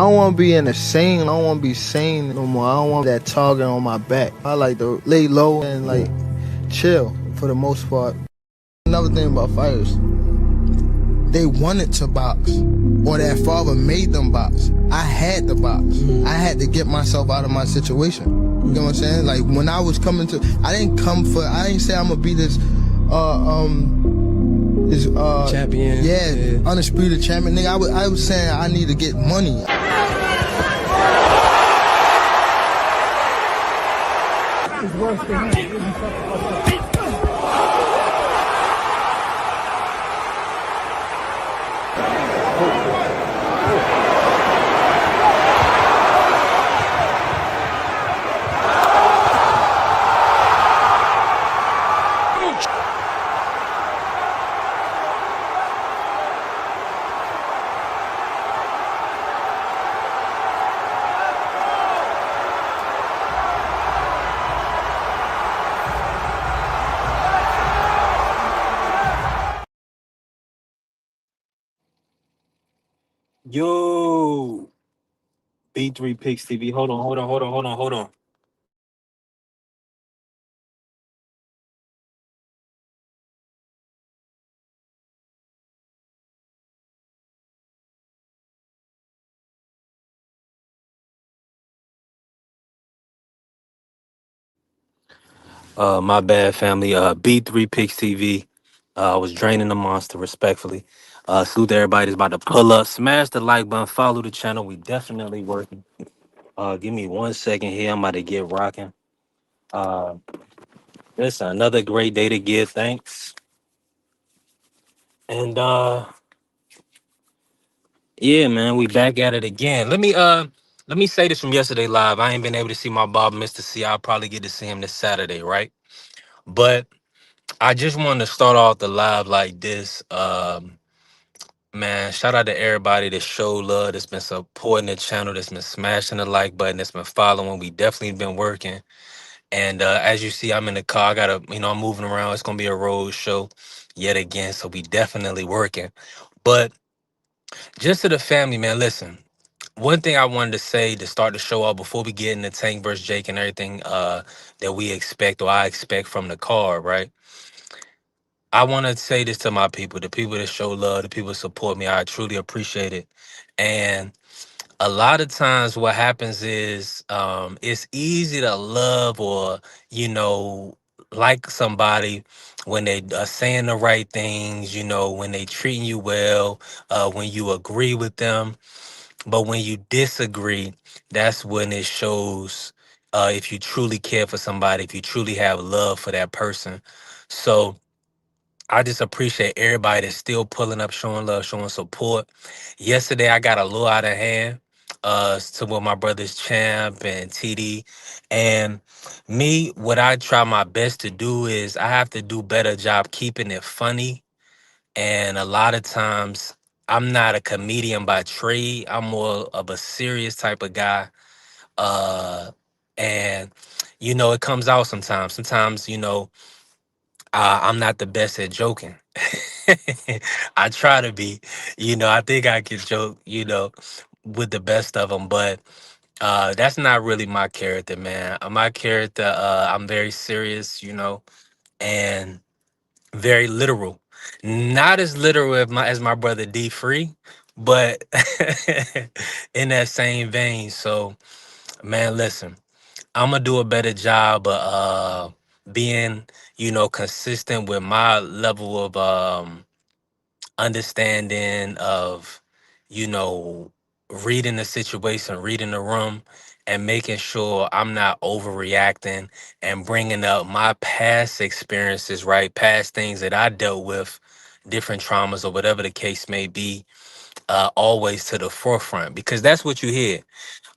I don't want to be in the sane. I don't want to be sane no more. I don't want that target on my back. I like to lay low and like chill for the most part. Another thing about fighters, they wanted to box, or their father made them box. I had to box. I had to get myself out of my situation. You know what I'm saying? Like when I was coming to, I didn't say I'm gonna be this champion. Yeah, undisputed champion. Nigga, I was saying I need to get money. It's worse than that. Yo, B3 Picks TV. Hold on. My bad, family. B3 Picks TV. I was draining the monster respectfully. Salute to everybody that's about to pull up. Smash the like button. Follow the channel. We definitely working. Give me 1 second here. I'm about to get rocking. Uh, it's another great day to give thanks. And yeah, man, we back at it again. Let me say this from yesterday live. I ain't been able to see my Bob Mr. C. I'll probably get to see him this Saturday, right? But I just wanted to start off the live like this. Man, shout out to everybody that showed love, that's been supporting the channel, that's been smashing the like button, that's been following. We definitely been working. And as you see, I'm in the car. I gotta, I'm moving around. It's gonna be a road show yet again. So we definitely working. But just to the family, man, listen. One thing I wanted to say to start the show off before we get into Tank versus Jake and everything that we expect or I expect from the card, right? I want to say this to my people, the people that show love, the people that support me. I truly appreciate it. And a lot of times what happens is it's easy to love or, you know, like somebody when they are saying the right things, when they treating you well, when you agree with them. But when you disagree, that's when it shows if you truly care for somebody, if you truly have love for that person. So I just appreciate everybody that's still pulling up, showing love, showing support. Yesterday, I got a little out of hand to with my brothers Champ and TD. And me, what I try my best to do is I have to do better job keeping it funny. And a lot of times, I'm not a comedian by trade. I'm more of a serious type of guy. Uh, and, it comes out sometimes. Sometimes, I'm not the best at joking. I try to be, I think I can joke, with the best of them, but that's not really my character, man. My character, I'm very serious, and very literal. Not as literal as my brother D Free, but in that same vein. So, man, listen. I'm gonna do a better job of being, consistent with my level of understanding of, you know, reading the situation, reading the room, and making sure I'm not overreacting and bringing up my past experiences, right? Past things that I dealt with, different traumas or whatever the case may be, always to the forefront because that's what you hear.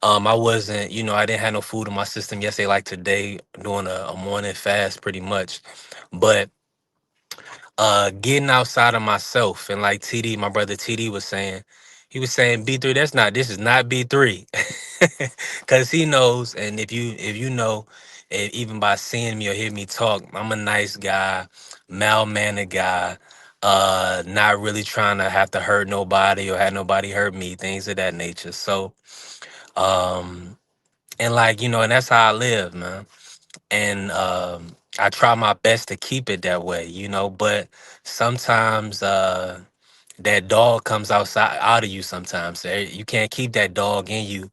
I wasn't, I didn't have no food in my system yesterday, like today, doing a morning fast pretty much. But getting outside of myself and like TD, my brother TD was saying, he was saying B3, this is not B3. Cause he knows, and if you know, even by seeing me or hear me talk, I'm a nice guy, mild mannered guy. not really trying to have to hurt nobody or have nobody hurt me, things of that nature. So, um, and like, and that's how I live, man. And I try my best to keep it that way, but sometimes that dog comes outside out of you sometimes. You can't keep that dog in you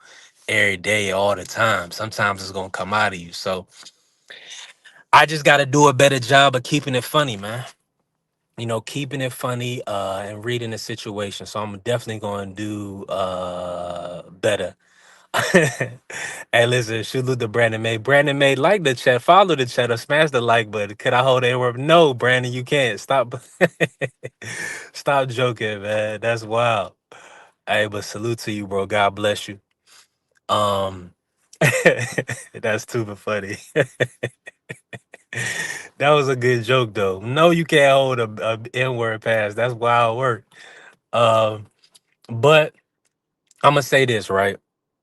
every day all the time. Sometimes it's gonna come out of you. So I just gotta do a better job of keeping it funny, man. Keeping it funny and reading the situation. So I'm definitely gonna do better. Hey, listen, salute to Brandon May. Brandon May, like the chat, follow the chat, or smash the like button. Could I hold anywhere? No, Brandon, you can't. Stop. Stop joking, man. That's wild. Hey, but salute to you, bro. God bless you. Um, that's super funny. That was a good joke, though. No, you can't hold a N-word pass. That's wild work. Um, but I'm gonna say this, right?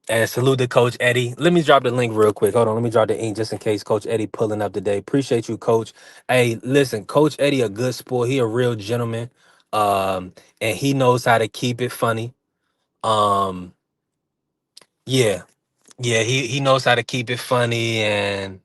And salute to Coach Eddie. Let me drop the link real quick. Hold on, let me drop the ink just in case Coach Eddie pulling up today. Appreciate you, Coach. Hey, listen, Coach Eddie, a good sport. He a real gentleman. And he knows how to keep it funny. Um, yeah, yeah, he knows how to keep it funny. And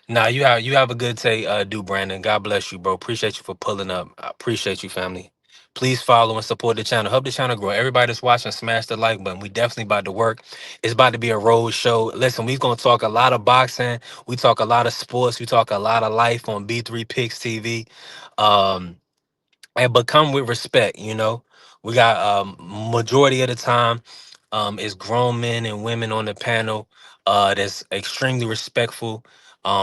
nah, you have a good day, do Brandon. God bless you, bro. Appreciate you for pulling up. I appreciate you, family. Please follow and support the channel. Help the channel grow. Everybody that's watching, smash the like button. We definitely about to work. It's about to be a road show. Listen, we're gonna talk a lot of boxing. We talk a lot of sports. We talk a lot of life on B3 Picks TV. Um, but come with respect. We got majority of the time is grown men and women on the panel that's extremely respectful,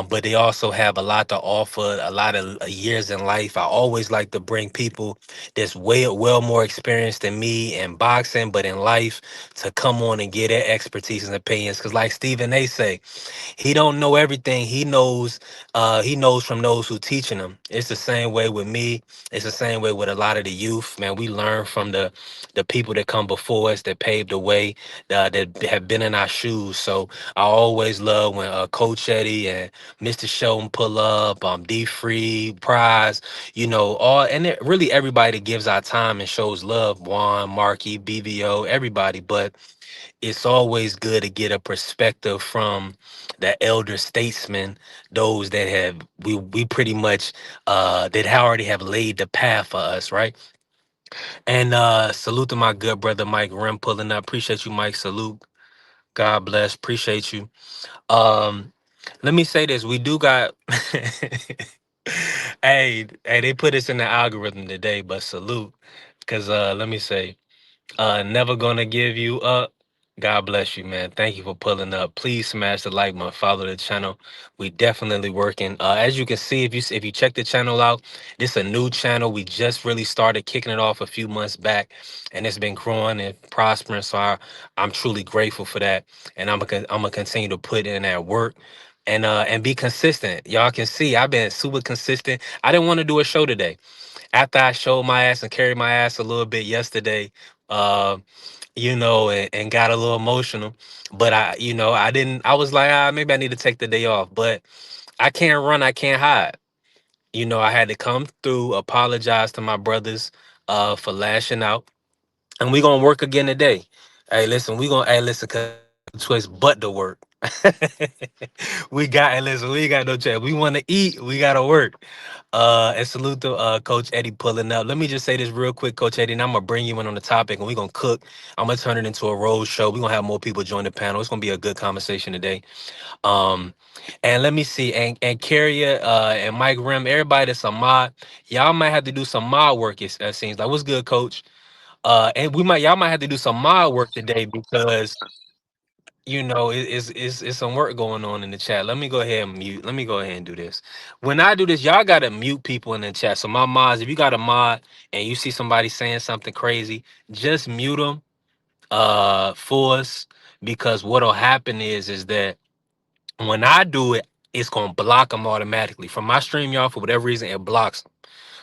but they also have a lot to offer, a lot of years in life. I always like to bring people that's way well more experienced than me in boxing, but in life, to come on and get their expertise and opinions, because like Stephen A say, he don't know everything. He knows from those who teaching him. It's the same way with me. It's the same way with a lot of the youth, man. We learn from the people that come before us, that paved the way, that have been in our shoes. So I always love when Coach Eddie and Mr. Shelton pull up, D Free, Prize, all, and really everybody that gives our time and shows love, Juan, Marky, BVO, everybody. But it's always good to get a perspective from the elder statesmen, those that have we pretty much that already have laid the path for us, right? And salute to my good brother Mike Rim pulling up. Appreciate you, Mike. Salute. God bless. Appreciate you. Um, Let me say this. We do got hey, they put us in the algorithm today, but salute. Cause let me say, never gonna give you up. God bless you, man. Thank you for pulling up. Please smash the like button, follow the channel. We definitely working. As you can see, if you check the channel out, this a new channel. We just really started kicking it off a few months back, and it's been growing and prospering. So I'm truly grateful for that, and I'm gonna continue to put in that work. And be consistent. Y'all can see I've been super consistent. I didn't want to do a show today. After I showed my ass and carried my ass a little bit yesterday, uh, and got a little emotional. But I didn't. I was like, maybe I need to take the day off. But I can't run. I can't hide. I had to come through, apologize to my brothers for lashing out, and we gonna work again today. Hey, listen, cause we ain't got no choice but to work. Listen, we ain't got no choice. We want to eat, we gotta work. And salute to Coach Eddie pulling up. Let me just say this real quick, Coach Eddie, and I'm gonna bring you in on the topic, and we're gonna cook. I'm gonna turn it into a road show. We're gonna have more people join the panel. It's gonna be a good conversation today. Um, and let me see, and Carrier and Mike Rim, everybody that's a mod, y'all might have to do some mod work. It seems like, what's good, Coach? And y'all might have to do some mod work today, because it's some work going on in the chat. Let me go ahead and mute. Let me go ahead and do this. When I do this, y'all gotta mute people in the chat. So my mods, if you got a mod and you see somebody saying something crazy, just mute them for us, because what'll happen is that when I do it, it's gonna block them automatically from my stream, y'all. For whatever reason, it blocks 'em.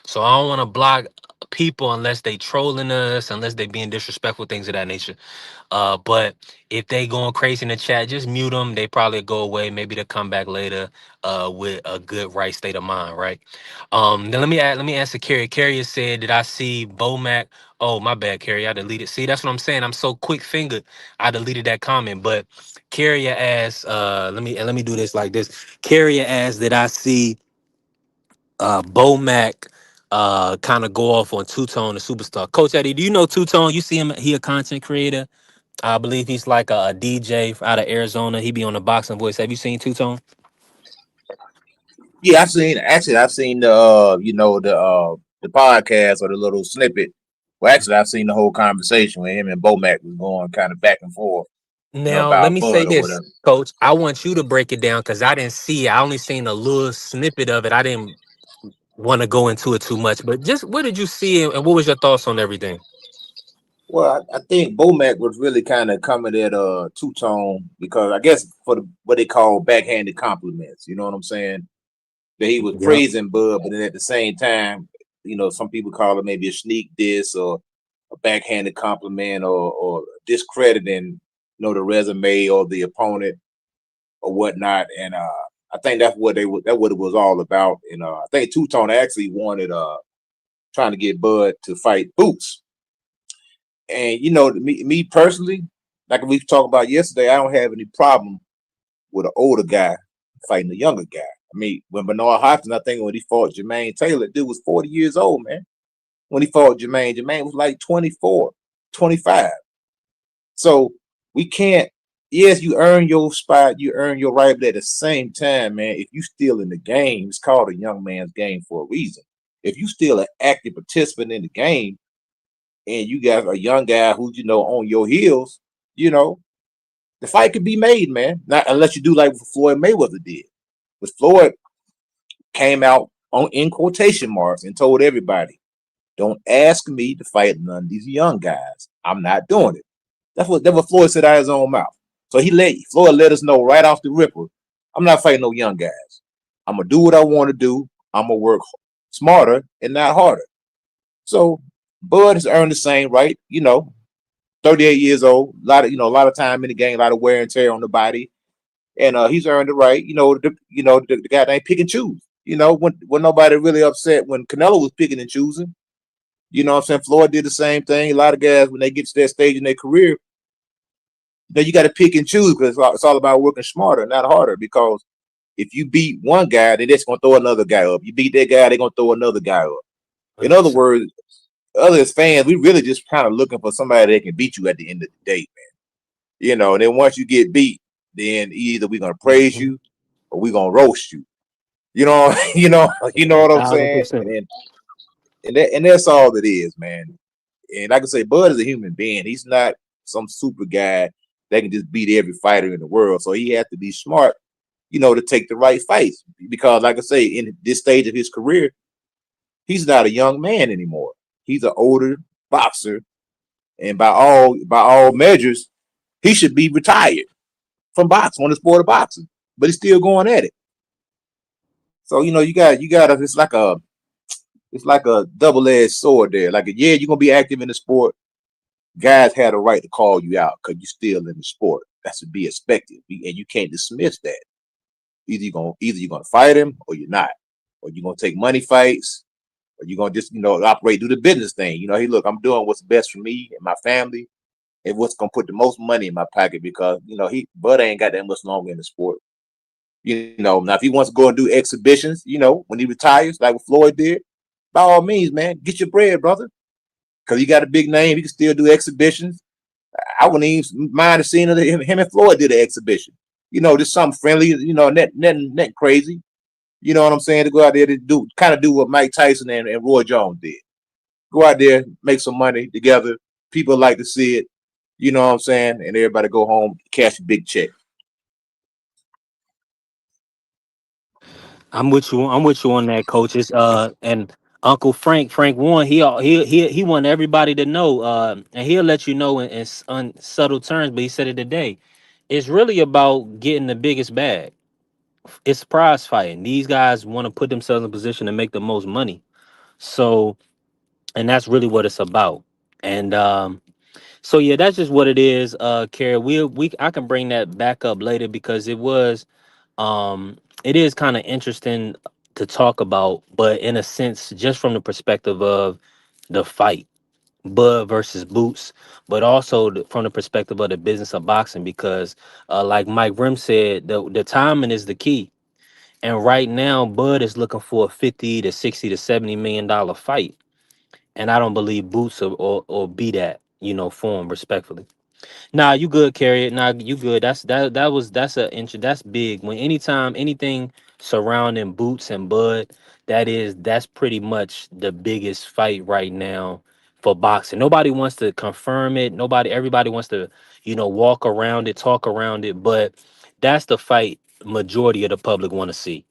So I don't want to block people unless they trolling us, unless they being disrespectful, things of that nature. But if they going crazy in the chat, just mute them. They probably go away. Maybe they'll come back later with a good right state of mind, right? Then let me answer Carrie. Carrie said, "Did I see Bomac?" Oh, my bad, Carrie. I deleted. See, that's what I'm saying. I'm so quick fingered. I deleted that comment. But Carrie asked, let me do this like this. Carrie asked, "Did I see Bomac kind of go off on Two Tone, the superstar?" Coach Eddie, do you know Two Tone? You see him? He a content creator. I believe he's like a DJ out of Arizona. He be on the Boxing Voice. Have you seen Two Tone? Yeah, I've seen the the podcast or the little snippet. Well, actually, I've seen the whole conversation with him and Bomac was going kind of back and forth, Now, let about me say Bud or this, whatever. Coach. I want you to break it down because I didn't see it. I only seen a little snippet of it. I didn't want to go into it too much. But just what did you see and what was your thoughts on everything? Well, I think Bomac was really kind of coming at Two Tone because I guess for what they call backhanded compliments. You know what I'm saying? That he was Yeah. praising Bud, but then at the same time, some people call it maybe a sneak diss or a backhanded compliment or discrediting, the resume or the opponent or whatnot. And I think that's what it was all about. And I think Two Tone actually wanted trying to get Bud to fight Boots. And me personally, like we talked about yesterday, I don't have any problem with an older guy fighting a younger guy. I mean, when Bernard Hopkins, I think when he fought Jermaine Taylor, dude was 40 years old, man. When he fought Jermaine was like 24, 25. So we can't, yes, you earn your spot, you earn your right, but at the same time, man, if you still in the game, it's called a young man's game for a reason. If you still an active participant in the game and you got a young guy who's, on your heels, you know, the fight could be made, man. Not unless you do like what Floyd Mayweather did. But Floyd came out on in quotation marks and told everybody, "Don't ask me to fight none of these young guys. I'm not doing it." That's what Floyd said out of his own mouth. So Floyd let us know right off the ripper, "I'm not fighting no young guys. I'm gonna do what I want to do. I'm gonna work smarter and not harder." So Bud has earned the same right. 38 years old, a lot of time in the game, a lot of wear and tear on the body, and he's earned the right. The guy ain't pick and choose. When nobody really upset when Canelo was picking and choosing. You know what I'm saying? Floyd did the same thing. A lot of guys, when they get to that stage in their career, you got to pick and choose because it's all about working smarter, not harder. Because if you beat one guy, then it's going to throw another guy up. You beat that guy, they're going to throw another guy up. In other 100%. words, other as fans, we really just kind of looking for somebody that can beat you at the end of the day, man. And then once you get beat, then either we're going to praise Mhm. you or we're going to roast you. You know what I'm saying? 1000%. And that's all it is, man. And like I say, Bud is a human being. He's not some super guy that can just beat every fighter in the world. So he has to be smart, to take the right fights. Because, like I say, in this stage of his career, he's not a young man anymore. He's an older boxer, and by all measures, he should be retired from boxing on the sport of boxing. But he's still going at it. So you got it's like a double-edged sword there. Like yeah, you're gonna be active in the sport. Guys had a right to call you out because you're still in the sport. That's to be expected, and you can't dismiss that. Either you're gonna fight him or you're not, or you're gonna take money fights, or you're gonna just operate do the business thing. Hey, look, I'm doing what's best for me and my family, and what's gonna put the most money in my pocket because Bud ain't got that much longer in the sport. Now if he wants to go and do exhibitions, when he retires, like what Floyd did, by all means, man, get your bread, brother, because he got a big name. He can still do exhibitions. I wouldn't even mind seeing him and Floyd did an exhibition. Just something friendly. Nothing crazy. You know what I'm saying? To go out there to do what Mike Tyson and Roy Jones did. Go out there, make some money together. People like to see it. You know what I'm saying? And everybody go home, cash a big check. I'm with you on that, coaches. And Uncle Frank Warren, he want everybody to know, and he'll let you know in subtle terms. But he said it today. It's really about getting the biggest bag. It's prize fighting. These guys want to put themselves in a position to make the most money. So and that's really what it's about. And so yeah, that's just what it is. Carrie, we I can bring that back up later because it is kind of interesting to talk about, but in a sense, just from the perspective of the fight, Bud versus Boots, but also from the perspective of the business of boxing, because like Mike Rim said, the timing is the key. And right now, Bud is looking for a 50 to 60 to $70 million fight. And I don't believe Boots or be that, for him, respectfully. Nah, you good, Carry it. Nah, you good. That's big. When anytime anything surrounding Boots and Bud, that's pretty much the biggest fight right now for boxing. Nobody wants to confirm it. Everybody wants to, walk around it, talk around it, but that's the fight majority of the public want to see.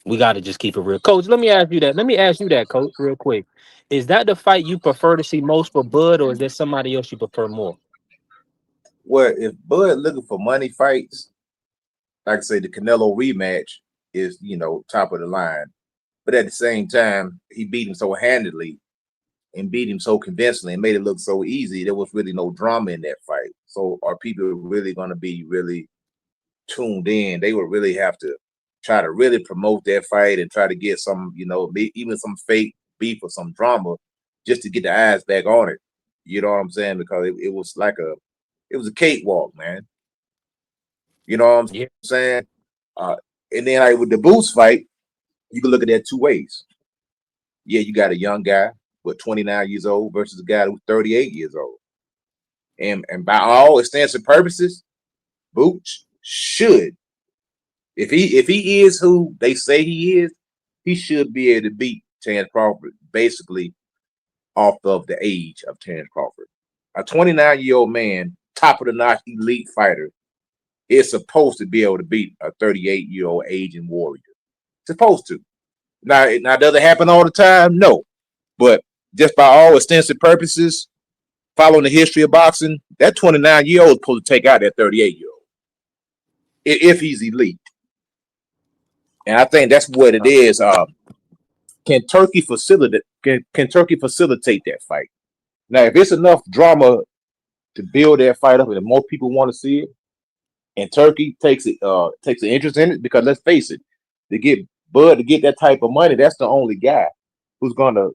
We got to just keep it real. Coach, let me ask you that. Let me ask you that, Coach, real quick. Is that the fight you prefer to see most for Bud, or is there somebody else you prefer more? Well, if Bud looking for money fights, like I say, the Canelo rematch is, top of the line. But at the same time, he beat him so handily and beat him so convincingly and made it look so easy. There was really no drama in that fight. So are people really going to be really tuned in? They would really have to try to really promote that fight and try to get some, even some fake beef or some drama just to get the eyes back on it. You know what I'm saying? Because it was like it was a cakewalk, man. You know what I'm Yeah. saying? Uh, and then like with the Boots fight, you can look at that two ways. Yeah, you got a young guy with 29 years old versus a guy who's 38 years old. And by all extents and purposes, Boots should, if he is who they say he is, he should be able to beat Terence Crawford basically off of the age of Terence Crawford. A 29-year-old man, top of the notch elite fighter, is supposed to be able to beat a 38-year-old aging warrior. Supposed to. Now, does it happen all the time? No. But just by all extensive purposes, following the history of boxing, that 29-year-old is supposed to take out that 38-year-old if he's elite. And I think that's what it is. Can Turkey facilitate that fight? Now, if it's enough drama to build that fight up and more people want to see it, and Turkey takes an interest in it, because let's face it, to get Bud to get that type of money, that's the only guy who's gonna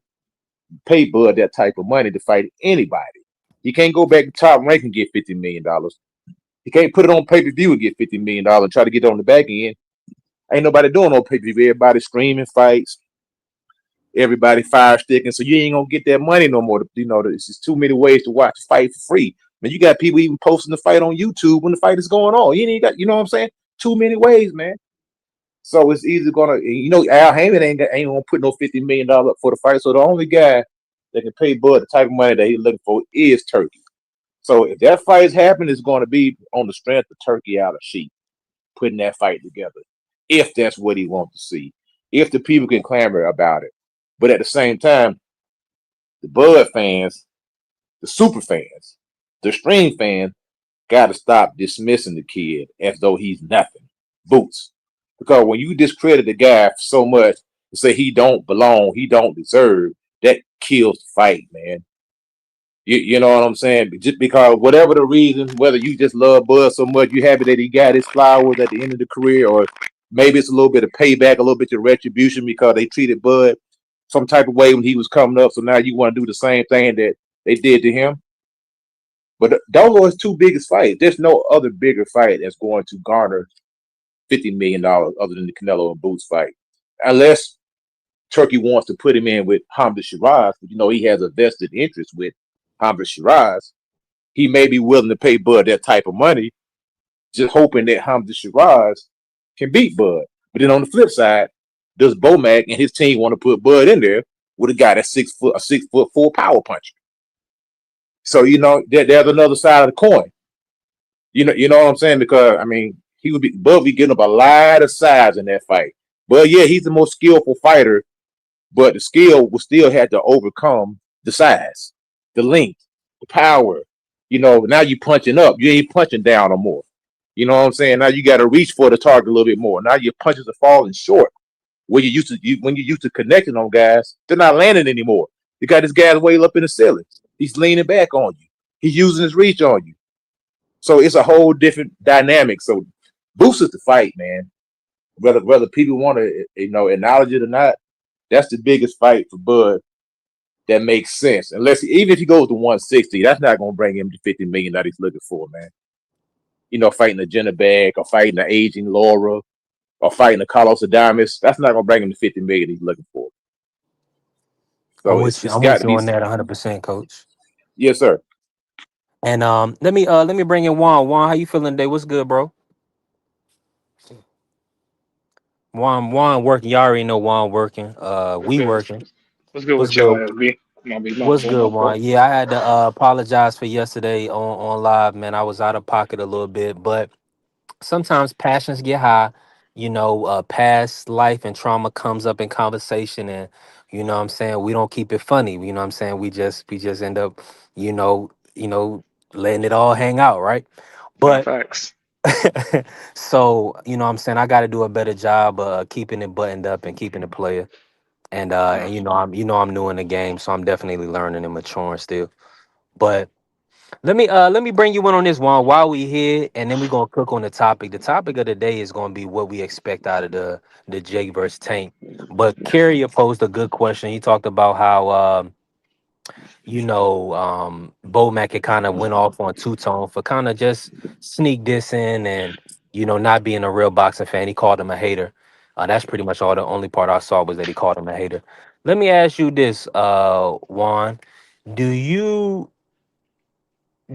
pay Bud that type of money to fight anybody. He can't go back to Top Rank and get $50 million. He can't put it on pay-per-view and get $50 million and try to get it on the back end. Ain't nobody doing no pay-per-view. Everybody screaming fights. Everybody fire sticking. So you ain't gonna get that money no more. There's just too many ways to watch a fight for free. Man, you got people even posting the fight on YouTube when the fight is going on. You ain't got, you know what I'm saying? Too many ways, man. So it's easy gonna, Al Heyman ain't gonna put no $50 million up for the fight. So the only guy that can pay Bud the type of money that he's looking for is Turkey. So if that fight is happening, it's going to be on the strength of Turkey out of Sheep putting that fight together. If that's what he wants to see, if the people can clamor about it. But at the same time, the Bud fans, the super fans, the extreme fans got to stop dismissing the kid as though he's nothing. Boots. Because when you discredit the guy so much and say he don't belong, he don't deserve, that kills the fight, man. You know what I'm saying? Just because whatever the reason, whether you just love Bud so much, you happy that he got his flowers at the end of the career, or maybe it's a little bit of payback, a little bit of retribution because they treated Bud some type of way when he was coming up. So now you want to do the same thing that they did to him. But those are his two biggest fights. There's no other bigger fight that's going to garner $50 million other than the Canelo and Boots fight. Unless Turkey wants to put him in with Hamza Shiraz, but he has a vested interest with Hamza Shiraz. He may be willing to pay Bud that type of money, just hoping that Hamza Shiraz can beat Bud. But then on the flip side, does Bomac and his team want to put Bud in there with a guy that's 6 foot, a 6 foot 4 power puncher? So there's another side of the coin. You know what I'm saying? Because Bud be getting up a lot of size in that fight. But yeah, he's the most skillful fighter, but the skill will still have to overcome the size, the length, the power. Now you punching up, you ain't punching down no more. You know what I'm saying? Now you got to reach for the target a little bit more. Now your punches are falling short. When you used to connecting on guys, they're not landing anymore. You got this guy's way up in the ceiling. He's leaning back on you. He's using his reach on you. So it's a whole different dynamic. So Boots is the fight, man. Whether people want to acknowledge it or not, that's the biggest fight for Bud that makes sense. Unless even if he goes to 160, that's not going to bring him to 50 million that he's looking for, man. Fighting a Jenna Bag or fighting the aging Laura or fighting the Carlos Adames, that's not going to bring him to 50 million he's looking for. So it's I'm got with to you be. on that 100%, coach. Yes, sir. And let me bring in Juan. Juan, how you feeling today? What's good, bro? Juan working. You already know Juan working. What's We good? working. What's good What's with y'all, good? SB? What's good, My fault. Juan? Yeah, I had to apologize for yesterday on live, man. I was out of pocket a little bit, but sometimes passions get high. Past life and trauma comes up in conversation, and what I'm saying, we don't keep it funny. What I'm saying, we just end up, you know, you know, letting it all hang out, right? Nah, But facts. so what I'm saying, I got to do a better job keeping it buttoned up and keeping it player. And Nah, I'm new in the game, so I'm definitely learning and maturing still. But let me bring you in on this one while we here, and then we're gonna cook on the topic. The topic of the day is gonna be what we expect out of the Jake versus Tank. But Carrier posed a good question. He talked about how Bo Mack had kind of went off on Two Tone for kind of just sneak dissing and not being a real boxing fan. He called him a hater. That's pretty much all. The only part I saw was that he called him a hater. Let me ask you this, Juan. Do you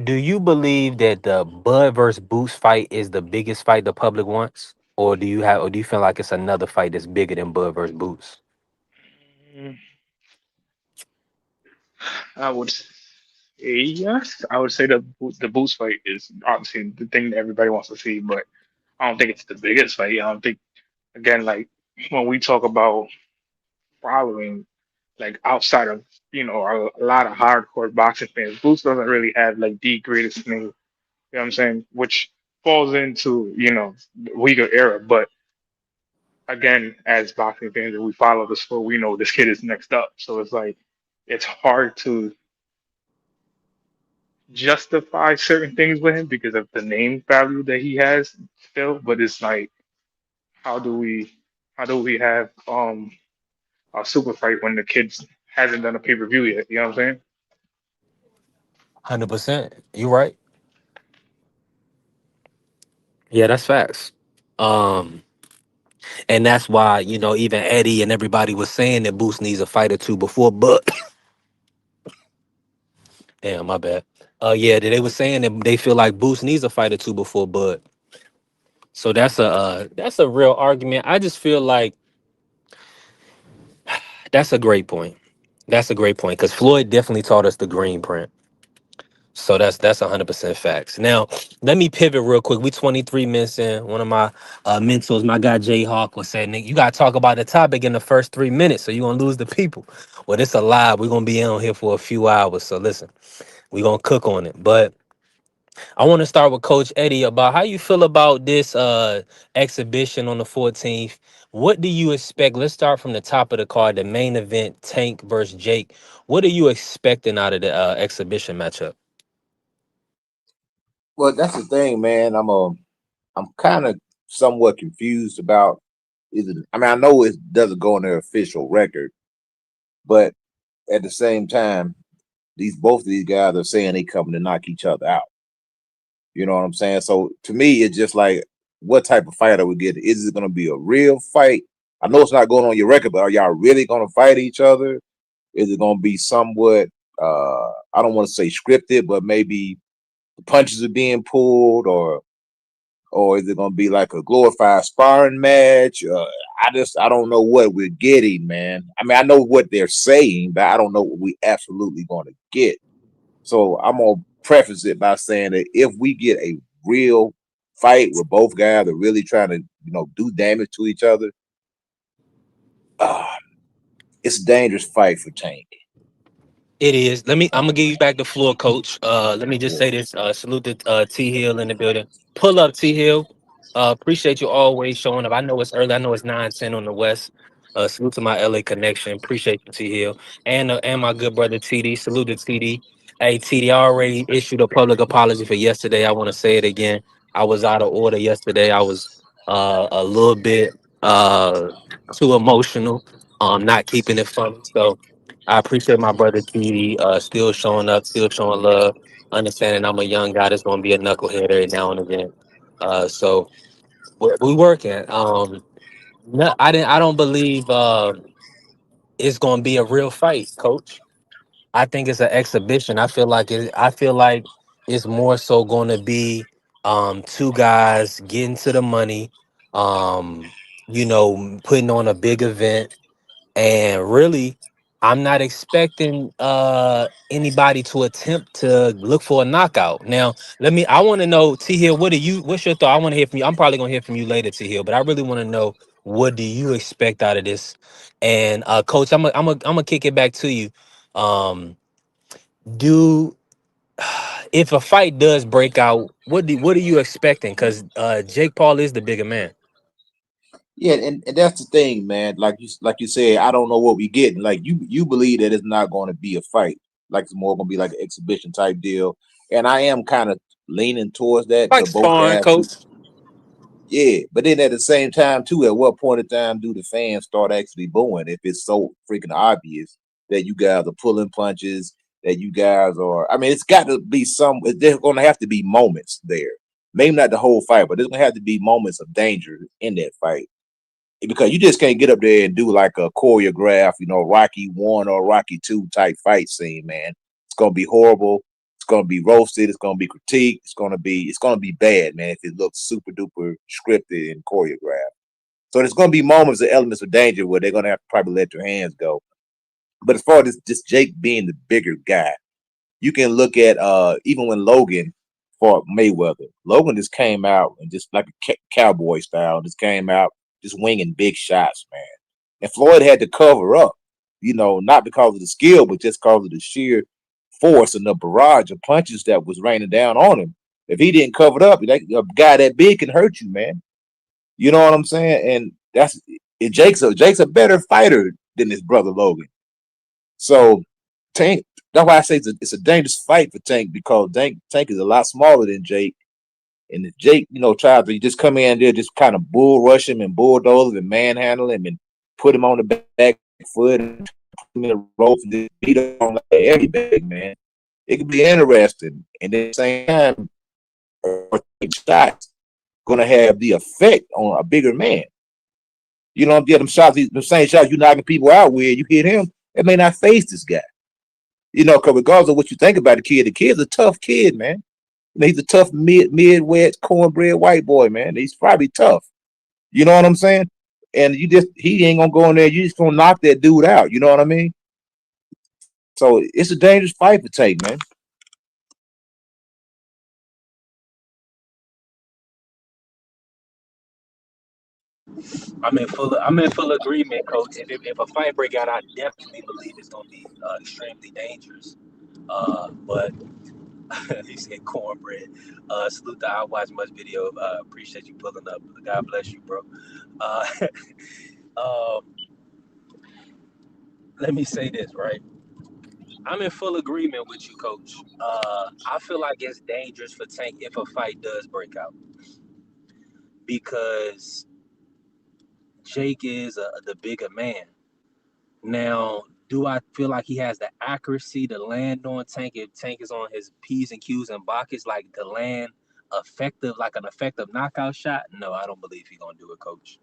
do you believe that the Bud versus Boots fight is the biggest fight the public wants, or do you feel like it's another fight that's bigger than Bud versus Boots? mm, I would say yes. I would say the boost fight is obviously the thing that everybody wants to see, but I don't think it's the biggest fight. I don't think again like when we talk about following like outside of a lot of hardcore boxing fans, Boots doesn't really have like the greatest name. You know what I'm saying? Which falls into the weaker era, but again, as boxing fans, if we follow the sport, we know this kid is next up. So it's like it's hard to justify certain things with him because of the name value that he has still. But it's like, how do we have a super fight when the kid hasn't done a pay per view yet? You know what I'm saying? 100%. You right. Yeah, that's facts. Um, and that's why even Eddie and everybody was saying that Boots needs a fight or two before. But damn, my bad. Yeah, they were saying that they feel like Boots needs a fight or two before Bud. So that's a real argument. I just feel like that's a great point. That's a great point because Floyd definitely taught us the green print. So that's 100% facts. Now, let me pivot real quick. We 23 minutes in. One of my mentors, my guy Jay Hawk, was saying, "Nigga, you gotta talk about the topic in the first 3 minutes, so you're gonna lose the people." Well, it's a lie. We're gonna be on here for a few hours. So listen, we're gonna cook on it. But I want to start with Coach Eddie about how you feel about this exhibition on the 14th. What do you expect? Let's start from the top of the card, the main event, Tank versus Jake. What are you expecting out of the exhibition matchup? Well, that's the thing, man. I'm kind of somewhat confused about is it. I mean, I know it doesn't go on their official record, but at the same time, both of these guys are saying they coming to knock each other out. You know what I'm saying? So to me, it's just like, what type of fight are we getting? Is it going to be a real fight? I know it's not going on your record, but are y'all really going to fight each other? Is it going to be somewhat? I don't want to say scripted, but maybe the punches are being pulled, or is it going to be like a glorified sparring match? I don't know what we're getting, man. I mean, I know what they're saying, but I don't know what we absolutely going to get. So I'm gonna preface it by saying that if we get a real fight where both guys are really trying to, do damage to each other, uh, it's a dangerous fight for Tank. It is. I'm gonna give you back the floor, Coach. Let me just say this. Salute to T Hill in the building. Pull up, T Hill. Appreciate you always showing up. I know it's early. I know it's 9:10 on the west. Salute to my LA connection. Appreciate you, T Hill, and my good brother TD. Salute to TD. Hey TD, I already issued a public apology for yesterday. I want to say it again. I was out of order yesterday. I was a little bit too emotional. Not keeping it funny. So I appreciate my brother TD still showing up, still showing love, understanding I'm a young guy that's gonna be a knucklehead every now and again. So we working. No, I didn't. I don't believe it's going to be a real fight, Coach. I think it's an exhibition. I feel like it. I feel like it's more so going to be two guys getting to the money, um, putting on a big event, and really, I'm not expecting anybody to attempt to look for a knockout. Now, I want to know, T Hill, what's your thought? I want to hear from you. I'm probably gonna hear from you later, T Hill, but I really want to know, what do you expect out of this? And Coach, I'm gonna kick it back to you. Um, do if a fight does break out, what are you expecting? Because Jake Paul is the bigger man. Yeah, and that's the thing, man. Like you said, I don't know what we getting. Like you believe that it's not going to be a fight. Like it's more going to be like an exhibition type deal. And I am kind of leaning towards that Like because both sparring, guys. Coach. Yeah, but then at the same time too, at what point in time do the fans start actually booing if it's so freaking obvious that you guys are pulling punches, that you guys are? I mean, it's got to be some. There's going to have to be moments there. Maybe not the whole fight, but there's going to have to be moments of danger in that fight because you just can't get up there and do like a choreograph, Rocky 1 or Rocky 2 type fight scene, man. It's gonna be horrible. It's gonna be roasted. It's gonna be critiqued. It's gonna be bad, man. If it looks super duper scripted and choreographed, so there's gonna be moments of elements of danger where they're gonna have to probably let their hands go. But as far as this Jake being the bigger guy, you can look at even when Logan fought Mayweather. Logan just came out and just like a cowboy style, just came out just winging big shots, man. And Floyd had to cover up, not because of the skill, but just because of the sheer force and the barrage of punches that was raining down on him. If he didn't cover it up, like a guy that big can hurt you, man. You know what I'm saying? And Jake's a better fighter than his brother Logan. So Tank, that's why I say it's a dangerous fight for Tank because Tank is a lot smaller than Jake. And if Jake, tries to just come in there, just kind of bull rush him and bulldoze him and manhandle him and put him on the back foot and put him in the ropes and just beat him on like every big man, it could be interesting. And at the same time, shots gonna have the effect on a bigger man. Them shots, the same shots you knocking people out with, you hit him, it may not face this guy. Because regardless of what you think about the kid's a tough kid, man. He's a tough Midwest cornbread white boy, man. He's probably tough. You know what I'm saying? And he ain't gonna go in there. You just gonna knock that dude out. You know what I mean? So it's a dangerous fight to take, man. I'm in full agreement, Coach. If a fight break out, I definitely believe it's gonna be extremely dangerous. But he said cornbread. Salute to I watch much video. Appreciate you pulling up. God bless you, bro. Uh, um, let me say this, right? I'm in full agreement with you, Coach. I feel like it's dangerous for Tank if a fight does break out because Jake is the bigger man. Now, do I feel like he has the accuracy to land on Tank if Tank is on his P's and Q's and buckets, like to land an effective knockout shot? No, I don't believe he's gonna do it, Coach.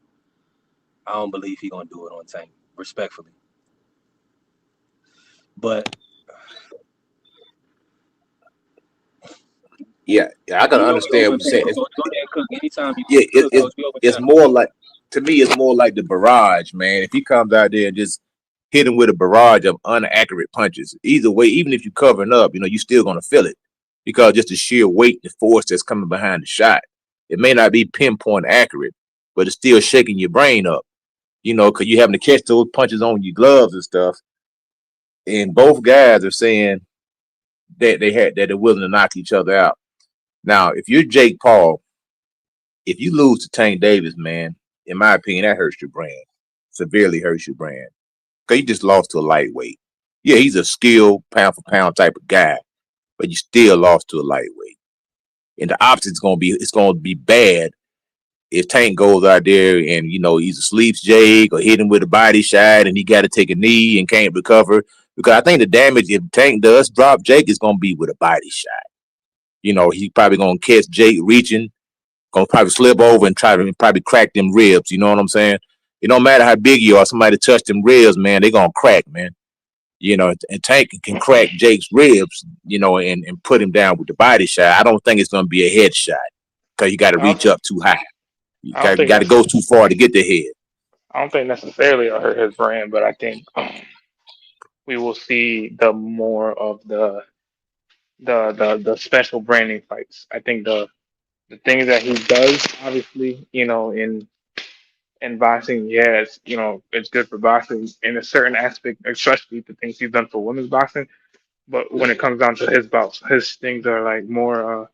I don't believe he's gonna do it on Tank, respectfully. But Yeah, I can understand what you're saying. Go ahead, Cook. Anytime you Yeah, cook, Coach, we over it's time. more like, to me, it's more like the barrage, man. If he comes out there and just hit him with a barrage of inaccurate punches, either way, even if you're covering up, you're still gonna feel it because just the sheer weight, the force that's coming behind the shot. It may not be pinpoint accurate, but it's still shaking your brain up. Because you're having to catch those punches on your gloves and stuff. And both guys are saying that they're willing to knock each other out. Now, if you're Jake Paul, if you lose to Tank Davis, man, in my opinion, that hurts your brand. severely hurts your brand. Because you just lost to a lightweight. Yeah, he's a skilled pound for pound type of guy, but you still lost to a lightweight. And the opposite's gonna be bad if Tank goes out there and either sleeps Jake or hit him with a body shot and he got to take a knee and can't recover. Because I think the damage if Tank does drop Jake is gonna be with a body shot. He's probably gonna catch Jake reaching, gonna probably slip over and try to probably crack them ribs. You know what I'm saying? It don't matter how big you are, somebody touch them ribs, man, they gonna crack, man. And Tank can crack Jake's ribs, and put him down with the body shot. I don't think it's gonna be a headshot because you got to I don't, reach up too high. You I don't think got to go too far to get the head. I don't think necessarily it'll hurt his brand, but I think we will see the more of the special branding fights. I think the things that he does, obviously, in boxing, yeah, it's good for boxing in a certain aspect, especially the things he's done for women's boxing. But when it comes down to his bouts, his things are like more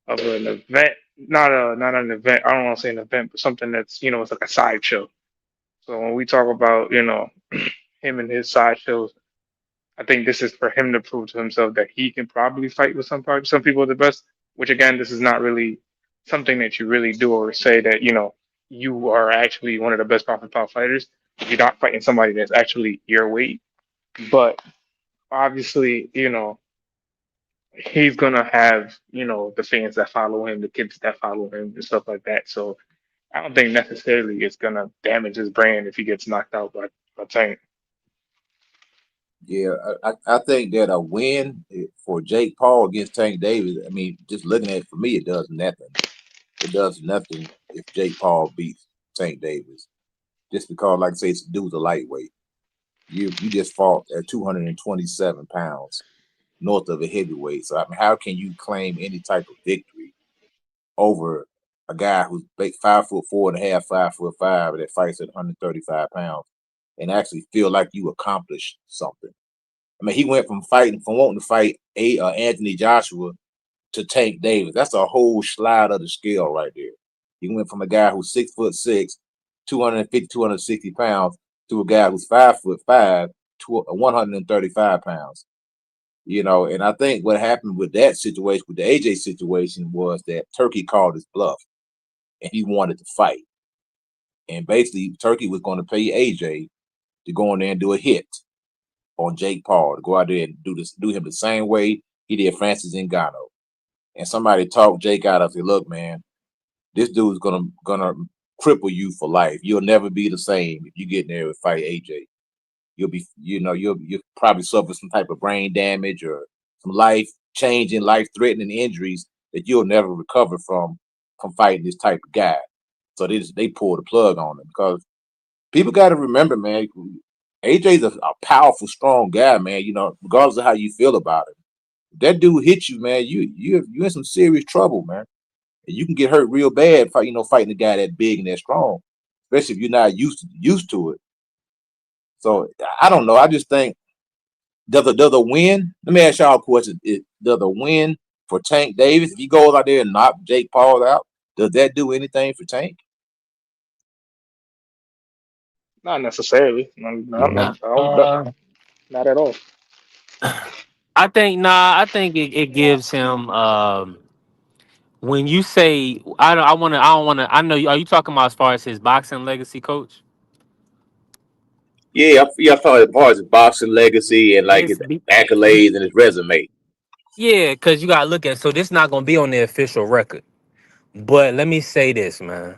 of an event, not an event. I don't want to say an event, but something that's it's like a sideshow. So when we talk about him and his sideshows, I think this is for him to prove to himself that he can probably fight with some people the best. Which again, this is not really something that you really do or say that you are actually one of the best pound for pound fighters. If you're not fighting somebody that's actually your weight, but obviously, he's gonna have the fans that follow him, the kids that follow him, and stuff like that. So I don't think necessarily it's gonna damage his brand if he gets knocked out by Tank. Yeah, I think that a win for Jake Paul against Tank Davis, I mean, just looking at it for me, it does nothing. It does nothing if Jake Paul beats Tank Davis. Just because, like I say, it's dude's a lightweight. You just fought at 227 pounds north of a heavyweight. So I mean, how can you claim any type of victory over a guy who's 5'4.5", 5'5", that fights at 135 pounds and actually feel like you accomplished something? I mean, he went from wanting to fight Anthony Joshua to Tank Davis. That's a whole slide of the scale right there. He went from a guy who's 6'6", 250, 260 pounds to a guy who's 5'5", 135 pounds. And I think what happened with that situation, with the AJ situation, was that Turkey called his bluff and he wanted to fight. And basically, Turkey was going to pay AJ to go in there and do a hit on Jake Paul, to go out there and do him the same way he did Francis Ngannou. And somebody talked Jake out of it. Look, man, this dude's gonna cripple you for life. You'll never be the same if you get in there and fight AJ. You'll probably suffer some type of brain damage or some life threatening injuries that you'll never recover from fighting this type of guy. So they pulled the plug on him, because people got to remember, man, AJ's a powerful, strong guy, man. Regardless of how you feel about him, if that dude hits you, man, you in some serious trouble, man. And you can get hurt real bad, fighting a guy that big and that strong, especially if you're not used to it. So I don't know. I just think does a win. Let me ask y'all a question: does a win for Tank Davis, if he goes out there and knock Jake Paul out, does that do anything for Tank? Not necessarily. No, no, no, Nah. not at all. I think it gives him when you say I know are you talking about as far as his boxing legacy, coach? Yeah, I thought as far as his boxing legacy and like His his accolades and his resume. Yeah, because you gotta look at, so this not gonna be on the official record. But let me say this, man.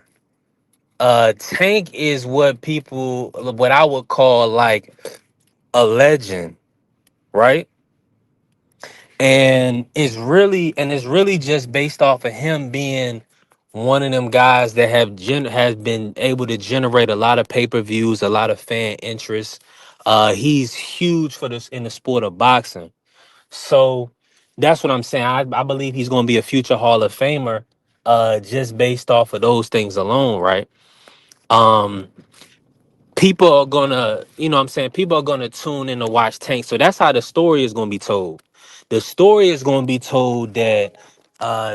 Tank is what I would call like a legend, right? And it's really just based off of him being one of them guys that has been able to generate a lot of pay-per-views, a lot of fan interest. He's huge for this in the sport of boxing. So that's what I'm saying. I believe he's going to be a future Hall of Famer, just based off of those things alone, right? Um, People are gonna, what I'm saying, people are gonna tune in to watch Tank. So that's how the story is gonna be told. The story is gonna be told that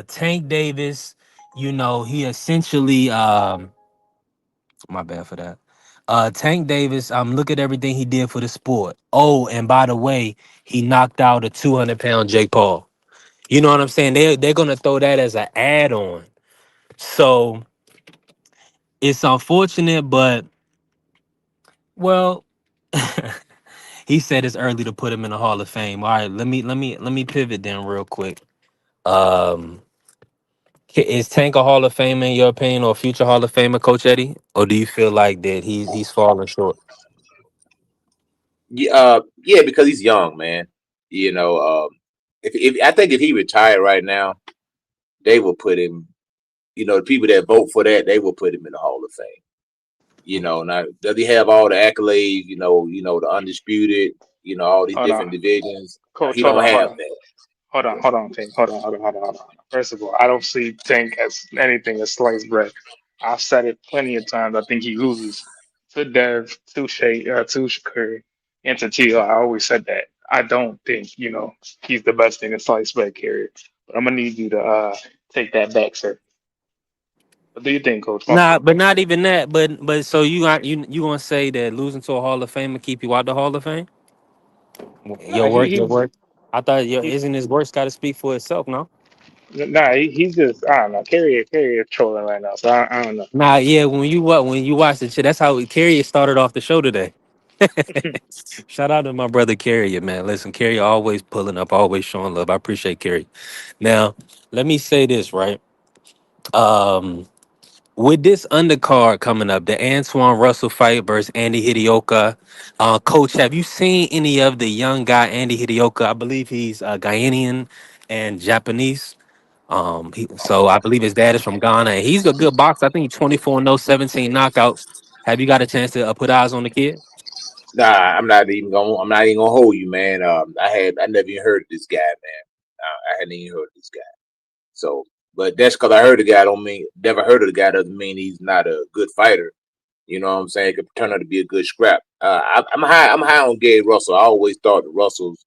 Tank Davis, he essentially my bad for that. Tank Davis, look at everything he did for the sport. Oh, and by the way, he knocked out a 200-pound Jake Paul. You know what I'm saying? They're gonna throw that as an add-on. So it's unfortunate, but well, he said it's early to put him in the Hall of Fame. All right, let me pivot then real quick. Um, is Tank a Hall of Famer in your opinion, or a future Hall of Famer, Coach Eddie? Or do you feel like that he's falling short? Yeah, yeah, because he's young, man. You know, if I think if he retired right now, they will put him. You know, the people that vote for that, they will put him in the Hall of Fame. You know, now does he have all the accolades? The undisputed. All these Hold different on, divisions. coach. He Hold don't on, hold have on. that. Hold on, Tank. Hold on. First of all, I don't see Tank as anything as sliced bread. I've said it plenty of times. I think he loses to Dev, to to Shakur, and to Tio. I always said that. I don't think, he's the best thing in sliced bread carrier. But I'm gonna need you to take that back, sir. What do you think, Coach? My Nah, fault. but not even that. But so you gonna say that losing to a Hall of Fame will keep you out the Hall of Fame? Nah, Your work. I thought your he isn't his works got to speak for itself, no? he's just I don't know. Carrier trolling right now, so I don't know. Nah, yeah. When you watch the shit, that's how Carrier started off the show today. Shout out to my brother Carrier, man. Listen, Carrier always pulling up, always showing love. I appreciate Carrier. Now, let me say this right. Um, with this undercard coming up, the Antoine Russell fight versus Andy Hidioka. Coach, have you seen any of the young guy Andy Hidioka? I believe he's Ghanaian and Japanese. So I believe his dad is from Ghana. And he's a good boxer. I think he's 24 no 17 knockouts. Have you got a chance to put eyes on the kid? Nah, I'm not even gonna hold you, man. I never even heard of this guy, man. I hadn't even heard of this guy. So, but that's because I heard the guy. Don't mean never heard of the guy. Doesn't mean he's not a good fighter. You know what I'm saying? It could turn out to be a good scrap. I'm high. I'm high on Gary Russell. I always thought the Russells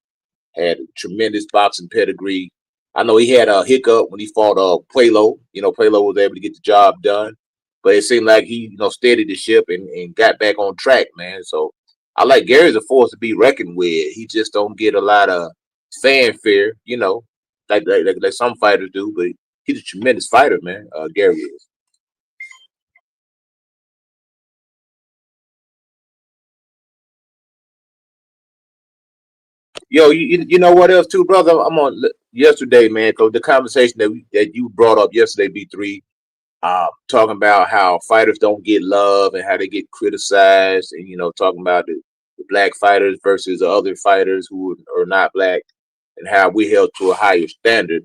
had a tremendous boxing pedigree. I know he had a hiccup when he fought Puelo. Puelo was able to get the job done, but it seemed like he steadied the ship and got back on track, man. So I like Gary's a force to be reckoned with. He just don't get a lot of fanfare, like some fighters do. But he's a tremendous fighter, man. Gary is. Yo, you know what else too, brother? I'm on yesterday, man. So the conversation that you brought up yesterday, B3, talking about how fighters don't get love and how they get criticized, and talking about the black fighters versus the other fighters who are not black, and how we held to a higher standard.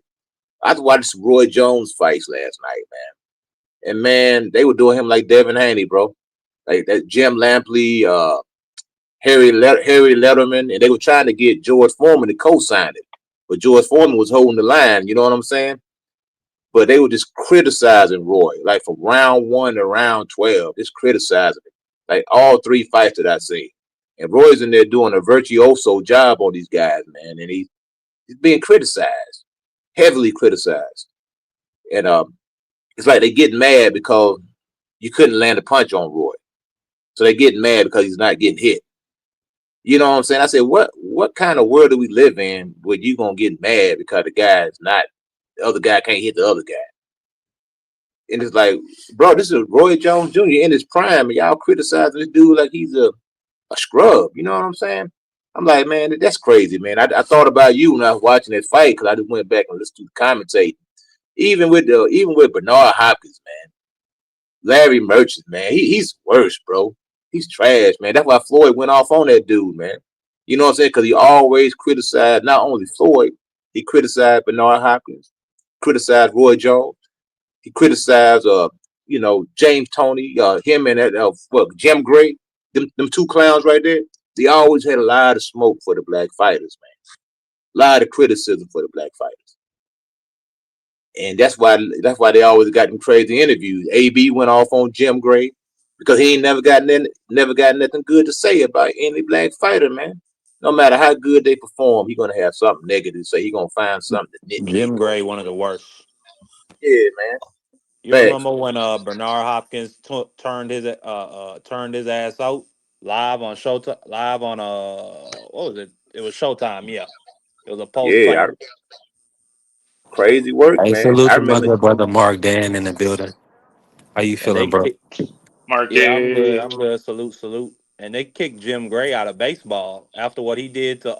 I watched some Roy Jones fights last night, man, and man, they were doing him like Devin Haney, bro, like that Jim Lampley, Harry Letterman, and they were trying to get George Foreman to co-sign it, but George Foreman was holding the line. You know what I'm saying? But they were just criticizing Roy, like from round 1 to round 12, just criticizing it, like all 3 fights that I see. And Roy's in there doing a virtuoso job on these guys, man, and he's being criticized, heavily criticized, and it's like they get mad because you couldn't land a punch on Roy, so they get mad because he's not getting hit. You know what I'm saying? I said, what kind of world do we live in where you gonna get mad because the other guy can't hit the other guy? And it's like, bro, this is Roy Jones Jr. in his prime, and y'all criticizing this dude like he's a scrub. You know what I'm saying? I'm like, man, that's crazy, man. I thought about you when I was watching that fight because I just went back and listened to the commentate. Even with Bernard Hopkins, man, Larry Merchant, man, he's worse, bro. He's trash, man. That's why Floyd went off on that dude, man. You know what I'm saying? Because he always criticized not only Floyd, he criticized Bernard Hopkins, criticized Roy Jones. He criticized, James Toney, him and Jim Gray, them 2 clowns right there. They always had a lot of smoke for the black fighters, man. A lot of criticism for the black fighters, and that's why they always got them crazy interviews. AB went off on Jim Gray because he ain't never got nothing good to say about any black fighter, man. No matter how good they perform, he gonna have something negative to say. He gonna find something to nitpick Jim on. Gray, one of the worst. Yeah, man. You Facts. remember when Bernard Hopkins turned his ass out live on Showtime, live on what was it? It was Showtime. Yeah, it was a post Yeah, fight, crazy work, Hey, man. salute I to my remember. good brother Mark Dan in the building. How you and feeling, they bro? yeah, I'm good. Market. I'm good. Salute, salute. And they kicked Jim Gray out of baseball after what he did to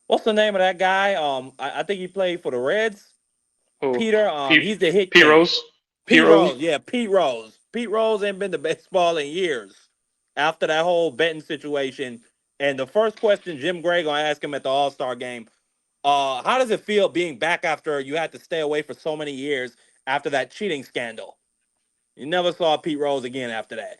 what's the name of that guy? I think he played for the Reds. Who? Peter. P. He's the hit P. king. Rose. P. Pete Rose. Rose. Yeah, Pete Rose. Pete Rose ain't been to baseball in years after that whole betting situation. And the first question Jim Gray gonna ask him at the All Star game: how does it feel being back after you had to stay away for so many years after that cheating scandal? You never saw Pete Rose again after that.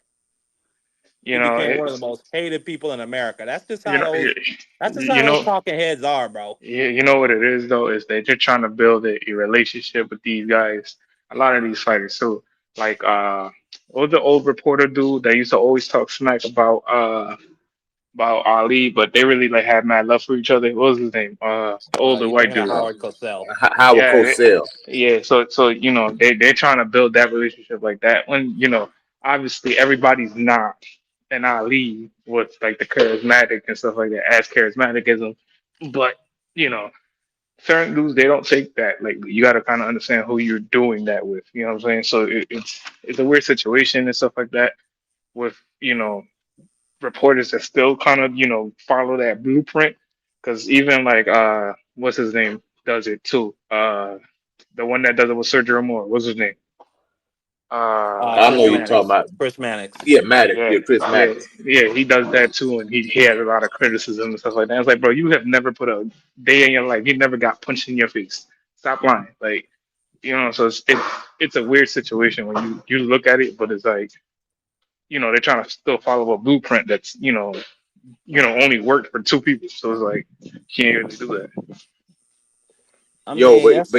You He know, became one of the it's most hated people in America. That's just you how know, those. That's just you how those know, talking heads are, bro. you know what it is though is that you're trying to build a relationship with these guys. A lot of these fighters, so like what was the old reporter dude that used to always talk smack about Ali, but they really like had mad love for each other. What was his name? The older You white thinking of dude. Howard Cosell? Howard Yeah, Cosell. yeah. So you know they're trying to build that relationship like that. When you know obviously everybody's not and Ali was like the charismatic and stuff like that, as charismatic as him. But you know certain dudes they don't take that. Like you got to kind of understand who you're doing that with. You know what I'm saying? So it's a weird situation and stuff like that with reporters that still kind of follow that blueprint because even like what's his name does it too the one that does it with Sergio Moore, what's his name? I Chris know you're talking Mannix. about. Chris Mannix. Yeah, Maddox. Yeah, Yeah, Chris yeah, Maddox. yeah, he does that too, and he has a lot of criticism and stuff like that. It's like, bro, you have never put a day in your life, you never got punched in your face. Stop lying. Like, so it's a weird situation when you look at it, but it's like, they're trying to still follow a blueprint that's, only worked for two people. So it's like, you can't really do that. I Yo, mean, but that's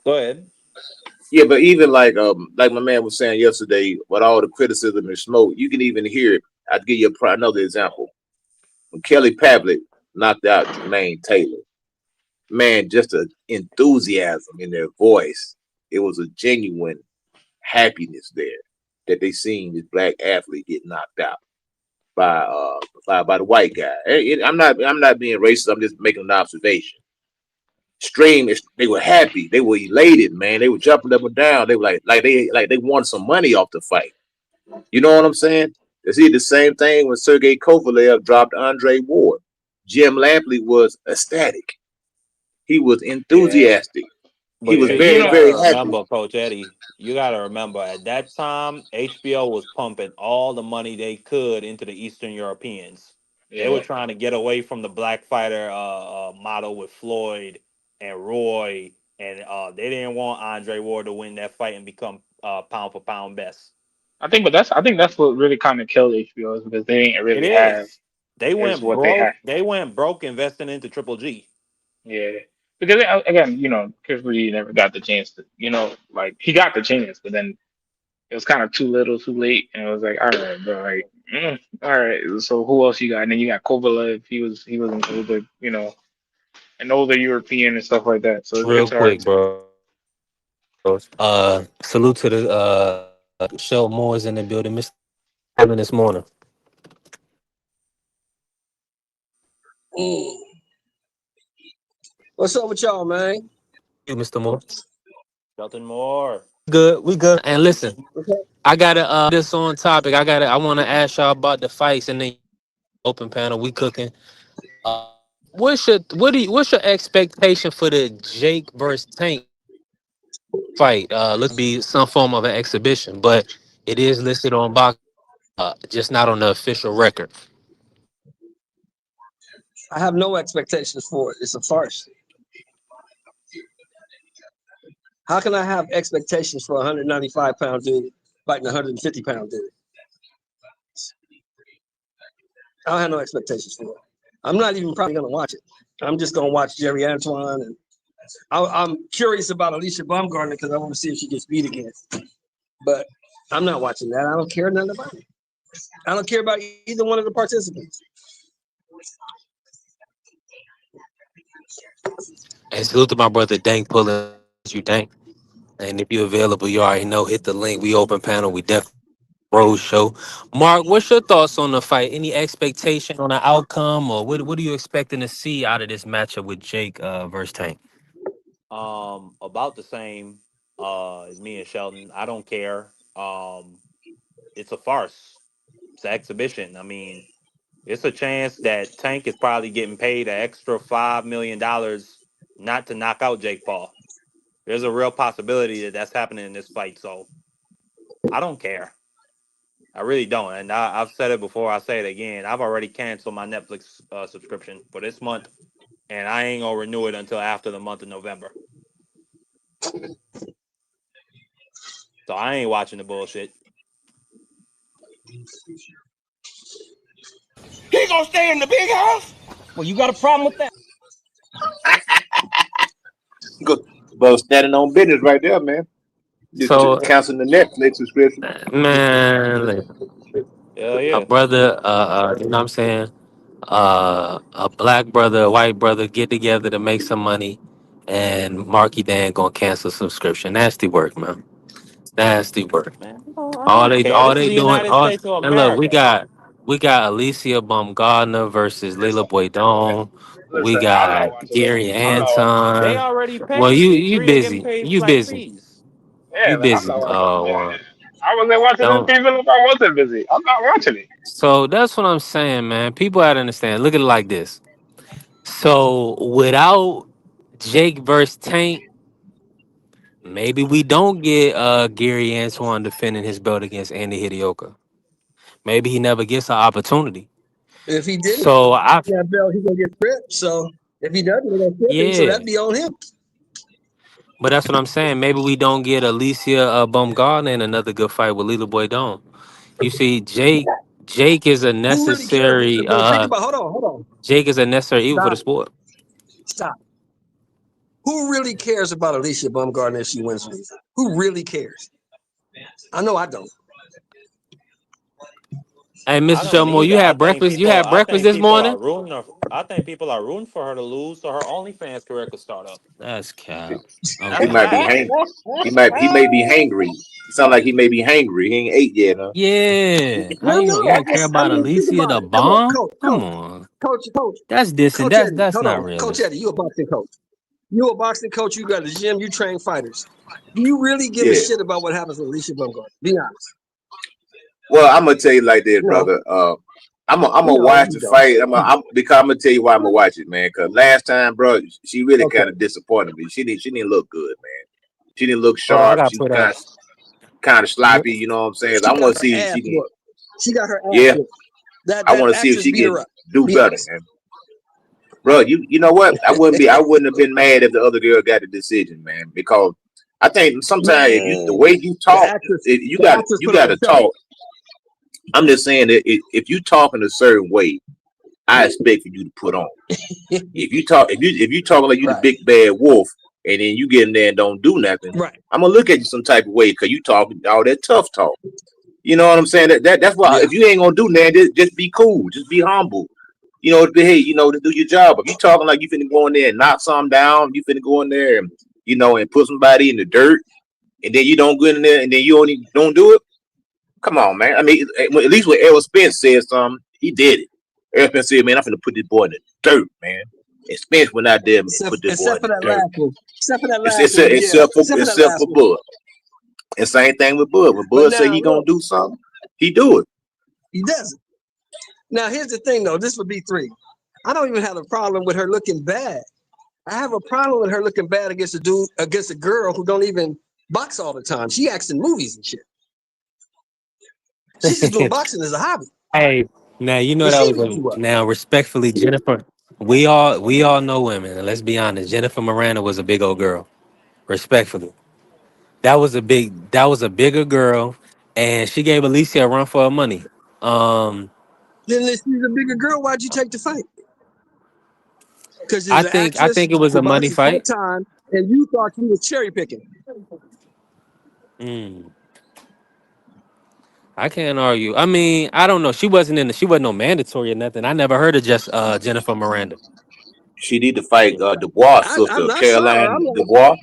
go ahead. yeah, but even like my man was saying yesterday, with all the criticism and smoke, you can even hear it. I'd give you another example. When Kelly Pavlik knocked out Jermaine Taylor, man, just an enthusiasm in their voice. It was a genuine happiness there that they seen this black athlete get knocked out by the white guy. I'm not being racist. I'm just making an observation. They were happy. They were elated, man. They were jumping up and down. They were like they won some money off the fight. You know what I'm saying? It's the same thing when Sergey Kovalev dropped Andre Ward. Jim Lampley was ecstatic. He was Yeah, enthusiastic. He But was yeah, you very, gotta very happy. remember, Coach Eddie. You gotta remember at that time, HBO was pumping all the money they could into the Eastern Europeans. They were yeah. trying to get away from the black fighter model with Floyd and Roy, and they didn't want Andre Ward to win that fight and become pound for pound best. I think that's what really kind of killed HBO is because they didn't It really have is. They is went what they broke. had. They went broke investing into Triple G. Yeah, because again, Chris Reed never got the chance to, like he got the chance, but then it was kind of too little, too late, and it was like, all right, bro, like, all right. So who else you got? And then you got Kovalev. He was an older European and stuff like that. So Real it's hard. quick, bro. Salute to the show. Moore's in the building. Mr. Having this morning. Mm. What's up with y'all, man? You, Mr. Moore. Nothing more. Good. We good. And listen, Okay. I got to this on topic. I want to ask y'all about the fights and the open panel. We cooking. What's your expectation for the Jake versus Tank fight? Let's be some form of an exhibition, but it is listed on box, just not on the official record. I have no expectations for it. It's a farce. How can I have expectations for a 195-pound dude fighting a 150-pound dude? I don't have no expectations for it. I'm not even probably going to watch it. I'm just going to watch Jerry Antoine. And I'm curious about Alicia Baumgartner because I want to see if she gets beat again. But I'm not watching that. I don't care nothing about it. I don't care about either one of the participants. And salute to my brother Dank pulling you Dank. And if you're available, you already know. Hit the link. We open panel. We definitely road show. Mark, what's your thoughts on the fight? Any expectation on the outcome, or what are you expecting to see out of this matchup with Jake versus Tank? About the same as me and Sheldon. I don't care. It's a farce. It's an exhibition. I mean, it's a chance that Tank is probably getting paid an extra $5 million not to knock out Jake Paul. There's a real possibility that that's happening in this fight. So I don't care. I really don't. And I've said it before. I say it again. I've already canceled my Netflix subscription for this month, and I ain't gonna renew it until after the month of November. So I ain't watching the bullshit. He gonna stay in the big house? Well, you got a problem with that? Good. Bro, standing on business right there, man. So, Just canceling the Netflix subscription. man, Hell a yeah. brother, you know what I'm saying? A black brother, a white brother get together to make some money, and Marky Dan gonna cancel subscription. Nasty work, man. Nasty work. Man, I don't care. All This is they the doing, United all States of and look, America. we got Alicia Baumgardner versus Layla Boydon. We Listen, I'm not got watching it. Gary I'm not watching it. They Anton. already Well, paid. These three are getting busy. paid You flat busy. fees. Yeah, You like, I'm busy. not watching it. One. I wasn't watching it Don't. even if I wasn't busy. I'm not watching it. So that's what I'm saying, man. People gotta understand. Look at it like this. So without Jake versus Tank, maybe we don't get Gary Antoine defending his belt against Andy Hidioka. Maybe he never gets an opportunity. If he didn't, So I that belt, he's gonna get stripped. So if he doesn't, they're gonna strip him. So yeah. that'd be on him. But that's what I'm saying. Maybe we don't get Alicia Baumgardner in another good fight with Lila Boydon. You see, Jake is a Who really cares? necessary But think about, hold on, Jake is a necessary evil for the stop, sport. stop. Who really cares about Alicia Baumgardner if she wins or loses? Who really cares? I know I don't. Hey, I Mr. don't Shelmore, either. you had breakfast. You had I breakfast think this people are morning. rooting. I think people are rooting for her to lose, so her OnlyFans career could start up. That's cap. He Okay. might be hang. He may be hangry. It sound like he may be hangry. He ain't ate yet, huh? Yeah. How No, you I gonna care just, I about mean, think Alicia about the it. Come on, bomb? Come coach, on. coach, That's distant. Coach Eddie. That's Hold not on, Coach Eddie. realistic. You a boxing coach. You a boxing coach. You got a gym. You train fighters. Do you really give a Yeah. shit about what happens with Alicia Baumgardner? Be honest. Well, I'm gonna tell you like this, No, brother. I'm gonna no, watch you the don't. fight. Because I'm gonna tell you why I'm gonna watch it, man. Because last time, bro, she really Okay. kind of disappointed me. She didn't look good, man. She didn't look Hold on, I sharp. gotta She was put up. kind of sloppy. You know what I'm saying? I She got want to her see if ass she can. whooped. She got her ass Yeah, whooped. That I want to see if actress she beat can her up. do Be better, honest. man. Bro, you know what? I wouldn't have been mad if the other girl got the decision, man. Because I think sometimes if the Man, way you the talk, actress, you the got actress put on to a show. talk. I'm just saying that if you talk in a certain way, I expect for you to put on. If you talk like you the Right, big bad wolf, and then you get in there and don't do nothing, right. I'm gonna look at you some type of way because you talking all that tough talk. You know what I'm saying? That's why Yeah. if you ain't gonna do nothing, just be cool, just be humble. You know, hey, to do your job. If you talking like you finna go in there and knock something down, you finna go in there and and put somebody in the dirt, and then you don't go in there and then you only don't do it. Come on, man. I mean, at least when Errol Spence said something, he did it. Errol Spence said, "Man, I'm finna put this boy in the dirt, man." And Spence went out there and put this boy in Except for the that dirt. last one. Except for that last one. Except Except for that last for one. Bud. And same thing with Bud. When But Bud say now he gonna look, do something, he do it. he doesn't. Now here's the thing, though. This would be 3. I don't even have a problem with her looking bad. I have a problem with her looking bad against a girl who don't even box all the time. She acts in movies and shit. She's just doing boxing as a hobby. Hey, now you know But that she was beat you up. now respectfully, Jennifer. We all know women, and let's be honest. Jennifer Miranda was a big old girl. Respectfully, that was a bigger girl, and she gave Alicia a run for her money. Um, Then if she's a bigger girl, why'd you take the fight? Because she's I an I actress think it was who a money boxes full fight. time, and you thought she was cherry picking. Mm, I can't argue. I mean, I don't know. She wasn't no mandatory or nothing. I never heard of just Jennifer Miranda. She need to fight Dubois' I'm sister, not sorry. I'm Caroline like, Dubois.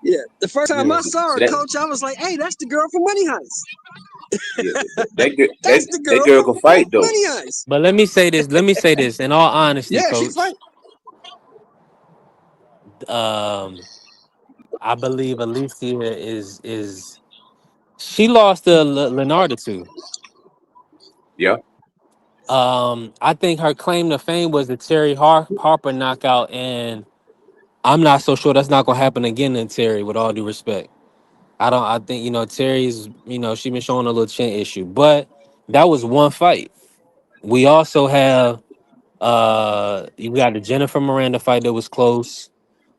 yeah. The first time Yeah. I saw So her, coach, I was like, hey, that's the girl from Money Heist. That's the that girl girl from can fight though. Money Heist. But let me say this. Let me say this. In all honesty, Yeah, she coach, fight. I believe Alicia is she lost to Leonardo too. Yeah. I think her claim to fame was the Terry Harper knockout, and I'm not so sure that's not gonna happen again in Terry. With all due respect, I don't. I think Terry's. She been showing a little chin issue, but that was one fight. We also have you got the Jennifer Miranda fight that was close.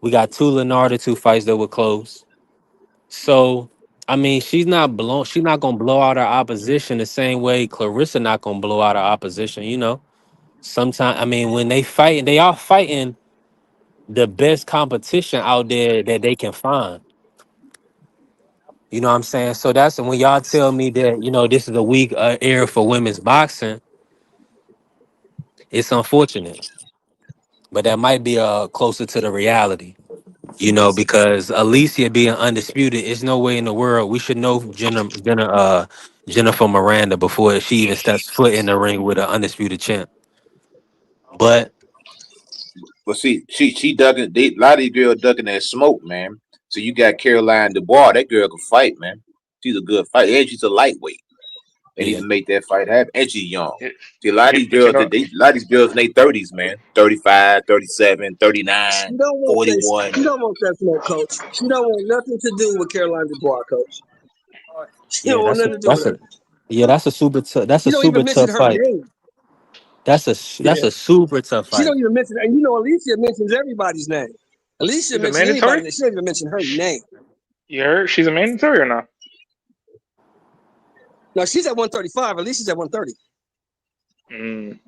We got two Leonardo two fights that were close. So I mean, she's not gonna blow out her opposition the same way Clarissa not gonna blow out her opposition. Sometimes I mean when they fight, they are fighting the best competition out there that they can find. You know what I'm saying? So that's when y'all tell me that this is a weak era for women's boxing. It's unfortunate, but that might be closer to the reality. Because Alicia being undisputed, is no way in the world we should know Jennifer Miranda before she even steps foot in the ring with an undisputed champ. But But see, she ducking. A lot of these girls ducking that smoke, man. So you got Caroline Dubois. That girl can fight, man. She's a good fighter, and she's a lightweight. They need yeah, to make that fight happen. And she's young. It, See, a lot of these but girls, a lot of these girls in their 30s, man. 35, 37, She 39, don't want this. 41. She don't want that smoke, coach. She don't want nothing to do with Caroline Dubois, coach. She yeah, don't want that's nothing to do with her. that's a super tough. That's She a don't even super mention tough her fight. name. That's Yeah. a super tough She fight. don't even mention, and Alicia mentions everybody's name. Alicia she's a mentions anybody, mandatory. and she don't even mention her name. You heard? She's a mandatory or not? No, she's at 135. Alicia's at 130.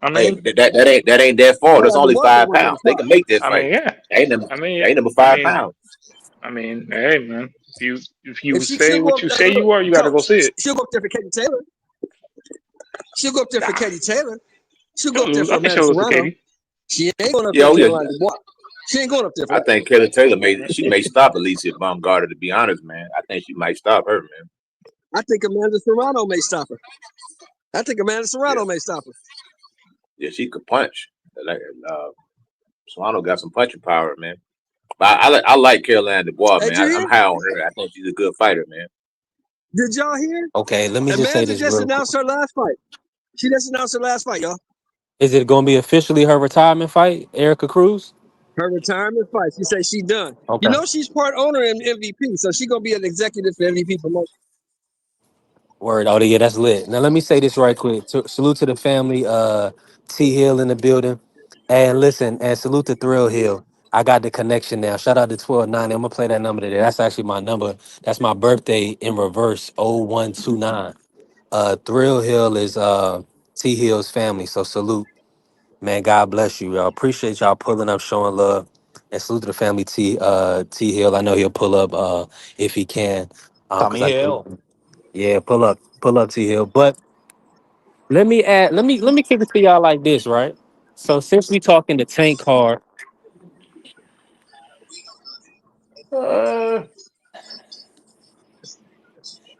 I Hey, mean, that ain't that far. That's Caroline only Dubois at 5 pounds. They 135. can make that I mean, fight. yeah. That I mean, ain't number I 5 pounds. mean, hey, man. If you If she'll say go what up you there, say look, you are, you got to go coach, see it. she'll go up there for Katie Taylor. She'll go up there for Nah, Katie Taylor. She'll go she'll up there lose. I for think Amanda she'll lose to Serrano. Katie. She ain't going up Yeah, there oh for yeah. Caroline Dubois. She ain't going up there for I her. think Kelly Taylor may stop Alicia Baumgartner, to be honest, man. I think she might stop her, man. I think Amanda Serrano may stop her. I think Amanda Yeah, Serrano may stop her. yeah, she could punch. Like, Solano got some punching power, man. But I like Caroline Dubois, Hey, man. did you I'm hear? high on her. I think she's a good fighter, man. Did y'all hear? Okay, let me just say Amanda this just real quick. announced her last fight. She just announced her last fight, y'all. Is it going to be officially her retirement fight, Erica Cruz? Her retirement fight. She said she done. You Okay. know she's part owner in MVP, so she gonna be an executive for MVP promotion. Word. Oh, yeah, that's lit. Now, let me say this right quick. Salute to the family. T Hill in the building. And listen, and salute to Thrill Hill. I got the connection now. Shout out to 1290. I'm going to play that number today. That's actually my number. That's my birthday in reverse, 0129. Thrill Hill is T Hill's family. So salute. Man, God bless you, y'all. Appreciate y'all pulling up, showing love. And salute to the family T Hill. I know he'll pull up if he can. Cause Tommy Hill. yeah, pull up T Hill. But let me kick it to y'all like this, right? So since we talking the tank card,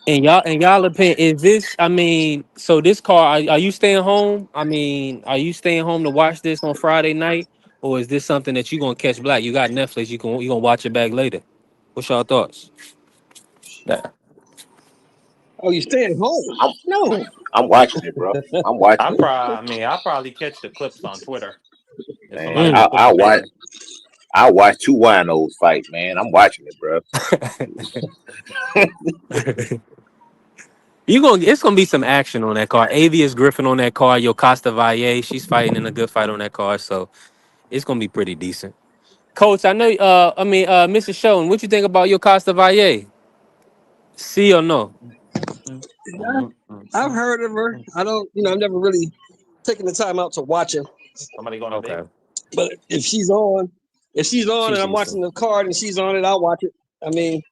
and y'all opinion, is this? I mean, so this car, are you staying home? I mean, are you staying home to watch this on Friday night, or is this something that you gonna catch black? You got Netflix, you gonna watch it back later. What's y'all thoughts? Yeah. Oh, you staying home? I'm No. I'm watching it, bro. I'm watching it, I probably catch the clips on Twitter if man. somebody Mm. just put the thing. I watch two winos fight, man. I'm watching it, bro. It's gonna be some action on that car. Avius Griffin on that car. Yocasta Valle, she's fighting in a good fight on that car, so it's gonna be pretty decent. Coach, I know. Mrs. Sheldon, what you think about Yocasta Valle? See or no? I've heard of her. I don't, I've never really taken the time out to watch her. Somebody going to Okay, Vegas. But if she's on she's and I'm decent. watching the card and she's on it, I'll watch it. I mean,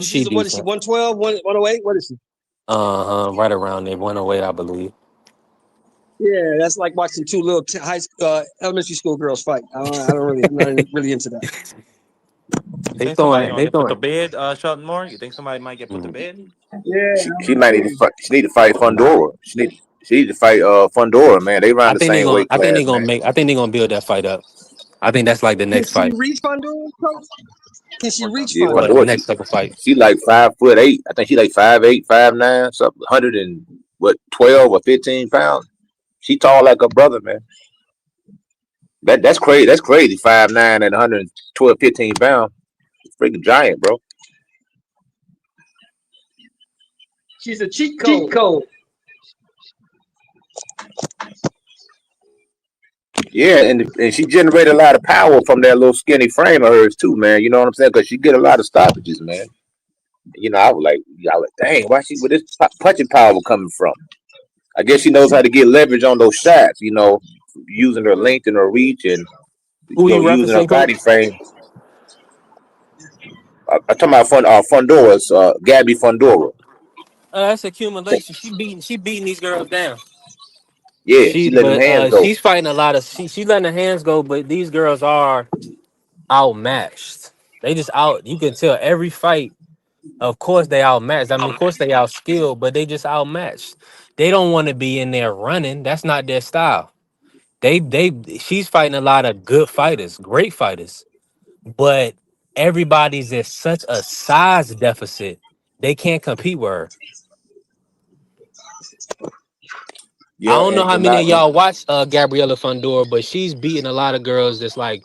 She what is she, decent. 112, 108? What is she? Right around there, 108, I believe. Yeah, that's like watching two little elementary school girls fight. I'm not really into that. You They think somebody throwing, gonna they get put to throwing. bed, Shelton Moore? You think somebody might get put to bed? Yeah, She might need to too. fight. She need to fight Fundora. She need to fight Fundora, man. They run I the think they same gonna, weight I think class, they gonna man. make, I think they gonna build that fight up. I think that's like the Can next she fight. reach Fundora, coach? Can she reach Yeah, Well, the Fundora? Fundora. next couple fight. She like 5'8". I think she like 5'8", 5'9", something 12 or 15 pounds. She tall like her brother, man. That's crazy. That's crazy. 5'9" and 112, 15 pounds. Freaking giant, bro. She's a cheat Cheat code. code. Yeah, and she generated a lot of power from that little skinny frame of hers too, man. You know what I'm saying? Because she get a lot of stoppages, man. You know, I was like, dang, where this punching power coming from? I guess she knows how to get leverage on those shots. You know, using her length and her reach, and Who you using her referencing, body coach? frame. I'm talking about Fundora's, Gabby Fundora. That's accumulation. She beating these girls down. Yeah, she letting them hands go. She's fighting a lot of she letting the hands go, but these girls are outmatched. They just out. You can tell every fight. Of course they outmatched. I mean, of course they outskilled, but they just outmatched. They don't want to be in there running. That's not their style. She's fighting a lot of good fighters, great fighters, but everybody's at such a size deficit. They can't compete with her. I Yeah, don't know how and many not. of y'all watch Gabriella Fundora, but she's beating a lot of girls that's like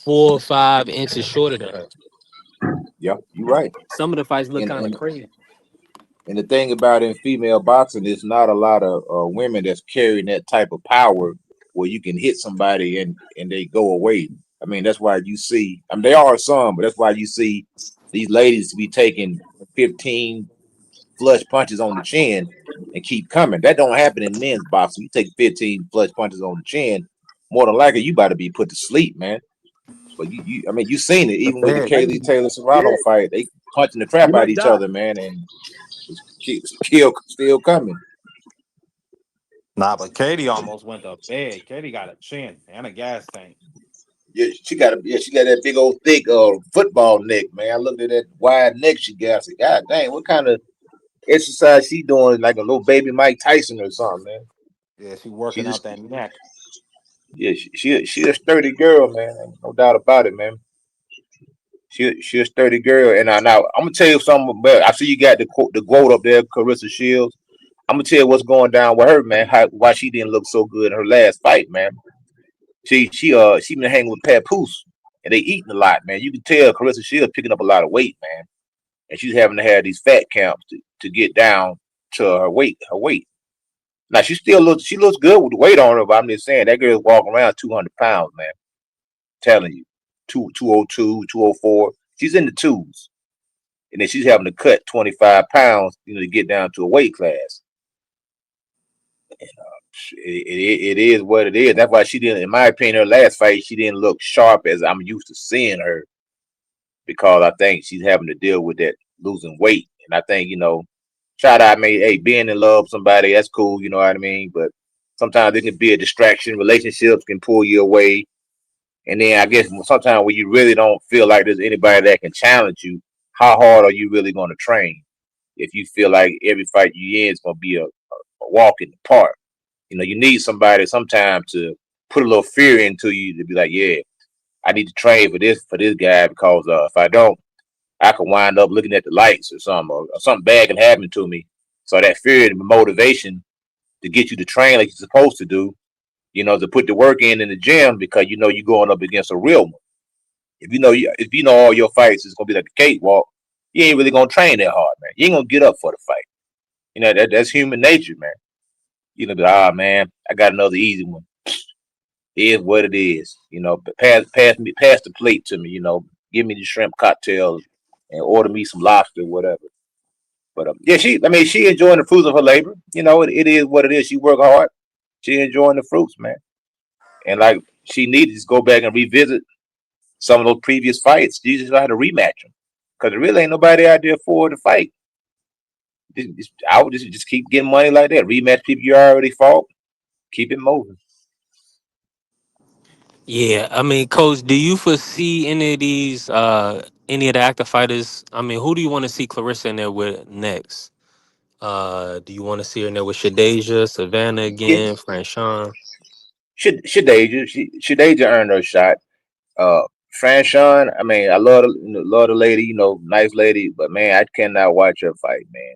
4 or 5 inches shorter than her. Yeah, you're right. Some of the fights look And kind of and crazy. and the thing about in female boxing, there's not a lot of women that's carrying that type of power where you can hit somebody and they go away. I mean, that's why you see. I mean, there are some, but that's why you see these ladies be taking 15 flush punches on the chin and keep coming. That don't happen in men's boxing. You take 15 flush punches on the chin, more than likely you about to be put to sleep, man. But I mean, you seen it The even with the bed. Kaylee Taylor Yeah, Serrano fight. They punching the you crap out of might each die. other, man, and it's still coming. Nah, but Katie almost went to bed. Katie got a chin and a gas tank. Yeah, she got that big old thick football neck, man. I looked at that wide neck she got. I said, God dang, what kind of exercise she doing? Like a little baby Mike Tyson or something, man. Yeah, she She working out just that neck. yeah, she a sturdy girl, man. No doubt about it, man. She a sturdy girl, and now I'm gonna tell you something. But I see you got the quote up there, Carissa Shields. I'm gonna tell you what's going down with her, man. Why she didn't look so good in her last fight, man. She been hanging with Papoose, and they eating a lot, man. You can tell Carissa Shields picking up a lot of weight, man, and she's having to have these fat camps to get down to her weight. Now she looks good with the weight on her, but I'm just saying that girl's walking around 200 pounds, man. Telling you, 202, 204. She's in the twos, and then she's having to cut 25 pounds, to get down to a weight class. It is what it is. That's why she didn't, in my opinion, her last fight, she didn't look sharp as I'm used to seeing her, because I think she's having to deal with that losing weight. And I think, shout out, hey, being in love with somebody, that's cool, you know what I mean? But sometimes it can be a distraction. Relationships can pull you away. And then I guess sometimes when you really don't feel like there's anybody that can challenge you, how hard are you really going to train if you feel like every fight you in is going to be a walk in the park? You need somebody sometimes to put a little fear into you to be like, yeah, I need to train for this guy, because if I don't, I could wind up looking at the lights or something, or something bad can happen to me. So that fear and motivation to get you to train like you're supposed to do, to put the work in the gym, because you're going up against a real one. If you know all your fights is gonna be like a cakewalk, you ain't really gonna train that hard, man. You ain't gonna get up for the fight. That's human nature, man. Man, I got another easy one. It is what it is. Pass the plate to me. Give me the shrimp cocktails and order me some lobster, whatever. But yeah, she enjoying the fruits of her labor. It is what it is. She work hard. She enjoying the fruits, man. And like she needed to just go back and revisit some of those previous fights. You just know how to rematch them, because there really ain't nobody out there for the fight. I would just keep getting money like that. Rematch people you already fought. keep it moving. Yeah, I mean, Coach, do you foresee any of the active fighters? I mean, who do you want to see Clarissa in there with next? Do you want to see her in there with Shadeja, Savannah Yeah, again, Franchon? Shadeja earned her shot. Franchon, I mean, I love the lady, nice lady, but man, I cannot watch her fight, man.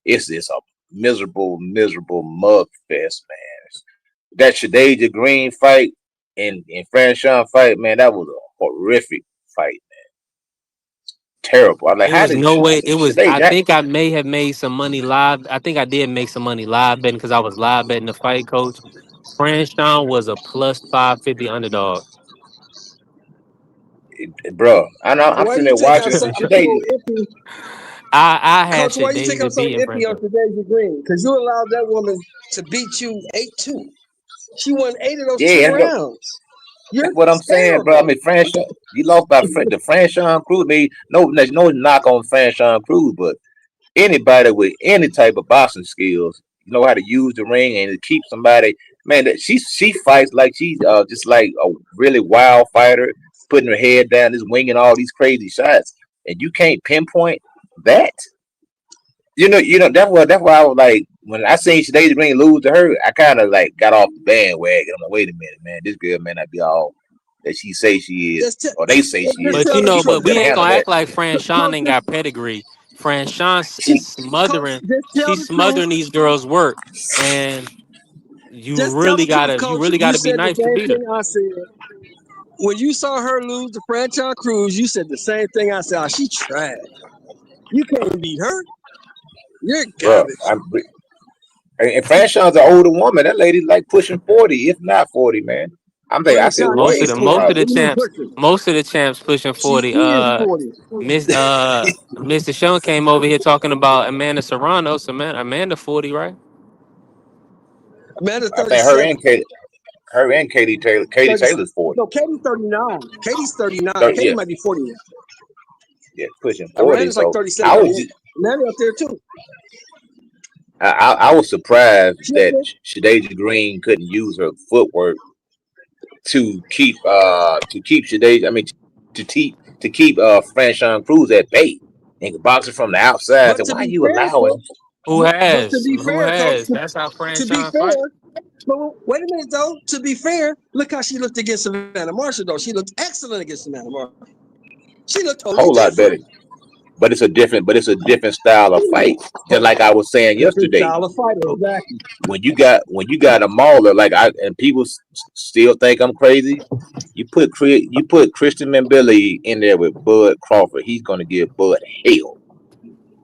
It's a miserable mug fest, man. That Shadeja Green fight and Franchon fight, man, that was a horrific fight. Terrible. I'm like, It how was did no way. It was. I Shadeja? think I may have made some money live. I think I did make some money live betting because I was live betting the fight, Coach. Franchon was a plus 550 underdog. Bro, I'm Why sitting you there take out watching so Shadeja. iffy, I had Coach? Why you take out Shadeja so beating iffy on Franchon. today's Green? Because you allowed that woman to beat you 8-2. She won 8 of those 10 Yeah, rounds. You're that's what I'm saying, bro. I terrible. mean, Franchon, you lost by the Franchon Cruz. I mean, no knock on Franchon Cruz, but anybody with any type of boxing skills, know how to use the ring and to keep somebody. Man, that she fights like she's just like a really wild fighter, putting her head down, just winging all these crazy shots, and you can't pinpoint that. That's why I was like, when I seen Shadeja Green lose to her, I kind of like got off the bandwagon. I'm like, wait a minute, man, this girl may not be all that she say she is, Just, or they say she is. just But tell the She but supposed to we be able to ain't handle gonna that. act like Franchon coach, ain't got pedigree. Franchon is She, coach, smothering. just tell She's the truth. smothering these girls' work, and Just tell the truth, you coach. really You gotta be said the nice to same beat her. thing I said. When you saw her lose to Franchon Cruz, you said the same thing I said. Oh, she trash. You can't beat her. You're bro, garbage. and Franchon's an older woman. That lady's like pushing 40, if not 40, man. I said Franchon Most of is the way 40. most of What the do you mean champs, pushing? pushing She 40. is 40. Mr. Sean came over here talking about Amanda Serrano. So Amanda 40, right? Amanda I think her 37. and Katie 30, Taylor's 40. no, Katie's 39. Katie's 39. Katie Yeah, might be 40 now. yeah, pushing 40. Amanda's like So 37, I was 38. Amanda up there too. I was surprised She up that there. Shadeja Green couldn't use her footwork to keep Shadeja. I mean, to keep Franchon Cruz at bay and boxing from the outside. But So to why be you fair, allowing? coach, but to be Who fair, coach, has? That's how to be Franchon fight. fair, but wait a minute though. To be fair, look how she looked against Savannah Marshall though. She looked excellent against Savannah Marshall. She looked A totally whole lot better. different. But it's a different style of fight. Just like I was saying Different yesterday, style of fighter, exactly. when you got a mauler and people still think I'm crazy. You put Christian Mbili in there with Bud Crawford. He's gonna give Bud hell,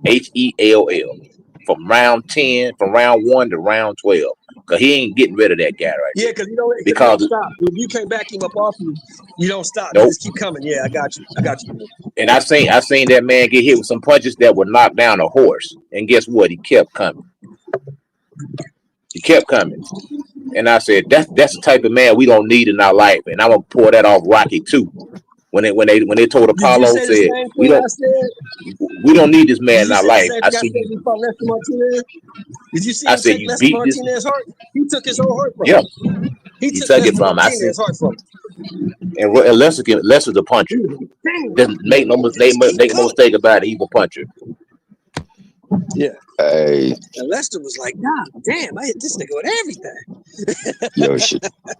HELL, from round 1 to round 12, because he ain't getting rid of that guy right Yeah, there. because you don't Because stop. If you can't back him up off you don't stop. You nope. just keep coming. Yeah, I got you. I got you. And I seen that man get hit with some punches that would knock down a horse. And guess what? He kept coming. He kept coming. And I said, that's the type of man we don't need in our life. And I'm gonna pour that off Rocky too. When they told Did you Apollo, say the said same we thing don't I said? we don't need this man Did in you our say the life. same I thing I see said you. before Lester Martinez? Did you see I him said take you Lester beat this. Martinez's heart? He took his whole heart from Yeah, him. He he took took it Lester from him. I said, Martinez's heart from him. and Lester's a puncher. He was like, Doesn't make no just keep make no coming. mistake about it. He's a puncher. Yeah. Hey, And Lester was like, God damn, I hit this nigga with everything. yo,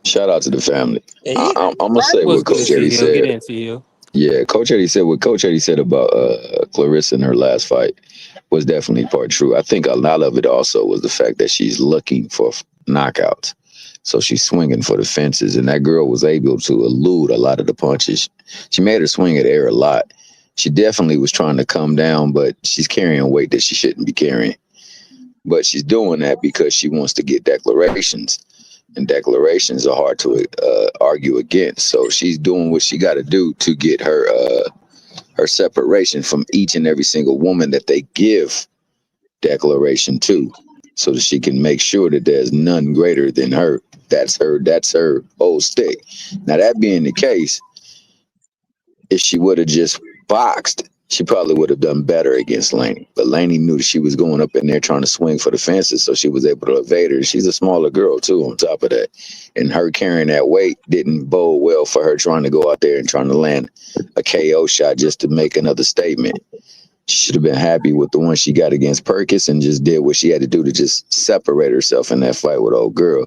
shout out to the family. And he I'm gonna say What's what good, Coach Eddie CEO? Get said. into you. Yeah, Coach Eddie said what Coach Eddie said about Clarissa in her last fight was definitely part true. I think a lot of it also was the fact that she's looking for knockouts. So she's swinging for the fences, and that girl was able to elude a lot of the punches. She made her swing at air a lot. She definitely was trying to come down, but she's carrying weight that she shouldn't be carrying. But she's doing that because she wants to get declarations, and declarations are hard to argue against. So she's doing what she got to do to get her separation from each and every single woman that they give declaration to, so that she can make sure that there's none greater than her. That's her old stick. Now, that being the case, if she would have just boxed she probably would have done better against Laney. But Laney knew she was going up in there trying to swing for the fences, so she was able to evade her. She's a smaller girl, too, on top of that. And her carrying that weight didn't bode well for her trying to go out there and trying to land a KO shot just to make another statement. She should have been happy with the one she got against Perkins and just did what she had to do to just separate herself in that fight with old girl.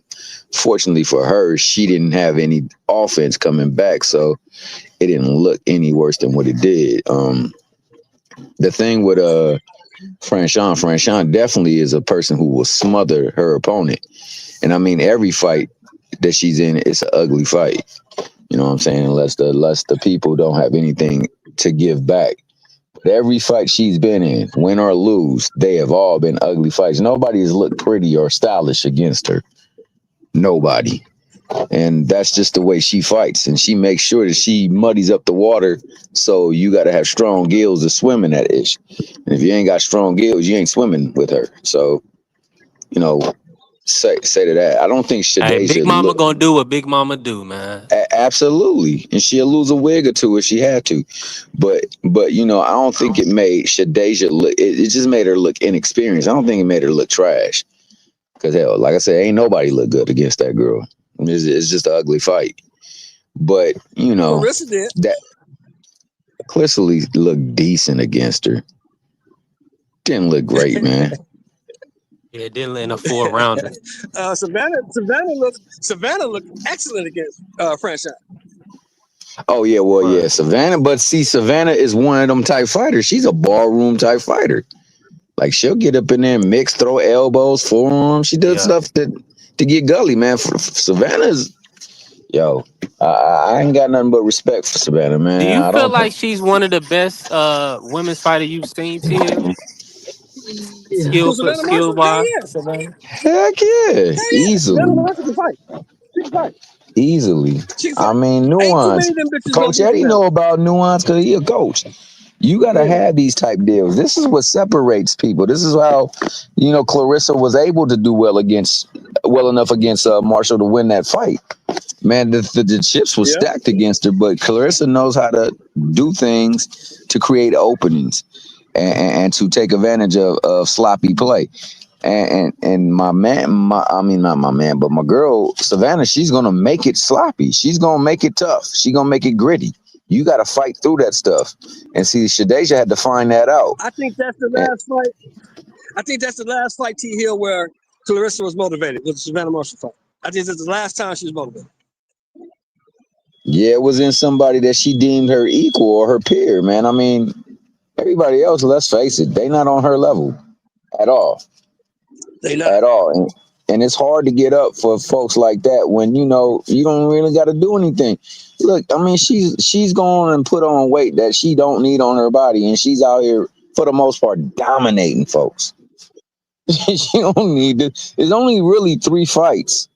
Fortunately for her, she didn't have any offense coming back, so it didn't look any worse than what it did. The thing with Franchon definitely is a person who will smother her opponent. And I mean, every fight that she's in is an ugly fight. You know what I'm saying? Unless the people don't have anything to give back. But every fight she's been in, win or lose, they have all been ugly fights. Nobody has looked pretty or stylish against her. Nobody. And that's just the way she fights. And she makes sure that she muddies up the water. So you got to have strong gills to swim in that ish. And if you ain't got strong gills, you ain't swimming with her. So, you know, say to that. I don't think Hey, Shadasia Big Mama gonna do what Big Mama do, man. Absolutely. And she'll lose a wig or two if she had to. But you know, I don't think it made Shadasia look, it just made her look inexperienced. I don't think it made her look trash. Because hell, like I said, ain't nobody look good against that girl. It's just an ugly fight. But, you know, Clarissa did. that Clarissa looked decent against her. Didn't look great, man. Yeah, it didn't in a 4-rounder. Savannah looked excellent against Franchon. Oh yeah, well yeah, Savannah. But see, Savannah is one of them type fighters. She's a ballroom type fighter. Like she'll get up in there and mix, throw elbows, forearms. She does stuff to get gully, man. For Savannah's, yo, I ain't got nothing but respect for Savannah, man. Do you feel like she's one of the best women's fighter you've seen, T.L.? Skill wise? Heck yeah, easily. Easily. I mean, nuance. Coach Eddie know about nuance because he a coach. You gotta have these type deals. This is what separates people. This is how, you know, Clarissa was able to do well enough against Marshall to win that fight. Man, the chips were stacked against her, but Clarissa knows how to do things to create openings and to take advantage of sloppy play. And my girl Savannah, she's gonna make it sloppy. She's gonna make it tough. She's gonna make it gritty. You got to fight through that stuff. And see, Shadasia had to find that out. I think that's the last fight. I think that's the last fight, T. Hill, where Clarissa was motivated with the Savannah Marshall fight. I think that's the last time she was motivated. Yeah, it was in somebody that she deemed her equal or her peer, man. I mean, everybody else, let's face it, they not on her level at all. They not at all. And it's hard to get up for folks like that when, you know, you don't really got to do anything. Look, I mean, she's going and put on weight that she don't need on her body, and she's out here for the most part dominating folks. She don't need it. There's only really 3 fights.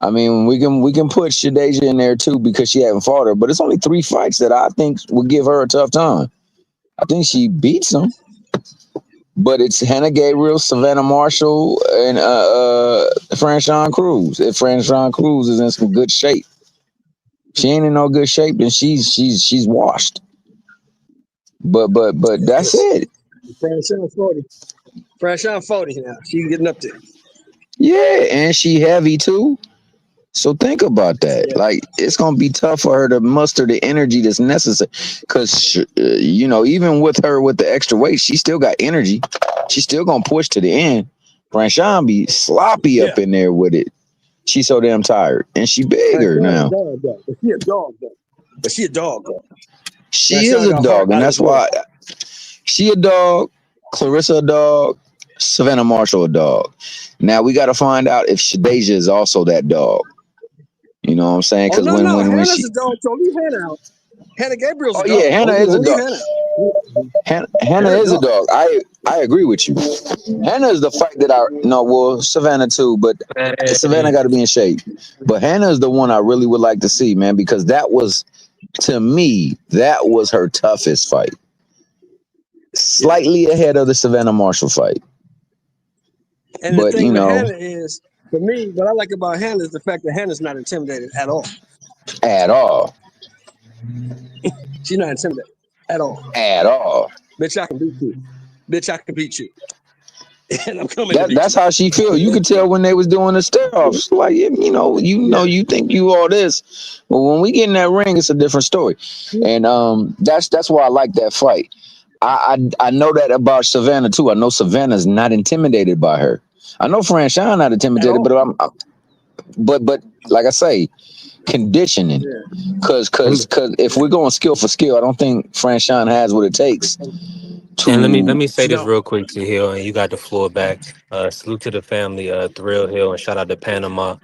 I mean, we can put Shadasia in there too because she haven't fought her, but it's only 3 fights that I think would give her a tough time. I think she beats them. But it's Hannah Gabriel, Savannah Marshall, and Franchon Cruz. If Franchon Cruz is in some good shape, she ain't in no good shape, then she's washed. But that's it. Franchon 40 now. She's getting up there. Yeah, and she heavy too. So think about that. Yeah. Like, it's gonna be tough for her to muster the energy that's necessary. Because you know, even with her with the extra weight, she still got energy. She's still gonna push to the end. Franchon be sloppy up in there with it. She's so damn tired, and she bigger now. She a dog, though. But she a dog, though. She is a dog, and that's why she a dog. Clarissa a dog. Savannah Marshall a dog. Now we got to find out if Shadasia is also that dog. You know what I'm saying? Because when Hannah's a dog, so leave Hannah out. Hannah Gabriel's a dog. Yeah, Hannah is a dog. Hannah is a dog. I agree with you. Hannah is the fight that Savannah too, but Savannah got to be in shape. But Hannah is the one I really would like to see, man, because that was, to me, that was her toughest fight. Slightly ahead of the Savannah Marshall fight. And the thing with Hannah is, for me, what I like about Hannah is the fact that Hannah's not intimidated at all. At all. She's not intimidated at all. At all. Bitch, I can beat you. Bitch, I can beat you. And I'm coming to beat That's you. how she feel. You could tell when they was doing the stare-offs. Like, you think you all this. But when we get in that ring, it's a different story. And that's why I like that fight. I know that about Savannah too. I know Savannah's not intimidated by her. I know Franchon not intimidated, but like I say, conditioning. Cause if we're going skill for skill, I don't think Franchon has what it takes to. And let me say She this don't. real quick to Hill, and you got the floor back. Salute to the family, Thrill Hill, and shout out to Panama.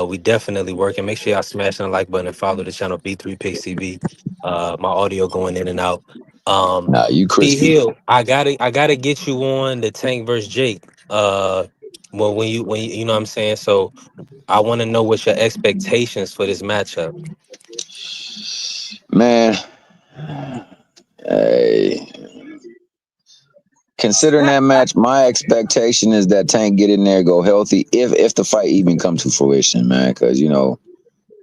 We definitely working. Make sure y'all smash the like button and follow the channel B3 Picks TV. My audio going in and out. Nah, you P crispy. Hill, I gotta get you on the Tank versus Jake. Well, when you know what I'm saying. So I want to know what your expectations for this matchup. Man, hey. Considering that match, my expectation is that Tank get in there, go healthy, if the fight even come to fruition, man. Because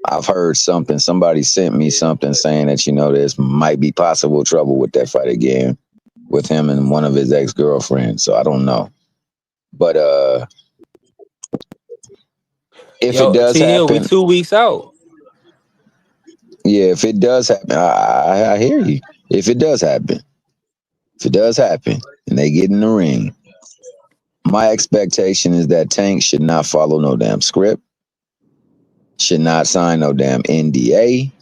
I've heard something. Somebody sent me something saying that there's might be possible trouble with that fight again, with him and one of his ex-girlfriends. So I don't know, but if it does T Hill, we happen, 2 weeks out. yeah, if it does happen, I hear you. If it does happen, and they get in the ring, my expectation is that Tank should not follow no damn script, should not sign no damn NDA,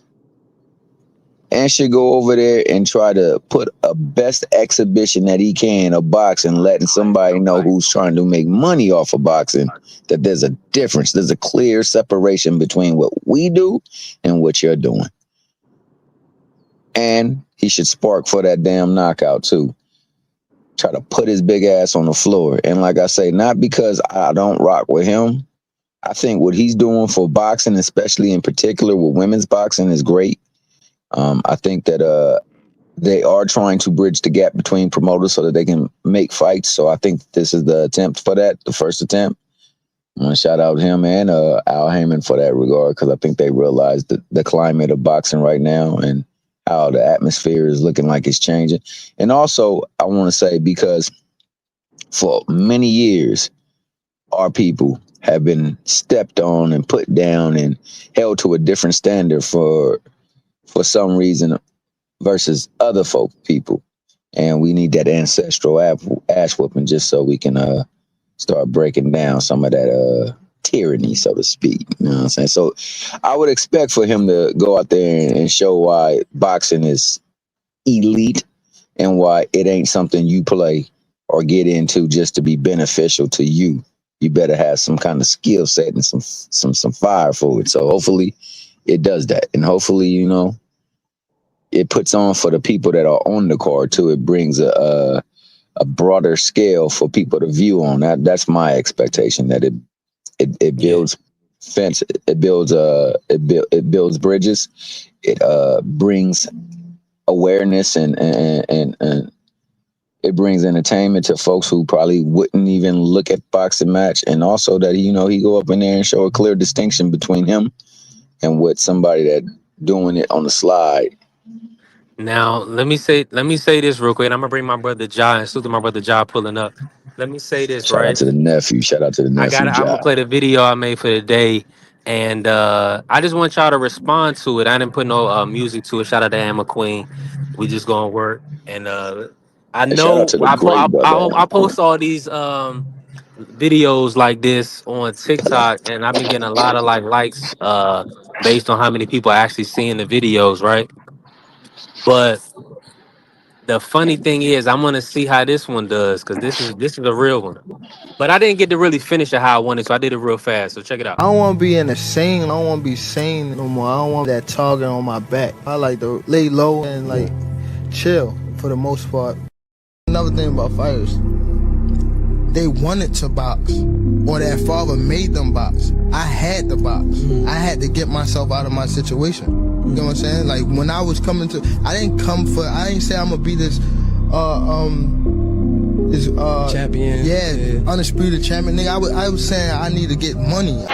and should go over there and try to put a best exhibition that he can of boxing, letting somebody know who's trying to make money off of boxing that there's a difference. There's a clear separation between what we do and what you're doing. And he should spark for that damn knockout too. Try to put his big ass on the floor. And like I say, not because I don't rock with him. I think what he's doing for boxing, especially in particular with women's boxing, is great. I think that they are trying to bridge the gap between promoters so that they can make fights. So I think this is the attempt for that, the first attempt. I want to shout out him and Al Heyman for that regard, because I think they realize the climate of boxing right now and how the atmosphere is looking like it's changing. And also, I want to say, because for many years, our people have been stepped on and put down and held to a different standard for some reason versus other people. And we need that ancestral ass whooping just so we can start breaking down some of that tyranny, so to speak. You know what I'm saying? So I would expect for him to go out there and show why boxing is elite and why it ain't something you play or get into just to be beneficial to you. You better have some kind of skill set and some fire for it. So hopefully it does that. And hopefully, it puts on for the people that are on the card too. It brings a broader scale for people to view on. That's my expectation, that it builds fence, it builds bridges, it brings awareness and it brings entertainment to folks who probably wouldn't even look at boxing match, and also that he go up in there and show a clear distinction between him and what somebody that doing it on the slide. Now, let me say this real quick. I'm gonna bring my brother Ja, and salute to my brother Ja pulling up. Let me say this, Shout right? out to the nephew. I'm gonna play the video I made for the day, and I just want y'all to respond to it. I didn't put no music to it. Shout out to Emma Queen. We just gonna work, and I And shout out know to the great brother. I post all these videos like this on TikTok, and I've been getting a lot of likes based on how many people are actually seeing the videos, right? But the funny thing is, I'm gonna see how this one does, because this is a real one. But I didn't get to really finish it how I wanted, so I did it real fast. So check it out. I don't want to be in the scene. I don't want to be seen no more. I don't want that target on my back. I like to lay low and like chill for the most part. Another thing about fighters, they wanted to box, or their father made them box. I had to box. I had to get myself out of my situation. You know what I'm saying? Like when I was coming to, I didn't say I'm gonna be this champion. Yeah, undisputed champion. Nigga, I was saying I need to get money.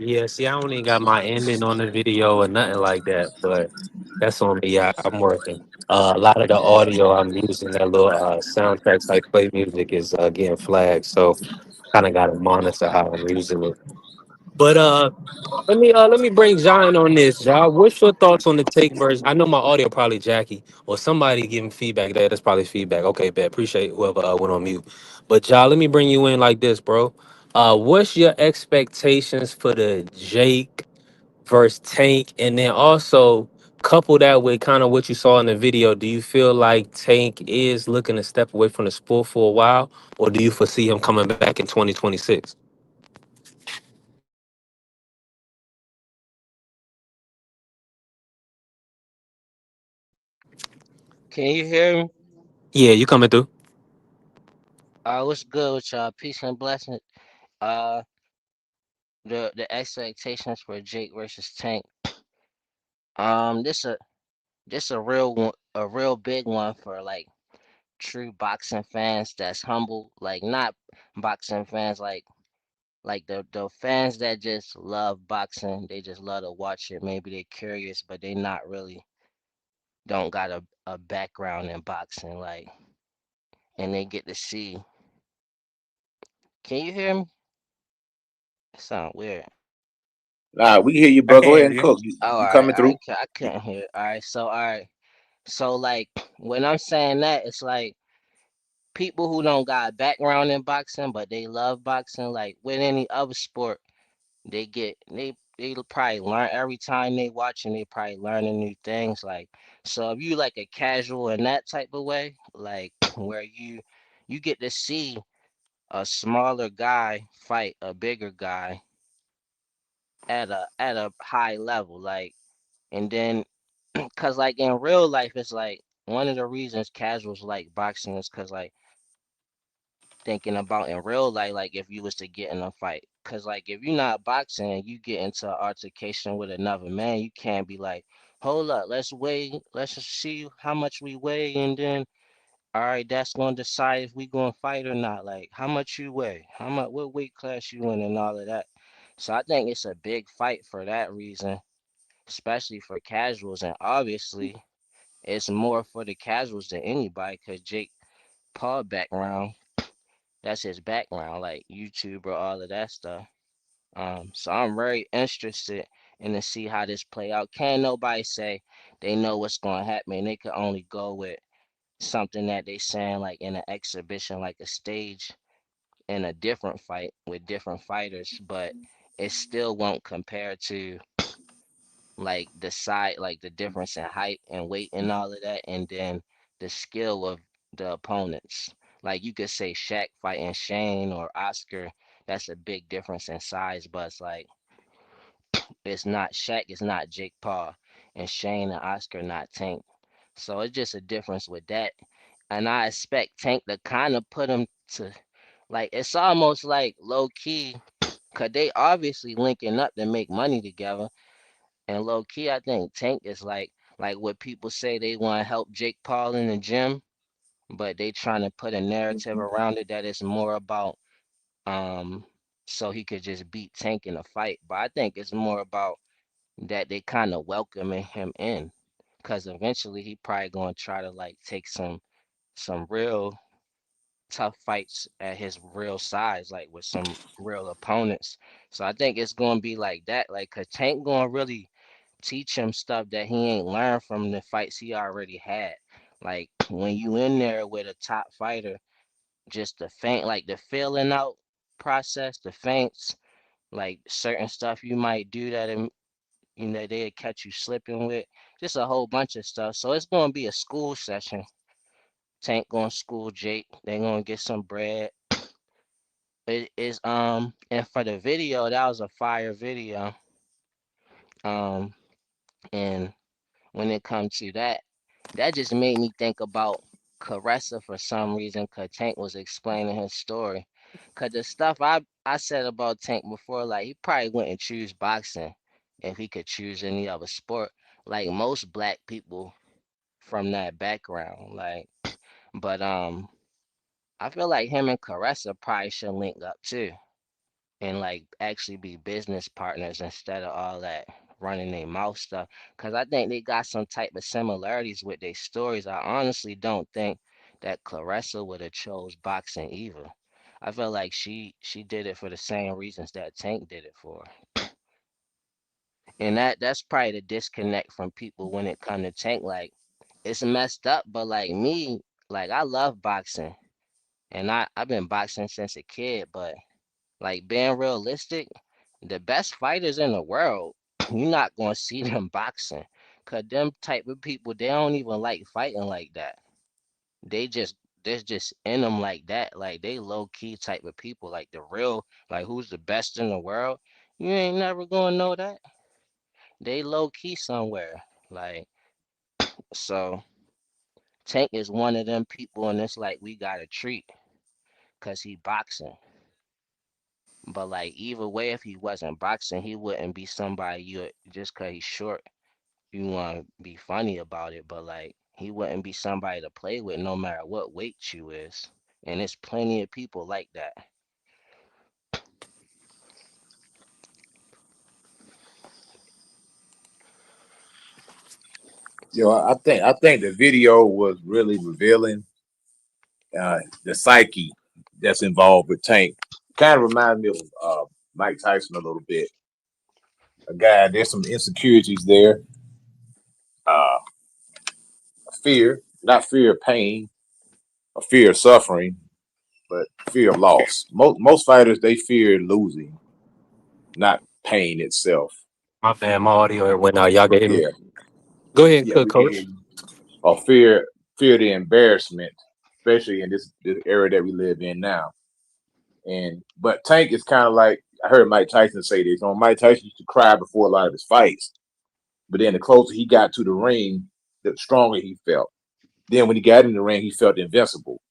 Yeah, see, I don't even got my ending on the video or nothing like that, but that's on me. I'm working. A lot of the audio I'm using, that little soundtracks like play music, is getting flagged, so kind of got to monitor how I'm using it. But let me bring John on this. John, what's your thoughts on the take version? I know my audio probably Jackie or somebody giving feedback there. That's probably feedback. Okay, bet. Appreciate whoever went on mute. But John, let me bring you in like this, bro. What's your expectations for the Jake versus Tank, and then also couple that with kind of what you saw in the video? Do you feel like Tank is looking to step away from the sport for a while, or do you foresee him coming back in 2026? Can you hear me? Yeah, you coming through? What's good with y'all? Peace and blessings. Uh, the expectations for Jake versus Tank. This a real one, a real big one for like true boxing fans. That's humble, like not boxing fans, like the fans that just love boxing. They just love to watch it. Maybe they're curious, but they not really don't got a background in boxing. Like, and they get to see. Can you hear me? It sound weird. We hear you, I bro. can't Go hear ahead and you. cook. Oh, You coming through? I couldn't hear. All right. So like when I'm saying that, it's like people who don't got a background in boxing, but they love boxing. Like with any other sport, they probably learn every time they watch, and they probably learning new things. Like so, if you like a casual in that type of way, like where you get to see a smaller guy fight a bigger guy at a high level, like and then cause like in real life, it's like one of the reasons casuals like boxing is cause like thinking about in real life, like if you was to get in a fight, cause like if you're not boxing and you get into an altercation with another man, you can't be like, hold up, let's weigh, let's just see how much we weigh, and then all right, that's gonna decide if we gonna fight or not. Like how much you weigh, how much, what weight class you in, and all of that. So I think it's a big fight for that reason, especially for casuals, and obviously it's more for the casuals than anybody because Jake Paul background, that's his background, like YouTuber, all of that stuff. So I'm very interested in to see how this play out. Can't nobody say they know what's gonna happen. They could only go with something that they saying like in an exhibition, like a stage in a different fight with different fighters, but it still won't compare to like the side, like the difference in height and weight and all of that, and then the skill of the opponents. Like you could say Shaq fighting Shane or Oscar, that's a big difference in size, but it's like it's not Shaq, it's not Jake Paul, and Shane and Oscar not Tank. So it's just a difference with that. And I expect Tank to kind of put him to like it's almost like low key, cause they obviously linking up to make money together. And low key, I think Tank is like what people say they want to help Jake Paul in the gym, but they trying to put a narrative around it that it's more about um so he could just beat Tank in a fight. But I think it's more about that they kind of welcoming him in, because eventually he probably gonna try to like take some real tough fights at his real size, like with some real opponents. So I think it's gonna be like that, like cause Tank gonna really teach him stuff that he ain't learned from the fights he already had. Like when you in there with a top fighter, just the feint, like the feeling out process, the feints, like certain stuff you might do that you know they'll catch you slipping with, just a whole bunch of stuff. So it's gonna be a school session. Tank gonna school Jake. They gonna get some bread. It is and for the video, that was a fire video. Um and when it comes to that, that just made me think about Caressa for some reason, cause Tank was explaining his story. Cause the stuff I said about Tank before, like he probably wouldn't choose boxing if he could choose any other sport, like most black people from that background. Like, but I feel like him and Caressa probably should link up too. and like actually be business partners instead of all that running their mouth stuff. Cause I think they got some type of similarities with their stories. I honestly don't think that Clarissa would have chose boxing either. I feel like she did it for the same reasons that Tank did it for. And that's probably the disconnect from people when it come to Tank. Like it's messed up, but like me, like I love boxing and I've been boxing since a kid, but like being realistic, the best fighters in the world, you're not gonna see them boxing. Cause them type of people, they don't even like fighting like that. They just There's just in them like that. Like they low key type of people. Like the real, like who's the best in the world. You ain't never gonna know that. They low key somewhere. Like so, Tank is one of them people, and it's like we gotta treat, cause he boxing. But like either way, if he wasn't boxing, he wouldn't be somebody you just cause he's short. You want to be funny about it, but like he wouldn't be somebody to play with no matter what weight you is. And there's plenty of people like that. I think the video was really revealing the psyche that's involved with Tank. Kind of reminds me of Mike Tyson a little bit. A guy, there's some insecurities there. Uh, fear, not fear of pain, or fear of suffering, but fear of loss. Most fighters they fear losing, not pain itself. My bad, my audio went out. Y'all can hear me. Yeah, Go ahead, yeah, we can hear coach. you. Or fear the embarrassment, especially in this era that we live in now. And but Tank is kind of like I heard Mike Tyson say this. Mike Tyson used to cry before a lot of his fights, but then the closer he got to the ring, the stronger he felt. Then when he got in the ring, he felt invincible.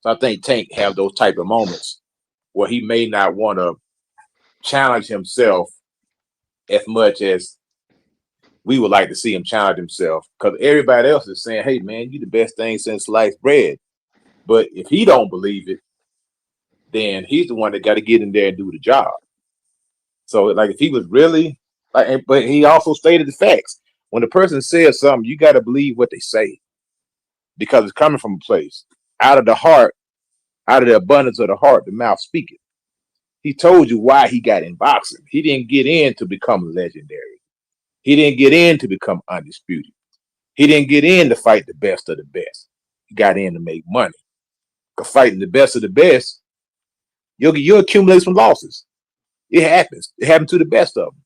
So I think Tank have those type of moments where he may not want to challenge himself as much as we would like to see him challenge himself. Because everybody else is saying, "Hey man, you the best thing since sliced bread." But if he don't believe it, then he's the one that got to get in there and do the job. So like if he was really like, but he also stated the facts. When a person says something, you got to believe what they say because it's coming from a place out of the heart, out of the abundance of the heart, the mouth speaketh. He told you why he got in boxing. He didn't get in to become legendary. He didn't get in to become undisputed. He didn't get in to fight the best of the best. He got in to make money. Because fighting the best of the best, you'll accumulate some losses. It happens. It happened to the best of them.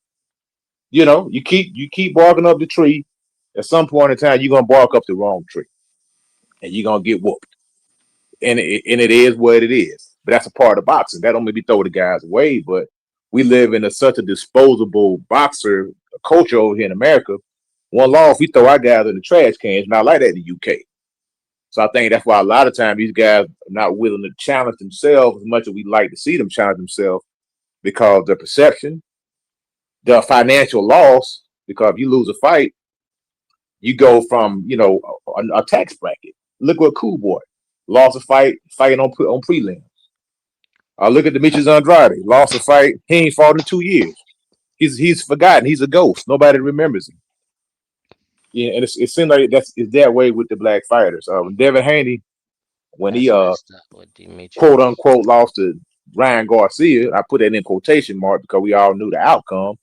You keep barking up the tree. At some point in time, you're gonna bark up the wrong tree, and you're gonna get whooped. And it is what it is. But that's a part of boxing. That don't maybe throw the guys away. But we live in such a disposable boxer culture over here in America. One loss, we throw our guys in the trash cans. Not like that in the UK. So I think that's why a lot of times these guys are not willing to challenge themselves as much as we like to see them challenge themselves because the perception, the financial loss, because if you lose a fight, you go from a tax bracket. Look what Cool Boy lost a fighting on prelims. Look at Demetrius Andrade, lost a fight. He ain't fought in 2 years. He's forgotten. He's a ghost. Nobody remembers him. Yeah, and it seems like it's that way with the black fighters. Devin Haney, when he That's messed up with quote Demetrius. unquote lost to Ryan Garcia, I put that in quotation mark because we all knew the outcome.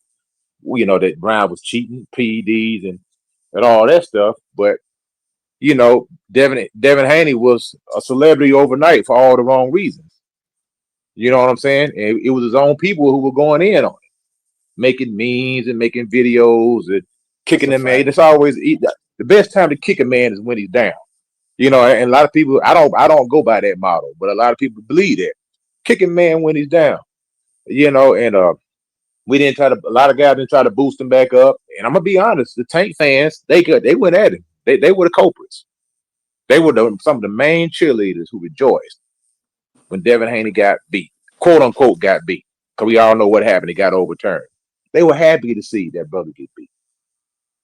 That Ryan was cheating, PEDs and all that stuff. But Devin Haney was a celebrity overnight for all the wrong reasons. You know what I'm saying? And it was his own people who were going in on it, making memes and making videos and That's kicking a the man. fact. It's always the best time to kick a man is when he's down. And a lot of people, I don't go by that model, but a lot of people believe that kicking man when he's down. And we didn't try to. A lot of guys didn't try to boost him back up. And I'm gonna be honest, the Tank fans, they went at him. They were the culprits. They were some of the main cheerleaders who rejoiced when Devin Haney got beat, quote unquote, got beat. Because we all know what happened. He got overturned. They were happy to see their brother get beat.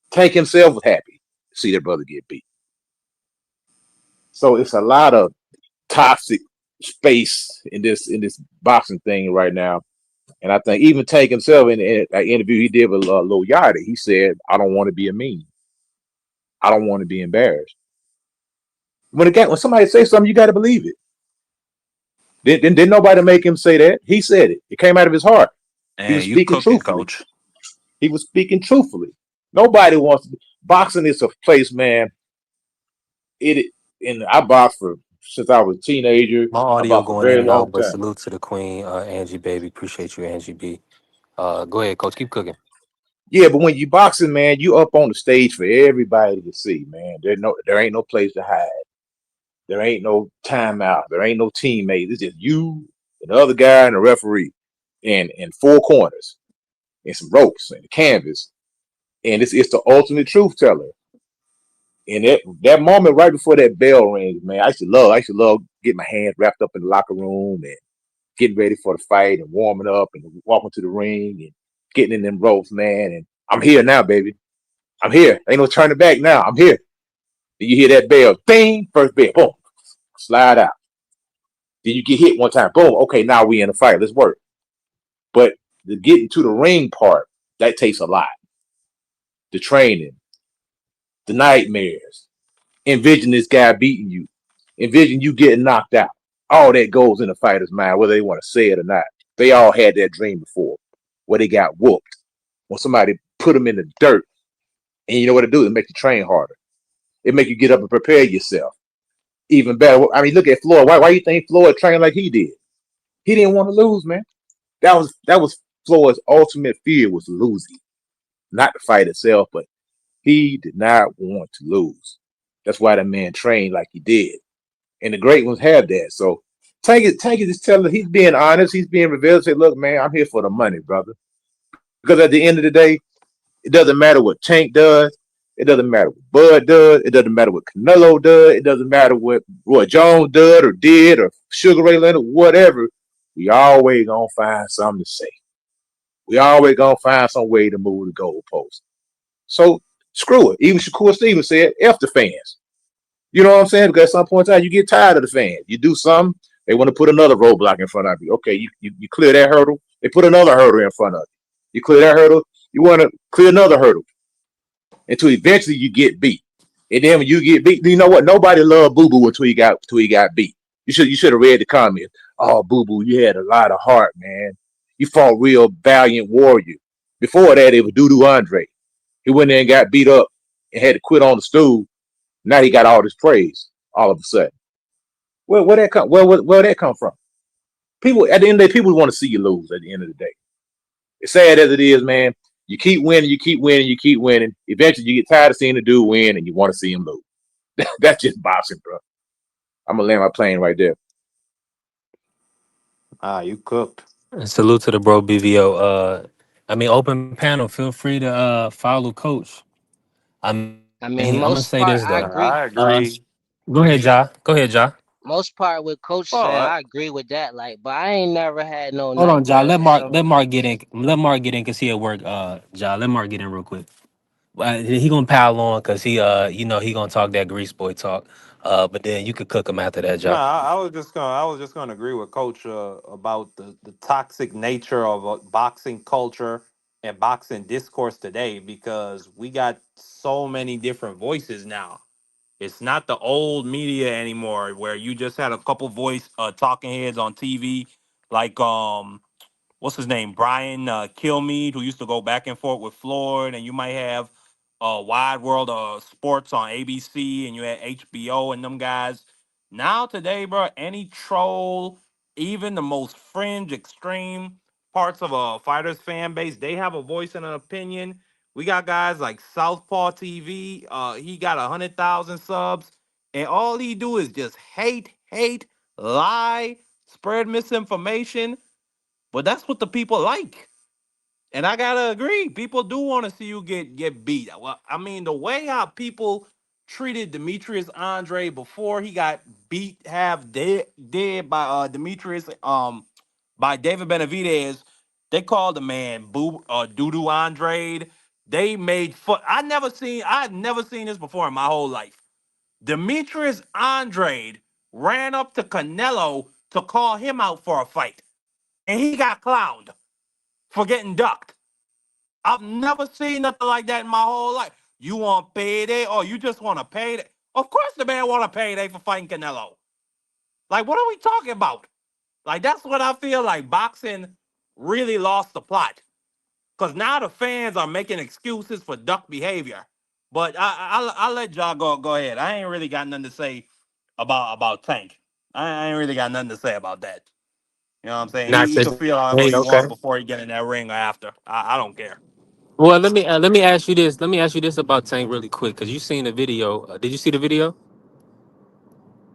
Tank himself was happy to see their brother get beat. So it's a lot of toxic space in this boxing thing right now. And I think even Tank himself in an interview he did with Lil Yachty, he said, "I don't want to be a meme. I don't want to be embarrassed." When somebody say something, you got to believe it. Didn't nobody make him say that. He said it. It came out of his heart. He And was you speaking cooking, truthfully. coach. He was speaking truthfully. Nobody wants to. Boxing is a place, man. It and I boxed for since I was a teenager. My I audio boxed for a going in very and long out, but time. salute to the queen, Angie baby. Appreciate you, Angie B. Go ahead, coach. Keep cooking. Yeah, but when you boxing, man, you up on the stage for everybody to see, man. There ain't no place to hide. There ain't no timeout. There ain't no teammates. It's just you and the other guy and the referee, and four corners and some ropes and a canvas, and it's the ultimate truth teller. And that moment right before that bell rings, man, I used to love getting my hands wrapped up in the locker room and getting ready for the fight and warming up and walking to the ring and getting in them ropes, man. And I'm here now, baby. I'm here. Ain't no turning back now. I'm here. Then you hear that bell, ding, first bell, boom, slide out. Then you get hit one time, boom. Okay, now we in a fight. Let's work. But the getting to the ring part, that takes a lot. The training, the nightmares, envision this guy beating you, envision you getting knocked out. All that goes in a fighter's mind, whether they want to say it or not. They all had that dream before, where they got whooped, when somebody put them in the dirt, and you know what it do? It make you train harder. It make you get up and prepare yourself. Even better. I mean, look at Floyd. Why you think Floyd trained like he did? He didn't want to lose, man. That was Floyd's ultimate fear, was losing, not the fight itself, but he did not want to lose. That's why that man trained like he did. And the great ones have that. So Tank is just telling, he's being honest, he's being revealed. Say, look, man, I'm here for the money, brother. Because at the end of the day, it doesn't matter what Tank does. It doesn't matter what Bud does. It doesn't matter what Canelo does. It doesn't matter what Roy Jones did or Sugar Ray Leonard, whatever. We always gonna find something to say. We always gonna find some way to move the goalpost. So screw it. Even Shakur Stevens said, F the fans. You know what I'm saying? Because at some point in time, you get tired of the fans. You do something, they want to put another roadblock in front of you. Okay, you clear that hurdle, they put another hurdle in front of you. You clear that hurdle, you want to clear another hurdle until eventually you get beat. And then when you get beat, you know what? Nobody loved Boo Boo until he got beat. You should have read the comments. Oh, Boo Boo, you had a lot of heart, man. You fought real valiant warrior. Before that, it was Dudu Andre. He went in and got beat up and had to quit on the stool. Now he got all this praise all of a sudden. Where that come? Where that come from? People at the end of the day, people want to see you lose. At the end of the day, as sad as it is, man, you keep winning, you keep winning, you keep winning. Eventually, you get tired of seeing the dude win, and you want to see him lose. That's just boxing, bro. I'm gonna land my plane right there. You cooked. And salute to the bro BVO. Open panel. Feel free to follow coach. I mean, I'm I gonna mean, say this most though. part I agree. I agree. Go ahead, Ja. Go ahead, Ja. Most part with Coach Well, saying, I agree with that. Like, but I ain't never had no Hold on, Ja. nightmares or Let something. Mark get in. Let Mark get in because he at work. Ja. Let Mark get in real quick. He gonna pile on because he gonna talk that grease boy talk. But then you could cook him after that, no, Ja. I was just gonna agree with Coach about the toxic nature of boxing culture and boxing discourse today because we got so many different voices now. It's not the old media anymore where you just had a couple voice talking heads on TV like what's his name, Brian Kilmeade, who used to go back and forth with Floyd, and you might have Wide World of Sports on ABC, and you had HBO and them guys. Now today, bro, any troll, even the most fringe, extreme parts of a fighter's fan base, they have a voice and an opinion. We got guys like Southpaw TV. He got 100,000 subs, and all he do is just hate, lie, spread misinformation. But that's what the people like. And I gotta agree, people do want to see you get beat. Well, I mean, the way how people treated Demetrius Andre before he got beat half dead by Demetrius by David Benavidez, they called the man Dudu Andre. They made fun. I'd never seen this before in my whole life. Demetrius Andre ran up to Canelo to call him out for a fight, and he got clowned. for getting ducked. I've never seen nothing like that in my whole life. You want payday or you just want to payday? Of course the man want a payday for fighting Canelo. Like, what are we talking about? Like, that's what I feel like boxing really lost the plot. Because now the fans are making excuses for duck behavior. But I'll let y'all go ahead. I ain't really got nothing to say about Tank. I ain't really got nothing to say about that. You know what I'm saying? Not He just can feel however Tank. he Okay. wants before he get in that ring or after. I don't care. Well, let me ask you this. Let me ask you this about Tank really quick, because you seen the video. Did you see the video?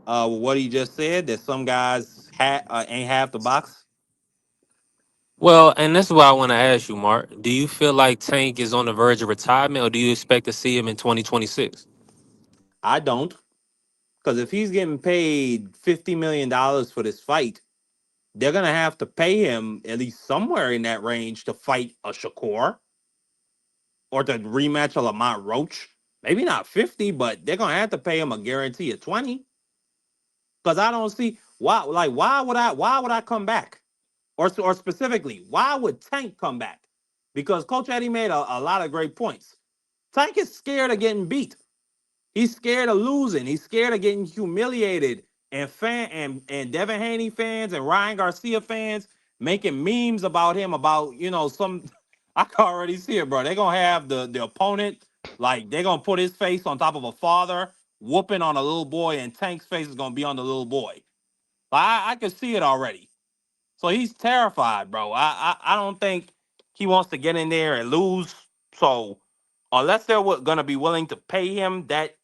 What he just said that some guys ain't half the box. Well, and that's why I want to ask you, Mark. Do you feel like Tank is on the verge of retirement, or do you expect to see him in 2026? I don't, because if he's getting paid $50 million for this fight, they're gonna have to pay him at least somewhere in that range to fight a Shakur or to rematch a Lamont Roach. Maybe not 50, but they're gonna have to pay him a guarantee of 20. Because I don't see why. Like, why would I come back? Or specifically, why would Tank come back? Because Coach Eddie made a lot of great points. Tank is scared of getting beat. He's scared of losing. He's scared of getting humiliated. And Devin Haney fans and Ryan Garcia fans making memes about him about some. I can already see it, bro. They're gonna have the opponent, like they're gonna put his face on top of a father whooping on a little boy, and Tank's face is gonna be on the little boy. I can see it already. So he's terrified, bro. I don't think he wants to get in there and lose. So unless they're gonna be willing to pay him that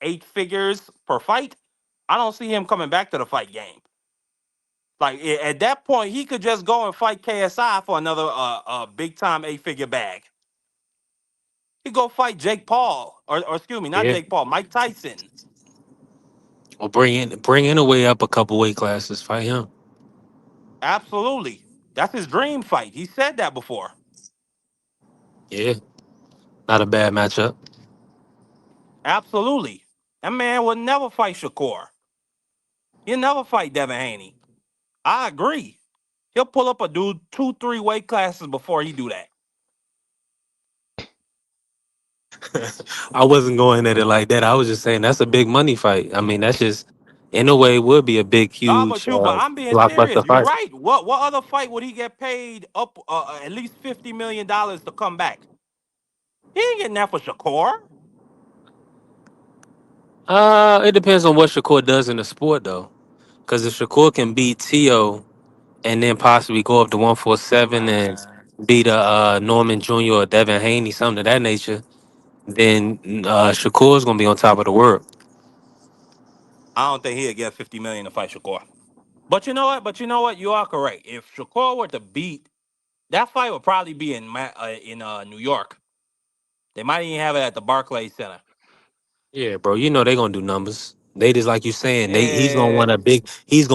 8 figures per fight, I don't see him coming back to the fight game. Like at that point, he could just go and fight KSI for another big time 8 figure bag. He go fight Jake Paul, or excuse me, not Yeah. Jake Paul, Mike Tyson. Or bring in a way up a couple weight classes, fight him. Absolutely, that's his dream fight. He said that before. Yeah, not a bad matchup. Absolutely, that man would never fight Shakur. He'll never fight Devin Haney. I agree. He'll pull up a dude 2, 3 weight classes before he do that. I wasn't going at it like that. I was just saying that's a big money fight. I mean, that's just in a way would be a big, Nah, huge but I'm being serious. blockbuster You're fight. right. What other fight would he get paid up at least $50 million to come back? He ain't getting that for Shakur. It depends on what Shakur does in the sport, though. Because if Shakur can beat Tio and then possibly go up to 147 and Man, beat a Norman Jr. or Devin Haney, something of that nature, then Shakur's gonna be on top of the world. I don't think he'll get 50 million to fight Shakur. But you know what? You are correct. If Shakur were to beat that fight, would probably be in New York. They might even have it at the Barclays Center. Yeah, bro. You know they gonna do numbers. They just like you saying. Yeah, He's gonna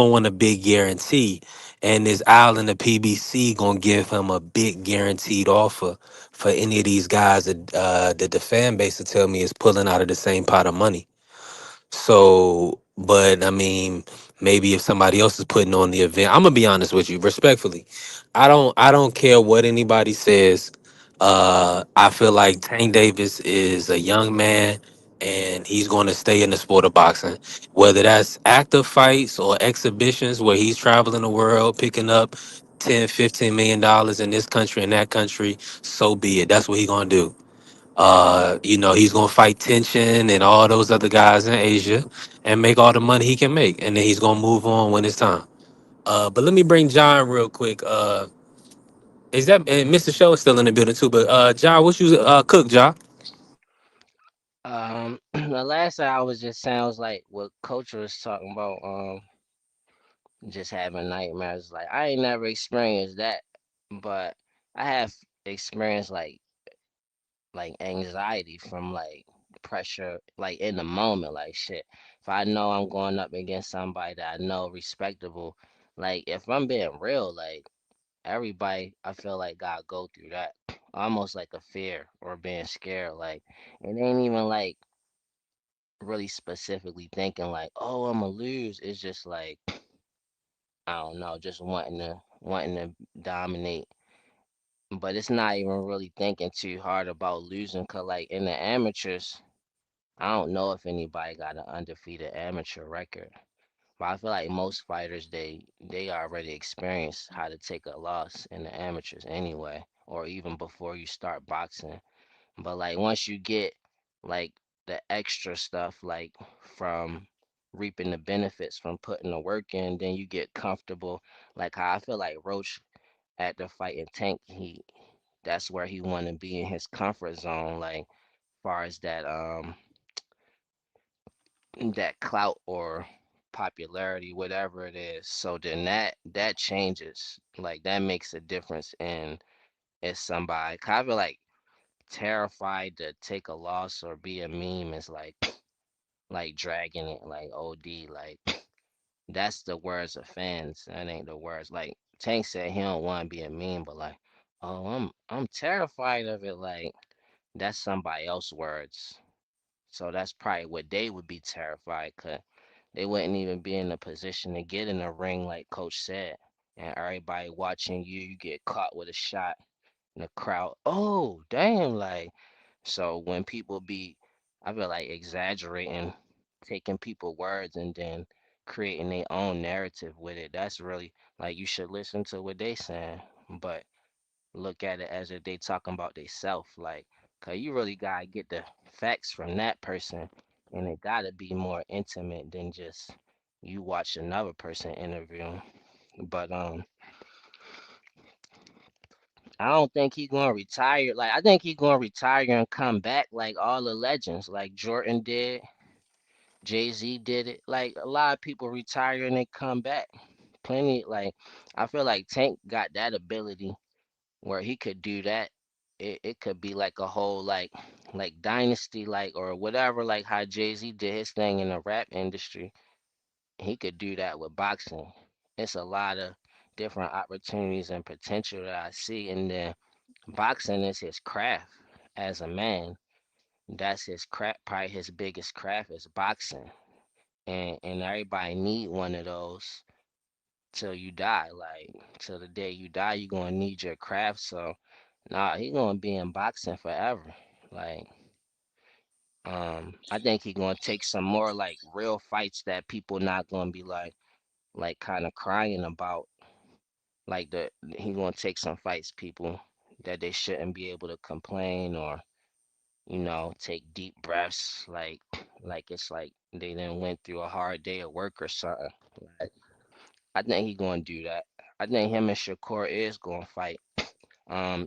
want a big guarantee, and this Isle in the PBC gonna give him a big guaranteed offer for any of these guys that the fan base to tell me is pulling out of the same pot of money. So, but I mean, maybe if somebody else is putting on the event, I'm gonna be honest with you, respectfully. I don't care what anybody says. I feel like Tank Davis is a young man and he's going to stay in the sport of boxing, whether that's active fights or exhibitions where he's traveling the world picking up 10, $15 million in this country and that country. So be it. That's what he's gonna do. He's gonna fight Tension and all those other guys in Asia and make all the money he can make, and then he's gonna move on when it's time. But let me bring John real quick. Is that and Mr. Show is still in the building too? But John, what you cook, John? The last thing I was just saying was like what Coach was talking about, just having nightmares. Like I ain't never experienced that, but I have experienced like anxiety from like pressure, like in the moment, like shit. If I know I'm going up against somebody that I know respectable, like if I'm being real, like everybody I feel like gotta go through that. Almost like a fear or being scared. Like it ain't even like really specifically thinking like, oh, I'm gonna lose. It's just like I don't know, just wanting to dominate but it's not even really thinking too hard about losing. Cause like in the amateurs, I don't know if anybody got an undefeated amateur record. But I feel like most fighters they already experience how to take a loss in the amateurs anyway, or even before you start boxing. But like once you get like the extra stuff like from reaping the benefits from putting the work in, then you get comfortable. Like how I feel like Roach at the fight in Tank, that's where he want to be in his comfort zone, like far as that clout or popularity, whatever it is. So then that changes. Like that makes a difference in if somebody 'cause I feel like terrified to take a loss or be a meme is like dragging it like OD. Like that's the words of fans. That ain't the words. Like Tank said he don't want to be a meme, but like, oh I'm terrified of it. Like that's somebody else's words. So that's probably what they would be terrified, 'cause they wouldn't even be in a position to get in the ring, like Coach said. And everybody watching you, you get caught with a shot in the crowd. Oh, damn! Like, so when people be, I feel like exaggerating, taking people words and then creating their own narrative with it. That's really like you should listen to what they saying, but look at it as if they talking about they self, like, 'cause you really gotta get the facts from that person, and it gotta be more intimate than just you watch another person interview. But I don't think he gonna retire. Like I think he gonna retire and come back like all the legends, like Jordan did, Jay-Z did it. Like a lot of people retire and they come back. Plenty like I feel like Tank got that ability where he could do that. It could be like a whole like dynasty like or whatever like how Jay-Z did his thing in the rap industry. He could do that with boxing. It's a lot of different opportunities and potential that I see, and then boxing is his craft as a man. That's his craft, probably his biggest craft is boxing. And everybody need one of those till you die. Like till the day you die, you're gonna need your craft. So nah, he gonna be in boxing forever. Like, I think he gonna take some more like real fights that people not gonna be like kind of crying about. Like he gonna take some fights people that they shouldn't be able to complain or take deep breaths like it's like they then went through a hard day of work or something. Like, I think he gonna do that. I think him and Shakur is gonna fight.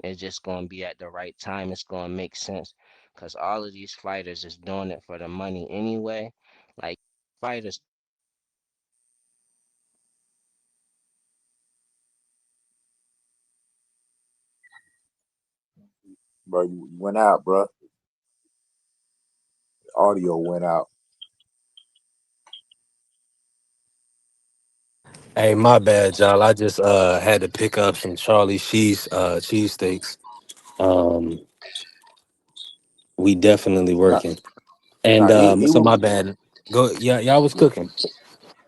It's just gonna be at the right time. It's gonna make sense because all of these fighters is doing it for the money anyway. Like fighters, Bro, you went out, bro. Audio went out. Hey, my bad, y'all. I just had to pick up some Charlie Cheese cheesesteaks. Um, we definitely Nah, working. And nah, he so was, my bad. Go, yeah, y'all was cooking.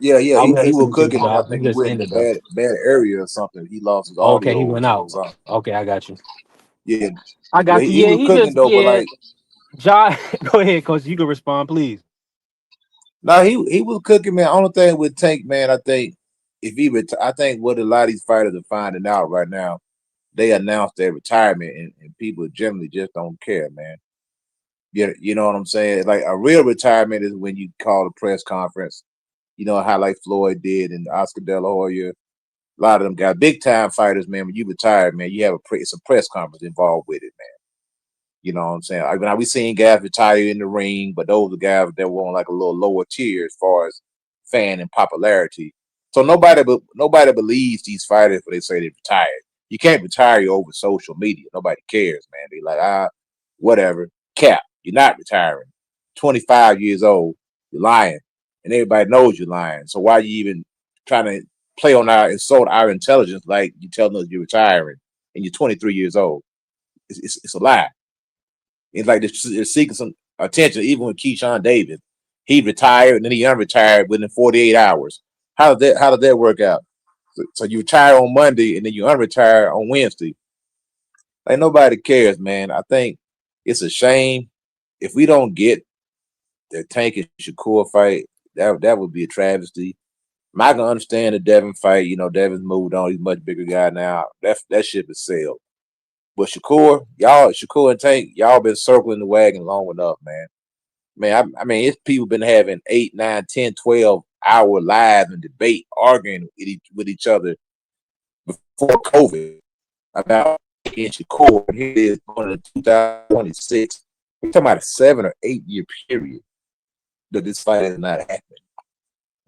yeah, I was he was listening to cooking, and I y'all. You think he just went in a ended though. bad area or something. He lost his Okay, audio he or went out. something. Okay, I got you. Yeah, I yeah, got you. he Yeah, was he cooking just though, but yeah. like, John, go ahead, coach. You can respond, please. nah, he was cooking, man. Only thing with Tank, man, I think if I think what a lot of these fighters are finding out right now, they announced their retirement, and people generally just don't care, man. Yeah, you know what I'm saying? Like a real retirement is when you call a press conference. You know how like Floyd did and Oscar De La Hoya. A lot of them got big time fighters, man. When you retire, man, you have it's a press conference involved with it, man. You know what I'm saying? Now we seen guys retire in the ring, but those are guys that were on like a little lower tier as far as fan and popularity. So nobody believes these fighters when they say they retired. You can't retire over social media. Nobody cares, man. They like whatever. Cap, you're not retiring. 25 years old, you're lying, and everybody knows you're lying. So why you even trying to play on insult our intelligence like you telling us you're retiring and you're 23 years old? It's a lie. It's like they're seeking some attention. Even with Keyshawn Davis, he retired and then he unretired within 48 hours. How did that work out? So you retire on Monday and then you unretire on Wednesday. Like nobody cares, man. I think it's a shame if we don't get the Tank and Shakur fight. That would be a travesty. I can understand the Devin fight. You know, Devin's moved on. He's a much bigger guy now. That ship is sailed. But Shakur and Tank, y'all been circling the wagon long enough, man. I mean, it's people been having 8, 9, 10, 12 hour live and debate, arguing with each other before COVID about in Shakur. And here it is going to 2026. We're talking about a 7 or 8 year period that this fight is not happening.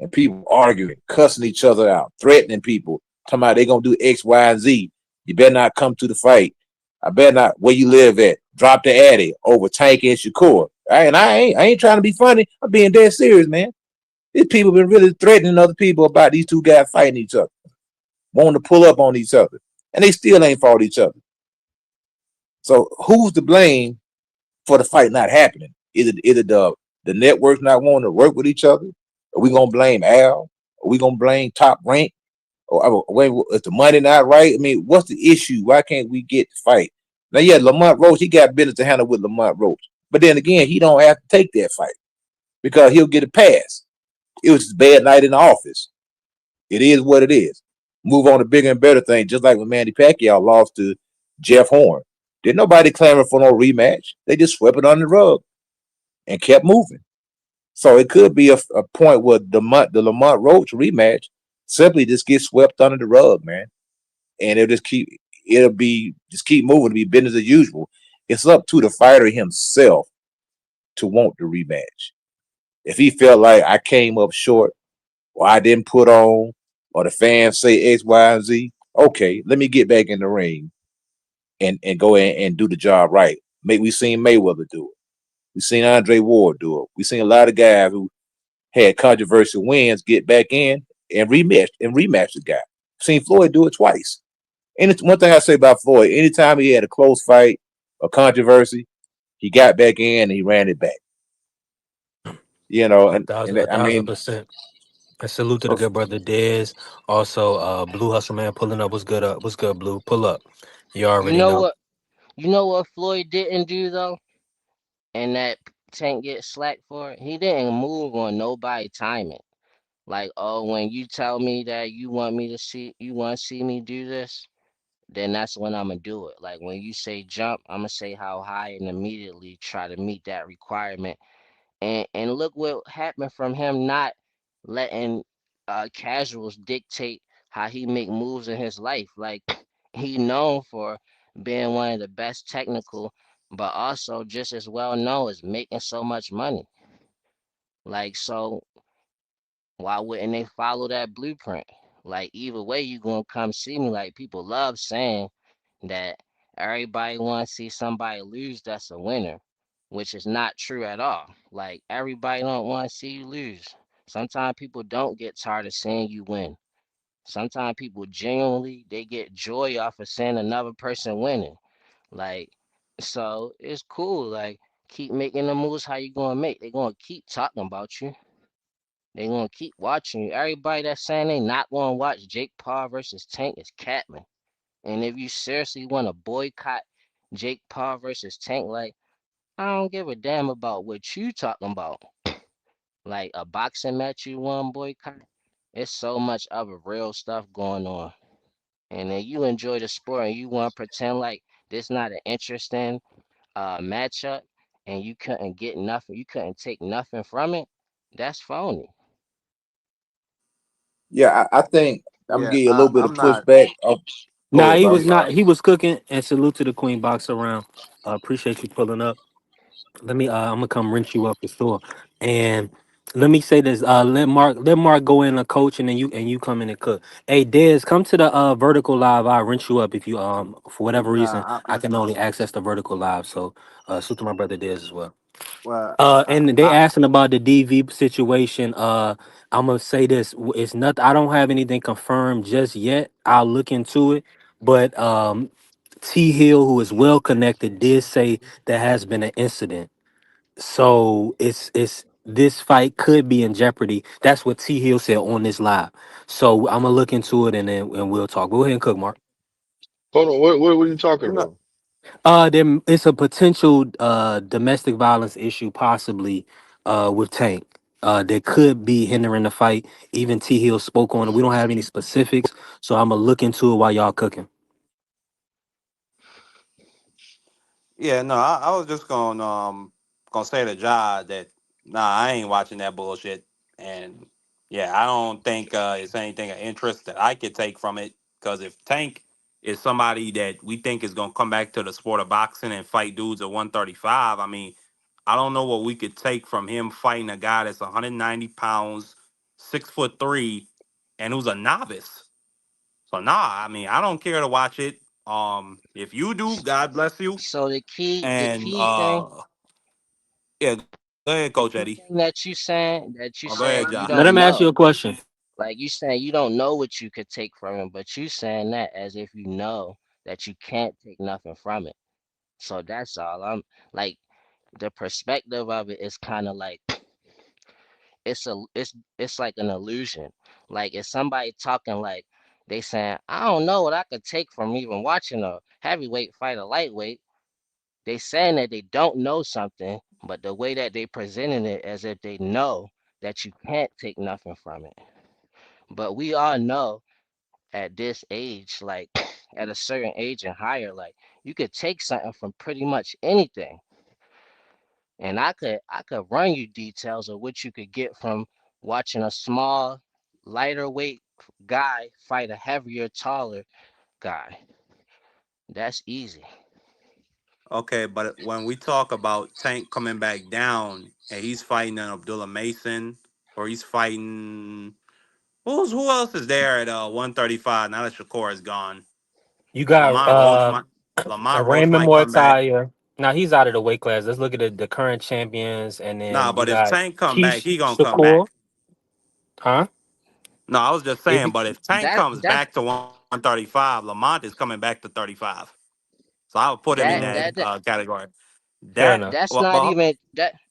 And people arguing, cussing each other out, threatening people, talking about they gonna do X, Y, and Z. You better not come to the fight. I better not where you live at. Drop the addy over Tank and Shakur. And I ain't trying to be funny. I'm being dead serious, man. These people been really threatening other people about these two guys fighting each other, wanting to pull up on each other, and they still ain't fought each other. So who's to blame for the fight not happening? Is it the networks not wanting to work with each other? Are we gonna blame Al? Are we gonna blame Top Rank? Or wait, is the money not right? I mean, what's the issue? Why can't we get the fight? Now, yeah, Lamont Roach, he got business to handle with Lamont Roach. But then again, he don't have to take that fight because he'll get a pass. It was a bad night in the office. It is what it is. Move on to bigger and better things, just like when Manny Pacquiao lost to Jeff Horn. Didn't nobody clamor for no rematch. They just swept it under the rug and kept moving. So it could be a point where the Lamont Roach rematch simply just gets swept under the rug, man. And it'll just keep moving to be business as usual. It's up to the fighter himself to want the rematch. If he felt like I came up short or I didn't put on or the fans say X, Y, and Z, okay, let me get back in the ring and go in and do the job right. We seen Mayweather do it. We seen Andre Ward do it. We seen a lot of guys who had controversial wins get back in and rematch the guy. Seen Floyd do it twice. And it's one thing I say about Floyd, anytime he had a close fight or controversy, he got back in and he ran it back. You know, and I mean, 1,000%. I salute to the so good brother Dez. Also, Blue Hustle Man pulling up. What's good? What's good, Blue? Pull up. You You already know know. what? You know what Floyd didn't do though, and that Tank get slack for it. He didn't move on nobody timing. Like, oh, when you tell me that you want to see me do this, then that's when I'm gonna do it. Like when you say jump, I'm gonna say how high and immediately try to meet that requirement. And look what happened from him not letting casuals dictate how he make moves in his life. Like he known for being one of the best technical, but also just as well known as making so much money. Like so, why wouldn't they follow that blueprint? Like either way, you gonna come see me. Like people love saying that everybody want to see somebody lose that's a winner, which is not true at all. Like everybody don't want to see you lose. Sometimes people don't get tired of seeing you win. Sometimes people genuinely they get joy off of seeing another person winning. Like so it's cool. Like keep making the moves how you gonna make. They gonna keep talking about you. They gonna keep watching you. Everybody that's saying they not gonna watch Jake Paul versus Tank is Catman. And if you seriously want to boycott Jake Paul versus Tank, like I don't give a damn about what you talking about. Like a boxing match you want boycott. It's so much other real stuff going on. And then you enjoy the sport and you want to pretend like this not an interesting matchup and you couldn't get nothing, you couldn't take nothing from it. That's phony. yeah, I think I'm gonna Yeah, give you a little bit of I'm not. pushback. Oh, go Nah, ahead, he Bob. was not. He was cooking. And salute to the Queen Box around. Appreciate you pulling up. Let me. I'm gonna come rinse you up for sure. And let me say this. Let Mark go in a coach, and then you come in and cook. Hey, Dez, come to the vertical live. I'll rinse you up if you for whatever reason Nah, I can only access the vertical live. So salute to my brother Dez as well. well, And they asking about the DV situation. I'm gonna say this: it's not. I don't have anything confirmed just yet. I'll look into it. But T Hill, who is well connected, did say there has been an incident. So it's this fight could be in jeopardy. That's what T Hill said on this live. So I'm gonna look into it and then we'll talk. Go ahead and cook, Mark. Hold on, what are you talking no, about? Then it's a potential domestic violence issue, possibly with Tank. That could be hindering the fight. Even T Hill spoke on it. We don't have any specifics, so I'm gonna look into it while y'all cooking. Yeah, no, I was just gonna say to Ja that nah, I ain't watching that bullshit, and yeah, I don't think it's anything of interest that I could take from it. Because if Tank is somebody that we think is gonna come back to the sport of boxing and fight dudes at 135, I mean, I don't know what we could take from him fighting a guy that's 190 pounds, 6'3", and who's a novice. So nah, I mean, I don't care to watch it. If you do, God bless you. So the And key thing, yeah, go ahead, Coach Eddie. that you Go saying ahead, you Ja. Let don't him ask you know. a question. Like you saying you don't know what you could take from him, but you saying that as if you know that you can't take nothing from it. So that's all. I'm like the perspective of it is kind of like it's like an illusion. Like if somebody talking like they saying, I don't know what I could take from even watching a heavyweight fight a lightweight. They saying that they don't know something, but the way that they presenting it as if they know that you can't take nothing from it. But we all know at this age, like at a certain age and higher, like you could take something from pretty much anything. And I could run you details of what you could get from watching a small, lighter weight guy fight a heavier, taller guy. That's easy. Okay, but when we talk about Tank coming back down and he's fighting an Abdullah Mason, or he's fighting who else is there at 135 now that Shakur is gone? You got Lamont Roach Raymond might come back. Mortalia. Now he's out of the weight class. Let's look at the current champions, and Nah, then you but if got Tank come back, Keish he gonna come Shakur, back. huh? No, I was just If saying, but if Tank That comes that back to 135, Lamont is coming back to 35. So I would put him in that that mm, that that category. fair That enough. that's not even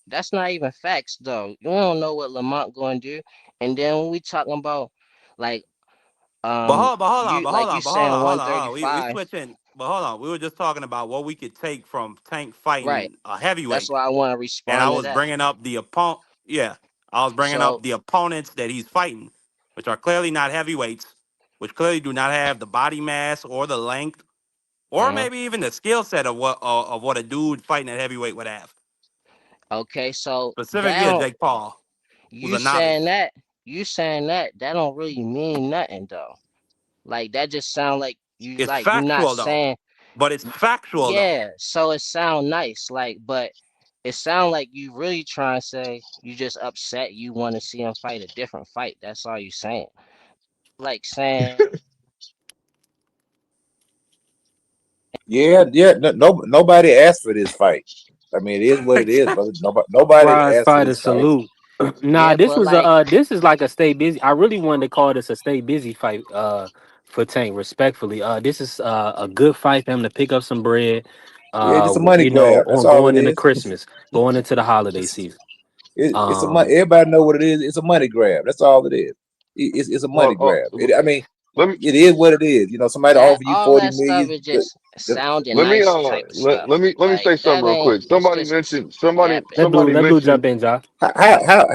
that's not even facts though. You don't know what Lamont going to do. And then when we talking about like you like you saying hold on. We 135, switching, but hold on. We were just talking about what we could take from Tank right? fighting a That's heavyweight, why I want to and I respond to was that. bringing up the opponent. Yeah, I was bringing up So, the opponents that he's fighting, which are clearly not heavyweights, which clearly do not have the body mass or the length, or uh maybe even the skill set of what a dude fighting at heavyweight would have. okay, so that Specifically, a don't Jake Paul, who's you a novice. saying that you saying that don't really mean nothing though. Like that just sound It's like you not factual though, saying but it's factual though. yeah. So it sound nice, like, but it sound like you really trying to say you just upset. You want to see him fight a different fight. That's all you saying. Like saying Yeah, yeah. No, nobody asked for this fight. I mean, it is what it is, brother. Nobody Prize asked for fighter this fight. salute. Nah, yeah, this but was like this is like a stay busy. I really wanted to call this a stay busy fight for Tank, respectfully. This is a good fight for him to pick up some bread. Yeah, just a money You know, grab. That's on all it going into is. Christmas, going into the holiday It's season. it's a money. Everybody know what it is. It's a money grab. That's all it is. It's a money Well, grab. I mean, let me it is what it is. You know, somebody that offer you all 40 that stuff million. is just sounding let me nice type of stuff. let me Like say something that real ain't. quick. It's Somebody just mentioned yapping. Let Blue jump in, Josh.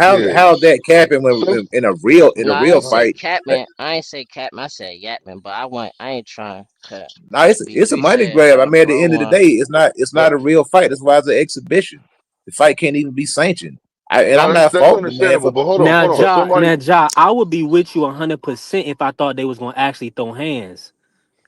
yeah. How's that capping when Some in a No, I real ain't say fight? Catman. I ain't say Catman. I said Yapman. But I ain't trying to Now be it's a too money serious. grab. I But mean, at the bro, end of the day, it's not a real fight. That's why it's an exhibition. The fight can't even be sanctioned. I'm no, not that's faulting the man understandable. for. But Now, hold on. Somebody I would be with you 100% if I thought they was gonna actually throw hands.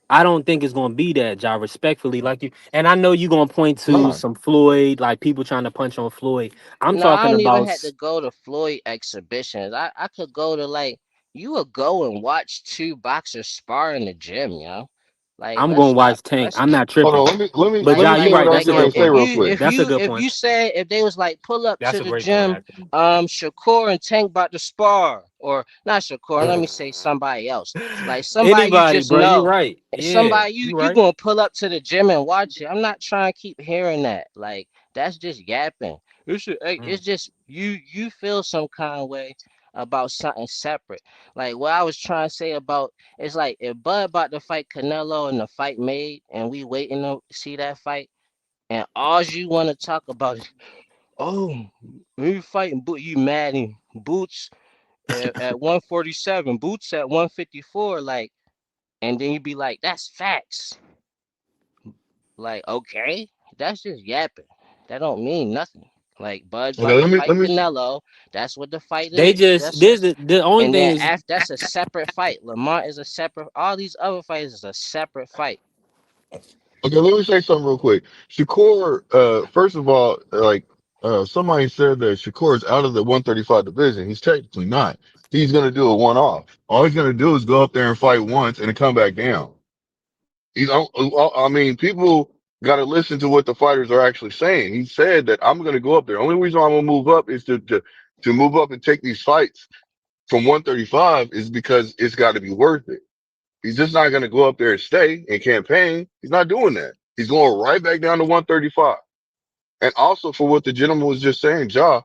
I don't think it's gonna be that, Ja. Respectfully, like you, and I know you gonna point to no. some Floyd, like people trying to punch on Floyd. I'm no, I talking don't even about have to go to Floyd exhibitions. I could go to like you would go and watch two boxers spar in the gym, yo. Like I'm gonna watch Tank. let's I'm not Hold tripping. on. But Let me Ja, say you're like what right. I was That's a going good to say point. real quick. That's a good if point. you said if they was like pull up That's to a the great point, gym, actually. Shakur and Tank about to spar, or not Shakur, let me say somebody else, like somebody you Anybody, just bro. You know, right. Yeah, somebody you you right. gonna pull up to the gym and watch it. I'm not trying to keep hearing that. Like that's just yapping. It's Mm. just you feel some kind of way about something separate. Like what I was trying to say about it's like if Bud about to fight Canelo and the fight made and we waiting to see that fight and all you want to talk about is oh we fighting you mad and Boots at 147, Boots at 154, like and then you be like that's facts. Like okay, that's just yapping. That don't mean nothing. Like Bud's Okay, about to let fight me. Canelo. That's what the fight They is. just That's this the only and thing then is after that's a separate fight. Lamont is a separate. All these other fights is a separate fight. Okay, let me say something real quick. Shakur, first of all, somebody said that Shakur is out of the 135 division. He's technically not. He's gonna do a one-off. All he's gonna do is go up there and fight once and then come back down. I mean, people got to listen to what the fighters are actually saying. He said that I'm gonna go up there. Only reason I'm gonna move up is to move up and take these fights from 135 is because it's got to be worth it. He's just not going to go up there and stay and campaign. He's not doing that. He's going right back down to 135. And also for what the gentleman was just saying, Ja,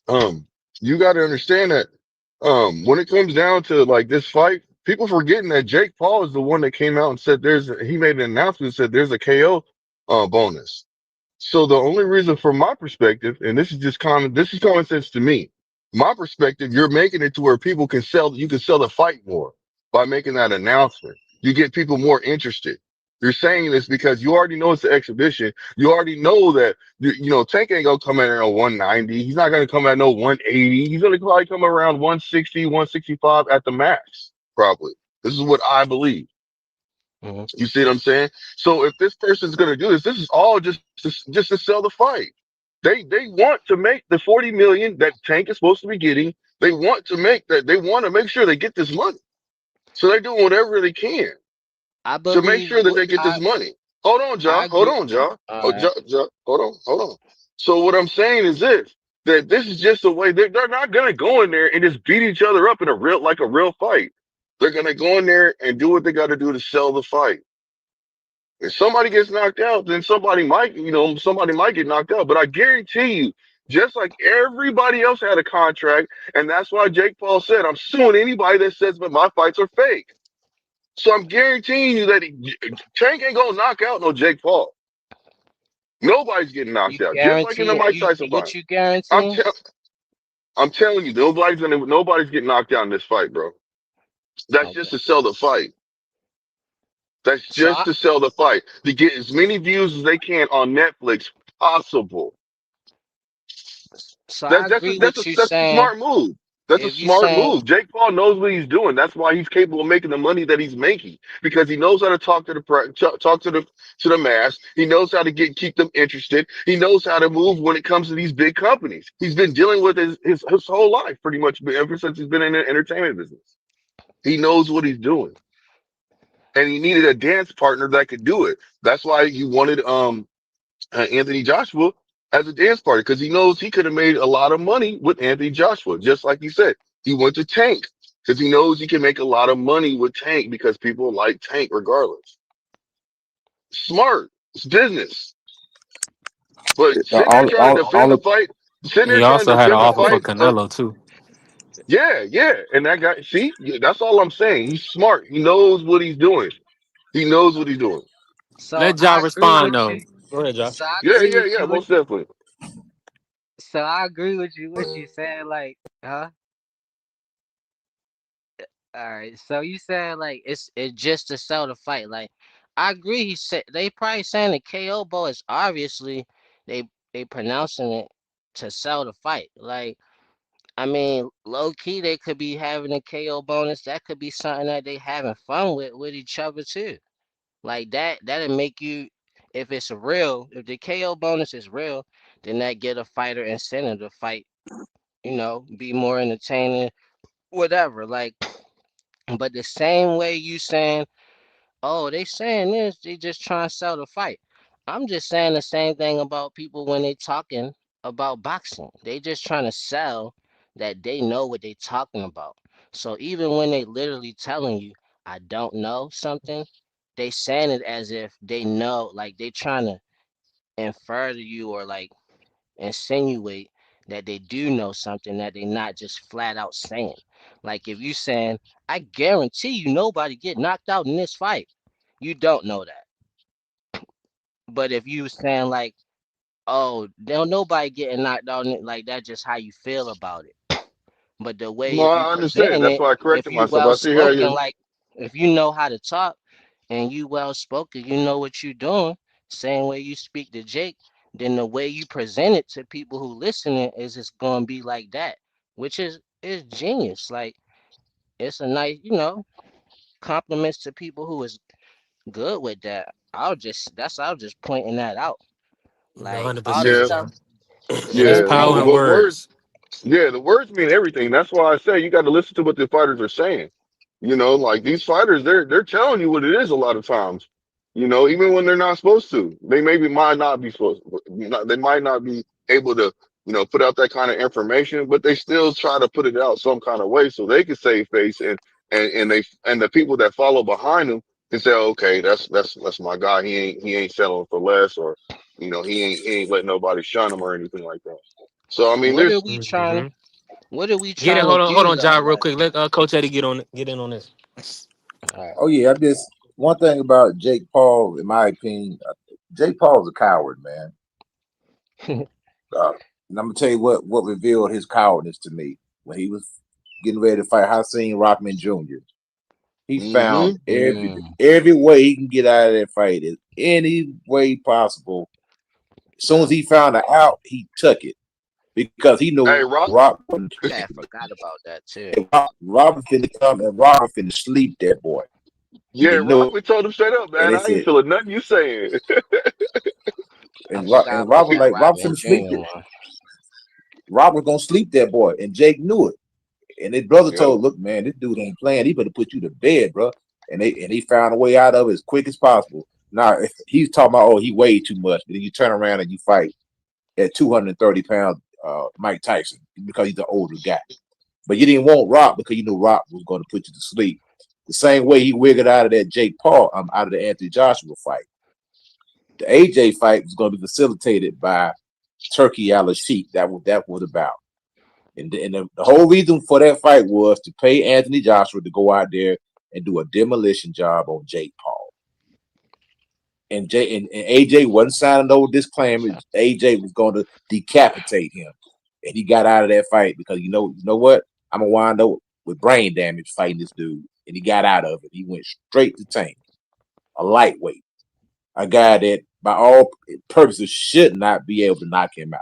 um, you got to understand that when it comes down to like this fight, people forgetting that Jake Paul is the one that came out and said he made an announcement and said there's a KO bonus. So the only reason from my perspective, and this is common sense to me, my perspective, you're making it to where you can sell the fight more by making that announcement. You get people more interested. You're saying this because you already know it's an exhibition. You already know that, Tank ain't gonna come in there at 190. He's not gonna come at no 180. He's gonna probably come around 160, 165 at the max, probably. This is what I believe. Hmm. You see what I'm saying? So if this person's gonna do this, this is all just to sell the fight. They want to make the 40 million that Tank is supposed to be getting. They want to make that. They want to make sure they get this money. So they're doing whatever they can I to make believe sure that they get this money. Hold on, I Ja. Hold agree. on, Ja. All Oh, right. Ja. Hold on. So what I'm saying is this: that this is just a way they're not gonna go in there and just beat each other up in a real fight. They're gonna go in there and do what they got to do to sell the fight. If somebody gets knocked out, then somebody might get knocked out. But I guarantee you, just like everybody else had a contract, and that's why Jake Paul said, I'm suing anybody that says that my fights are fake. So I'm guaranteeing you that Tank ain't gonna knock out no Jake Paul. Nobody's getting You knocked out. Just like in the guarantee Mike you Tyson fight. what you I'm guarantee? tell I'm telling you, nobody's getting knocked out in this fight, bro. That's just Okay. to sell the fight. That's So just I to sell the fight. To get as many views as they can on Netflix possible. so I That, that's a, agree that's with a you that's a saying smart move. That's a if you smart saying move. Jake Paul knows what he's doing. That's why he's capable of making the money that he's making because he knows how to talk to talk to the mass. He knows how to keep them interested. He knows how to move when it comes to these big companies. He's been dealing with his whole life pretty much ever since he's been in the entertainment business. He knows what he's doing, and he needed a dance partner that could do it. That's why he wanted Anthony Joshua as a dance partner because he knows he could have made a lot of money with Anthony Joshua. Just like he said, he went to Tank because he knows he can make a lot of money with Tank because people like Tank regardless. Smart, it's business. But The sitting there trying to defend the only fight, sitting there he trying also to had an defend the offer for fight. Canelo too. Yeah, and that guy. See, yeah, that's all I'm saying. He's smart. He knows what he's doing. He knows what he's doing. so Let Ja I agree respond with though. you. Go ahead, Ja. So I Yeah, agree yeah, with yeah. you what Most definitely. so I agree with you what you said, like, huh? All right. So you said like it's just to sell the fight. Like I agree, he said they probably saying the KO ball is obviously they pronouncing it to sell the fight. Like I mean, low key, they could be having a KO bonus. That could be something that they having fun with each other too. Like that'll make you, if it's real, if the KO bonus is real, then that get a fighter incentive to fight. Be more entertaining, whatever. Like, but the same way you saying, oh, they saying this, they just trying to sell the fight. I'm just saying the same thing about people when they talking about boxing. They just trying to sell that they know what they talking about. So even when they literally telling you, I don't know something, they saying it as if they know, like they trying to infer to you or like insinuate that they do know something that they're not just flat out saying. Like if you saying, I guarantee you nobody get knocked out in this fight, you don't know that. But if you saying like, oh, there nobody getting knocked out, like that's just how you feel about it. But the way No, if you I understand. presenting That's it, why I if corrected you myself. I well see how spoken, you. like if you know how to talk and you well spoken, you know what you doing, same way you speak to Jake, then the way you present it to people who listening is it's gonna be like that, which is genius. Like it's a nice, compliments to people who is good with that. I was just pointing that out. Like all the 100%, Yeah, stuff, bro. it There's ain't yeah. power really. in What words? words. Yeah, the words mean everything. That's why I say you got to listen to what the fighters are saying. Like these fighters, they're telling you what it is a lot of times. Even when they're not supposed to, they maybe might not be supposed. They might not be able to, put out that kind of information, but they still try to put it out some kind of way so they can save face and the people that follow behind them can say, okay, that's my guy. He ain't settling for less, or he ain't letting nobody shun him or anything like that. So I mean, What are there's we trying? Hmm. What are we Get it. trying to Hold do on, though? John, real Like, quick. Let Coach Eddie get in on this. all right. Oh yeah, I'm just one thing about Jake Paul, in my opinion, Jake Paul's a coward, man. And I'm gonna tell you what revealed his cowardice to me when he was getting ready to fight Hakeem Rockman Jr. He hmm found Mm. every way he can get out of that fight, in any way possible. As soon as he found it out, he took it because he Hey, knew Rock. Rock wouldn't I take had it. forgot about that too. And Rock was finna come and Rock was finna sleep that boy. Yeah, He knew Rock. We told him straight up, it. And man. they I ain't said, feeling nothing you saying. I and forgot Rob about was that like, Rob Rodman finna sleep Jr. it. one. Rob was gonna sleep that boy, and Jake knew it. And his brother Yep. told, "Look, man, this dude ain't playing. He better put you to bed, bro." And he found a way out of it as quick as possible. Now, if he's talking about, oh, he weighed too much, but then you turn around and you fight at 230 pounds, Mike Tyson, because he's an older guy. But you didn't want Rock because you knew Rock was going to put you to sleep. The same way he wiggled out of that Jake Paul, out of the Anthony Joshua fight. The AJ fight was going to be facilitated by Turkey Al-Sheikh. That was about. And the whole reason for that fight was to pay Anthony Joshua to go out there and do a demolition job on Jake Paul. And AJ wasn't signing no disclaimer. AJ was going to decapitate him, and he got out of that fight because you know what? I'm gonna wind up with brain damage fighting this dude, and he got out of it. He went straight to Tank, a lightweight, a guy that by all purposes should not be able to knock him out.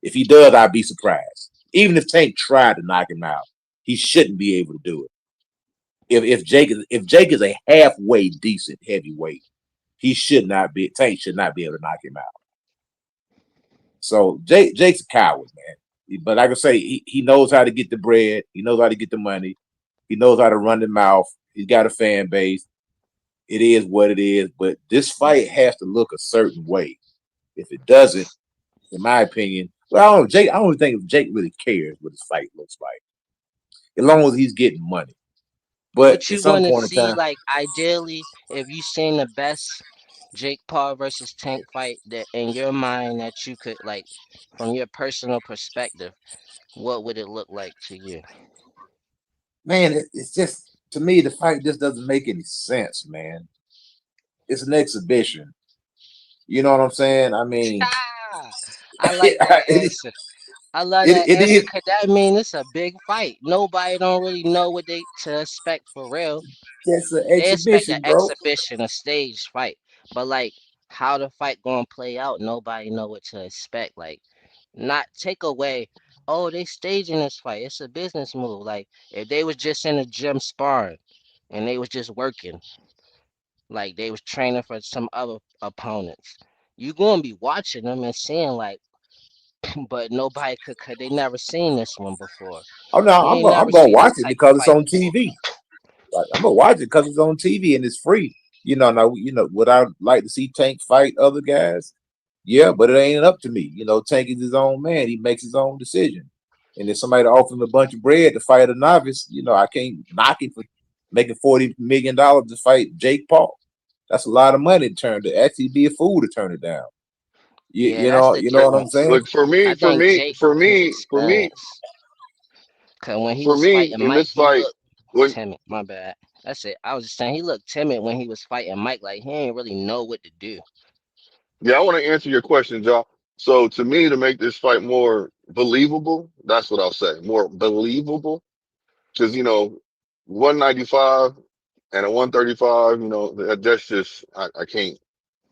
If he does, I'd be surprised. Even if Tank tried to knock him out, he shouldn't be able to do it. If Jake is a halfway decent heavyweight, Tank should not be able to knock him out. So Jake's a coward, man. But like I say, he knows how to get the bread. He knows how to get the money. He knows how to run the mouth. He's got a fan base. It is what it is. But this fight has to look a certain way. If it doesn't, in my opinion, well, I don't think Jake really cares what his fight looks like, as long as he's getting money. But What at you some want to point in see, time, like ideally, if you seen the best Jake Paul versus Tank fight that in your mind that you could like, from your personal perspective, what would it look like to you? man, it's just, to me, the fight just doesn't make any sense, man. It's an exhibition. You know what I'm saying? I mean, I like that it, answer. I love it, that it answer is because that means it's a big fight. Nobody don't really know what they to expect for real. just an They expect an exhibition, bro. exhibition, a stage fight, but like how the fight gonna play out, nobody know what to expect. Like, not take away. Oh, they staging this fight. It's a business move. Like if they was just in a gym sparring and they was just working, like they was training for some other opponents, you gonna be watching them and seeing like, but nobody could. Cause they never seen this one before. Oh no, You ain't I'm never gonna see this watch it type of because it's fight on before. TV. Like, I'm gonna watch it because it's on TV and it's free. Now would I like to see Tank fight other guys? Yeah, but it ain't up to me. Tank is his own man. He makes his own decision. And if somebody offer him a bunch of bread to fight a novice, I can't knock him for making $40 million to fight Jake Paul. That's a lot of money to actually be a fool to turn it down. Yeah, You that's know, the you know what I'm difference. saying? Look, for I me, for think me, Jake for got his me, for me, experience. Cause when he for was me, fighting in Mike, this he fight, looked when timid. My bad. That's it. I was just saying he looked timid when he was fighting Mike. Like he ain't really know what to do. yeah, I want to answer your question, Joe. So to me, to make this fight more believable, that's what I'll say, more believable, because 195 and a 135, that's just I can't.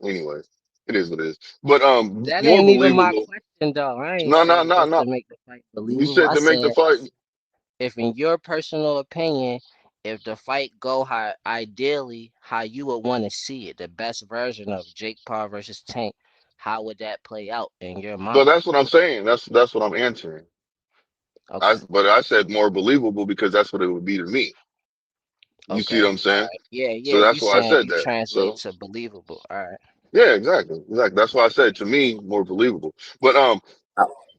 Anyway, it is what it is. But That more ain't even my believable. question, though. I ain't No, no, say no, just no. to make the fight You believable. said I to make the said fight. if in your personal opinion, if the fight go how ideally how you would want to see it, the best version of Jake Paul versus Tank, how would that play out in your So mind? that's what I'm saying. That's what I'm answering. Okay. But I said more believable because that's what it would be to me. You see what Okay. I'm All saying? right. Yeah, So yeah. You that's why I saying said you that. translate So to believable. All right. yeah, exactly, exactly. That's why I said to me more believable. But I,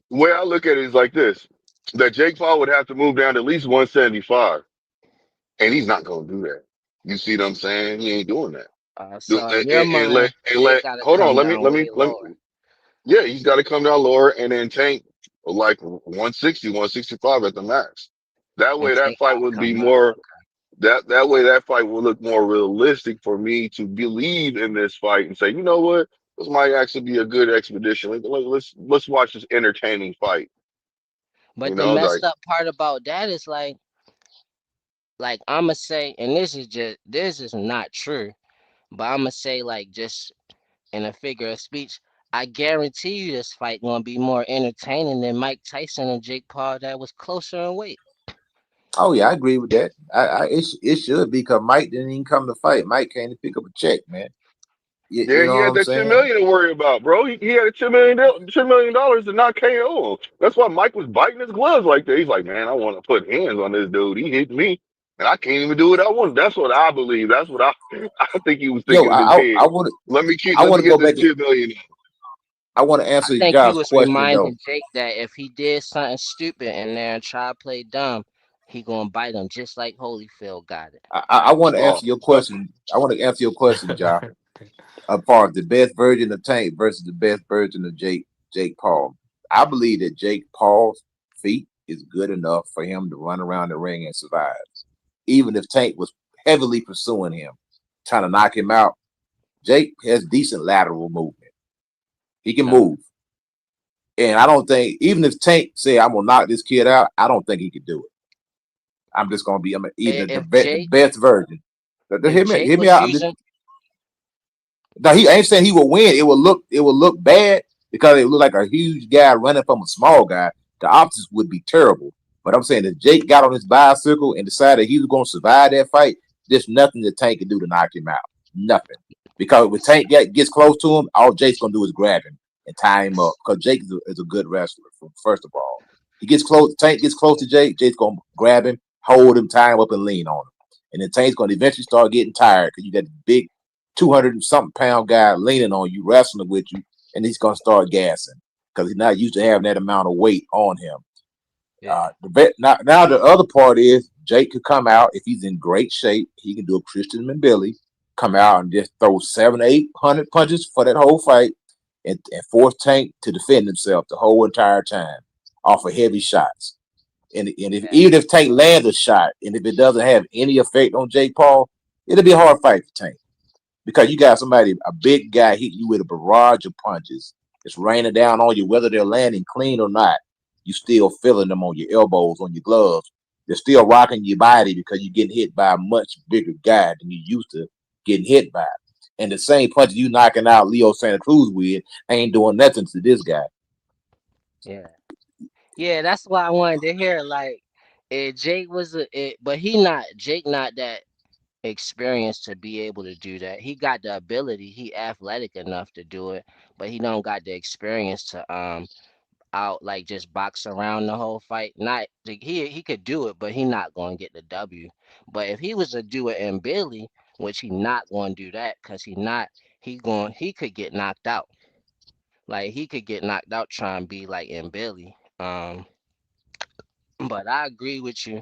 the way I look at it is like this: that Jake Paul would have to move down to at least 175, and he's not going to do that. You see what I'm saying? He ain't doing that. So in your And let mind, and Jake let gotta hold on. come Let me down let me way let me. lower. Yeah, he's got to come down lower and then Tank like 160, 165 at the max. That And way, that Tank fight gotta would be come up. more. That way, that fight will look more realistic for me to believe in this fight and say, you know what, this might actually be a good expedition. Let's watch this entertaining fight. But the Like messed up part about that is like I'ma say, and this is not true, but I'ma say like just in a figure of speech, I guarantee you this fight gonna be more entertaining than Mike Tyson and Jake Paul that was closer in weight. oh yeah, I agree with that. It should be because Mike didn't even come to fight. Mike came to pick up a check, man. You yeah, know he what had I'm that 10 saying? million to worry about, bro. He had a $10 million to not KO him. That's why Mike was biting his gloves like that. He's like, man, I want to put hands on this dude. He hit me, and I can't even do what I want. That's what I believe. That's what I think he was Yo, thinking in his head. I Let want me to get go this back. 10 million. I want to I answer think he Josh's was question though. reminding Jake that if he did something stupid in there and try to play dumb, he gonna bite him just like Holyfield got it. I want to answer Oh, your question. I want to answer your question, Josh. As far as the best version of Tank versus the best version of Jake Paul. I believe that Jake Paul's feet is good enough for him to run around the ring and survive. Even if Tank was heavily pursuing him, trying to knock him out, Jake has decent lateral movement. He can No. move. And I don't think, even if Tank said, I'm going to knock this kid out, I don't think he could do it. I'm just going to be, I- either If the Jake best version. if Jake Hear me was out. using Now he I ain't saying he would win. It would look bad because it would look like a huge guy running from a small guy. The optics would be terrible. But I'm saying if Jake got on his bicycle and decided he was going to survive that fight, there's nothing that Tank can do to knock him out. Nothing. Because when Tank gets close to him, all Jake's going to do is grab him and tie him up. Because Jake is a good wrestler. First of all, he gets close. Tank gets close to Jake. Jake's going to grab him, hold him, tie him up, and lean on him. And then Tank's going to eventually start getting tired because you got the big 200 and something pound guy leaning on you, wrestling with you, and he's gonna start gassing because he's not used to having that amount of weight on him. yeah. Now the other part is Jake could come out if he's in great shape. He can do a Christian and Billy, come out and just throw 700-800 punches for that whole fight, and force Tank to defend himself the whole entire time off of heavy shots. And if Yeah. even if Tank lands a shot, and if it doesn't have any effect on Jake Paul, it'll be a hard fight for Tank because you got somebody, a big guy, hitting you with a barrage of punches. It's raining down on you, whether they're landing clean or not. You still feeling them on your elbows, on your gloves. They're still rocking your body because you're getting hit by a much bigger guy than you used to getting hit by. And the same punches you knocking out Leo Santa Cruz with ain't doing nothing to this guy. Yeah. Yeah, that's why I wanted to hear like Jake was but he not Jake not that experienced to be able to do that. He got the ability, he athletic enough to do it, but he don't got the experience to out like just box around the whole fight. Not like, he could do it, but he not going to get the W. But if he was to do it in Billy, which he not going to do that because he could get knocked out. Like he could get knocked out trying to be like in Billy. But I agree with you.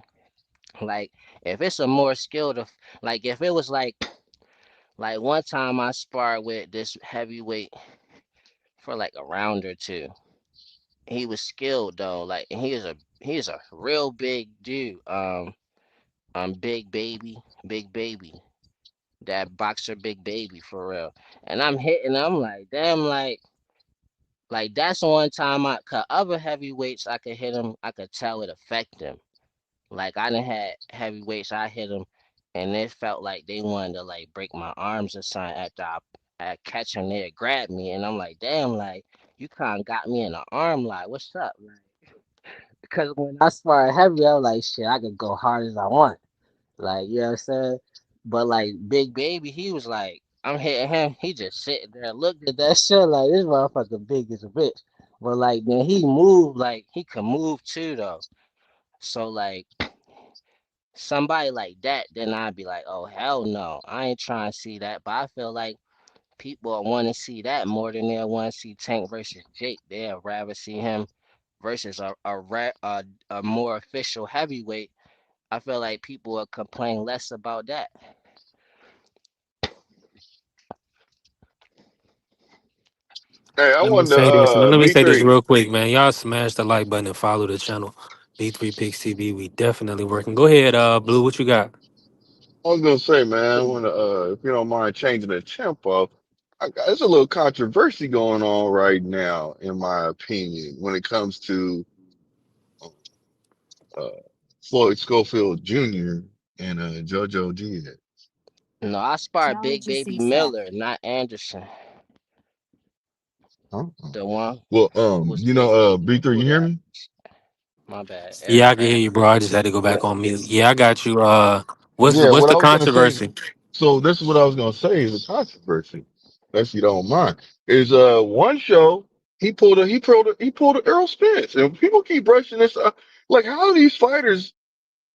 Like if it's a more skilled, like if it was like one time I sparred with this heavyweight for like a round or two. He was skilled though, like, and he is a real big dude. Big baby, that boxer, big baby for real. And I'm hitting. I'm like, damn, like that's one time I, cause other heavyweights I could hit him, I could tell it affect him. Like I done had heavyweights I hit them, and it felt like they wanted to like break my arms or something after I catch them there, grab me, and I'm like, damn, like you kind of got me in the arm, like what's up, like because when I spar heavy, I was like, shit, I could go hard as I want, like you know what I'm saying. But like Big Baby, he was like, I'm hitting him, he just sitting there, looked at that shit like this motherfucker big as a bitch. But like then he moved, like he could move too though. So like somebody like that, then I'd be like, oh hell no, I ain't trying to see that. But I feel like people want to see that more than they want to see Tank versus Jake. They'd rather see him versus a more official heavyweight. I feel like people will complain less about that. Hey, I Let me wanted to say this. Let me say this B3. real quick, man. Y'all smash the like button and follow the channel. B3 Picks TV. We definitely working. Go ahead, Blue. What you got? I was gonna say, man, I wanna if you don't mind changing the tempo, there's a little controversy going on right now, in my opinion, when it comes to uh Floyd Schofield Jr. and JoJo Diaz. No, I sparred Big Baby Miller, not Anderson, Huh? the one Well, who was Big Baby B3, you before hear that. me? My bad, Yeah, Eric. I can hear you, bro. I just had to go Yeah, back on mute. Yeah, I got you. yeah. What's What the I was gonna say. controversy? So this is what I was gonna say is a controversy, if you don't mind. Is one show he pulled a Earl Spence, and people keep brushing this like how are these fighters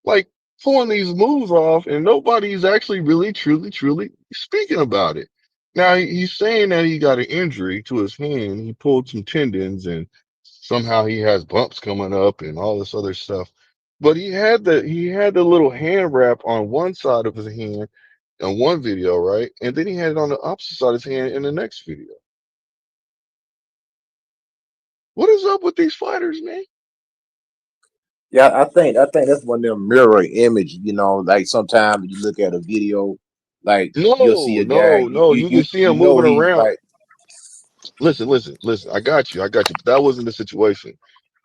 like pulling these moves off, and nobody's actually really truly speaking about it. Now he's saying that he got an injury to his hand, he pulled some tendons, and somehow he has bumps coming up and all this other stuff. But he had the little hand wrap on one side of his hand in one video, right? And then he had it on the opposite side of his hand in the next video. What is up with these fighters, man? Yeah, I think that's one of them mirror image. Like sometimes you look at a video, like you'll see No, a guy, no, no. You can see him moving he around. like. Listen. I got you. But that wasn't the situation.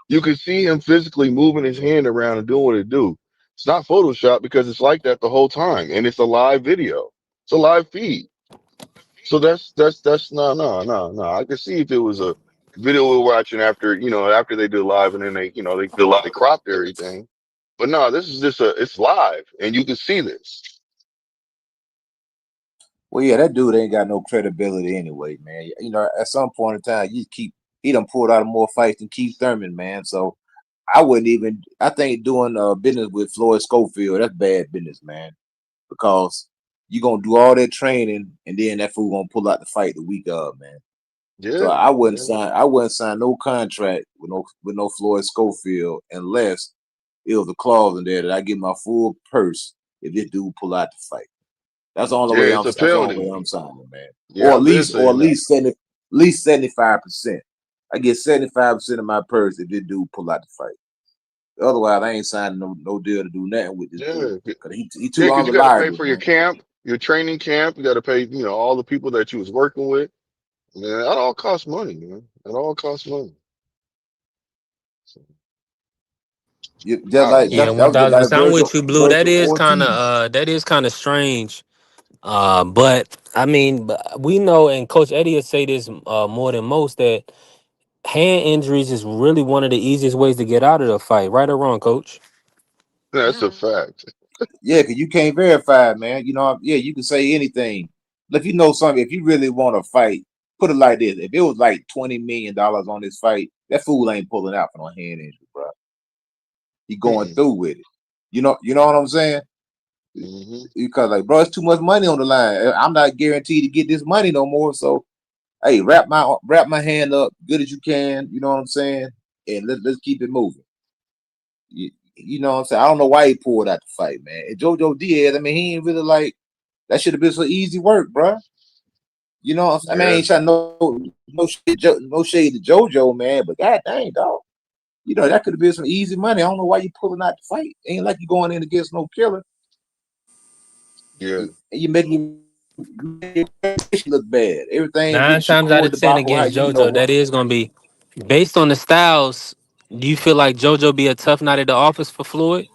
You can see him physically moving his hand around and doing what it do. It's not Photoshop because it's like that the whole time, and it's a live video. It's a live feed. So that's no. I could see if it was a video we were watching after after they do live and then they cropped everything. But no, this is just it's live and you can see this. Well, yeah, that dude ain't got no credibility anyway, man. At some point in time, he done pulled out more fights than Keith Thurman, man. So I wouldn't even. I think doing business with Floyd Schofield, that's bad business, man. Because you gonna do all that training and then that fool gonna pull out the fight the week of, man. So Yeah, I wouldn't yeah. sign. I wouldn't sign no contract with no Floyd Schofield unless it was a clause in there that I get my full purse if this dude pull out the fight. That's the only Yeah, way it's a that's the only way penalty. I'm signing, man. Yeah, I've been saying At that. least 75%. I get 75% of my purse if this dude pull out the fight. Otherwise, I ain't signing no deal to do nothing with this dude Yeah, because he yeah, too because you got to pay unreliable, for your man. camp, your training camp. You got to pay, all the people that you was working with. Man, that all costs money, man. It all costs money. So, Just I don't like Yeah, know. that one was just thousand like percent. I'm with you, Blue. Virgil Ortiz. That is kind of strange. But I mean, we know, and Coach Eddie will say this more than most, that hand injuries is really one of the easiest ways to get out of the fight. Right or wrong, Coach? That's a fact. Yeah, because you can't verify it, man. Yeah, you can say anything. But if you know something, if you really want to fight, put it like this: if it was like $20 million on this fight, that fool ain't pulling out for no hand injury, bro. He going Mm-mm. through with it. You know what I'm saying? Hmm. Because like, bro, it's too much money on the line. I'm not guaranteed to get this money no more. So, hey, wrap my hand up good as you can. You know what I'm saying? And let's keep it moving. You know what I'm saying? I don't know why he pulled out the fight, man. And JoJo Diaz, I mean, he ain't really like that. Should have been so easy work, bro. You know, I mean, I Yeah. ain't trying no shade to JoJo, man, but god dang, dog. You know, that could have been some easy money. I don't know why you pulling out the fight. Ain't like you going in against no killer. Yeah. And you making look bad. Everything with 9 times out Shakur of 10 debacle, how against you JoJo, know, that is gonna be based on the styles. Do you feel like JoJo be a tough night at the office for Floyd?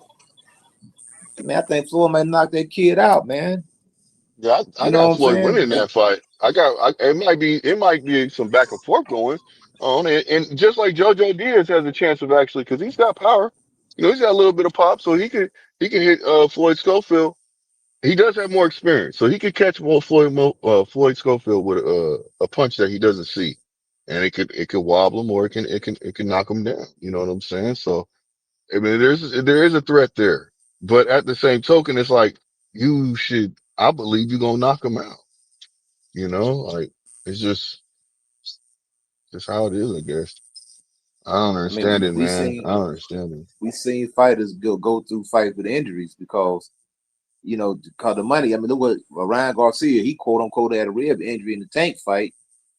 man, I think Floyd might knock that kid out, man. Yeah, I You know got what I'm Floyd saying? winning that fight. It might be some back and forth going on, and just like JoJo Diaz has a chance of actually, because he's got power. You know, he's got a little bit of pop, so he can hit Floyd Schofield. He does have more experience, so he could catch Floyd Schofield with a punch that he doesn't see, and it could wobble him or it can knock him down. You know what I'm saying? So I mean, there is a threat there, but at the same token, it's like you should. I believe you're gonna knock him out. You know, like it's just how it is. I guess I don't I mean, understand it, we man. seen I don't understand it. fighters go through fights with injuries because because the money. I mean, look what Ryan Garcia, he quote unquote had a rib injury in the tank fight,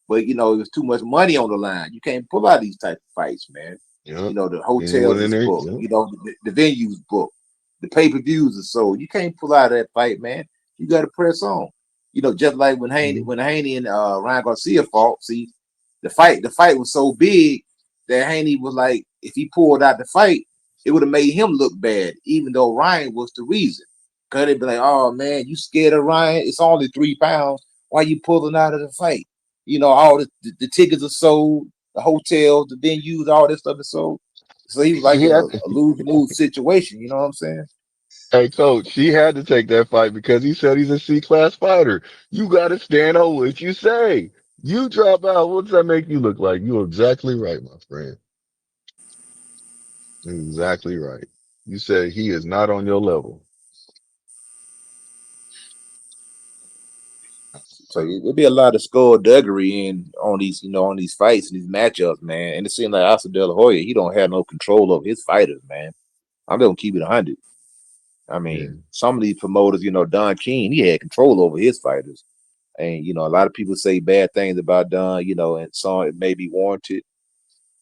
but it was too much money on the line. You can't pull out these type of fights, man. Yeah, The and he went hotels in is there. booked. Yeah, The venues booked. The pay-per-views are sold. You can't pull out of that fight, man. You got to press on. Just like when mhm. Haney and Ryan Garcia fought. See, the fight was so big that Haney was like, if he pulled out the fight, it would have made him look bad, even though Ryan was the reason. Cause they'd be like, oh man, you scared of Ryan? It's only 3 pounds. Why you pulling out of the fight? All the tickets are sold, the hotels, the venues, all this stuff is sold. So he was like He in had. a lose-lose situation. You know what I'm saying? Hey, coach, he had to take that fight because he said he's a C-class fighter. You got to stand on what you say. You drop out. What does that make you look like? You're exactly right, my friend. Exactly right. You said he is not on your level. So it'll be a lot of skullduggery in on these fights and these matchups, man. And it seems like Oscar De La Hoya, he don't have no control over his fighters, man. I'm gonna keep it 100. I Yeah. mean, some of these promoters, Don King, he had control over his fighters. And a lot of people say bad things about Don, and some it may be warranted.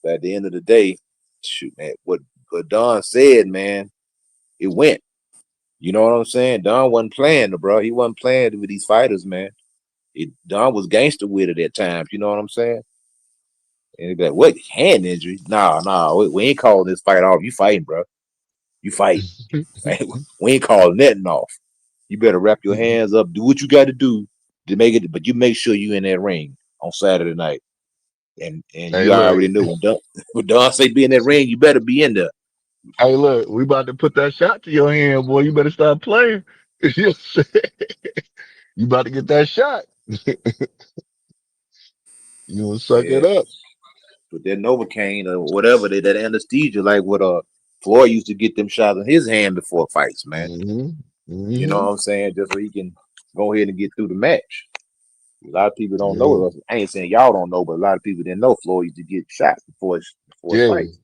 But at the end of the day, shoot, man, what Don said, man, it went. You know what I'm saying? Don wasn't playing, bro. He wasn't playing with these fighters, man. Don was gangster with it at times. You know what I'm saying? And he'd be like, "What hand injury? Nah, we ain't calling this fight off. You fighting, bro. You fighting. We ain't calling nothing off. You better wrap your hands up. Do what you got to do to make it. But you make sure you in that ring on Saturday night. And Hey, you look. already know when Don say be in that ring, you better be in there. Hey, look. We about to put that shot to your hand, boy. You better stop playing. You know what I'm saying? You about to get that shot. You gonna suck Yeah. it up. But that Novocaine or whatever, that anesthesia, like what Floyd used to get them shots in his hand before fights, man. Hmm. You know Hmm. what I'm saying? Just so he can go ahead and get through the match. A lot of people don't Yeah. know. I ain't saying y'all don't know, but a lot of people didn't know Floyd used to get shots before his Yeah. fights.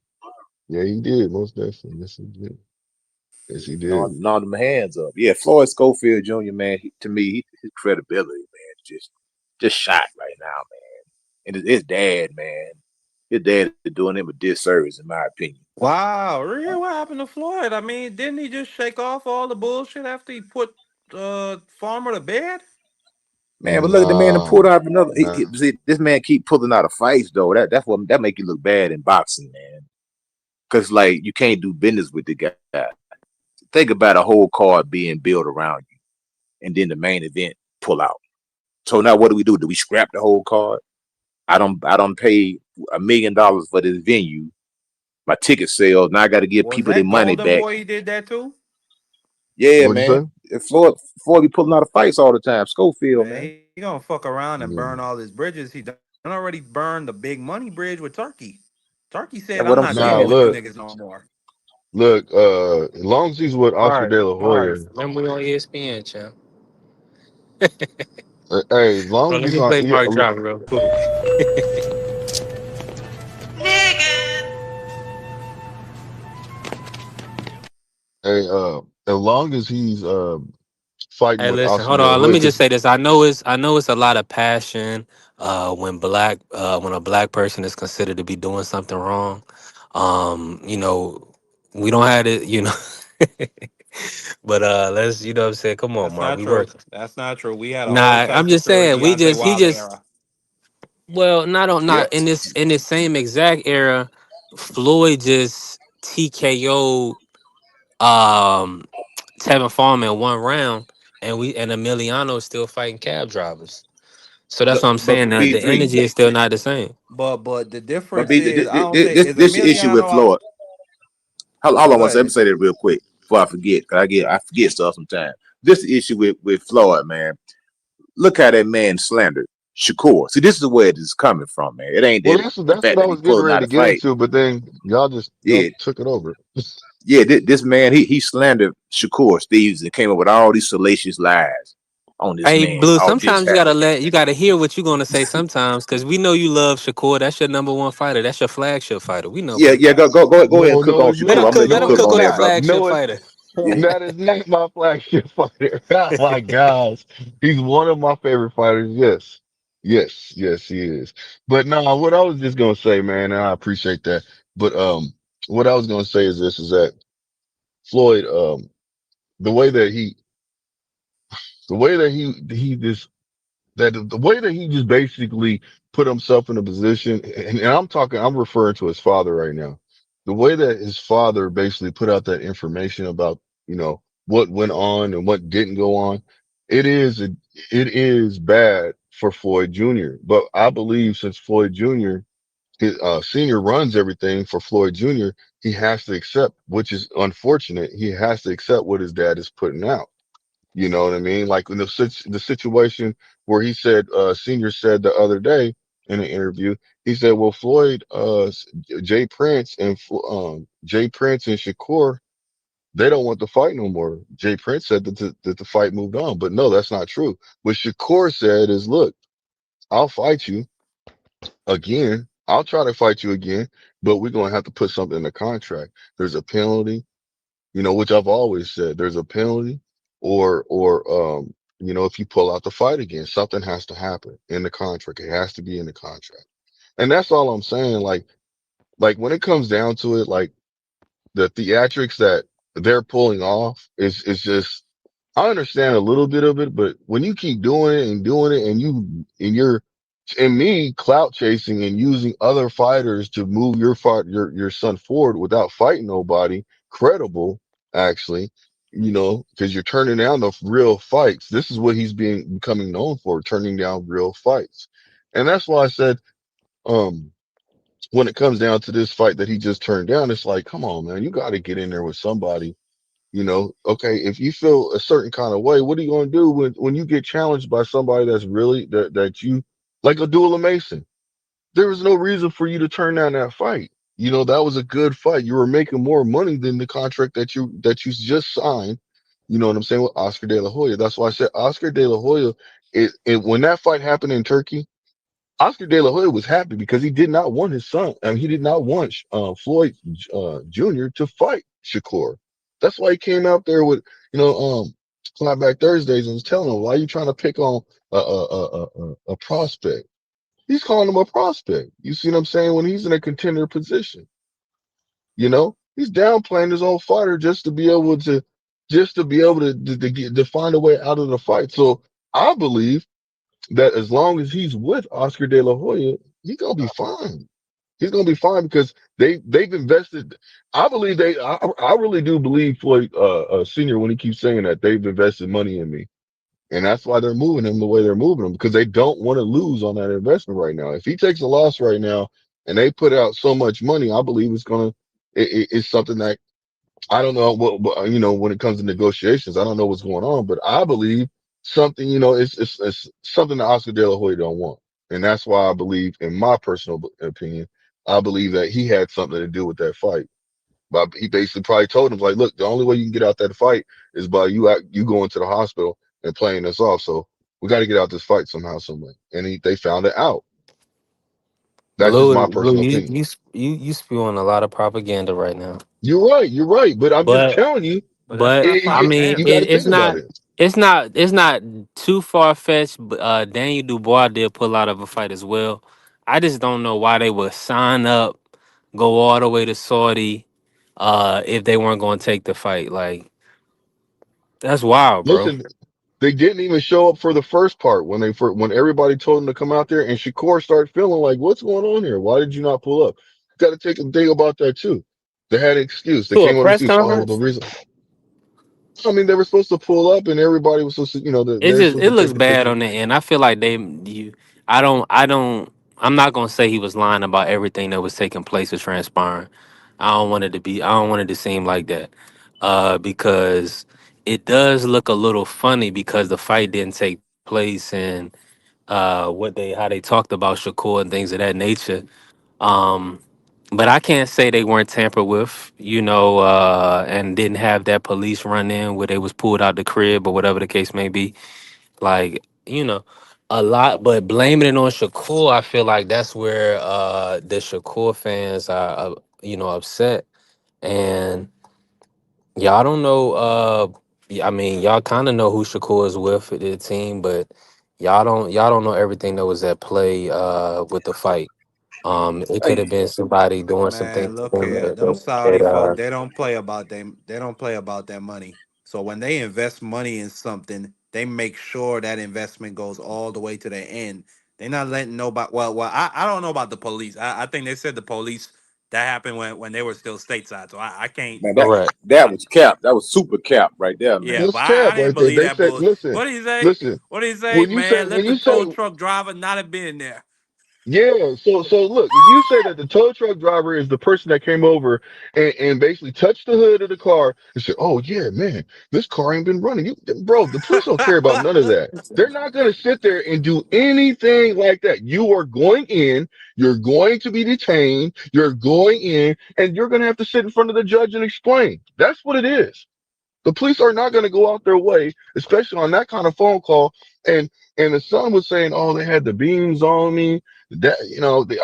Yeah, he did. Most definitely. Yes, he did. Yes, he did. Gnawed them hands up. Yeah, Floyd Schofield Jr., man, to me, his credibility, man, just shot right now, man. And his dad, man, his dad is doing him a disservice, in my opinion. Wow, really? What happened to Floyd? I mean, didn't he just shake off all the bullshit after he put Farmer to bed? Man, but look at the man that Nah, pulled out another. nah. See, this man keep pulling out of fights though. That make you look bad in boxing, man. Cause like you can't do business with the guy. Think about a whole card being built around you, and then the main event pull out. So now what do we do? Do we scrap the whole card? I don't pay $1 million for this venue. My ticket sales. Now I got to give Was people their that money Golden back. Boy he did that too? Yeah, What'd you man. say? If Floyd be pulling out of fights all the time. Schofield, Man, man. he gonna fuck around and Yeah. burn all his bridges. He done already burned the big money bridge with Turkey. Turkey That's said, what "I'm I'm not Nah, dealing saying. with you look, niggas no more." look, as long as he's with All Oscar right, De La all right. Hoya, Remember we on ESPN, champ. hey, as long Well, as let he's me on, play Mark Driver real quick. hey, as long as he's fighting Hey, with listen, Oscar hold De La on. Let Hoya me just because say this. I know it's a lot of passion when a black person is considered to be doing something wrong. You know, we don't have it, you know. But let's, you know what I'm saying? Come on, That's Mark. not We true. working. That's not true. We had a whole Nah, I'm Texas just Fury saying, Deontay he Wilder just era. well, Yep. not in this same exact era, Floyd just TKO um Tevin Farmer in one round, and Emiliano is still fighting cab drivers. So that's Look, what I'm but saying. The B3, energy is still not the same. But the but difference B, is I don't think this is this the issue with Emiliano out. Floyd. Hold Oh, on go one second. Let me ahead. say that real quick before I forget. 'Cause I forget stuff sometimes. This the issue with Floyd, man. Look how that man slandered Shakur. See, this is where it is coming from, man. It ain't well, that that's the that's fact what I that he was getting pulling ready out to a get fight. into, but then y'all Yeah, took it over. yeah. This man, he slandered Shakur Stevens and came up with all these salacious lies on this Hey, man. Blue, All this sometimes happened. you gotta hear what you're gonna say sometimes, because we know you love Shakur. That's your number one fighter. That's your flagship fighter. We know, Yeah, bro. yeah. Go ahead and No, cook no, on it's Let Shakur. him I'm not. gonna let cook. you Let him No, cook it's cook on on his that, not. brother. flagship No, it's fighter. that is not my flagship fighter. Oh my gosh. He's one of my favorite fighters. Yes. Yes, he is. But no, what I was just gonna say, man, and I appreciate that. But what I was gonna say is this is that Floyd, the way that he the way that he just that the way that he just basically put himself in a position, and I'm referring to his father right now. The way that his father basically put out that information about, what went on and what didn't go on, it is bad for Floyd Jr. But I believe since Floyd Jr. Senior runs everything for Floyd Jr., he has to accept, which is unfortunate. He has to accept what his dad is putting out. You know what I mean? Like in the situation where he said, Senior said the other day in an interview, he said, well, Floyd, Jay Prince and Shakur, they don't want the fight no more. Jay Prince said that the fight moved on, but no, that's not true. What Shakur said is, look, I'll fight you again. I'll try to fight you again, but we're going to have to put something in the contract. There's a penalty, which I've always said there's a penalty or if you pull out the fight again, something has to happen in the contract. It has to be in the contract. And that's all I'm saying. Like when it comes down to it, like the theatrics that they're pulling off is just I understand a little bit of it, but when you keep doing it and you're and me clout chasing and using other fighters to move your son forward without fighting nobody credible, actually, because you're turning down the real fights. This is what he's becoming known for, turning down real fights. And that's why I said, um, when it comes down to this fight that he just turned down, it's like, come on, man, you got to get in there with somebody. Okay, if you feel a certain kind of way, what are you going to do when you get challenged by somebody that's really that you like a Duel of Mason? There was no reason for you to turn down that fight. That was a good fight. You were making more money than the contract that you just signed. You know what I'm saying, with Oscar De La Hoya. That's why I said Oscar De La Hoya. When that fight happened in Turkey, Oscar De La Hoya was happy because he did not want his son. I mean, he did not want Floyd Jr. to fight Shakur. That's why he came out there with Clapback Thursdays and was telling him, "Why are you trying to pick on a prospect?" He's calling him a prospect. You see what I'm saying? When he's in a contender position, he's downplaying his own fighter just to be able to find a way out of the fight. So I believe that as long as he's with Oscar De La Hoya, he's gonna be fine. He's gonna be fine because they've invested. I believe I really do believe Floyd Senior when he keeps saying that they've invested money in me, and that's why they're moving him the way they're moving him because they don't want to lose on that investment right now. If he takes a loss right now and they put out so much money, I believe it's something that I don't know when it comes to negotiations, I don't know what's going on, but I believe something, it's something that Oscar De La Hoya don't want. And that's why I believe, in my personal opinion, I believe that he had something to do with that fight. But he basically probably told him, like, look, the only way you can get out that fight is by you going to the hospital and playing us off. So we got to get out this fight somehow, some way. And they found it out. That's just my Blue, personal you opinion. you you spewing a lot of propaganda right now. You're right. But I'm just But telling you, But that's but not I mean, you got to propaganda. it's think about not it. it's not too far fetched. But Daniel Dubois did pull out of a fight as well. I just don't know why they would sign up, go all the way to Saudi, if they weren't going to take the fight. Like that's wild, bro. Listen, they didn't even show up for the first part when everybody told them to come out there, and Shakur started feeling like, what's going on here? Why did you not pull up? Got to take a thing about that too. They had an excuse. They To a came with an press excuse. Oh, the conference. reason. I mean, they were supposed to pull up, and everybody was supposed to, It they're just supposed it to looks take the bad picture. on the end. I feel like I'm not gonna say he was lying about everything that was taking place or transpiring. I don't want it to seem like that. Because it does look a little funny because the fight didn't take place and how they talked about Shakur and things of that nature. Um but I can't say they weren't tampered with, and didn't have that police run in where they was pulled out the crib or whatever the case may be. Like, a lot, but blaming it on Shakur, I feel like that's where the Shakur fans are, upset. And y'all don't know. I mean, y'all kind of know who Shakur is with the team, but y'all don't know everything that was at play with the fight. It could Hey, have been somebody doing some Man, things to look them here. that, Them that, Saudi that, folk, they don't play about them. They don't play about their money. So when they invest money in something, they make sure that investment goes all the way to the end. They're not letting nobody. I don't know about the police. I think they said the police that happened when they were still stateside. So I can't. man, that correct. that was cap. That was super cap right there, Yeah, man. but That's I cap didn't right there. believe They that said, bull. listen, What did he say? listen. What did he say, When you say, man? when Let the you say tow truck driver not have been there. Yeah, so look, if you say that the tow truck driver is the person that came over and basically touched the hood of the car and said, "Oh yeah, man, this car ain't been running." Bro, the police don't care about none of that. They're not gonna sit there and do anything like that. You are going in, you're going to be detained, you're going in, and you're gonna have to sit in front of the judge and explain. That's what it is. The police are not going to go out their way, especially on that kind of phone call. And the son was saying, "Oh, they had the beams on me. That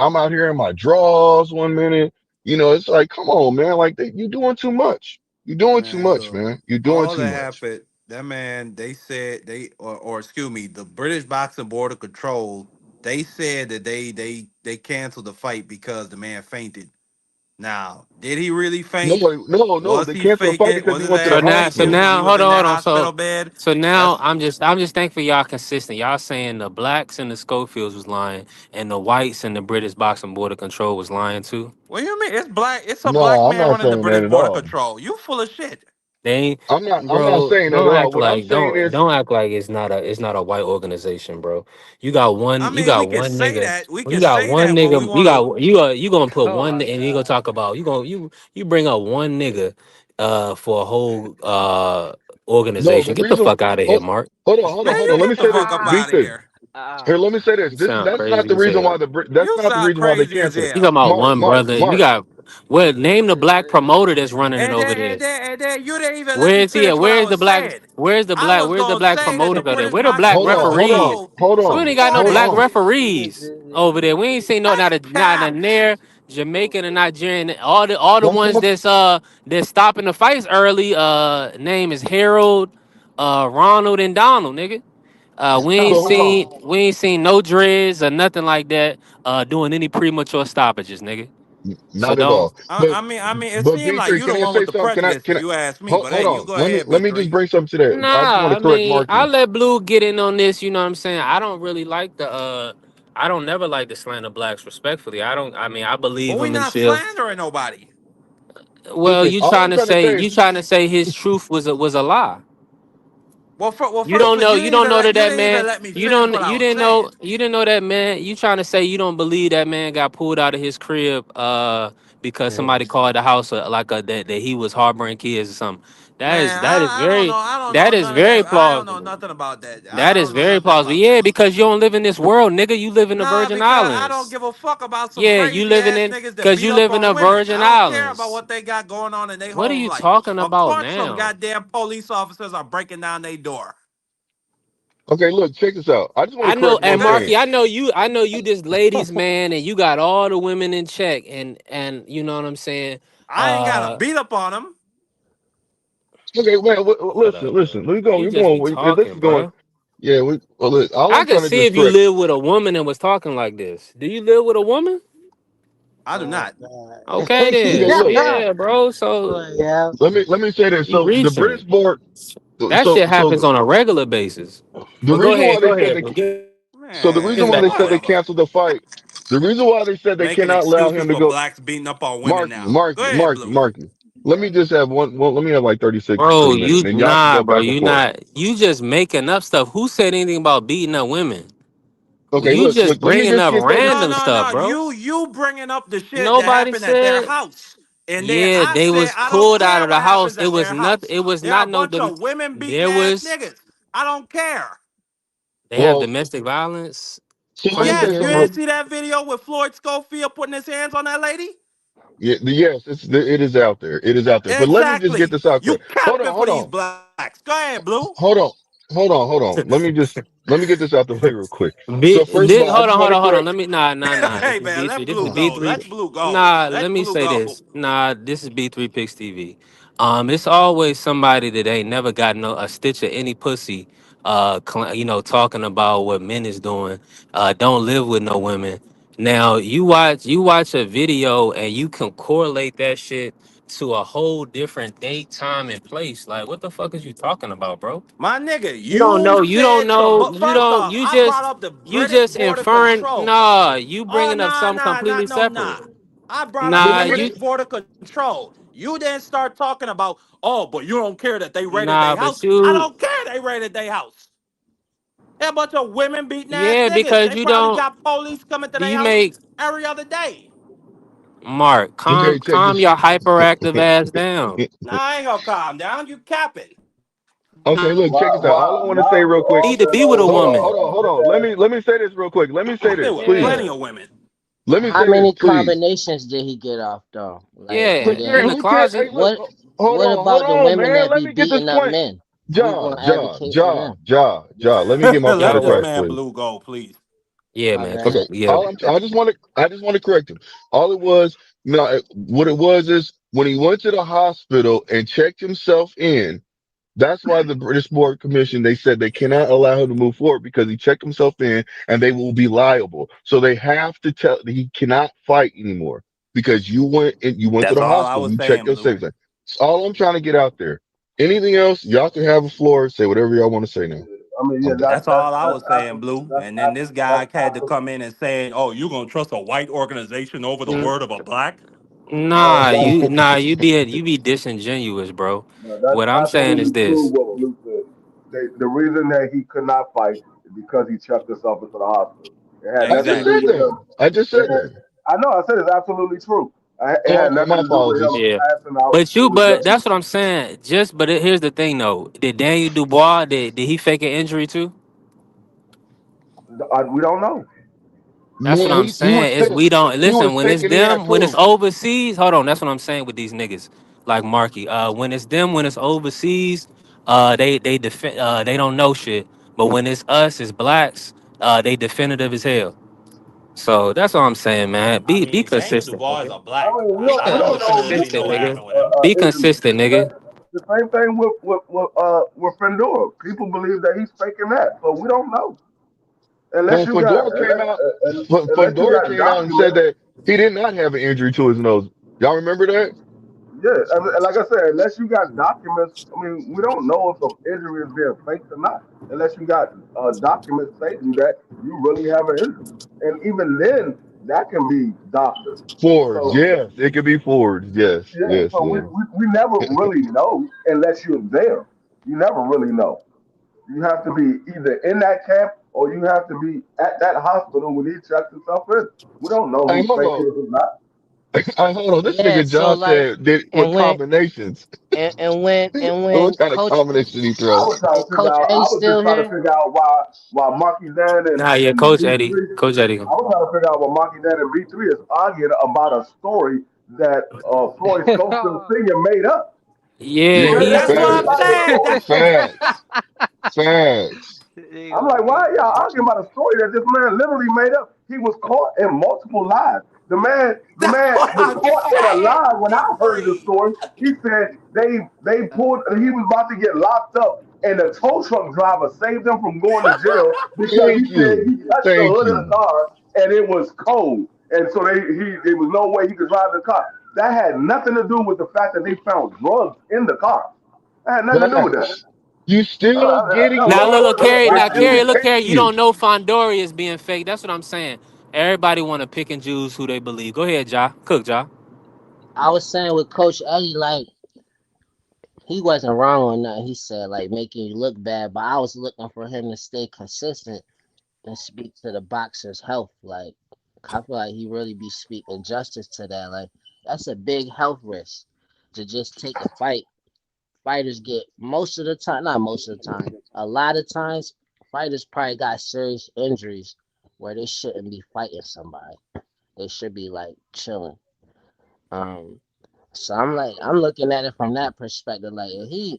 I'm out here in my drawers one minute. It's like, come on, man. Like you doing too much. You're doing too Man, much, look, man. You're doing all too that much." happened, that man, they said or excuse me, the British Boxing Board of Control, they said that they canceled the fight because the man fainted. Now, did he really faint? No. Was They he canceled the fight faking? because Was he his went to the So ass now, so faking hospital. when he now, was hold in on, that hold on. hospital So, bed? so now That's I'm just thankful y'all consistent. Y'all saying the blacks and the Schofields was lying, and the whites and the British Boxing Board of Control was lying too. what you mean? It's black. It's a No, black I'm man not running the saying that British at Board of all. Control. You full of shit. They ain't, I'm not bro. saying that at Don't all. act What I'm like saying don't is, don't act like it's not a white organization, bro. You got I one. You mean, we got can one say nigga. that. We You can got say one that, but we nigga. want to. You gonna put Oh one, my and you gonna God. talk about you bring up one nigga for a whole no, organization. the Get the reason. fuck out of here, Hold, Mark. Man, hold on. you Let me get the say this, fuck up out of Beaton. Ah, here. Here, ah. let me say this. You This sound that's not the crazy as reason why hell. that's You not the sound reason why they crazy as canceled it. You talking hell. about Mark, one Mark, brother? You Mark. got name the black promoter that's running it over there. And then you didn't even let Where me is he at? finish what I Where's the was black? saying. Where's the I black? was Where's the gonna black say that the promoter over there? British Where the black Boxing Hold Board on, of hold on, referees? Control hold We ain't on, got no hold supported. black on. referees over there. We ain't seen not That's a cap. Nair, Jamaican and Nigerian. All the That's ones not that's stopping the fights early. Name is Harold, Ronald and Donald, nigga. We ain't so. Hold on. seen we ain't seen no dreads or nothing like that. Doing any premature stoppages, nigga. So Not at don't. all. But I mean, it but seemed like B3, you can the I one say with the something? prejudice, if Can I you ask me. hold, But hey, hold you on? go Let me ahead, let Big me just Three. bring something to that. I just want Nah, to I correct mean, I'll Marky. let Blue get in on this, you know what I'm saying? I don't really like I don't never like to slander blacks respectfully. I mean, I But believe we him not until, slandering nobody. well, Listen, all I'm trying to say is, you trying to say his truth was a lie. Firstly, You don't know that you that didn't even man, let me finish what I was saying. you didn't know that man, you trying to say you don't believe that man got pulled out of his crib because somebody called the house that he was harboring kids or something. Man, I don't know That is none of very that. I don't know plausible. nothing about that. That I is don't know very nothing plausible. about Yeah, that. because you don't live in this world, nigga. You live in the Nah, Virgin because I don't Islands. give a fuck about some Yeah, you crazy living ass in niggas that because beat you up live in on the women. I Virgin don't care about Islands. what they got going on in their What are home you life. talking Of about course, some now? goddamn police officers are breaking down their door. okay, look, check this out. I just want to I know, correct and one Okay? thing. Marky, I know you this ladies man, and you got all the women in check, and you know what I'm saying. I ain't got to Uh, beat up on them. Okay, man. Shut Listen, up, bro. listen. We go. You We're just be going. This talking, is going. bro. Yeah. Well, look, all I I'm could trying to do see is if you correct. live with a woman and was talking like this. Do you live with a woman? I do Oh not. God. Okay, Okay, then. look. Yeah, bro. So Boy, yeah. Let me say this. you So the British reaching. board. That shit happens on a regular basis. The But go reason why ahead, they go said ahead, they bro. Get so the reason why Man, they said they whatever. canceled the fight. The reason why they said they Making cannot allow excuses him to for go. blacks beating up on women Marky, now. Go Marky, ahead, Marky, Blue. Marky. Let me just have one. Well, let me have like 30 seconds to bro, a minute, you and then y'all can nah, go bro. back and You forth. not you just making up stuff. Who said anything about beating up women? Okay, You just look. Let me bringing just up get 30. No, random no, stuff, no. bro. You bringing up the shit that Nobody happened at their said. house. And then Yeah, I they said, was I don't pulled out care of the what house. happens It at was their not. house. It was They're a not no. bunch of women beating There ass was. niggas. I don't care. They have Well, domestic violence so let me claims say Yes, you something. against them. didn't see that video with Floyd Schofield putting his hands on that lady? Yeah, yes, it is out there. It is out there. But let me just get Exactly. this out You quick. Hold capping on, for hold these on, blacks. Go ahead, Blue. hold on, hold on. Let me get this out the way real quick. B, So first of all, I hold just on, want hold to on, hold on. correct. Let me nah. This Hey is man, B three. let This is Blue B go. three. Let Blue go. Nah, let Let me Blue say go. this. Nah, this is B3 Picks TV. It's always somebody that ain't never got no a stitch of any pussy. Talking about what men is doing. Don't live with no women. Now you watch a video and you can correlate that shit to a whole different date, time, and place. Like, what the fuck is you talking about, bro? My nigga, You don't you know. You don't said so. know. But You first don't. off, You I brought just. up the You British just Border inferring. Control. Nah, you Oh, bringing up nah, something nah, completely not no, separate. nah. I brought up But the Nah, let me. British you. Border Control. You didn't start talking about, oh, but you don't care that they raided Nah, their but house. I you. don't care they raided their house. They're a bunch of women beating ass Yeah, niggas. because They you probably don't. got police coming to Do their you house make every other day. Mark calm Okay, check calm this. your hyperactive ass down? Nah, I ain't gonna calm down. You capping. Okay, look, check this out. All I want to say real quick. Need to be with a Hold on, woman. hold on. Let me say this real quick. Let me say There this, were please. plenty Yeah, of women. Let me How say this, many please. combinations did he get off though? Like, yeah. and Look, You're in then the we can't. Hey, closet. look. what? Hold What on, hold about the on, women man. that Let be me get this beating up point. men? Who's Ja, gonna Ja, advocate for Ja, them? Ja, Ja. Let me get my point Let All this across, right, man please. Blue go, please. Yeah, my man. Okay. bad. Yeah. I just want to correct him. All it was, no, what it was is when he went to the hospital and checked himself in. That's why the British Board Commission, they said they cannot allow him to move forward because he checked himself in and they will be liable. So they have to tell he cannot fight anymore because you went to That's the all I hospital, was you checked saying, Blue. yourself in. It's all I'm trying to get out there. Anything else, y'all can have a floor, say whatever y'all want to say now. I mean, yeah, I'm done. That's all I that's was saying, absolutely Blue. And then this that's guy had to absolutely come in and say, "Oh, you gonna trust a white organization over the N- word of a black?" Nah, that's you be disingenuous, bro. no, that's What I'm saying is absolutely true this. what Blue said. The reason that he could not fight is because he checked himself into the hospital. It had I nothing just to do Exactly. said with that. him. I just It said had, that. I know. I said it's absolutely true. It Oh, had okay, nothing my to do with him apologies. Yeah. passing out. But It you, was but just that's what I'm saying. Here's the thing though. Did Daniel Dubois did he fake an injury too? we don't know. That's what Yeah, I'm he was saying. Is we don't he listen was when it's thinking he had them, when it's two. overseas. Hold on, that's what I'm saying with these niggas like Marky. When it's them, when it's overseas, they defend. They don't know shit. But when it's us, it's blacks. They definitive as hell. So that's what I'm saying, man. I Be mean, Daniel consistent, Dubois is nigga. a I black. mean, I we don't don't know definitively Consistent, know what nigga. happened with him. Be injuries. consistent, nigga. The same thing with Fendora. People believe that he's faking that, but we don't know unless Well, you got unless you Fundora got came out and said documents. that he did not have an injury to his nose. Y'all remember that? Yeah, and like I said, unless you got documents. I mean, we don't know if the injury is being faked or not unless you got documents stating that you really have an injury, and even then, that can be doctored. Forged, So yes. It could be forged. Yes, yeah, yes, so yes. we never really know unless you're there. You never really know. You have to be either in that camp or you have to be at that hospital when he checks himself in. We don't know Hey, who's hold fake on. or who's not. Hey, hold on. This Yeah. nigga So John like, said did with and when combinations. and when What kind of Coach combination did he I throw? was trying to figure Coach out. A I was just still trying to here? figure out why Marky Dan Nah, yeah, and Coach B Eddie, three. Coach Eddie. I was trying to figure out why Marky Dan and B3 is arguing about a story that Floyd Schofield Sr. made up. He Yeah, made Yeah, he's that That's what shit I'm facts, like a saying. story. facts, facts. I'm like, why are y'all arguing about a story that this man literally made up? He was caught in multiple lies. The That's what I'm court said a saying. lie when I heard the Corey. story. He said they pulled. He was about to get locked up, and the tow truck driver saved him from going to jail because he Thank said you. he touched the Thank hood of the you. car and it was cold, and so there was no way he could drive the car. That had nothing to do with the fact that they found drugs in the car. That had nothing to do with that. Facts. You still getting Now locked look, up Carrie, for now still Carrie, look, paying Carrie, you you. don't know Fondoria is being fake. That's what I'm saying. Everybody want to pick and choose who they believe. Go ahead, Ja. Cook, Ja. I was saying with Coach Eddie, like he wasn't wrong on that. He said like making you look bad, but I was looking for him to stay consistent and speak to the boxer's health. Like I feel like he really be speaking justice to that. Like that's a big health risk to just take a fight. Fighters get most of the time, not most of the time, a lot of times, fighters probably got serious injuries where they shouldn't be fighting somebody. They should be like chilling. Um, so I'm looking at it from that perspective. Like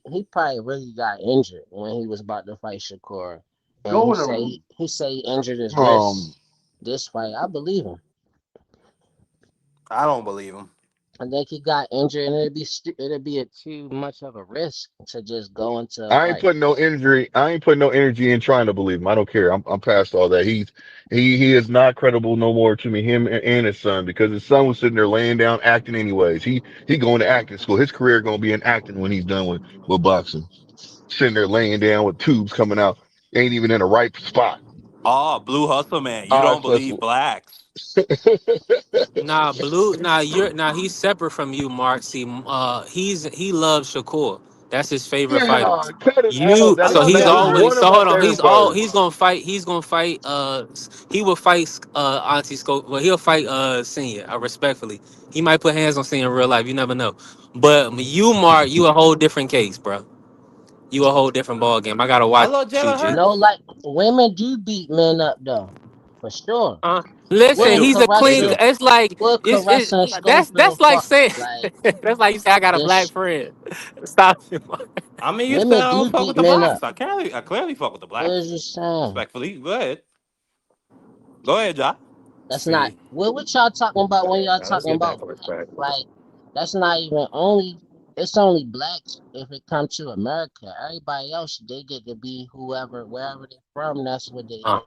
he probably really got injured when he was about to fight Shakur, and Go in the he say he injured his Um, wrist this fight. I believe him. I don't believe him. I think he got injured, and it'd be a too much of a risk to just go into a I ain't fight. putting no injury. I ain't putting no energy in trying to believe him. I don't care. I'm past all that. He is not credible no more to me. Him and his son, because his son was sitting there laying down acting anyways. He going to acting school. His career gonna be in acting when he's done with boxing. Sitting there laying down with tubes coming out. Ain't even in the right spot. Oh, Blue Hustle Man, you I don't plus. believe blacks. Nah, Blue. Nah, he's separate from you, Mark. See, he loves Shakur. That's his favorite fighter. Yeah, cut it out. You, I That's so love he's that is Ja. always. one of So my hold on. favorite fighters. He's gonna fight. He's gonna fight. He will fight. Auntie Scope. Well, he'll fight. Senior. Respectfully, he might put hands on Senior in real life. You never know. But you, Mark, you a whole different case, bro. You a whole different ball game. I gotta I watch love you, Jalen G. No, Hurts. like women do beat men up though, for sure. They Listen, We'll do. he's a They clean. do. caressing, It's like we'll caressing that's Schofield like fuck. saying Like that's like you say I got a black this, friend. Stop it, Mark. I mean, you said women I don't do fuck with beat the men blacks. up. I clearly fuck with the What blacks. is you saying? Respectfully, go ahead. Go ahead, Ja. That's not See, what y'all talking about when y'all now let's talking get back about on black. track. Like that's not even only. It's only blacks if it comes to America. Everybody else, they get to be whoever, wherever they from. That's what they Uh, is.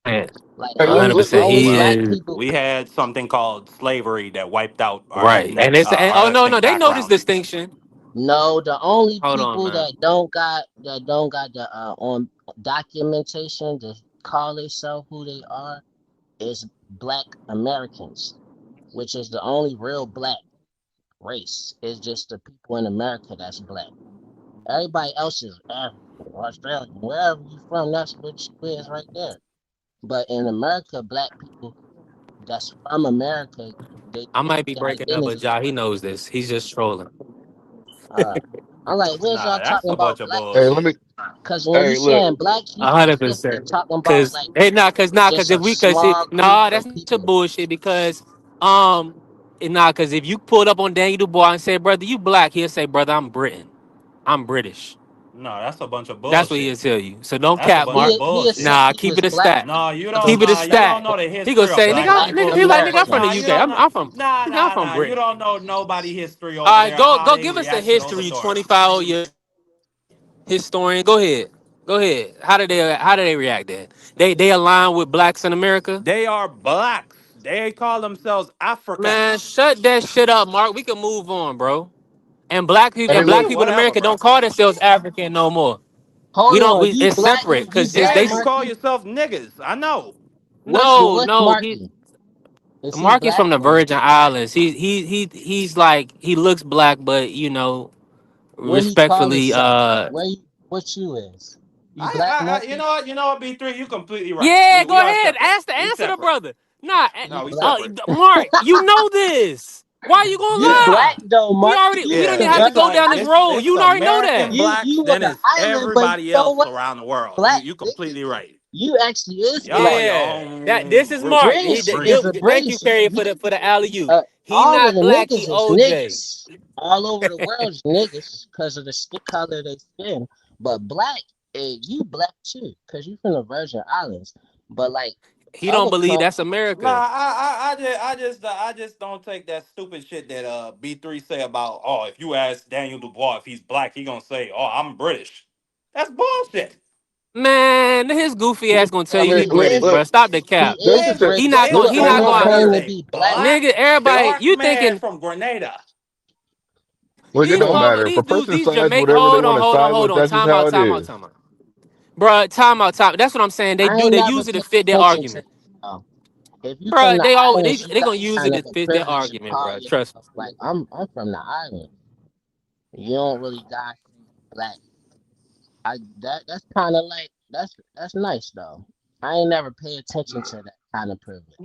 man, Like Hey, only 100%. only He Well, black is people. we had something called slavery that wiped out our right, and ethnic, our oh no, ethnic no, they know this background. distinction. No, the only Hold on, people man. that don't got the on documentation to call themselves who they are is Black Americans, which is the only real black race. It's just the people in America that's black. Everybody else is African, Australian, wherever you from. That's what you is right there. But in America, black people that's from America, they I take might be the breaking up, but identity. Ja, he knows this. He's just trolling. Uh, I'm like, where's Nah, y'all that's talking a bunch about of hey, blacks? let me. bullshit. Because when you Hey, look. saying blacks, you specifically 100%. talking about Cause like hey, cause just a small group nah, that's of not your people. bullshit. Because cause if you pulled up on Daniel Dubois and said, brother, you black, he'll say, brother, I'm Britain, I'm British. No, that's a bunch of That's what he'll bullshit. tell you. So don't That's a cap, bunch of Mark. He bullshit. said Nah, he keep was it a black. stat. No, you He don't. Keep it a Nah, was you don't stat. know the He gonna history of say, black nigga, black people. he like, nigga, I'm from the American. Nah, you UK. don't know. I'm from, nigga, I'm from You Britain. don't know nobody history All over right, there. How go they give us a react to those history. authorities. 25 years historian. Go ahead. Go ahead. How do they react then? They align with blacks in America? They are blacks. They call themselves Man, Africans. shut that shit up, Mark. We can move on, bro. And black people Hey, and black look. people in Whatever, America bro. don't call themselves African no more. We Hold don't. on, you It's black? separate You because it's Yeah, black, they. you call Marky? yourself niggas. I know. No, What's no. Marky? Is he Mark is black from the or Virgin Islands. He's like he looks black, but what he call respectfully, himself? What you is? You black, You Marky? know what? You know what? B3, you completely right. yeah. We Go are ahead. separate. We Answer the separate. brother. Nah, You No, we black. separate. Mark. You know this. Why you gonna You Yeah. black lie? though, Marky. We You don't Yeah. even in have to the It's go down this road. it's You already know American that. blacks, you on then the it's island, but you everybody know else what? around the world. Black. You Nigga. completely right. You actually is Y'all black. your Yeah, that this own is group. Mark. He, British Breed. is you, a thank you, British. Carrie, for the alley you. He All of not the black. He niggas is OJ. niggas. All over the world is niggas because of the skin color they skin. But black, you black too, because you from the Virgin Islands. But like He don't other believe that's Nah, America. I I just don't take that stupid shit that B3 say about, oh, if you ask Daniel Dubois if he's black, he gonna say, oh, I'm British. That's bullshit. Man, his goofy ass gonna tell I you mean, he British, bro. Stop the He cap. let's just is say, He British. not They going. His He they not hold want on, going. him claim to to guys. say be black. Nigga, everybody, dark you man thinking from Grenada. Look, it these don't No, mother, matter. If these a dudes, person these sides Jamaican. whatever they Hold want on, to hold on, side hold with, on. that's just Time out, how it time out, is. time out. Bruh, time out, time. That's what I'm saying. They I do. ain't They never use it to paid fit their attention to argument, that. Though. If you from bruh. the They islands, you they got gonna use it kind to of the fit their privilege to argument, call bruh. Trust me. yourself black. I'm from the island. You don't really got black. That's kind of like that's nice though. I ain't never pay attention to that kind of privilege.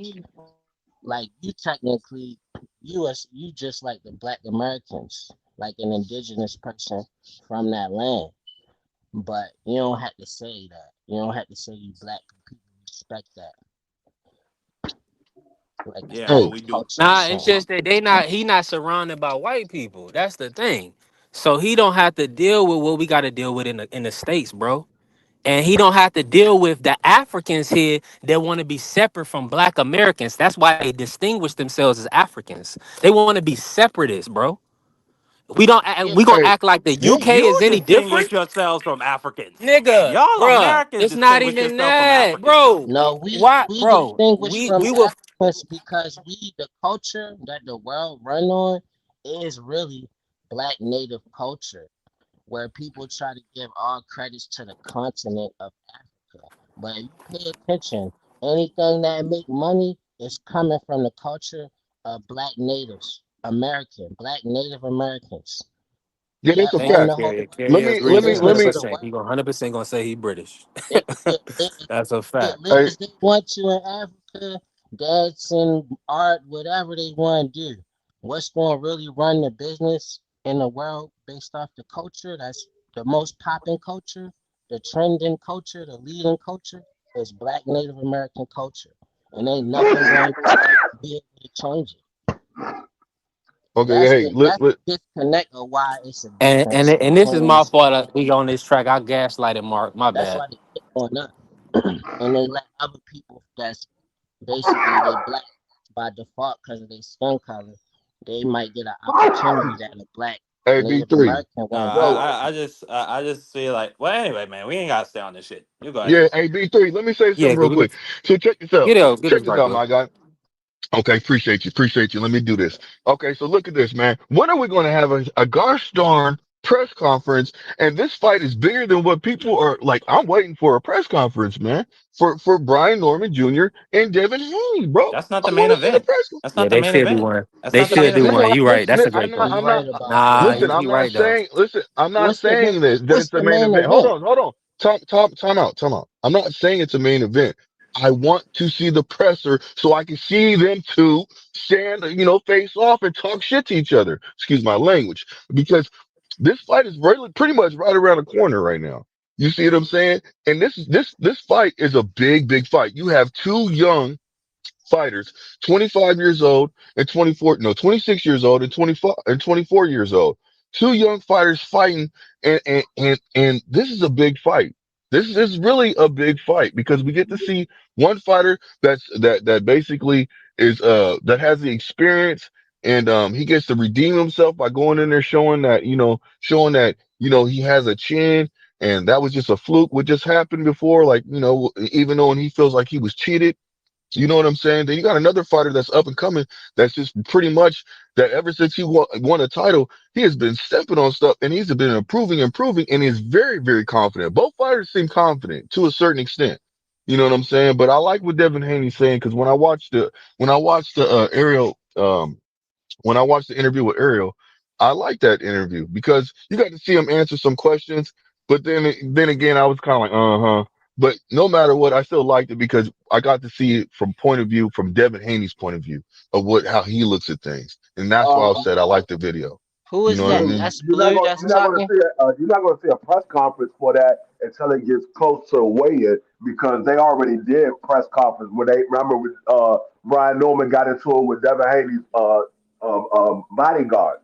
Like you technically, you just like the Black Americans, like an indigenous person from that land. But you don't have to say that. You don't have to say you black. People respect that. Like it's Yeah, part Hey, well of we the do. culture or Nah, it's something. just that they not. He not surrounded by white people. That's the thing. So he don't have to deal with what we got to deal with in the states, bro. And he don't have to deal with the Africans here that want to be separate from Black Americans. That's why they distinguish themselves as Africans. They want to be separatists, bro. Yeah, We gonna hey, act like the You UK is any distinguish different, yourselves from Africans. nigga, Y'all bruh. Americans It's not distinguish even yourself from that, Africans. bro. no, Why, we bro? distinguish We from we will. Africans because we the culture that the world run on is really Black Native culture, where people try to give all credits to the continent of Africa. But if you pay attention, anything that make money is coming from the culture of Black natives, Black Native Americans. yeah, that's That a Thank you, run fact. the whole Carrier. Let Carrier me, let agrees me, one let hundred business me. of the percent. world. He 100% gonna say he British. If That's a it fact. Hey, lives they want to in Africa, dance and art, whatever they want to do. What's going to really run the business in the world based off the culture? That's the most popping culture, the trending culture, the leading culture is Black Native American culture, and ain't nothing going to be able to change it. okay, hey, That's the disconnect of why it's a difference And this is between my these fault. cultures. We on this track. I gaslighted Mark. My That's bad. why they keep going up, and they let other people that's basically they black by default because of their skin color. They might get an opportunity that a Black hey, B Native three. American No, won't get. Yo, I just feel like, well, anyway, man, we ain't gotta stay on this shit. You go ahead. yeah, hey, B three. Let me say Yeah, something real we can quick. So check this out. get out. Get Check this this right, out, go. my guy. Okay, appreciate you. Appreciate you. Let me do this. Okay, so look at this, man. When are we going to have a gosh darn press conference? And this fight is bigger than what people are like. I'm waiting for a press conference, man, for Brian Norman Jr. and Devin Haney, bro. That's not I the main want to see the event. press. That's Yeah, not the they main should do event. one. That's They not the should main do event. one. No, You right. That's a great I'm point. You not. right about that. Nah, Listen, What's I'm he not right though. saying. Listen, I'm not what's the saying main that what's it's the the main main event. event? Hold on. Time out. Time out. I'm not saying it's a main event. I want to see the presser so I can see them two stand, face off and talk shit to each other. Excuse my language, because this fight is really pretty much right around the corner right now. You see what I'm saying? And this fight is a big fight. You have two young fighters, 25 years old and 24, no, 26 years old and 25 and 24 years old. Two young fighters fighting, and this is a big fight. This is really a big fight because we get to see one fighter that basically is that has the experience, and he gets to redeem himself by going in there showing that he has a chin, and that was just a fluke what just happened before, like, even though he feels like he was cheated, you know what I'm saying? Then you got another fighter that's up and coming that's just pretty much that ever since he won a title, he has been stepping on stuff and he's been improving, and he's very confident. Both fighters seem confident to a certain extent. You know what I'm saying? But I like what Devin Haney's saying because when I watched the interview with Ariel, I liked that interview because you got to see him answer some questions. But then again, I was kind of like, uh-huh. But no matter what, I still liked it because I got to see it from Devin Haney's point of view of how he looks at things. And that's why I Um, said I liked the video. Who You is know what I that? Blue, mean? That's Blue that's talking. you're not gonna see a press conference for that until it gets close to weigh-in because they already did press conference when they remember with Brian Norman got into it with Devin Haney's bodyguard.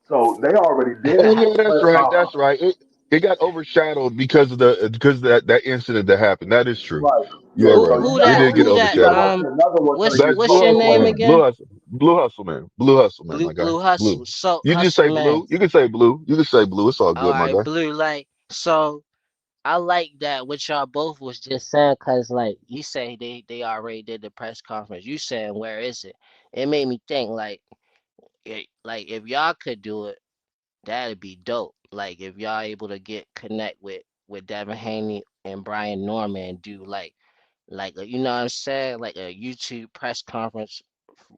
So they already did Oh have yeah, a that's press right. conference. That's right. it got overshadowed because of that incident that happened. That is true. Right. You are Yeah. Who So right. who you got It that did get who that you got to overshadowed. go see another one so you That's can what's Blue your see Hustle name more. Man. again? Blue Hustle Man. Blue Hustle Man, my guy. Blue Blue. Hustle. So You just Hustle say Man. blue. You can say blue. You can say blue. It's all All good, my right, guy. Blue. Like so, I like that what y'all both was just saying, cause like you say they already did the press conference. You saying where is it? It made me think like if y'all could do it, that'd be dope. Like if y'all able to get connect with Devin Haney and Brian Norman and do you know what I'm saying, like a YouTube press conference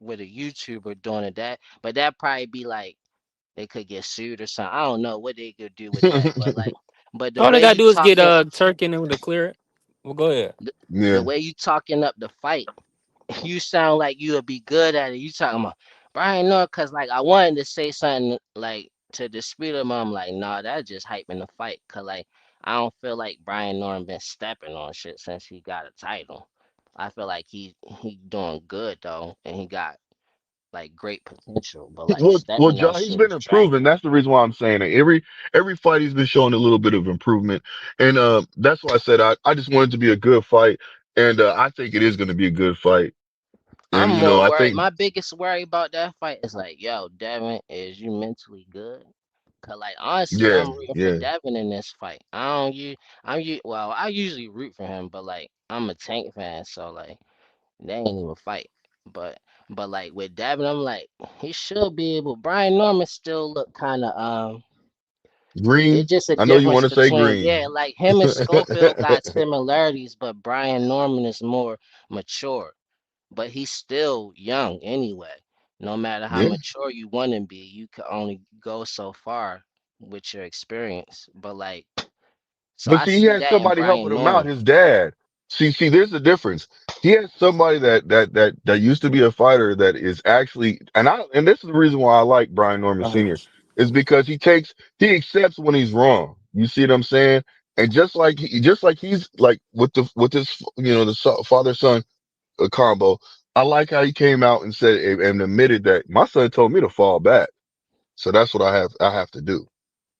with a YouTuber doing it. But that probably be like they could get sued or something. I don't know what they could do with that, but the All they way gotta you do is get talking Turk in there to clear it. Well, go ahead. the Yeah. way you talking up the fight, you sound like you would be good at it. You talking about Brian North, cause like I wanted to say something like to dispute him. I'm like, nah, that's just hyping the fight. Cause like I don't feel like Brian Norman been stepping on shit since he got a title. I feel like he doing good though, and he got like great potential. But like Well, stepping on John, he's shit been is trash. improving. That's the reason why I'm saying it. Every fight he's been showing a little bit of improvement, and that's why I said I just want it to be a good fight, and I think it is going to be a good fight. I'm And more I worried. think My biggest worry about that fight is like, yo, Devin, is you mentally good? Cause like honestly, yeah, I'm rooting for yeah. Devin in this fight. I don't you well, I usually root for him, but like I'm a Tank fan, so like they ain't even fight. But like with Devin, I'm like he should be able. Brian Norman still look kind of it's Green. just a I know you difference want to say between green. yeah, like him and Schofield got similarities, but Brian Norman is more mature, but he's still young anyway. No matter how Yeah. mature you want to be, you can only go so far with your experience. But like, so But I see, he see had that in somebody Brian helping him out, Norman. his dad. See, there's a difference. He has somebody that used to be a fighter that is actually, and this is the reason why I like Brian Norman Sr. is because he accepts when he's wrong. You see what I'm saying? And just like he's like with this, father son combo. I like how he came out and said and admitted that my son told me to fall back. So that's what I have to do.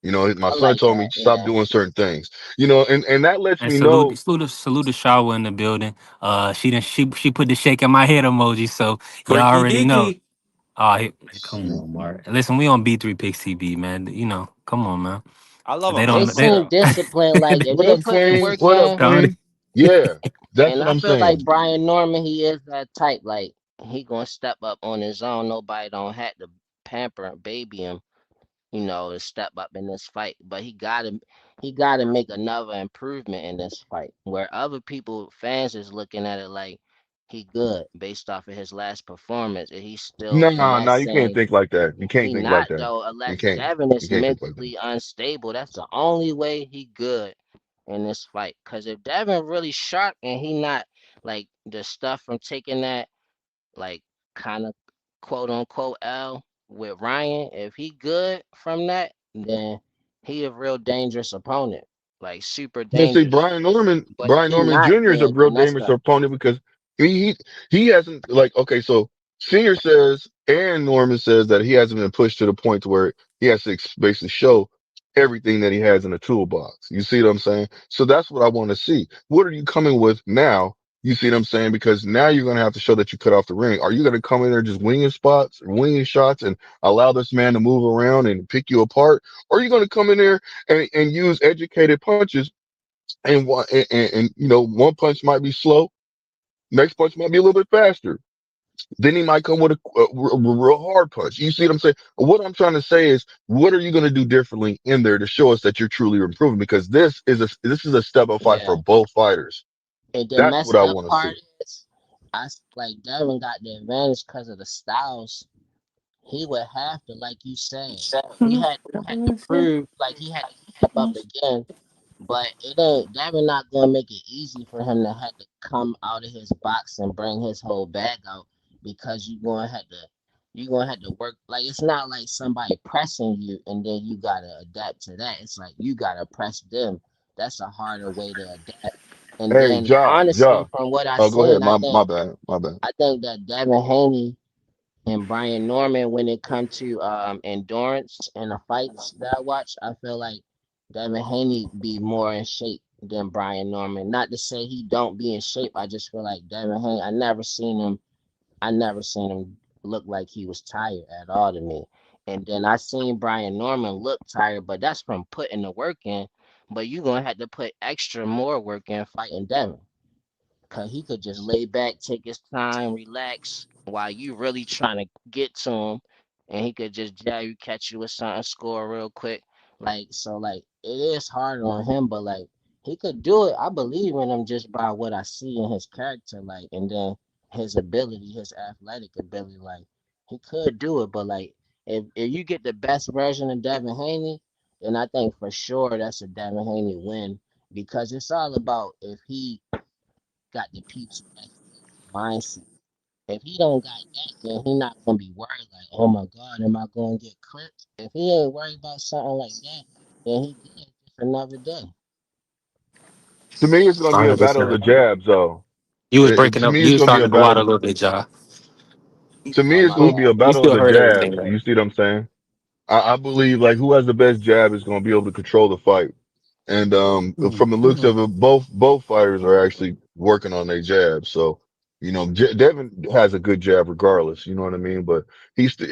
My I son like told me that. to stop Yeah. doing certain things. And that lets And me know. salute to Shawa in the building. She put the shake in my head emoji, so y'all Freaky already know. Kiki. Come on, Mark. Listen, we on B3 Picks TV, man. Come on, man. I love a They They don't. hustle, They seem bro. disciplined. Like if What they up, put the King? work What up, in, Tony. King? Yeah, that's and what I I'm feel like saying. Brian Norman, he is that type. Like he gonna step up on his own. Nobody don't have to pamper and baby him, to step up in this fight. But he gotta make another improvement in this fight. Where other people, fans is looking at it like he good based off of his last performance, and he's still No, in no, that no, you can't same. think like that. You can't He think like not that. though, You unless can't. Devin You is can't think like that. mentally unstable. That's the only way he good in this fight. Cause if Devin really sharp and he not like the stuff from taking that like kind of quote unquote L with Ryan, if he good from that, then he a real dangerous opponent, like super Well, see, dangerous. But if Brian he Norman not, Jr. is a real then that's dangerous the opponent because he hasn't like okay, so Senior says and Norman says that he hasn't been pushed to the point to where he has to basically show everything that he has in the toolbox. You see what I'm saying? So that's what I want to see. What are you coming with now? You see what I'm saying? Because now you're going to have to show that you cut off the ring. Are you going to come in there just winging spots, winging shots, and allow this man to move around and pick you apart? Or are you going to come in there and use educated punches and one punch might be slow, next punch might be a little bit faster. Then he might come with a real hard punch. You see what I'm saying? What I'm trying to say is, what are you going to do differently in there to show us that you're truly improving? Because this is a step up fight for yeah. both fighters. And the That's what messed I up want to part see. is, like Devin got the advantage because of the styles. He would have to, like you said, he had to prove like he had to step up again. But it ain't Devin not gonna make it easy for him to have to come out of his box and bring his whole bag out because you gonna have to work like it's not like somebody pressing you and then you gotta adapt to that. It's like you gotta press them. That's a harder way to adapt. And Hey, then Ja. honestly, from what I Oh, go ahead. seen, I My think bad. My bad. I think that Devin Haney and Brian Norman, when it comes to endurance in the fights that I watch, I feel like Devin Haney be more in shape than Brian Norman. Not to say he don't be in shape. I just feel like Devin Haney. I never seen him look like he was tired at all to me. And then I seen Brian Norman look tired, but that's from putting the work in. But you gonna have to put extra more work in fighting Devin. Cause he could just lay back, take his time, relax while you really trying to get to him, and he could just jab you, catch you with something, score real quick. Like so, like it is hard on him, but like he could do it. I believe in him just by what I see in his character, like, and then his ability, his athletic ability. Like he could do it, but like if you get the best version of Devin Haney, then I think for sure that's a Devin Haney win because it's all about if he got the PTSD mindset. If he don't got that, then he not gonna be worried like, oh my God, am I gonna get clipped? If he ain't worried about something like that, then he good just another day. To me, it's going to be a battle of the 100%. jabs, though. You was breaking To up. me, You it's was going to be a starting to go out a battle. little bit, Ja. To me, Oh it's my going to We be bad. a we battle of still the heard everything, jabs. though. You see what I'm saying? I believe like who has the best jab is going to be able to control the fight. And from the looks of it, both fighters are actually working on their jab. So Devin has a good jab regardless. You know what I mean? But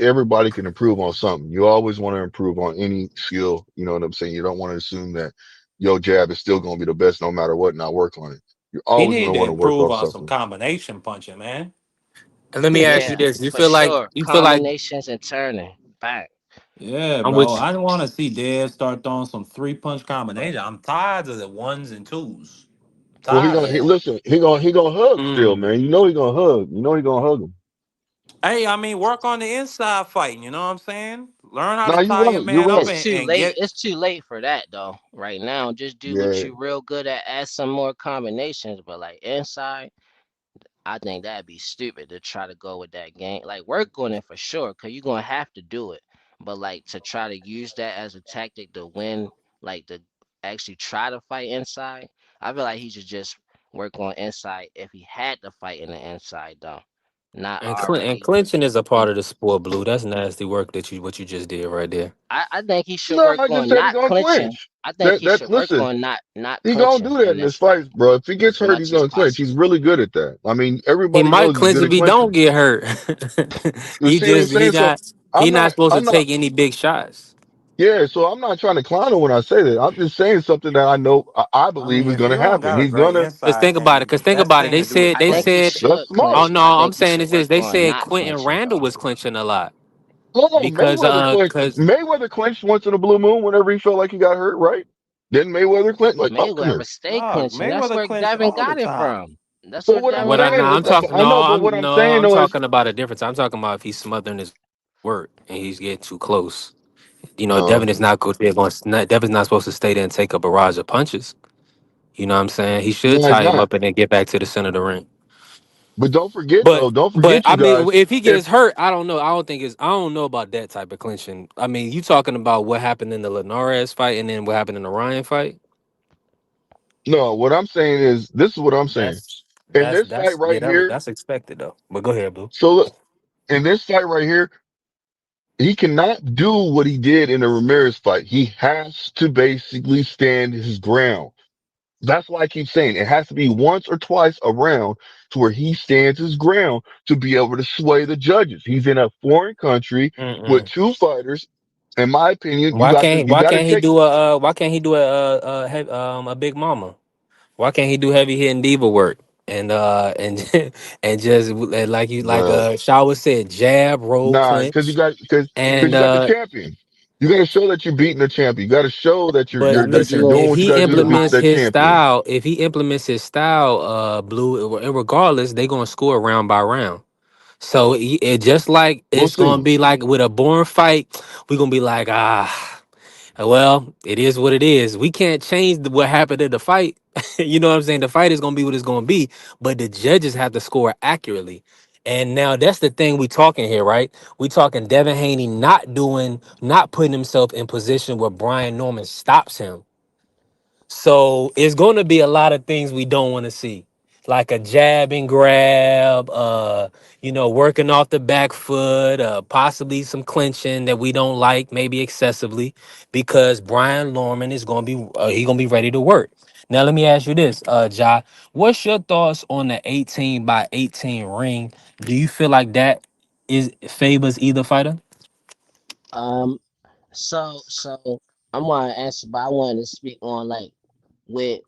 everybody can improve on something. You always want to improve on any skill. You know what I'm saying? You don't want to assume that your jab is still going to be the best no matter what. Not work on it. You're He always going need to to want to work improve on on some something. combination punching, man. And let me ask you Yeah, this: for sure. you feel like Combinations and turning back. Yeah, I'm bro. with I want to see Dev start throwing some 3 punch combination. I'm tired of the ones and twos. Well, Tired of that. listen. He gonna hug still, mm, man. You know he gonna hug. You know he gonna hug him. Hey, I mean, work on the inside fighting. You know what I'm saying? Learn how to No, you're tie your right. You're man up right. It's and, too and late. get. It's too late for that though. Right now, just do what Yeah. you real good at. Add some more combinations, but like inside. I think that'd be stupid to try to go with that game. Like work on it for sure, cause you're gonna have to do it. But like to try to use that as a tactic to win, like to actually try to fight inside, I feel like he should just work on inside if he had to fight in the inside though. Not and already. clinching is a part And of the sport, Blue. That's nasty work that you what you just did right there. I think he should No, work I just on said he not gonna clinching. clinch. I think he should work Listen, on not he gonna clinching do that in in this this fight, fight bro. If he gets as hurt, he's much as gonna clinch. He's possible. really good at that. I mean, He everybody might knows he's clinch good if at he don't clinching. get hurt. You see what I'm saying? So He I'm not not, supposed to I'm not, take any big shots. yeah. So I'm not trying to clown him when I say that. I'm just saying something that I know, I I believe mean, is if you gonna don't happen. got a He's great gonna. Cause inside game, the think best about it. thing to do is I think he clinch. That's should Oh smart. clinch. no, I I'm think he saying should is this. work They on said not Quentin clinching Randall though. was clinching a lot Hold on, because cause Mayweather clinched once in a blue moon whenever he felt like he got hurt, right? Didn't Mayweather clinch? Like, talk to me. Mayweather stay Nah, clinching. That's Mayweather where clinch Devin all the got it time. from. That's So where what I'm what Devin I got no, it saying, I'm from. talking I know, no, but what I'm saying I'm though is, talking about a difference. I'm talking about if he's smothering his work and he's getting too close. uh, Devin is not good. Devin's not supposed to stay there and take a barrage of punches. You know what I'm saying? He should no, he's tie him not. up and then get back to the center of the ring. But don't forget But though, don't but forget I you mean, guys. if he If gets hurt, I don't know. I don't know about that type of clinching. I mean, you talking about what happened in the Linares fight and then what happened in the Ryan fight? No, what I'm saying is, this is what I'm saying. That's In this fight right here, That's expected though. But go ahead, Blue. so look, in this fight right here, he cannot do what he did in the Ramirez fight. He has to basically stand his ground. That's why I keep saying it has to be once or twice around to where he stands his ground to be able to sway the judges. He's in a foreign country with Mm-mm. two fighters. In my opinion, you got to take. why can't he do a Big Mama? Why can't he do heavy hitting diva work and and just Well, Shaw said, jab, roll, nah, clinch, because and you got the champion. You got to show that you're beating the champion. You got to show that but you're listen, Yeah, doing if what you he got to do to beat implements that his champion. style, Blue, and regardless, they gonna score round by round. So it just like We'll it's gonna see. be like with a born fight, we gonna be like, well, it is what it is. We can't change what happened in the fight. You know what I'm saying? The fight is gonna be what it's gonna be, but the judges have to score accurately. And now that's the thing we talking here, right? We talking Devin Haney not putting himself in position where Brian Norman stops him. So it's gonna be a lot of things we don't want to see. like a jab and grab, working off the back foot, possibly some clinching that we don't like, maybe excessively, because Brian Lorman is going to be he going to be ready to work. Now let me ask you this, Ja, what's your thoughts on the 18 by 18 ring? Do you feel like that is favors either fighter? Um, so I'm gonna answer, but I wanted to speak on like with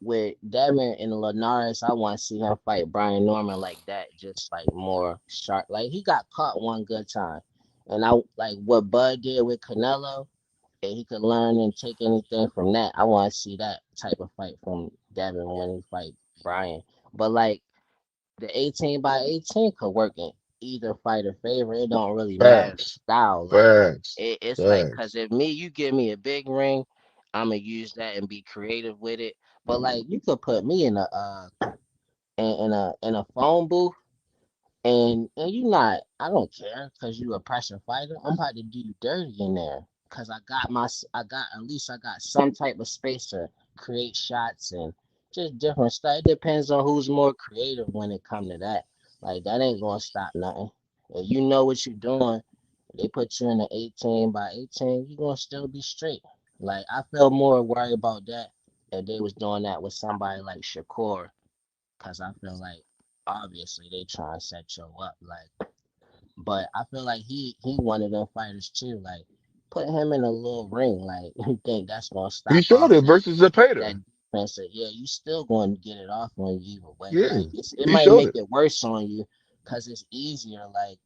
Devin and Linares. I want to see him fight Brian Norman like that, just like more sharp. Like he got caught one good time, and I like what Bud did with Canelo, and he could learn and take anything from that. I want to see that type of fight from Devin when he fight Brian. But like the 18 by 18 could work in either fighter favor. It don't really matter the Facts, style. Like facts, it's like facts. because if you give me a big ring, I'm gonna use that and be creative with it. But like you could put me in a phone booth and you not, I don't care because you a pressure fighter. I'm about to do you dirty in there because I got at least I got some type of space to create shots and just different stuff. It depends on who's more creative when it come to that. Like that ain't gonna stop nothing. If you know what you're doing, they put you in the 18 by 18, you gonna still be straight. Like I felt more worried about that if they was doing that with somebody like Shakur, cause I feel like obviously they try and set you up. Like, but I feel like he one of them fighters too. Like, put him in a little ring. Like, you think that's gonna He stop showed all it that versus that Zepeda. defense? Yeah, you still going to get it off on you either way. Yeah, Like, it he might showed make it. it worse on you because it's easier. Like,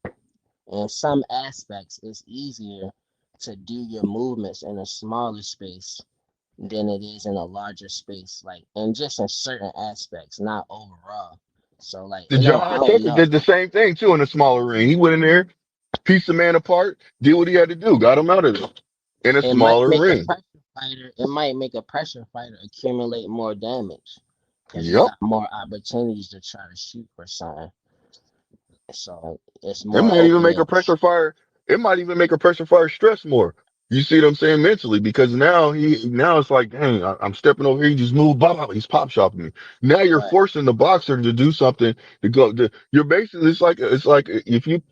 in some aspects, it's easier to do your movements in a smaller space than it is in a larger space, like and just in certain aspects, not overall. So like The I John don't Tucker know. did the same thing too in a smaller ring. He went in there, pieced the man apart, did what he had to do, got him out of there in a It might smaller make a ring. pressure fighter. It might make a pressure fighter accumulate more damage because he Yep. got more opportunities to try to shoot for something. So it's It more might even make a openings. pressure fire. It might even make a pressure fire stress more. You see what I'm saying mentally? Because now it's like, dang, I'm stepping over here. He just moved, blah, blah, blah, he's pop shopping me. Now you're But forcing the boxer to do something to go. You're basically it's like if you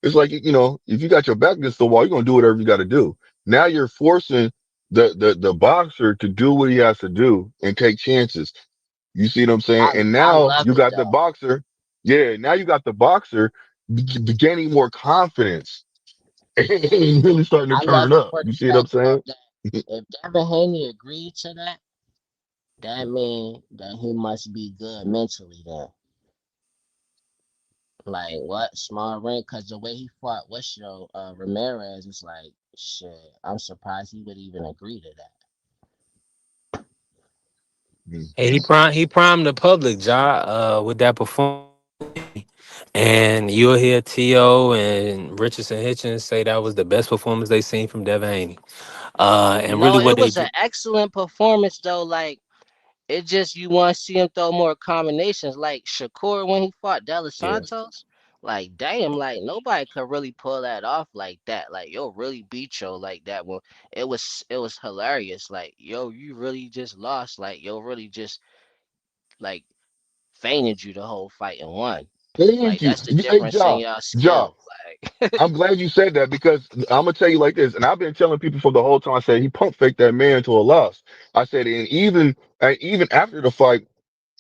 it's like if you got your back against the wall, you're gonna do whatever you got to do. Now you're forcing the boxer to do what he has to do and take chances. You see what I'm saying? And I now love you it got the though. boxer. Yeah, now you got the boxer gaining more confidence and really starting to I love turn it up. for You the see what I'm fact though saying? that if Devin Haney agreed to that, that means that he must be good mentally then. Like what small ring? Cause the way he fought what's your Ramirez, it's like shit. I'm surprised he would even agree to Hey, he primed the public, Ja, with that performance. And you'll hear T.O. and Richardson Hitchens say that was the best performance they seen from Devin Haney. And No, really what it they was an did, excellent performance though. Like it just you want to see him throw more combinations. Like Shakur when he fought De Los yeah. Santos. Like damn, like nobody could really pull that off like that. Like yo, really beat yo like that. Well, it was hilarious. Like yo, you really just lost. Like yo, really just like fainted you the whole fight and won. Thank Like you. that's the Hey, difference in y'all Ja, skill. Like I'm glad you said that because I'm gonna tell you like this, and I've been telling people for the whole time. I said he pump faked that man to a loss. I said, and even after the fight,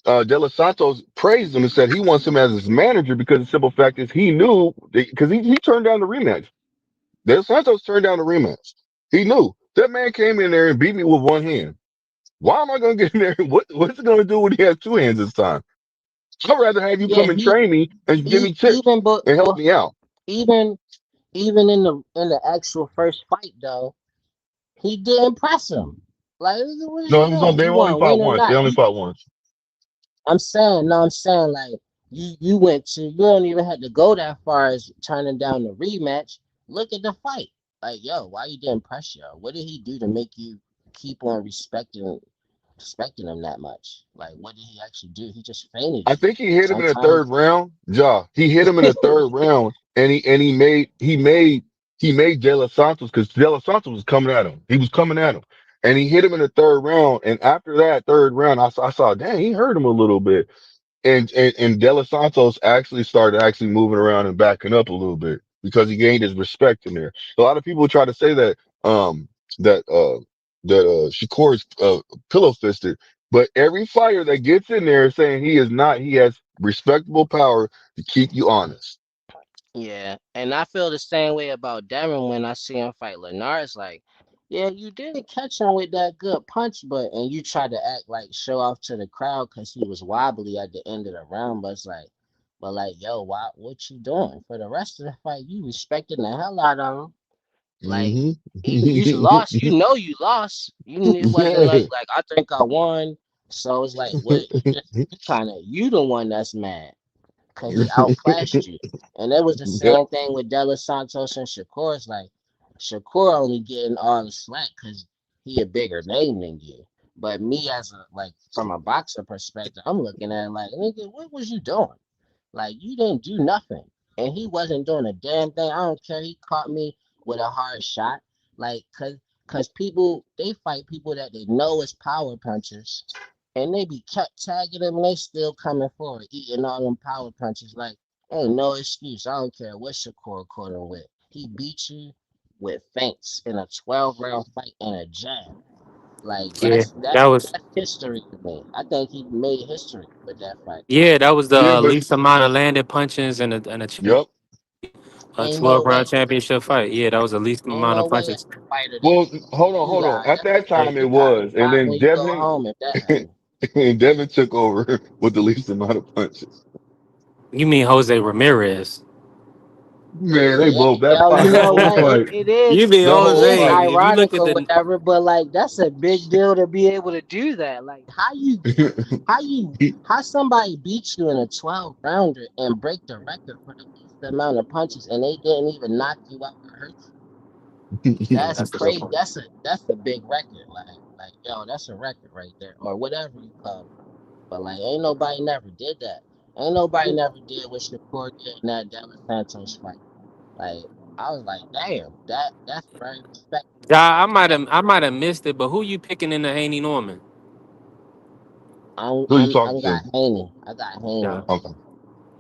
De Los Santos praised him and said he wants him as his manager because the simple fact is he knew because he turned down the rematch. De Los Santos turned down the rematch. He knew that man came in there and beat me with one hand. Why am I gonna get in there? What's it gonna do when he has two hands this time? I'd rather have you yeah, come and train me and give me tips even and help but me out. even even in the actual first fight though, he didn't press him. Like what is No, you it was on. doing? They You only want to fought win or once. They not? only fought once. I'm saying no. I'm saying like you went to you don't even have to go that far as turning down the rematch. Look at the fight. Like yo, why you didn't press yo? What did he do to make you keep on respecting him that much? Like what did he actually do? He just fainted I you. think he hit him in the third Sometimes round. Ja, he hit him in the third round, and he made De Los Santos because De Los Santos was coming at him. He was coming at him, and he hit him in the third round. And after that third round, I saw, dang, he hurt him a little bit. and De Los Santos actually started actually moving around and backing up a little bit because he gained his respect in there. A lot of people try to say that that Shakur is pillow fisted, but every fighter that gets in there is saying he is not. He has respectable power to keep you honest. Yeah, and I feel the same way about Devin when I see him fight Lennar. It's like, yeah, you didn't catch him with that good punch, but and you tried to act like show off to the crowd because he was wobbly at the end of the round. But it's like, but like, yo, why? What you doing for the rest of the fight? You respecting the hell out of him. Like, Hmm. even you lost, you know you lost. It wasn't Yeah. like I think I won. So it's like, what? You kind of you the one that's mad because he outclassed you. And it was the Yep. same thing with De Los Santos and Shakur. It's like Shakur only getting all the slack because he a bigger name than you. But me as a like from a boxer perspective, I'm looking at it like, nigga, what was you doing? Like you didn't do nothing, and he wasn't doing a damn thing. I don't care. He caught me with a hard shot, like cause people they fight people that they know is power punchers, and they be kept tagging them, and they still coming forward, eating all them power punches. Like ain't no excuse. I don't care what Shakur caught him with. He beat you with feints in a 12 round fight and a jab. Like Yeah, that's that that's was that's history to me. I think he made history with that fight. yeah, that was the Yeah, but least amount of landed punches yep. a Ain't 12 no round way. championship fight. Yeah, that was the least Ain't amount no of way a punches. fighter that Well, you hold on. got At that Hey, time, it you got was, and shot then when you go Devin home if that happened. and Devin took over with the least amount of punches. you mean Jose Ramirez? Man, they Yeah, both that yo, you fight, that know whole what? You It, fight, it is mean the it whole is Jose? fight. If you ironic look at or the whatever, but like that's a big deal to be able to do that. Like how somebody beat you in a 12 rounder and break the record for the least amount of punches and they didn't even knock you out or hurt you. yeah, That's that's a good crazy. point. That's a big record. Like yo, that's a record right there, or whatever you call it. But like, ain't nobody never did that. Ain't nobody never did what Shakur did in that Dallas Santos fight. Like, I was like, damn, that's very respectable. Ja, Like, I might have missed it, but who you picking in the Haney Norman? Who you talking I'm got to? Haney. I got Yeah. Haney. Okay,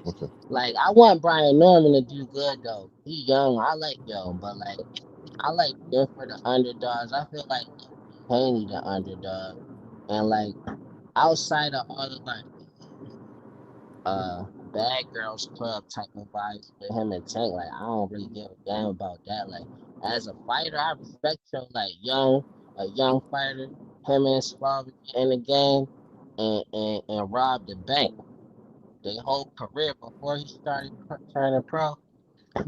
okay. Like, I want Brian Norman to do good though. He young. I like young, but like, I like good for the underdogs. I feel like Haney the underdog, and like outside of all the like Bad Girls Club type of vibes with him and Tank. Like I don't really give a damn about that. Like as a fighter, I respect him. Like a young fighter. Him and Suave get in the game and rob the bank. Their whole career before he started turning pro,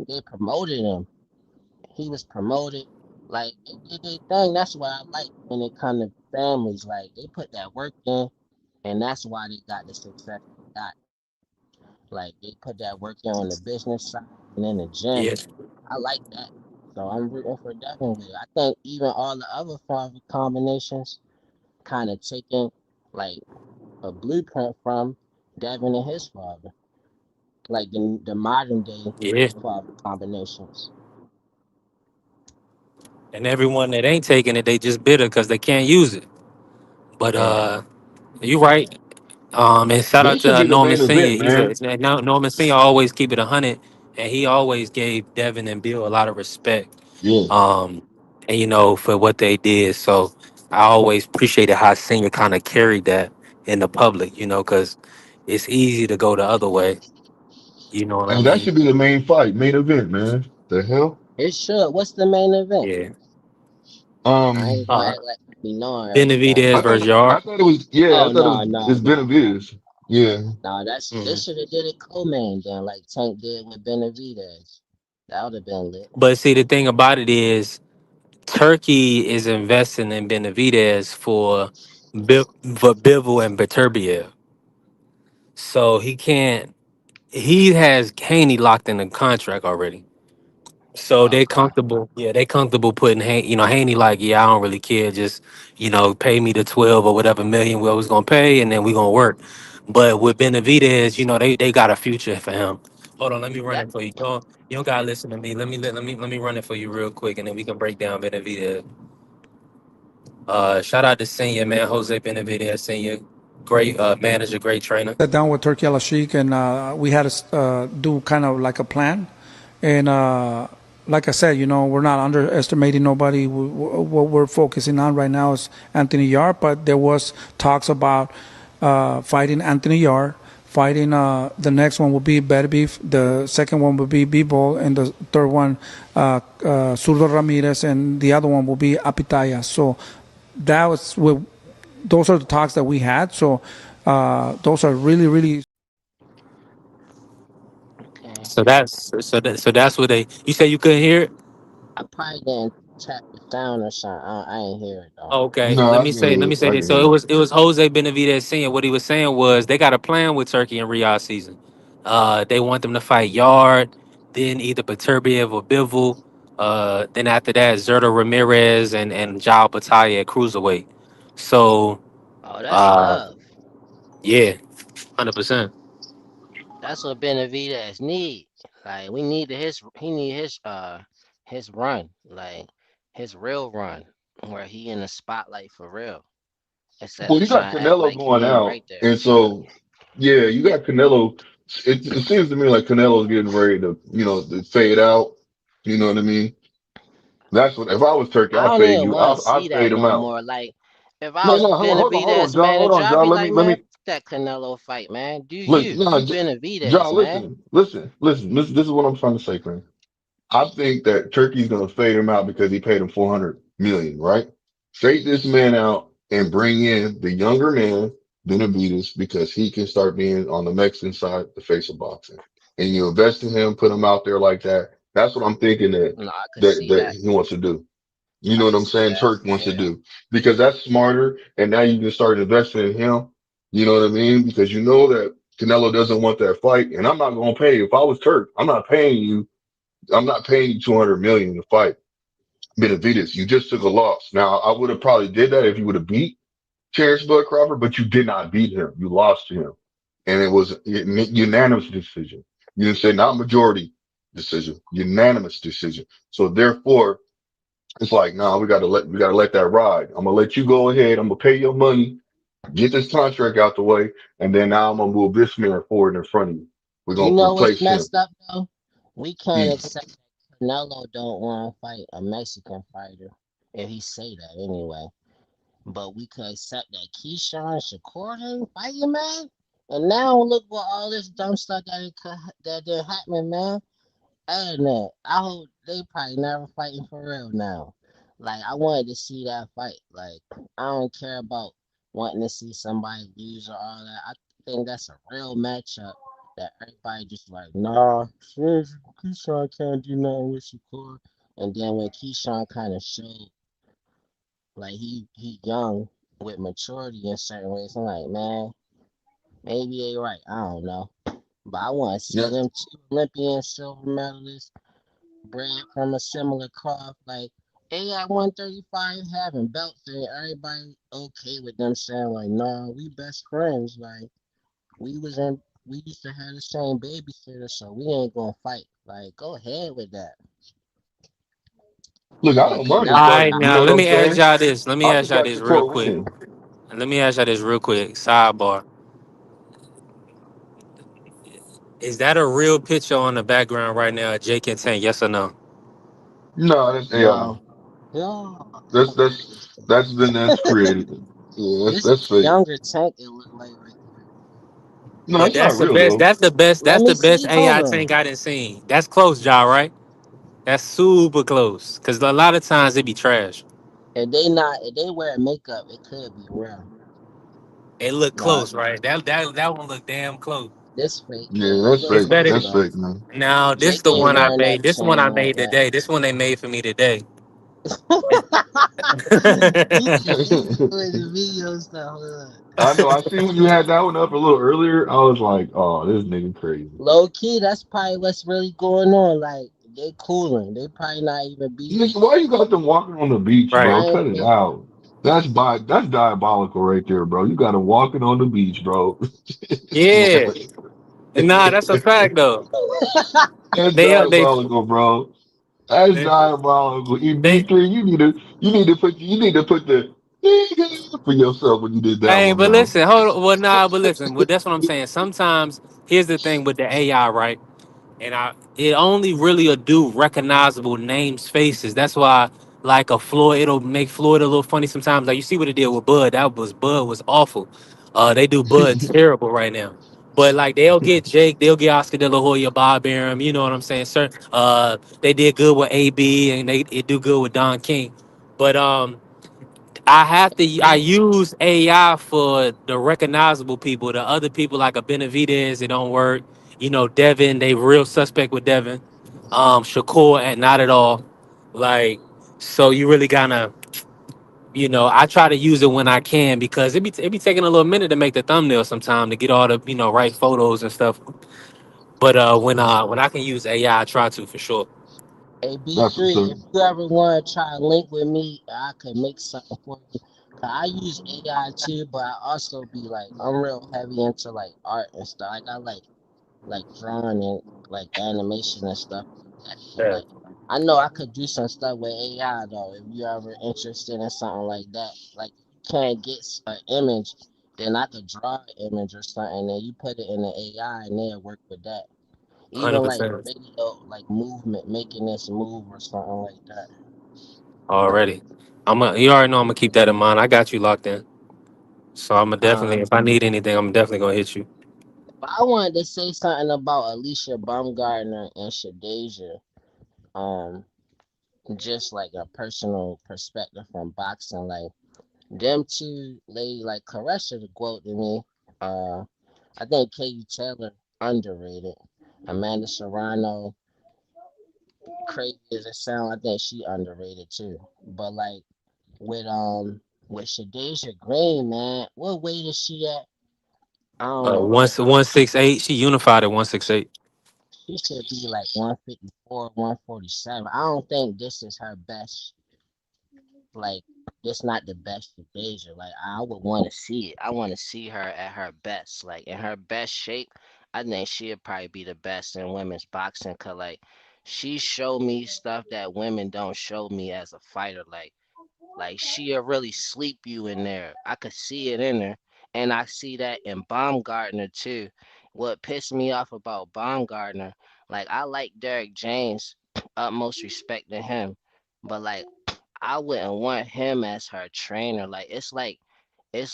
they promoted him. He was promoted. Like they did their thing. That's what I like when it comes to families. Like they put that work in, and that's why they got the success they got. Like they put that work in on the business side and in the gym. Yeah. I like that. So I'm rooting for Devin Wade. I think even all the other father combinations kind of taking like a blueprint from Devin and his father, like the modern day Yeah. father combinations. And everyone that ain't taking it, they just bitter because they can't use it. But Yeah, you right. And shout out This to should be the Norman main Senior. event, He's a man. Norman Senior always keep it 100, and he always gave Devin and Bill a lot of respect. Yeah, Um, and for what they did. So I always appreciated how Senior kind of carried that in the public. Because it's easy to go the other way. You know what I and that mean? should be the main fight, main event, man. The hell? it should. What's the main event? Yeah. I Um, ain't gonna Uh, act like I be knowing everything. Benavidez versus I Yard. thought it was, yeah, I Oh thought it no was, no it's no no Benavides. Yeah. no. That's they Mhm. should have did it co-main then, like Tank did with Benavidez. That would have been lit. But see, the thing about it is, Turkey is investing in Benavidez for Bivol and Beterbiev. So he can't. He has Haney locked in a contract already. So they Okay. comfortable. Yeah, they comfortable putting Haney like, yeah, I don't really care. Just pay me the 12 or whatever million we was gonna pay, and then we gonna work. But with Benavidez, they got a future for him. Hold on, let me run That it for you. You don't gotta listen to me. Let me run it for you real quick, and then we can break down Benavidez. Shout out to Senior, man, Jose Benavidez Senior. Great manager, great trainer. Sat down with Turkey Al Sheikh, and we had to do kind of like a plan. And like I said, we're not underestimating nobody. What we're focusing on right now is Anthony Yarde, but there was talks about fighting Anthony Yarde. Fighting the next one will be Beterbiev, the second one will be Bivol, and the third one Zurdo Ramirez, and the other one will be Apitaya. So that was those are the talks that we had. So those are really, really. Okay. So that's what they. You say you couldn't hear it. I probably didn't tap the sound or something. I ain't hear it though. Okay, No, let I me can say let hear me it. say I this. can So hear it it. was Jose Benavidez Senior. What he was saying was they got a plan with Turkey in Riyadh season. They want them to fight Yard, then either Beterbiev or Bivol. Then after that, Zerto Ramirez and Jao Batalha at cruiserweight. So Oh, that's uh, love. yeah, 100%. That's what Benavidez need. Like we need he need his run, like his real run, where he in the spotlight for real, instead Well, of you got trying to act Canelo like he going ain't out, right there. and so yeah, you got Canelo. It seems to me like Canelo's getting ready to, to fade out. You know what I mean? That's what. If I was Turkey, I I'd don't fade even you. want to I'd see that fade him no out. more. Like if I No, was no, hold on, Benavidez John, hold manager, on, I'd John. be Let like, me, let man, me fuck that Canelo fight, man. Do look. you? No, You Benavidez, John, man. listen. This is what I'm trying to say, man. I think that Turkey's gonna fade him out because he paid him 400 million, right? Fade this man out and bring in the younger man, Benavides, because he can start being on the Mexican side, the face of boxing. And you invest in him, put him out there like that. That's what I'm thinking that No, I could that see that that. he wants to do. You I know what could I'm see saying? that. Turk wants to Yeah. do because that's smarter. And now you can start investing in him. You know what I mean? Because you know that Canelo doesn't want that fight, and I'm not gonna pay. If I was Turk, I'm not paying you. I'm not paying you 200 million to fight Benavides. You just took a loss. Now I would have probably did that if you would have beat Terrence Bud Crawford, but you did not beat him. You lost to him, and it was a unanimous decision. You didn't say not majority decision, unanimous decision. So therefore, it's like, nah, we gotta let that ride. I'm gonna let you go ahead. I'm gonna pay your money, get this contract out the way, and then now I'm gonna move this man forward in front of you. We're You gonna know what's replace him. messed up though? We can't Mm. accept that Canelo don't want to fight a Mexican fighter. If he say that anyway. But we could accept that Keyshawn Shakur ain't fighting, man. And now look what all this dumb stuff that did happen, man. Other than that, I hope they probably never fighting for real now. Like I wanted to see that fight. Like I don't care about wanting to see somebody lose or all that. I think that's a real matchup that everybody just like, nah, Keyshawn can't do nothing with Shakur. And then when Keyshawn kind of showed like he young with maturity in certain ways, I'm like, man, maybe they right. I don't know. But I want to see Yeah. them two Olympian silver medalists bred from a similar cloth. Like they at 135 having belts and everybody okay with them saying like, nah, we best friends. Like we used to have the same babysitter, so we ain't gonna fight. Like go ahead with that. Look, I But don't mind All the Canelo right, fight. You now know got what let I'm me ask saying? y'all this. Let me I ask just y'all got this real Shakur quick. winning. Let me ask y'all this real quick. Sidebar: is that a real picture on the background right now, Jake and Tank? Yes or no? No, that's AI. no, no. That's created. Yeah, that's This is that's a fake. younger Tank. It looked like right there. No, But it's that's not the real best. though. That's the best. Let That's me the best see. Hold AI on. Tank I didn't seen. That's close, y'all. Right? That's super close. Cause a lot of times it be trash. If they wear makeup, it could be real. It look Nah, close, right? That one look damn close. this fake. Yeah, It that's look It's fake. close better. That's though. fake, man. Now this Jake the ain't one I wearing that made. This the one chain I like made that. today. This one they made for me today. He doing the video stuff. Look. I know. I see when you had that one up a little earlier. I was like, "Oh, this nigga crazy." Low key, that's probably what's really going on. Like they cooling. They probably not even beefing. Nigga, why you got them walking on the beach, Right. bro? I ain't Cut it think. out. That's diabolical right there, bro. You got them walking on the beach, bro. Yeah. Nah, that's a fact though. That's They they diabolical, bro. That's they diabolical. they EB3, you need to put the for yourself when you did that Hey, one, but man. listen, hold on. Well, nah, but listen. Well, that's what I'm saying. Sometimes here's the thing with the AI, right? And it only really will do recognizable names, faces. That's why, like a Floyd, it'll make Floyd a little funny sometimes. Like you see what it did with Bud. Bud was awful. They do Bud terrible right now. But like they'll get Jake, they'll get Oscar De La Hoya, Bob Arum. You know what I'm saying, sir? They did good with AB, and they do good with Don King. But I use AI for the recognizable people. The other people like a Benavidez, it don't work. You know, Devin, they real suspect with Devin. Shakur, and not at all. Like, so you really gotta, I try to use it when I can because it be taking a little minute to make the thumbnail sometime to get all the right photos and stuff. But when I can use AI, I try to for sure. Hey, That's what's B3, up. if you ever want to try to link with me, I could make something for you. 'Cause I use AI too, but I also be like, I'm real heavy into like art and stuff. Like I like drawing and like animation and stuff like that. So Yeah, like, I know I could do some stuff with AI though. If you ever interested in something like that, like if you can't get an image, then I could draw an image or something, and you put it in the AI, and they'll work with that. hundred Even like percent video, like movement, making this move or something like that. already. You already know I'm gonna keep that in mind. I got you locked in. So I'm gonna definitely, Um, if I need anything, I'm definitely gonna hit you. but I wanted to say something about Alicia Baumgartner and Shadeja. Um, just like a personal perspective from boxing, like them two lady like Caressa the GOAT to me. Uh, I think Katie Taylor underrated. Amanda Serrano, crazy as it sound, I think she underrated too. But like with with Shadeja Green, man, what weight is she at? I don't know. Once 168, she unified at 168. She should be like 154, 147. I don't think this is her best. Like, this not the best for Deja. Like, I would want to see it. I want to see her at her best. Like, in her best shape, I think she'd probably be the best in women's boxing. Cause like, she showed me stuff that women don't show me as a fighter. Like she'll really sleep you in there. I could see it in her. And I see that in Baumgartner too. What pissed me off about Baumgartner, like I like Derek James, utmost respect to him. But like I wouldn't want him as her trainer. Like it's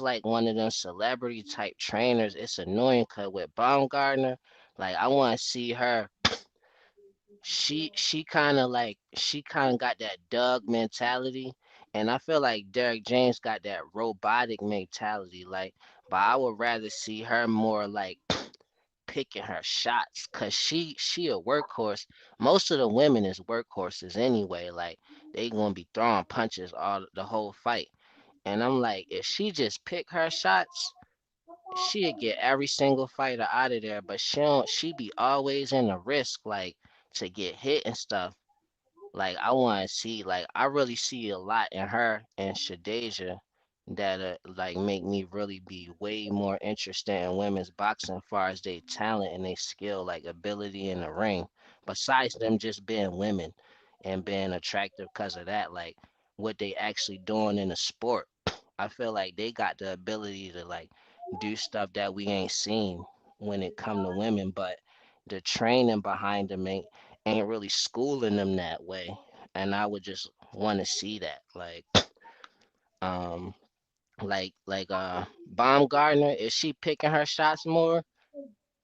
like one of them celebrity type trainers. It's annoying cause with Baumgartner, like I want to see her she kind of got that Doug mentality, and I feel like Derek James got that robotic mentality. Like, but I would rather see her more like picking her shots, cause she a workhorse. Most of the women is workhorses anyway. Like they gonna be throwing punches all the whole fight, and I'm like, if she just pick her shots, she'd get every single fighter out of there. But she don't. She be always in the risk, like to get hit and stuff. Like I want to see, like I really see a lot in her and Shadeja that like make me really be way more interested in women's boxing as far as their talent and their skill, like ability in the ring. Besides them just being women and being attractive because of that, like what they actually doing in the sport. I feel like they got the ability to like do stuff that we ain't seen when it come to women, but the training behind them ain't really schooling them that way. And I would just want to see that, um, Baumgartner, if she picking her shots more,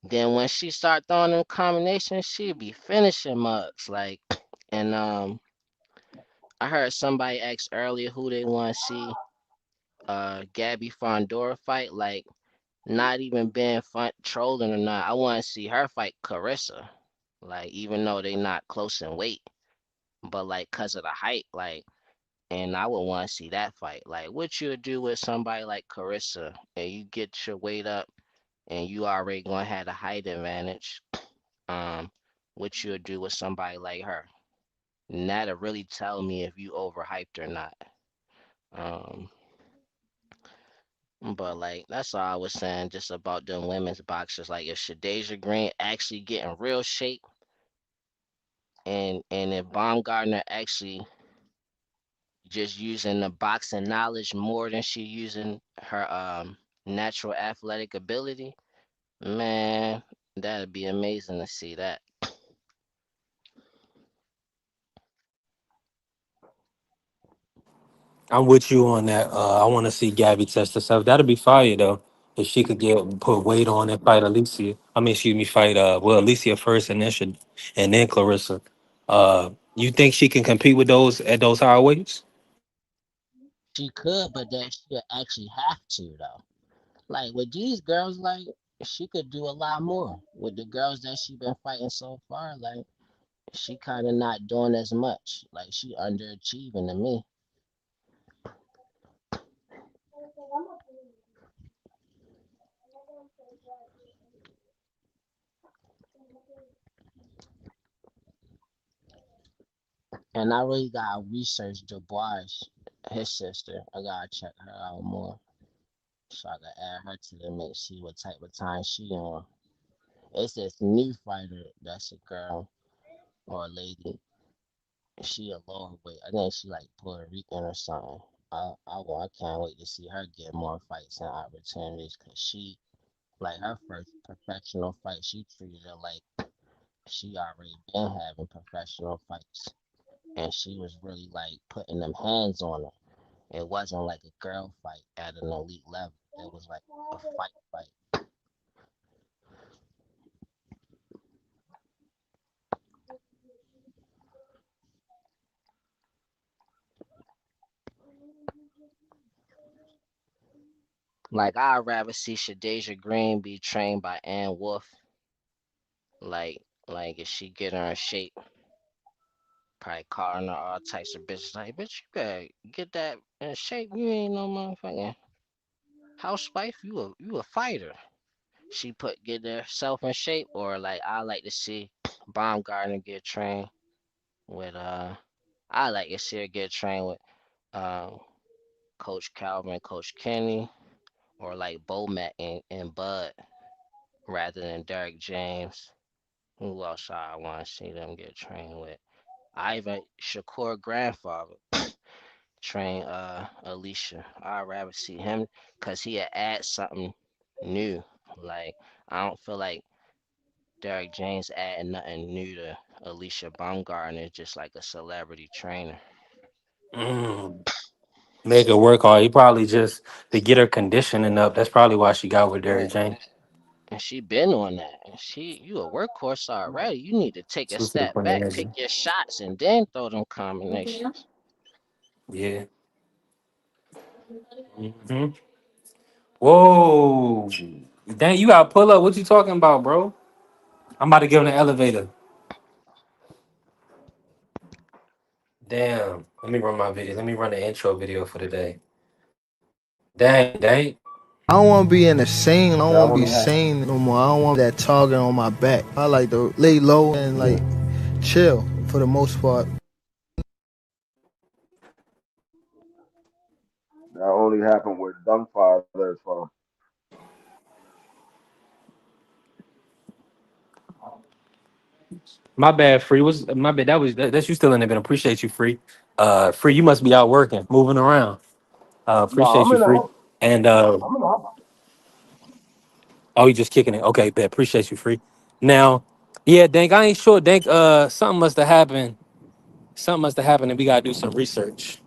then when she start throwing them combinations, she be finishing mugs. Like, and I heard somebody ask earlier who they want to see, Gabby Fondora fight. Like, not even being fun trolling or not, I want to see her fight Carissa. Like, even though they not close in weight, but like, cause of the height, like. And I would want to see that fight. Like, what you would do with somebody like Carissa, and you get your weight up, and you already gonna have the height advantage. Um, what you would do with somebody like her, and that'll really tell me if you overhyped or not. Um, but like that's all I was saying, just about them women's boxers. Like, if Shadeja Green actually get in real shape, and if Baumgartner actually just using the boxing knowledge more than she using her natural athletic ability, man, that'd be amazing to see that. I'm with you on that. I want to see Gabby test herself. That'd be fire though. If she could get put weight on and fight Alicia. I mean, excuse me, fight well Alicia first and then and then Clarissa. You think she can compete with those at those higher weights? She could, but then she'd actually have to though. Like with these girls, like she could do a lot more. With the girls that she been fighting so far, like she kind of not doing as much. Like she underachieving to me. And I really gotta research Dubois, his sister. I gotta check her out more so I can add her to the mix, see what type of time she on. It's this new fighter that's a girl or a lady. She a lower weight. I think she like Puerto Rican or something. I can't wait to see her get more fights and opportunities because she like her first professional fight. She treated it like she already been having professional fights, and she was really like putting them hands on her. It wasn't like a girl fight at an elite level. It was like a fight fight. Like I'd rather see Shadeja Green be trained by Ann Wolf. Like if she get her in shape, probably calling her all types of bitches. Like, bitch, you better get that in shape. You ain't no motherfucking housewife. You a fighter. She put get herself in shape, or like I like to see Baumgartner get trained with I like to see her get trained with uh, Coach Calvin, Coach Kenny, or like Bomac and Bud rather than Derek James. Who else I want to see them get trained with? Ivan Shakur grandfather train Alicia. I'd rather see him because he'd add something new. Like I don't feel like Derek James adding nothing new to Alicia Baumgartner, just like a celebrity trainer. Mm. Make it work hard. He probably just to get her conditioning up. That's probably why she got with Derrick Yeah. James. And she been on that. And you a workhorse already. You need to take a She was to the step point of back, pick energy. your shots, and then throw them combinations. Yeah. Hmm. Whoa. Dang, you got to pull up. What you talking about, bro? I'm about to get on the elevator. Damn. Let me run my video. Let me run the intro video for the day. Dang. I don't want to be in the scene. I don't Yeah, I want to want be to have. seen no more. I don't want that target on my back. I like to lay low and like chill for the most part. That only happened with Dunkfather. So My bad, Free. Was my bad. That's you still in there, but appreciate you, Free. Free, you must be out working, moving around. no, Appreciate I'm you, in the Free. house. And I'm in the house. oh, you just kicking it. Okay, bet. Appreciate you, Free. Now, yeah, Dank, I ain't sure. Dank, something must have happened. Something must have happened, and we gotta do some research.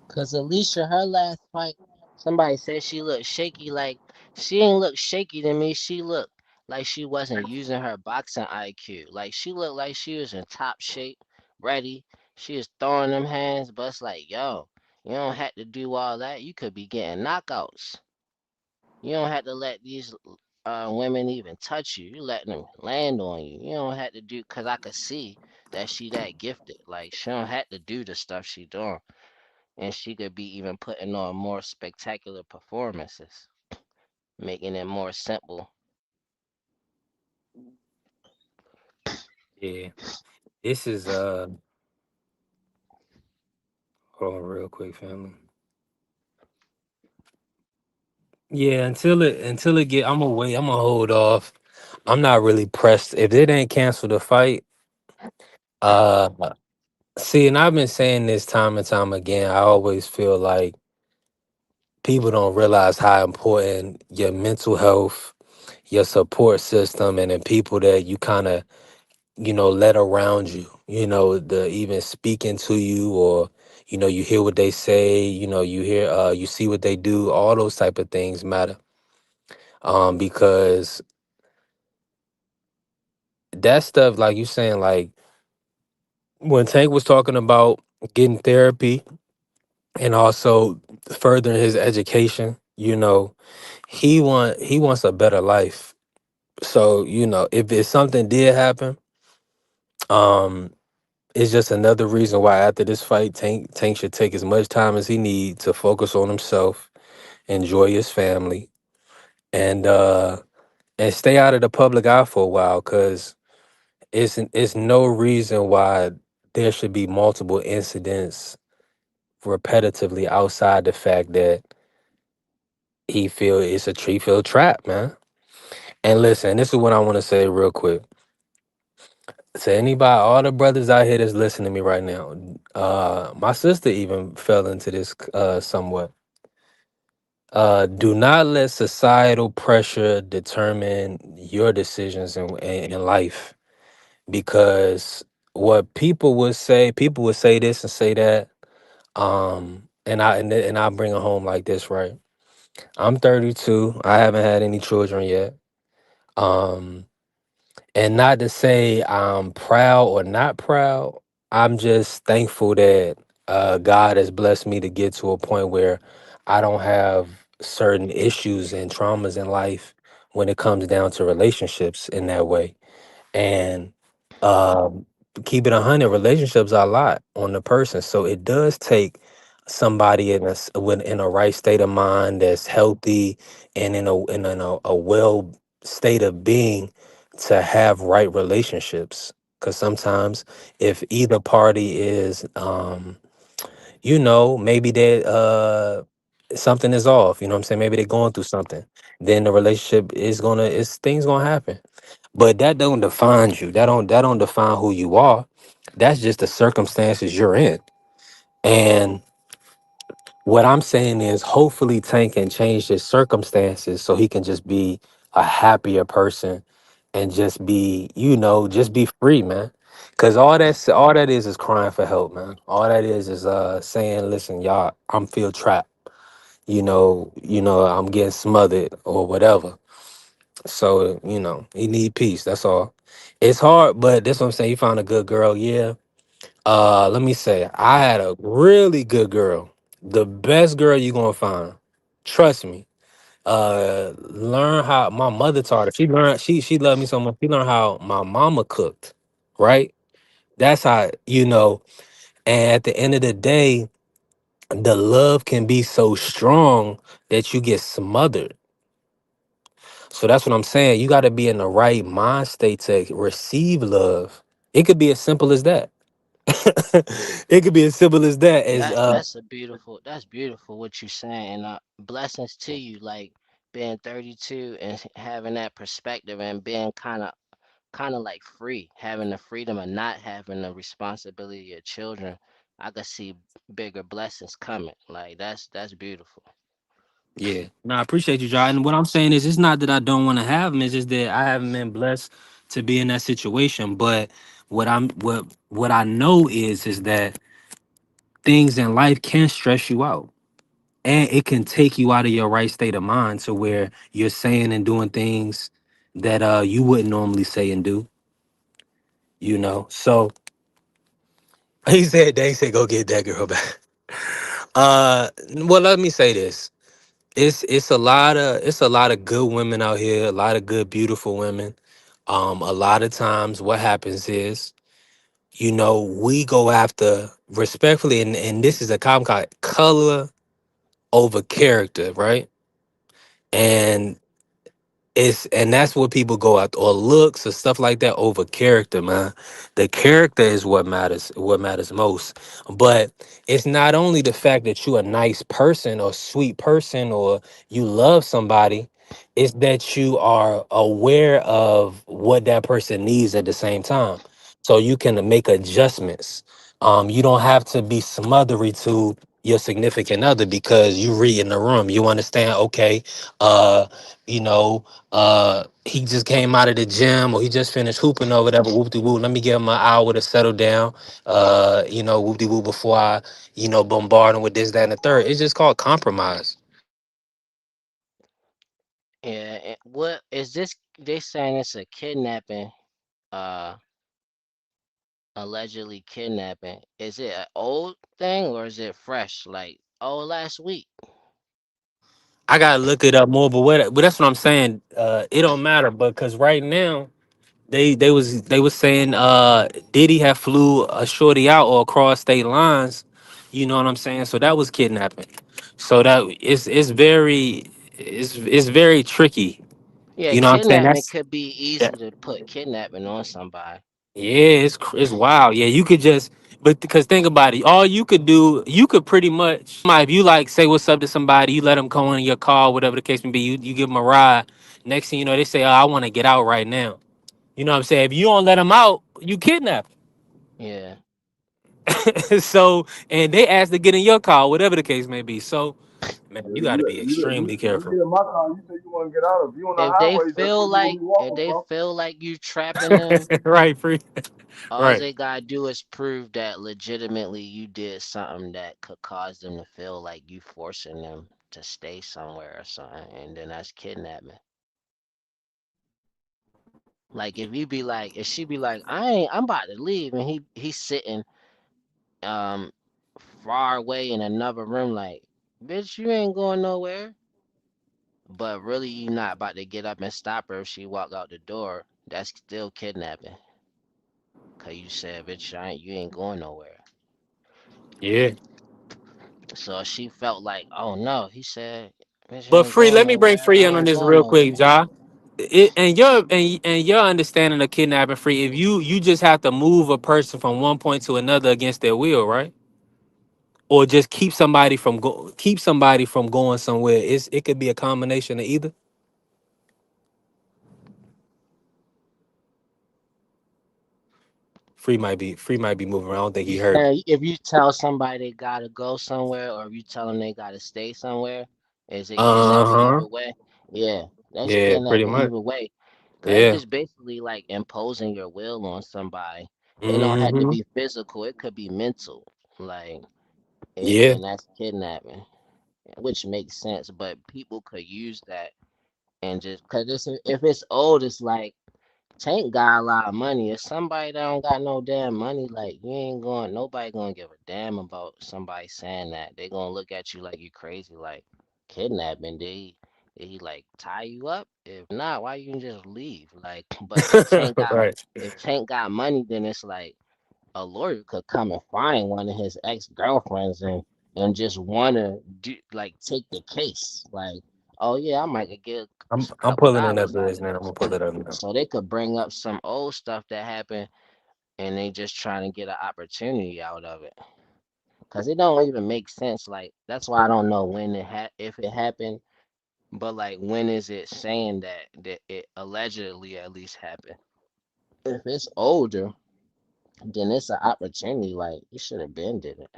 Cause Alicia, her last fight, somebody said she looked shaky. Like she ain't look shaky to me. She looked like she wasn't using her boxing IQ. Like she looked like she was in top shape, ready. She was throwing them hands, but it's like, yo, you don't have to do all that. You could be getting knockouts. You don't have to let these women even touch you. You letting them land on you. You don't have to do, cause I could see that she that gifted. Like she don't have to do the stuff she doing, and she could be even putting on more spectacular performances, making it more simple. Yeah, this is hold on real quick, family. Yeah, until it get, I'm gonna wait. I'm gonna hold off. I'm not really pressed. If it ain't cancel the fight, uh, See, and I've been saying this time and time again. I always feel like people don't realize how important your mental health, your support system, and the people that you kind of, let around you, the even speaking to you, or, you hear what they say, you hear, you see what they do, all those type of things matter. Because that stuff, like you saying, like when Tank was talking about getting therapy and also furthering his education, he wants a better life. So, if something did happen, um, it's just another reason why after this fight, Tank should take as much time as he need to focus on himself, enjoy his family, and stay out of the public eye for a while, because it's no reason why there should be multiple incidents repetitively outside the fact that he feel trapped, man. And listen, this is what I want to say real quick to anybody, all the brothers out here that's listening to me right now. My sister even fell into this somewhat. Do not let societal pressure determine your decisions in life, because what people would say this and say that. And I bring it home like this, right? I'm 32. I haven't had any children yet. Um, and not to say I'm proud or not proud. I'm just thankful that God has blessed me to get to a point where I don't have certain issues and traumas in life when it comes down to relationships in that way. And um, keep it 100, relationships are a lot on the person. So it does take somebody in a right state of mind, that's healthy and in a well state of being, to have right relationships. Because sometimes if either party is maybe that something is off, you know what I'm saying? Maybe they're going through something. Then the relationship is things gonna happen. But that don't define you. That don't define who you are. That's just the circumstances you're in. And what I'm saying is, hopefully Tank can change his circumstances so he can just be a happier person and just be free, man. Cause all that is crying for help, man. All that is saying, listen, y'all, I'm feel trapped. I'm getting smothered or whatever. So, he need peace. That's all. It's hard, but that's what I'm saying. You found a good girl, yeah. Let me say, I had a really good girl. The best girl you gonna find. Trust me. Learn how my mother taught her. She loved me so much. She learned how my mama cooked. Right? That's how, and at the end of the day, the love can be so strong that you get smothered. So that's what I'm saying. You got to be in the right mind state to receive love. It could be as simple as that. It could be as simple as that. As That's beautiful what you're saying. And blessings to you, like being 32 and having that perspective and being kind of like free, having the freedom of not having the responsibility of children. I could see bigger blessings coming. Like that's beautiful. Yeah. No, I appreciate you, John. And what I'm saying is, it's not that I don't want to have them. It's just that I haven't been blessed to be in that situation. But what I know is that things in life can stress you out, and it can take you out of your right state of mind to where you're saying and doing things that you wouldn't normally say and do. So they said go get that girl back. Well, let me say this. It's a lot of good women out here, a lot of good, beautiful women. A lot of times what happens is, we go after, respectfully, and this is a common color over character, right? And that's what people go out, or looks or stuff like that, over character, man. The character is what matters most. But it's not only the fact that you're a nice person or sweet person or you love somebody, it's that you are aware of what that person needs at the same time, so you can make adjustments. You don't have to be smothery to your significant other because you read in the room. You understand, okay, uh, you know, he just came out of the gym or he just finished hooping or whatever, whoop de whoop. Let me give him an hour to settle down. Whoop de whoop before I, bombard him with this, that, and the third. It's just called compromise. Yeah, what is this? They saying it's a kidnapping, uh, allegedly kidnapping. Is it an old thing or is it fresh? Like, oh, last week. I gotta look it up more, but that's what I'm saying. It don't matter because right now they was saying Diddy had flew a shorty out or across state lines. You know what I'm saying? So that was kidnapping. So that it's very tricky. Yeah, You know what I'm saying? kidnapping That's could be easy to put kidnapping on somebody. Yeah, it's wild. Yeah, you could just, but because think about it, all you could do, you could pretty much, if you like say what's up to somebody, you let them go in your car, whatever the case may be, you give them a ride. Next thing you know, they say, "Oh, I want to get out right now." You know what I'm saying? If you don't let them out, you kidnap Yeah. 'em. So, and they ask to get in your car, whatever the case may be. So, man, Yeah, you got to be you extremely careful. get in my car. You say you want to get out. If you on the If they highway, that's feel where you gonna like be if walking they from. feel like you trapping them, Right, free. all Right. they gotta do is prove that legitimately you did something that could cause them to feel like you forcing them to stay somewhere or something, and then that's kidnapping. Like if she be like, I'm about to leave, and he's sitting um far away in another room, like, bitch, you ain't going nowhere. But really, you not about to get up and stop her if she walk out the door. That's still kidnapping. Cause you said, bitch, you ain't going nowhere. Yeah. So she felt like, oh no, he said, bitch, you But ain't free, going let me bring nowhere. free I in on ain't this going real quick, nowhere. Ja. And your understanding of kidnapping free, if you just have to move a person from one point to another against their will, right? Or just keep somebody from going somewhere. It could be a combination of either. Free might be moving around. I don't think You he heard me. saying if you tell somebody they gotta go somewhere, or if you tell them they gotta stay somewhere, is it kidnapping Uh-huh. either way? Yeah, that's Yeah, pretty kidnapping much. either way. Cause it's Yeah. just basically like imposing your will on somebody. It don't have to Mm-hmm. be physical. It could be mental. Like, Yeah. and that's kidnapping, which makes sense. But people could use that and just cause if it's old, it's like Tank got a lot of money. If somebody that don't got no damn money, like you ain't going, nobody gonna give a damn about somebody saying that. They gonna look at you like you crazy, like kidnapping. Did he like tie you up? If not, why you can just leave? Like, but Right. if Tank got money, then it's like a lawyer could come and find one of his ex girlfriends and just wanna do like take the case. Like, oh yeah, I might could get I'm a I'm couple pulling it up dollars out this of now. I'm this. gonna pull it up now. So they could bring up some old stuff that happened and they just trying to get an opportunity out of it. Cause it don't even make sense. Like that's why I don't know when if it happened, but like when is it saying that it allegedly at least happened? If it's older, then it's an opportunity. Like you should have been did it.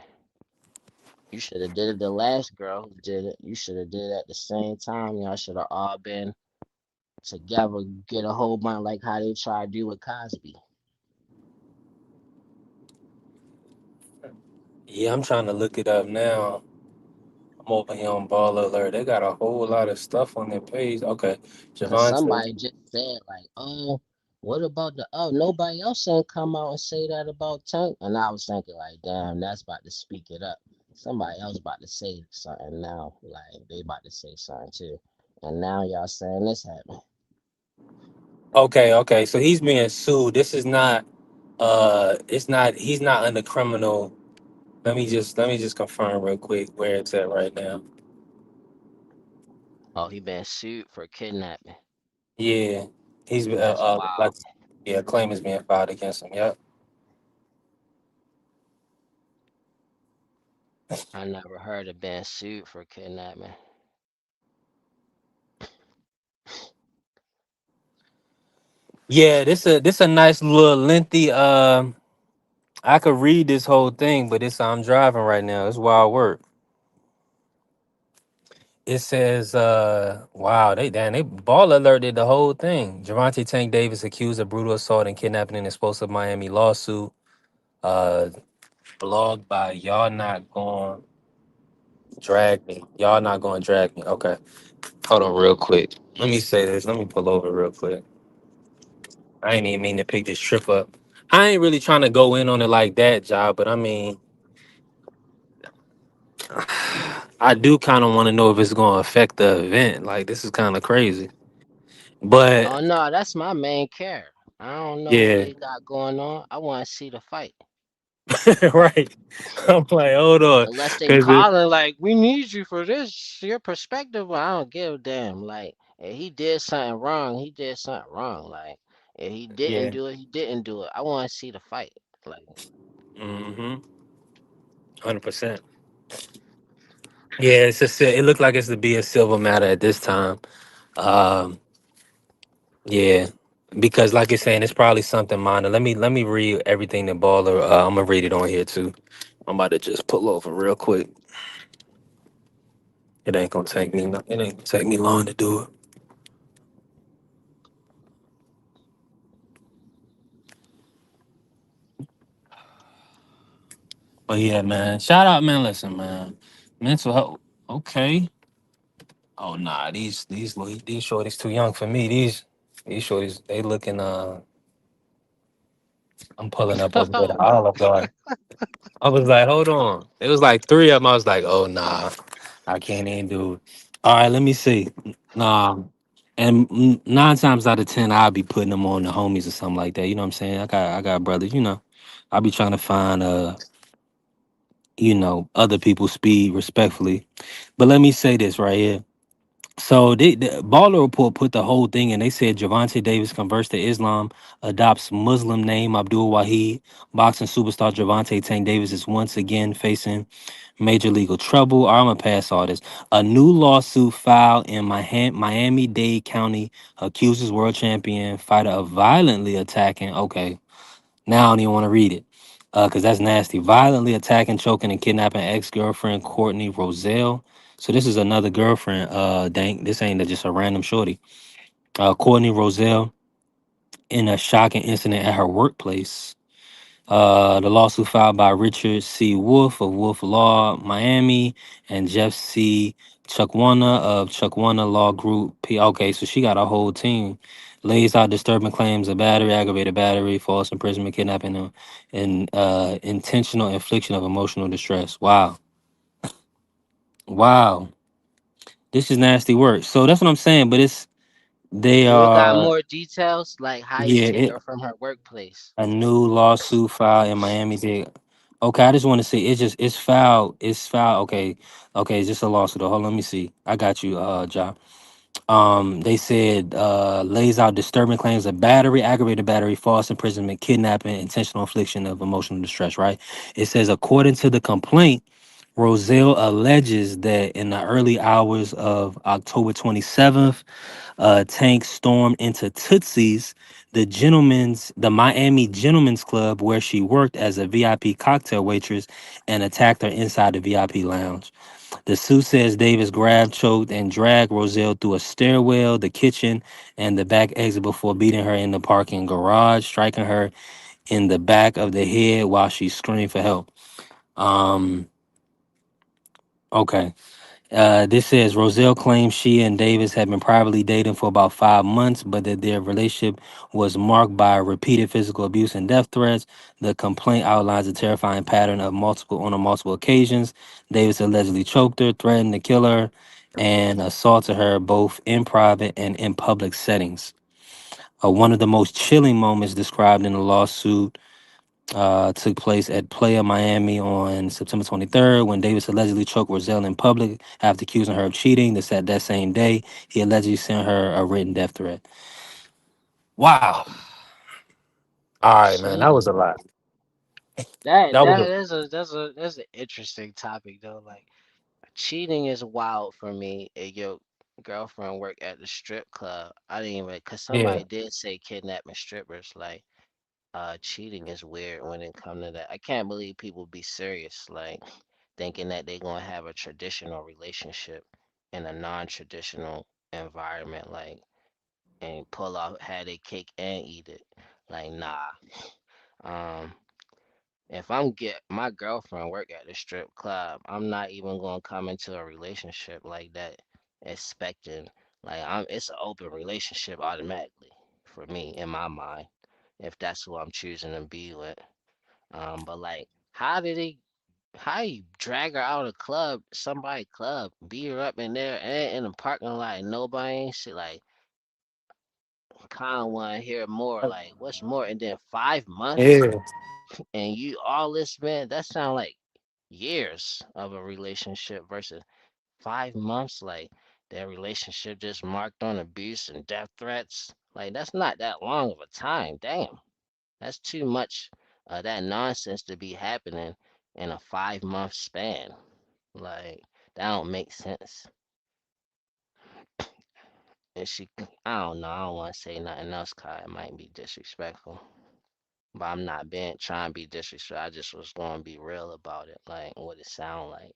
You should have did it. The last girl who did it, you should have did it at the same time. Y'all should have all been together, get a whole bunch like how they try to do with Cosby. Yeah, I'm trying to look it up now. I'm over here on Ball Alert. They got a whole lot of stuff on their page. Okay. Cause Javante. somebody just said like, oh, what about the nobody else ain't come out and say that about Tank. And I was thinking like, damn, that's about to speak it up. Somebody else about to say something now. Like they about to say something too. And now y'all saying this happened. Okay. So he's being sued. This is not it's not he's not under criminal. Let me just confirm real quick where it's at right now. Oh, he been sued for kidnapping. Yeah. He's That's wild. like yeah, a claim is being filed against him. Yep. I never heard of being sued for kidnapping. Yeah, this a nice little lengthy I could read this whole thing, but I'm driving right now. It's wild work. It says, wow, they ball alerted the whole thing. Javante Tank Davis accused of brutal assault and kidnapping in explosive Miami lawsuit. Uh, Blogged by Y'all Not Going Drag Me. Y'all Not Going Drag Me. Okay, hold on real quick. Let me say this. Let me pull over real quick. I ain't even mean to pick this trip up. I ain't really trying to go in on it like that, job, but I mean, I do kind of want to know if it's going to affect the event. Like, this is kind of crazy. But Oh no, that's my main care. I don't know what yeah, they got going on. I want to see the fight. right. I'm like, hold on, Unless they because it, calling like, we need you for this, your perspective. Well, I don't give a damn. Like, if he did something wrong, he did something wrong. Like, if he didn't yeah, do it, he didn't do it. I want to see the fight. Like, 100%. Yeah, it looked like it's to be a civil matter at this time. Um, yeah, because like you're saying, it's probably something minor. Let me read everything that Baller. I'm gonna read it on here too. I'm about to just pull over real quick. It ain't gonna take me. It ain't gonna take me long to do it. But yeah, man. Shout out, man. Listen, man. Mental health. Okay. Oh nah, these shorties too young for me. These shorties, they looking. I'm pulling up over there to Olive Garden. I was like, hold on. It was like three of them. I was like, oh nah, I can't even do it. All right, let me see. Nah, and 9 times out of 10, I'll be putting them on the homies or something like that. You know what I'm saying? I got brothers. I'll be trying to find other people's speed respectfully. But let me say this right here. So the Baller Report put the whole thing in. They said Javante Davis converts to Islam, adopts Muslim name Abdul Wahid. Boxing superstar Javante Tank Davis is once again facing major legal trouble. I'm gonna pass all this. A new lawsuit filed in Miami-Dade County accuses world champion fighter of violently attacking. Okay, now I don't even want to read it. Cause that's nasty. Violently attacking, choking, and kidnapping ex-girlfriend Courtney Roselle. So this is another girlfriend. Dank. This ain't just a random shorty. Courtney Roselle in a shocking incident at her workplace. The lawsuit filed by Richard C. Wolf of Wolf Law Miami and Jeff C. Chuckwana of Chuckwana Law Group. Okay, so she got a whole team. Lays out disturbing claims of battery, aggravated battery, false imprisonment, kidnapping, and intentional infliction of emotional distress. Wow, wow, this is nasty work. So that's what I'm saying. But they do it got are more details? Like, how you yeah. take her from her workplace? A new lawsuit filed in Miami Dade. Okay, I just want to see. It's filed. It's filed. Okay, okay. It's just a lawsuit. Hold on, let me see. I got you, John. They said lays out disturbing claims of battery, aggravated battery, false imprisonment, kidnapping, intentional infliction of emotional distress. Right. It says according to the complaint, Roselle alleges that in the early hours of October 27th, Tank stormed into Tootsie's, the Miami Gentlemen's Club, where she worked as a VIP cocktail waitress, and attacked her inside the VIP lounge. The suit says Davis grabbed, choked, and dragged Roselle through a stairwell, the kitchen, and the back exit before beating her in the parking garage, striking her in the back of the head while she screamed for help. Um, okay. This says Roselle claims she and Davis had been privately dating for about 5 months, but that their relationship was marked by repeated physical abuse and death threats. The complaint outlines a terrifying pattern of multiple occasions. Davis allegedly choked her, threatened to kill her, and assaulted her both in private and in public settings. One of the most chilling moments described in the lawsuit took place at Playa Miami on September 23rd when Davis allegedly choked Roselle in public after accusing her of cheating. That same day, he allegedly sent her a written death threat. Wow. All right, man. That was a Sheesh. lot. That That was that a that's an interesting topic though. Like, cheating is wild for me. If your girlfriend work at the strip club, I didn't even, cause yeah. somebody did say kidnapping strippers. Like, cheating is weird when it comes to that. I can't believe people be serious, like thinking that they're gonna have a traditional relationship in a non-traditional environment, like and pull off had a cake and eat it. Like nah. Um, if I'm get my girlfriend work at the strip club, I'm not even gonna come into a relationship like that expecting like I'm it's an open relationship automatically for me in my mind if that's who I'm choosing to be with. But like how you drag her out of club, somebody club, beat her up in there and in the parking lot and nobody ain't shit like kinda wanna hear more like what's more and then 5 months Yeah. and you all this man, that sound like years of a relationship versus 5 months. Like their relationship just marked on abuse and death threats. Like that's not that long of a time. Damn, that's too much of that nonsense to be happening in a 5 month span. Like that don't make sense. And I don't know. I don't want to say nothing else, cause it might be disrespectful. But I'm not being trying to be disrespectful. I just was going to be real about it, like what it sound like.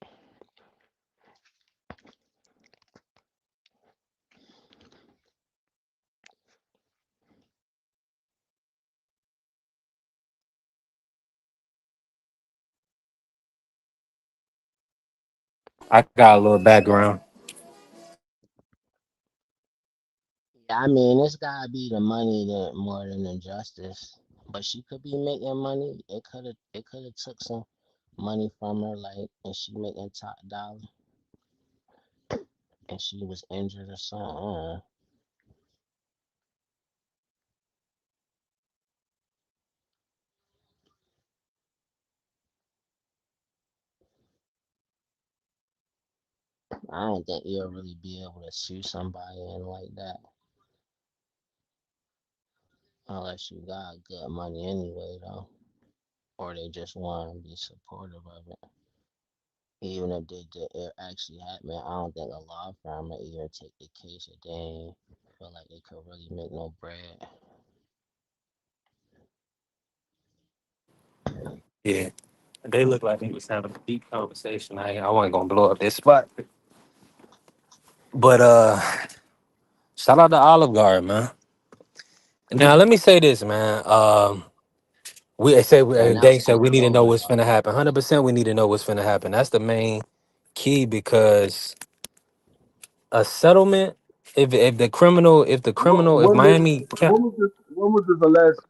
I got a little background. Yeah, I mean, it's gotta be the money that more than the justice. But she could be making money. It could have took some money from her, like, and she making top dollar, and she was injured or something. I don't think you'll really be able to sue somebody in like that unless you got good money anyway, though, or they just want to be supportive of it. Even if they did it actually happen, I don't think a law firm would even take the case if they ain't feel like they could really make no bread. Yeah. They look like they was having a deep conversation. I wasn't gonna blow up this spot. But shout out to Olive Garden, man. Now let me say this, man. We say Man, that they was said we kind of need to know bogus. what's finna happen. 100% we need to know what's finna happen. That's the main key because a settlement, if When did Miami when was this alleged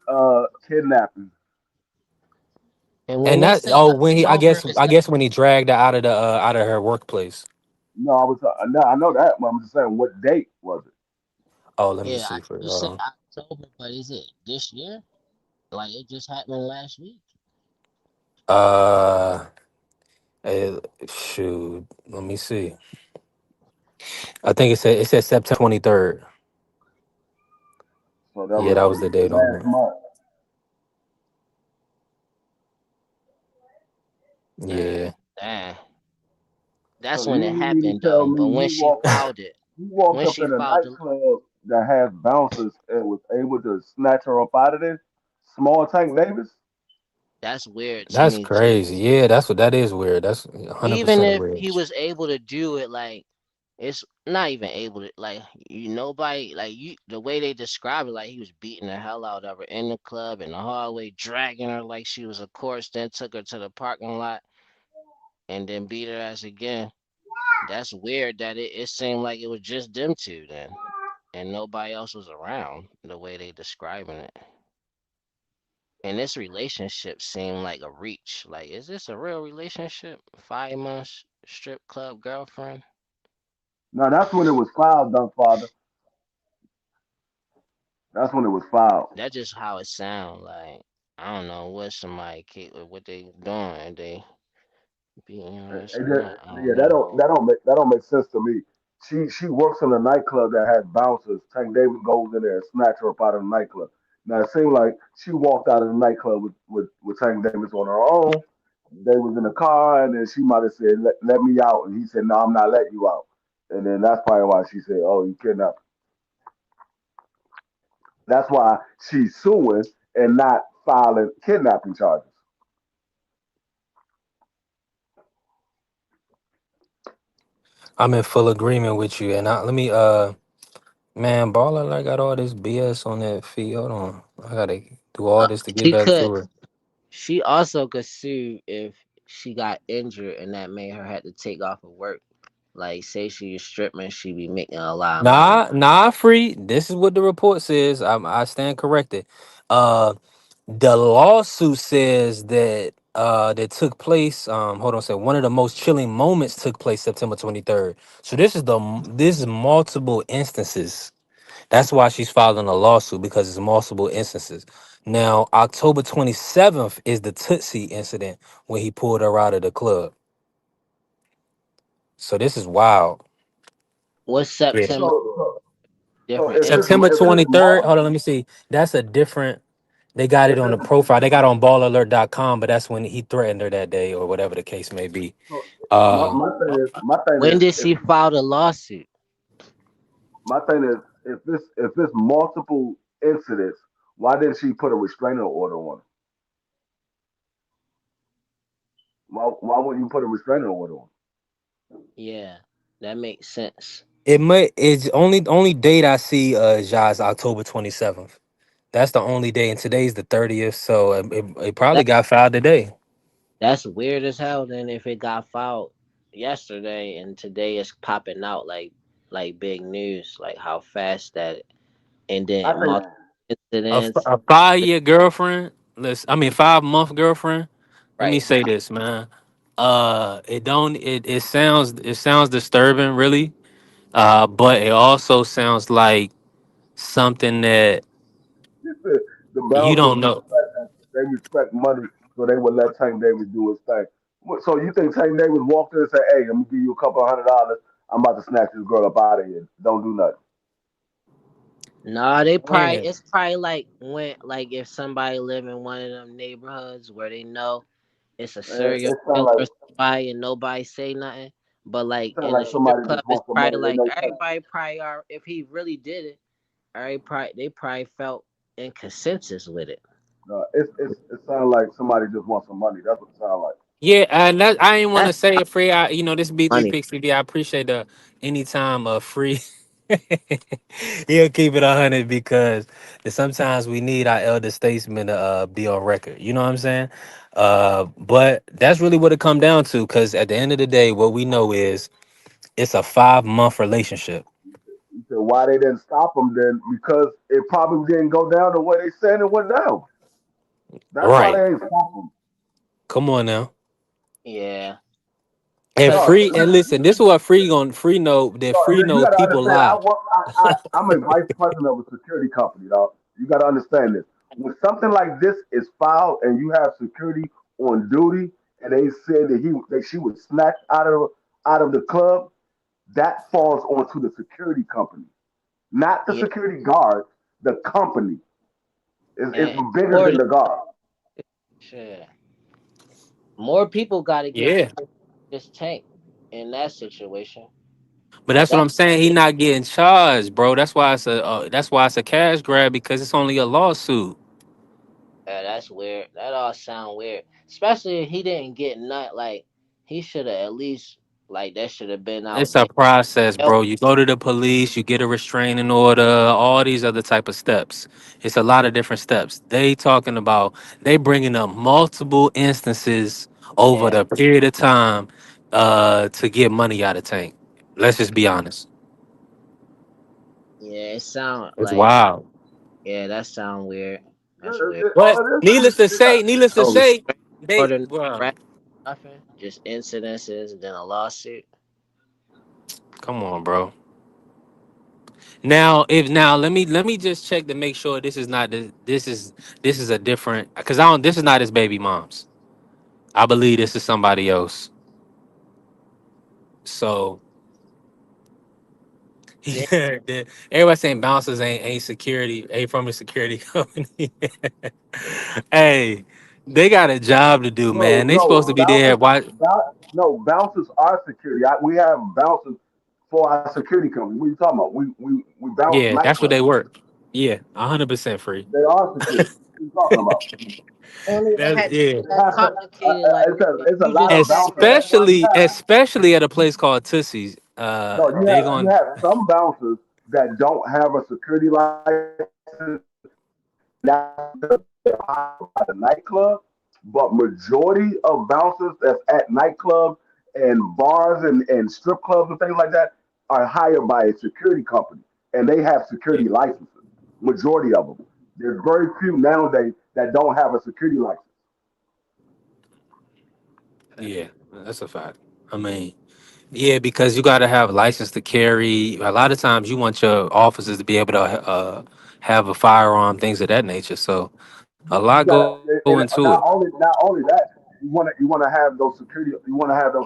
kidnapping? And when and they that say when he October, is I that guess when he dragged her out of her workplace. No, I know that, but I'm just saying what date was it? Oh, let me yeah, see for you say October, but is it this year? Like it just happened last week? uh eh, shoot. Let me see. I think it said September 23rd. So that Yeah, was that was the date on last it. month. Yeah. Damn, that's So when it you mean to happened tell though. me But he walked when up she in a filed the, nightclub that has bouncers and was able to snatch her up out of there? Small Tank Davis? that's weird to That's me too. crazy. Yeah, that's what that is weird. That's Even 100% if weird. he was able to do it, like it's not even able to like nobody like you the way they describe it like he was beating the hell out of her in the club in the hallway dragging her like she was a corpse then took her to the parking lot and then beat her ass again. That's weird that it seemed like it was just them two then and nobody else was around the way they describing it. And this relationship seemed like a reach. Like, is this a real relationship? 5 months strip club girlfriend? No, that's when it was filed, Father. That's when it was filed. That's just how it sound. Like, I don't know what what they doing. They beating her this and that. I don't Yeah, know. that don't make sense to me. She works in a nightclub that has bouncers. Tank Davis goes in there and snatch her up out of the nightclub. Now it seemed like she walked out of the nightclub with Tank Davis on her own. They was in the car and then she might have said, let me out. And he said, no, I'm not letting you out. And then that's probably why she said, oh, you kidnapped. That's why she's suing and not filing kidnapping charges. I'm in full agreement with you. And let me man, Baller, I got all this BS on that feed. Hold on. I gotta do all this to get She back could. to it. She also could sue if she got injured and that made her have to take off of work. Like, say she was stripping, she be making a lot of money. Nah, free. This is what the report says. I stand corrected. Uh the lawsuit says that took place. Hold on a second. One of the most chilling moments took place September 23rd. So this is multiple instances. That's why she's filing a lawsuit, because it's multiple instances. Now, October 27th is the Tootsie incident when he pulled her out of the club. So this is wild. What's Yeah. September? So Different September if it's 23rd. Hold on, let multiple, me see. That's a different. They got it if on the it's profile. They got it on ballalert.com, but that's when he threatened her that day or whatever the case may be. so Uh my thing When is did if she file the lawsuit? my thing is if it's multiple incidents, why didn't she put a restraining order on him? Why wouldn't you put a restraining order on Yeah, that makes sense. it's only date I see Ja is October 27th. That's the only day, and today's the 30th, so it probably That got filed today. that's weird as hell. Then if it got filed yesterday and today it's popping out like big news, like how fast that and him? I then think multiple incidents. A 5 year girlfriend. I mean 5 month girlfriend. Let me Right. say this, man. It sounds disturbing, really. But it also sounds like something that the you bouncers don't know. respect that. They respect money, so they would let Tank Davis do his thing. So you think Tank Davis walked in and said, "Hey, I'm gonna give you a couple $100. I'm about to snatch this girl up out of here. Don't do nothing." Nah, they probably Man, it's probably like when like if somebody live in one of them neighborhoods where they know it's a serial It sounds killer like or somebody and nobody say nothing. But like in the strip somebody club, just it's wants some probably money. They like know Tank. everybody probably are. If he really did it, they probably felt in consensus with it. It sounds like somebody just wants some money. That's what it sounds like. yeah, and I ain't want to That's say it free. This beat three money. sixty. I appreciate the anytime free. He'll keep it 100 because sometimes we need our elder statesmen to be on record. You know what I'm saying? But that's really what it come down to. Because at the end of the day, what we know is it's a 5 month relationship. You said why they didn't stop him then? Because it probably didn't go down the way they said it went down. That's why Right. they ain't stop him. Come on now. Yeah, And cause No, free and listen, this is what free know that no, free you knows got to people understand. lie. I'm a vice president of a security company, dog. You got to understand this. When something like this is filed and you have security on duty, and they said that she was snatched out of the club, that falls onto the security company, not the yeah, security guard. The company is and bigger more than the guard. shit, more people got to get Yeah. killed this tank in that situation. But Like that's what that. I'm saying. He not getting charged, bro. That's why it's a cash grab because it's only a lawsuit. Yeah, that's weird. That all sound weird. Especially if he didn't get nut. Like he should have at least like that should have been out It's a there. process, Help. bro. You go to the police, you get a restraining order, all these other type of steps. It's a lot of different steps. They bringing up multiple instances over Yeah, the period of time to get money out of Tank. Let's just be honest. yeah. It sound It's like wild. yeah. That sound weird. That's weird. All But it is, needless to No say, restraint they order, no well, threat, nothing. Just incidences and then a lawsuit. come on, bro. Now let me just check to make sure this is not this is a different because I don't this is not his baby mom's. I believe this is somebody else. So Yeah, yeah, everybody saying bouncers ain't security, ain't from a security company. Hey, they got a job to do, man. They supposed to be there. Why? no bouncers are security. We have bouncers for our security company. What are you talking about? We bounce Yeah, that's what nightclubs. they work. Yeah, 100% free. They are security. you talking about? Don't even That's have to yeah. be that Have to, complicated like that. it's a You lot just of have bouncers. Especially at a place called Tootsie's. No, They you going have some bouncers that don't have a security license. Now by the nightclub, but majority of bouncers that's at nightclubs and bars and strip clubs and things like that are hired by a security company, and they have security licenses. Majority of them. There's very few nowadays that don't have a security license. yeah, that's a fact. I mean, yeah, because you got to have a license to carry. A lot of times, you want your officers to be able to have a firearm, things of that nature. So a lot You got go into it. and not only that, you want to have those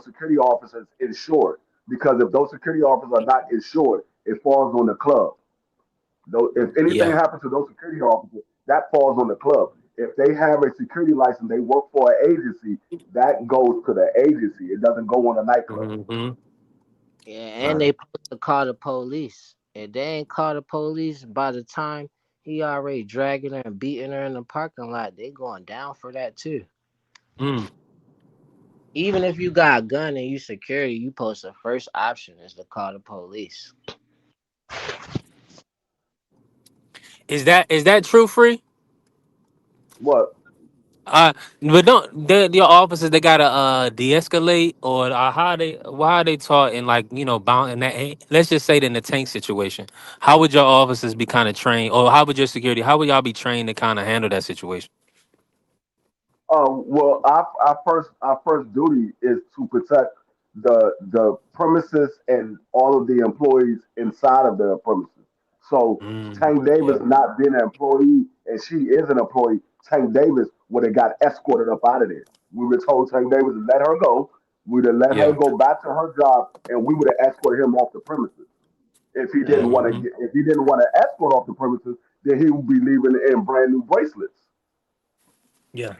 security officers insured, because if those security officers are not insured, it falls on the club. Though if anything Yeah. happens to those security officers, that falls on the club. If they have a security license, they work for an agency, that goes to the agency. It doesn't go on a nightclub. Hmm. Yeah, and Right. they supposed to call the police. If they ain't call the police by the time he already dragging her and beating her in the parking lot, they going down for that too. Mm. Even if you got a gun and you security, you post the first option is to call the police. Is that true, Free? What? Uh, but don't your officers they gotta de-escalate or how they why are they taught in like bound in that let's just say that in the tank situation, how would your officers be kind of trained or how would your security how would y'all be trained to kind of handle that situation? Well, our first duty is to protect the premises and all of the employees inside of the premises. So Tank Davis Yeah. not being an employee and she is an employee, Tank Davis would have got escorted up out of there. We were told Tank Davis to let her go. We'd have let her Yeah. go back to her job, and we would have escorted him off the premises. Hmm. If he didn't want to escort off the premises, then he would be leaving in brand new bracelets. Yeah.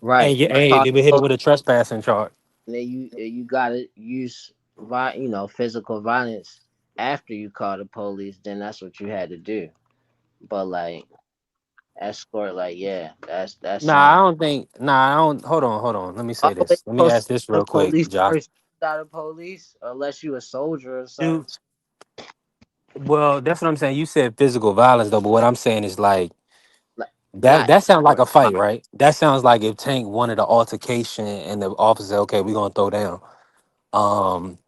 Right. Hey, Call they be hit with a trespassing charge. and then you gotta use physical violence after you call the police. Then that's what you had to do. But like escort, like yeah, that Nah, I sounds. don't think. Nah, I don't. Hold on. Let me say Always this. Let me supposed to ask this call the real quick, police Josh. first. Out of police, unless you a soldier or something. Dude, well, that's what I'm saying. You said physical violence though, but what I'm saying is like Like that. not That sounds like escort. a fight, right? That sounds like if Tank wanted an altercation and the officer said, "Okay, we're gonna throw down." Um,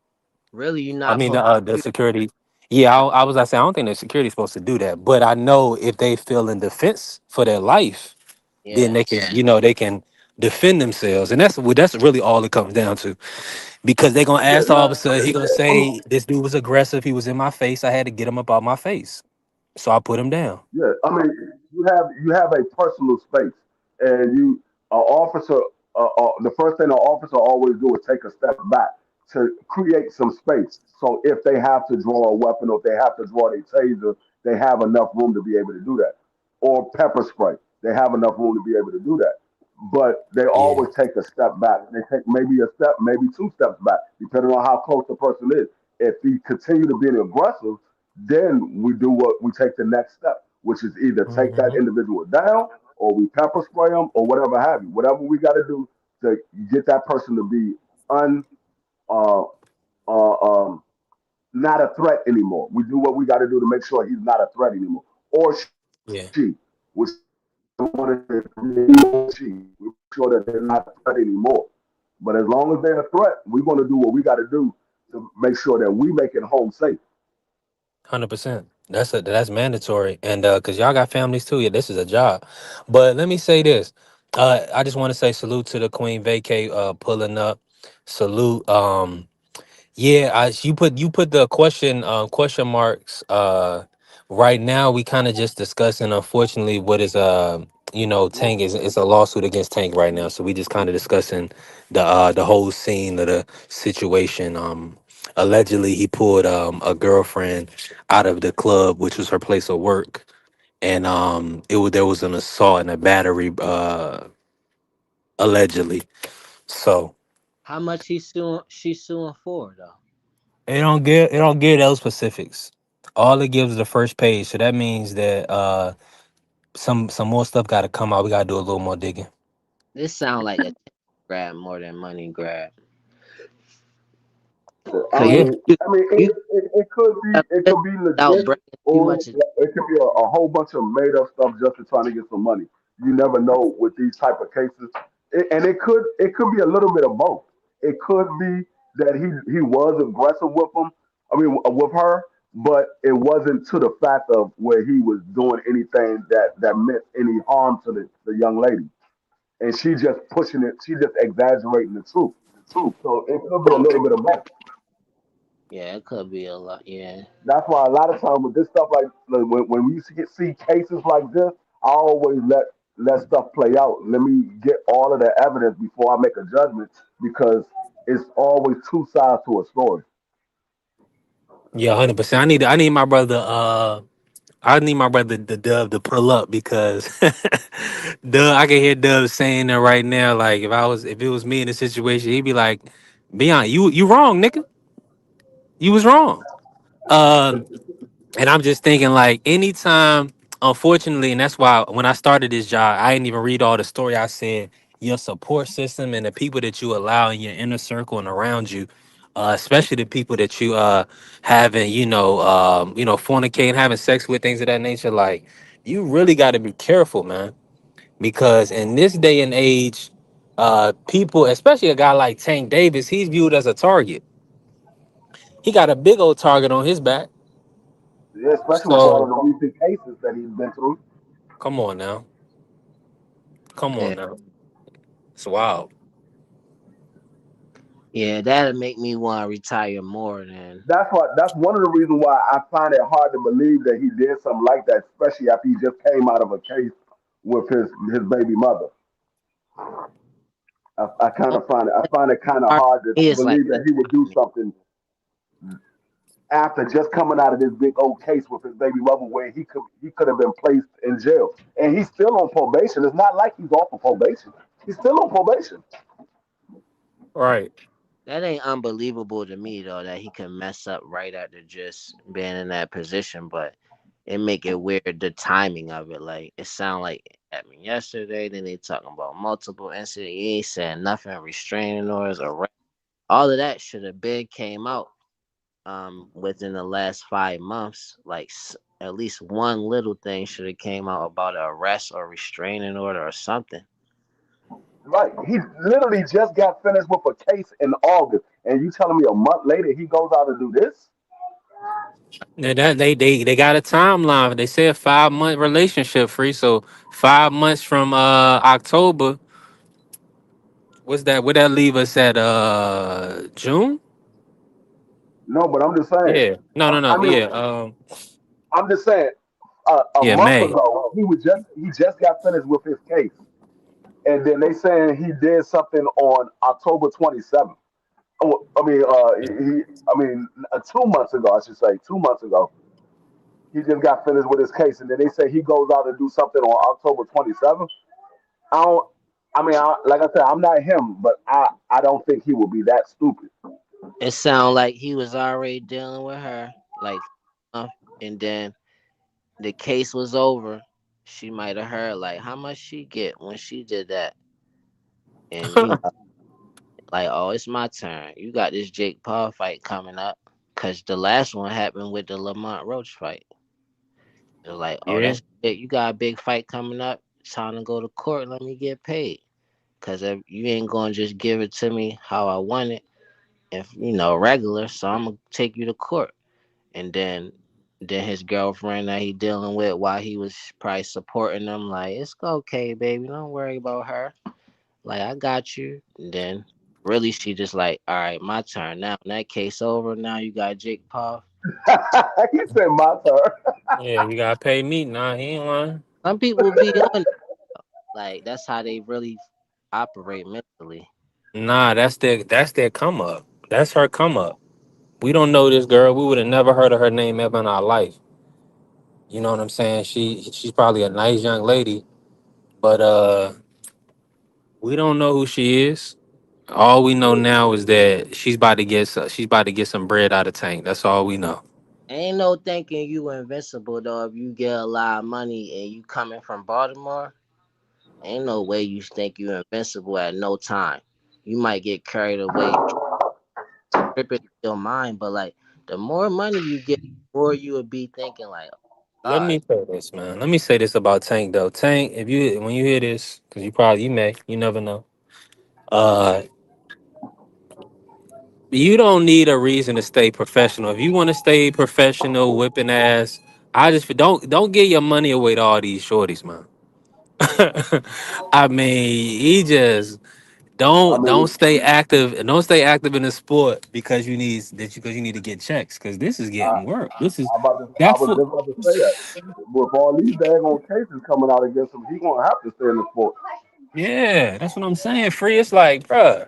Really, you're I not mean supposed the to do security. Yeah, I was. I say I don't think the security's supposed to do that, but I know if they feel in defense for their life, that. then Yeah. they can. They can defend themselves, and that's really all it comes down to. Because they gonna Yeah, ask the now, officer, he gonna say this dude was aggressive. He was in my face. I had to get him up out my face, so I put him down. yeah, I mean, you have a personal space, and officer, the first thing an officer always do is take a step back to create some space. So if they have to draw a weapon or if they have to draw their taser, they have enough room to be able to do that. Or pepper spray, they have enough room to be able to do that. But they Yeah. always take a step back. They take maybe a step, maybe two steps back, depending on how close the person is. If he continue to be aggressive, then we do what we take the next step, which is either take that Hmm. individual down or we pepper spray them or whatever have you. Whatever we got to do to get that person to be un uh, uh, um, not a threat anymore. We do what we got to do to make sure he's not a threat anymore, or Yeah. she, which one is she. We make sure that they're not a threat anymore. But as long as they're a threat, we're going to do what we got to do to make sure that we make it home safe. 100%. That's mandatory, and cause y'all got families too. Yeah, this is a job. But let me say this. I just want to say salute to the Queen Vacay pulling up. Salute. Yeah, you put the question marks. Right now we kind of just discussing. Unfortunately, what is Tank is it's a lawsuit against Tank right now. So we just kind of discussing the whole scene of the situation. Allegedly he pulled a girlfriend out of the club, which was her place of work, and there was an assault and a battery allegedly. So. How much she's suing for though? It don't give those specifics. All it gives is the first page. So that means that some more stuff got to come out. We got to do a little more digging. This sound like a grab more than money grab. I Cause Yeah. mean, you I mean, you it just could be without legit, bringing too or much. it could be a whole bunch of made up stuff just to try to get some money. You never know with these type of cases, and it could be a little bit of both. It could be that he was aggressive with him. I mean, with her, but it wasn't to the fact of where he was doing anything that meant any harm to the young lady, and she just pushing it. She just exaggerating the truth. So it could be a little bit of both. Yeah, it could be a lot. Yeah. That's why a lot of times with this stuff, like when we see cases like this, I always let stuff play out. Let me get all of the evidence before I make a judgment because it's always two sides to a story. Yeah, 100%. I need my brother. I need my brother the Dub to pull up because Dub. I can hear Dub saying that right now. Like if it was me in the situation, he'd be like, "Beyond, you wrong, nigga. You was wrong." Um, And I'm just thinking, like, anytime, unfortunately, and that's why when I started this job, I didn't even read all the story. I said your support system and the people that you allow in your inner circle and around you, especially the people that you having, fornicating, having sex with, things of that nature. Like, you really got to be careful, man, because in this day and age, people, especially a guy like Tank Davis, he's viewed as a target. He got a big old target on his back. Yeah, especially with all of So the recent cases that he's been through. come on now. Come Yeah. on now. It's wild. Yeah, that'll make me want to retire more than. That's one of the reasons why I find it hard to believe that he did something like that, especially after he just came out of a case with his baby mother. I kind Only of find it kind of part hard to of me is like believe that the he would do timing. something after just coming out of this big old case with his baby mother where he could have been placed in jail. And he's still on probation. It's not like he's off of probation. He's still on probation. Right. That ain't unbelievable to me though that he can mess up right after just being in that position, but it make it weird the timing of it. Like it sound like it happened yesterday, then they talking about multiple incidents. He ain't saying nothing, restraining orders, or all of that should have been came out within the last 5 months. Like at least one little thing should have came out about an arrest or restraining order or something. Right. He literally just got finished with a case in August. And you telling me a month later he goes out to do this? They got a timeline. They said 5 month relationship free. So 5 months from October. What's that? Would that leave us at June? No, but I'm just saying. Yeah. No, no, I no. mean, Yeah. I'm just saying. A Yeah, month May. ago, he just got finished with his case, and then they saying he did something on October 27th. Oh, I mean, I mean, 2 months ago, I should say, 2 months ago, he just got finished with his case, and then they say he goes out to do something on October 27th. I don't. I mean, like I said, I'm not him, but I don't think he would be that stupid. It sounded like he was already dealing with her, like, and then the case was over. She might have heard like how much she get when she did that, and like, oh, it's my turn. You got this Jake Paul fight coming up, cause the last one happened with the Lamont Roach fight. It was like, oh, Yeah. that's it. You got a big fight coming up. It's time to go to court. Let me get paid, cause if you ain't gonna just give it to me how I want it, if regular, so I'm gonna take you to court. And then his girlfriend that he dealing with while he was probably supporting them, like, it's okay, baby, don't worry about her. Like, I got you. And then really she just like, all right, my turn now. That case over. Now you got Jake Paul. He said my turn. Yeah, you gotta pay me. Nah, he ain't lying. Some people be on it. Like that's how they really operate mentally. Nah, that's their come up. That's her come up. We don't know this girl. We would have never heard of her name ever in our life. You know what I'm saying? She's probably a nice young lady, but we don't know who she is. All we know now is that she's about to get some bread out of Tank. That's all we know. Ain't no thinking you invincible though. If you get a lot of money and you coming from Baltimore, ain't no way you think you invincible at no time. You might get carried away, tripping in your mind, but like the more money you get, the more you would be thinking like, oh, Let God, me say this, man. Let me say this about Tank though. Tank, if you when you hear this, because you never know. Uh, you don't need a reason to stay professional. If you want to stay professional, whipping ass, I just don't give your money away to all these shorties, man. I mean, he just I don't mean, stay active and don't stay active in the sport because you need to get checks because this is I, getting work. This is I that was foot. just about to say that. With all these daggone cases coming out against him, he gonna have to stay in the sport. Yeah, that's what I'm saying. Free. It's like, bruh.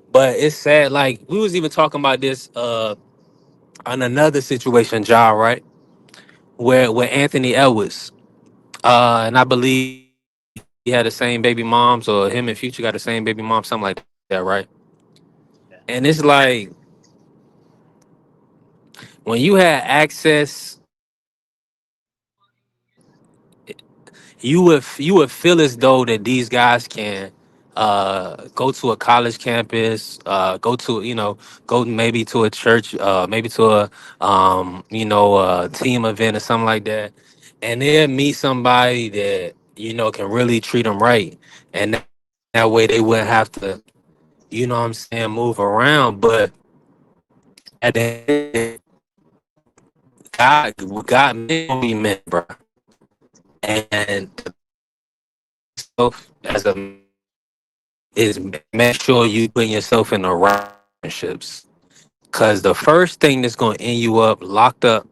But it's sad. Like we was even talking about this on another situation, Ja, right? Where Anthony Edwards, and I believe he had the same baby moms, or him and Future got the same baby mom, something like that, right? And it's like when you had access, you would feel as though that these guys can go to a college campus, go to go maybe to a church, maybe to a team event or something like that, and they'll meet somebody that can really treat them right, and that way they wouldn't have to what I'm saying, move around. But at the end of the day, God men gonna be men, bro. And the best way to take care of yourself as a man is make sure you put yourself in the right relationships. Cause the first thing that's gonna end you up locked up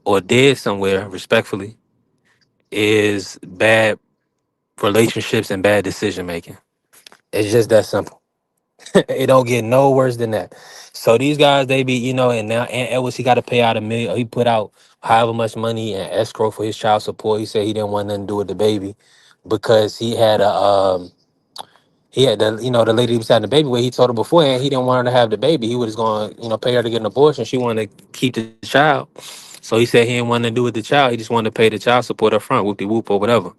or dead somewhere, respectfully, is bad relationships and bad decision making. It's just that simple. It don't get no worse than that. So these guys, they be, and now Aunt Edwards, he got to pay out 1 million. He put out however much money in escrow for his child support. He said he didn't want nothing to do with the baby because he had the lady he was having the baby with. He told her beforehand he didn't want her to have the baby. He was going to pay her to get an abortion. She wanted to keep the child. So he said he didn't want to do with the child. He just wanted to pay the child support up front, whoop de whoop or whatever.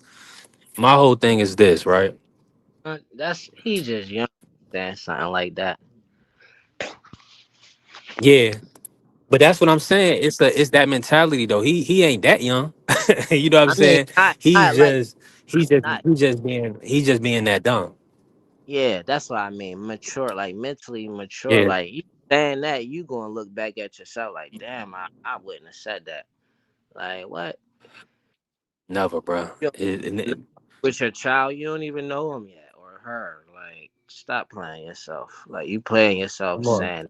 My whole thing is this, right? that's he just young, saying something like that. Yeah. But that's what I'm saying. It's that mentality though. He ain't that young. You know what I'm I mean, saying? He's not like just he's just not. he's just being that dumb. Yeah, that's what I mean. Mature, like mentally mature. Yeah. Like you saying that, you gonna look back at yourself like, damn, I wouldn't have said that. Like what? Never, bro. You with your child, you don't even know him yet or her. Like, stop playing yourself. Like you playing yourself Come on. saying,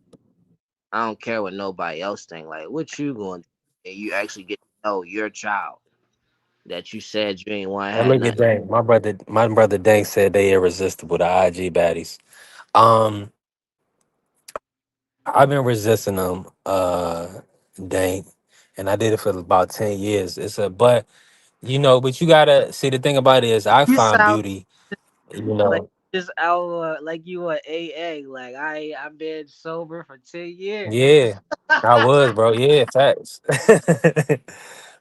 I don't care what nobody else think. Like, what you going to do? And you actually get to know your child that you said you ain't want to And have look at nothing. Dang. My brother Dang said they irresistible, the IG baddies. Um, I've been resisting them, Dang. And I did it for about 10 years. But you gotta see the thing about it is I You find sound beauty, you like know. just out like you a AA. Like I've been sober for 10 years. Yeah, I was, bro. Yeah, facts.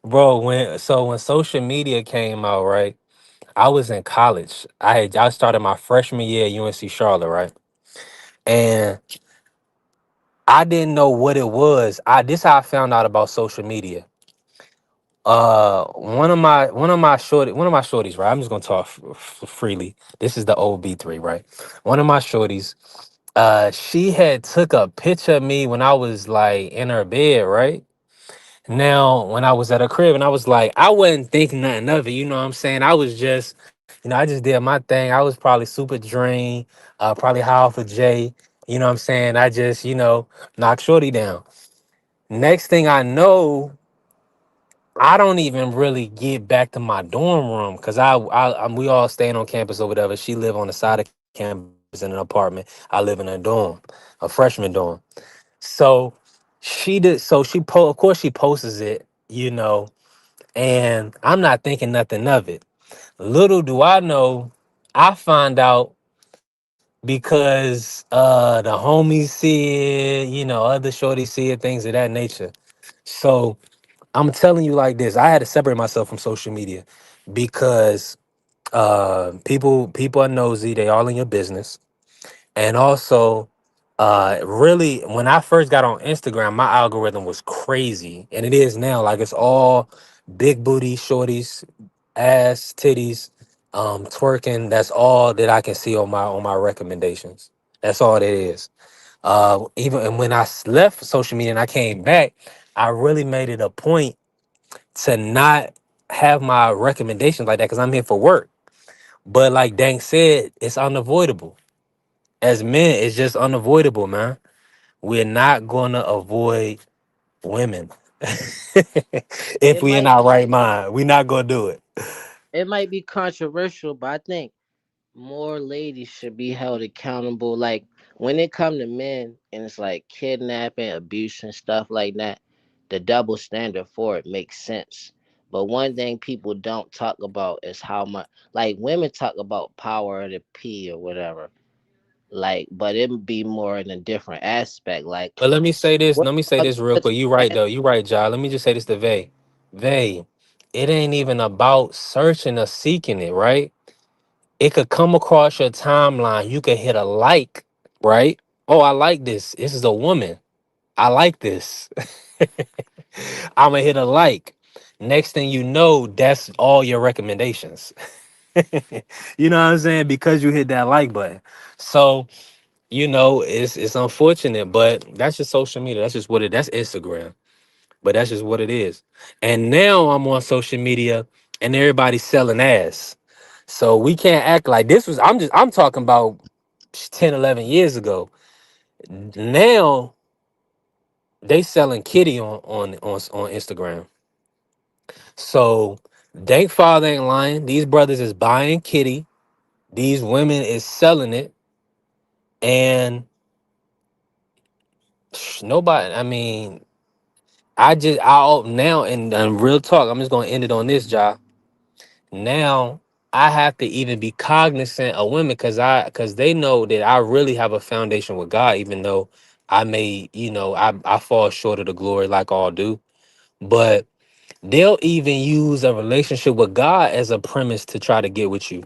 Bro, when social media came out, right? I was in college. I started my freshman year at UNC Charlotte, right? And I didn't know what it was. This how I found out about social media. One of my shorties, right? I'm just gonna talk freely. This is the old B3, right? One of my shorties, she had took a picture of me when I was like in her bed, right? Now, when I was at her crib and I was like, I wasn't thinking nothing of it, you know what I'm saying? I was just, I just did my thing. I was probably super drained, probably high off of J, you know what I'm saying? I just, knocked Shorty down. Next thing I know, I don't even really get back to my dorm room because we all staying on campus or whatever. She live on the side of campus in an apartment. I live in a dorm, a freshman dorm. So she did. So of course she posts it, and I'm not thinking nothing of it. Little do I know, I find out because the homies see it, other shorties see it, things of that nature. So I'm telling you like this, I had to separate myself from social media because people are nosy, they all in your business. And also, really, when I first got on Instagram, my algorithm was crazy, and it is now. Like it's all big booty shorties, ass, titties, twerking. That's all that I can see on my recommendations. That's all it is. Even and when left social media and I came back, I really made it a point to not have my recommendations like that because I'm here for work. But like Dank said, it's unavoidable. As men, it's just unavoidable, man. We're not gonna avoid women. If It we in might our right mind, we're not gonna do it. it might be controversial, but I think more ladies should be held accountable. Like when it come to men and it's like kidnapping, abuse, and stuff like that, the double standard for it makes sense. But one thing people don't talk about is how much, like women talk about power of the P or whatever. Like, but it would be more in a different aspect. Like, But let me say this. what Let me say other this real pussy quick. You right fat? though. You right, John. Let me just say this to Vay. Vay, it ain't even about searching or seeking it, right? It could come across your timeline. You could hit a like, right? Oh, I like this. This is a woman. I like this. I'ma hit a like. Next thing you know, that's all your recommendations. You know what I'm saying? Because you hit that like button. So, it's unfortunate, but that's just social media. That's just what that's Instagram. But that's just what it is. And now I'm on social media and everybody's selling ass. So we can't act like this was I'm talking about 10, 11 years ago. Now they selling kitty on Instagram. So Dank Father ain't lying. These brothers is buying kitty. These women is selling it. And nobody, I mean, I'll now and real talk, I'm just gonna end it on this, job. Now I have to even be cognizant of women because they know that I really have a foundation with God, even though I may, I fall short of the glory like all do. But they'll even use a relationship with God as a premise to try to get with you.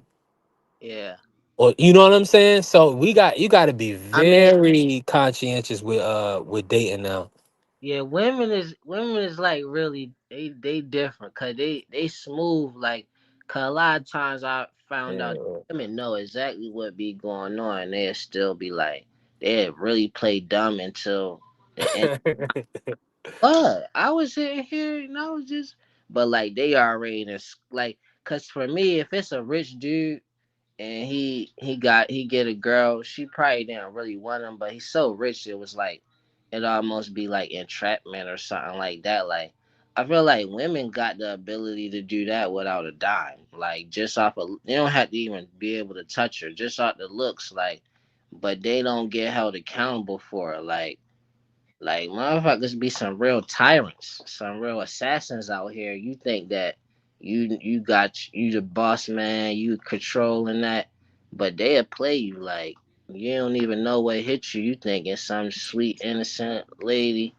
Yeah. Or you know what I'm saying? So you gotta be I mean, very conscientious with dating now. yeah, women is like really they different because they smooth like cause a lot of times I found out Yeah. women know exactly what be going on and they'll still be like they really play dumb until the end. But I was sitting here and I was just but like they already in this like cause for me if it's a rich dude and he get a girl. She probably didn't really want him, but he's so rich it was like it almost be like entrapment or something like that. Like I feel like women got the ability to do that without a dime. Like just off of they don't have to even be able to touch her, just off the looks. Like, but they don't get held accountable for it. Like motherfuckers be some real tyrants, some real assassins out here. You think that you the boss man, you controlling that, but they'll play you like you don't even know what hit you. You thinking some sweet innocent lady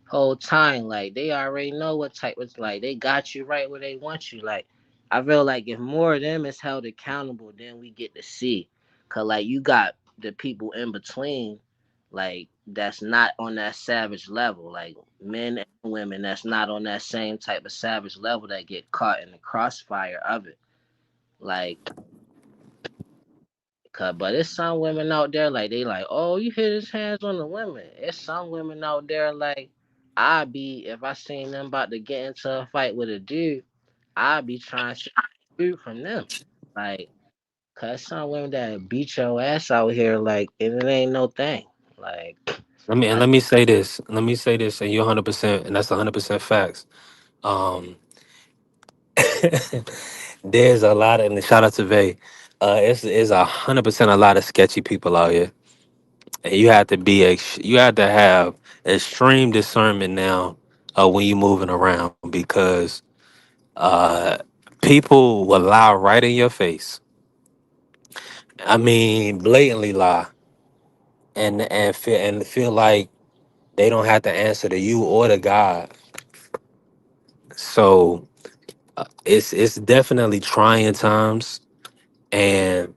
whole time. Like they already know what type of like they got you right where they want you. Like I feel like if more of them is held accountable, then we get to see. Cause like you got the people in between like that's not on that savage level like men and women that's not on that same type of savage level that get caught in the crossfire of it like but it's some women out there like they like oh you hit his hands on the women it's some women out there like I be if I seen them about to get into a fight with a dude I be trying to shoot from them like cause some women that beat your ass out here like and it ain't no thing like I Let me say this. Let me say this, and you're 100%, and that's 100% facts. Um, there's a lot, and shout out to Vay. It's 100% a lot of sketchy people out here, and you have to have extreme discernment now when you're moving around because uh, people will lie right in your face. I mean, blatantly lie and feel like they don't have to answer to you or to God. So it's definitely trying times, and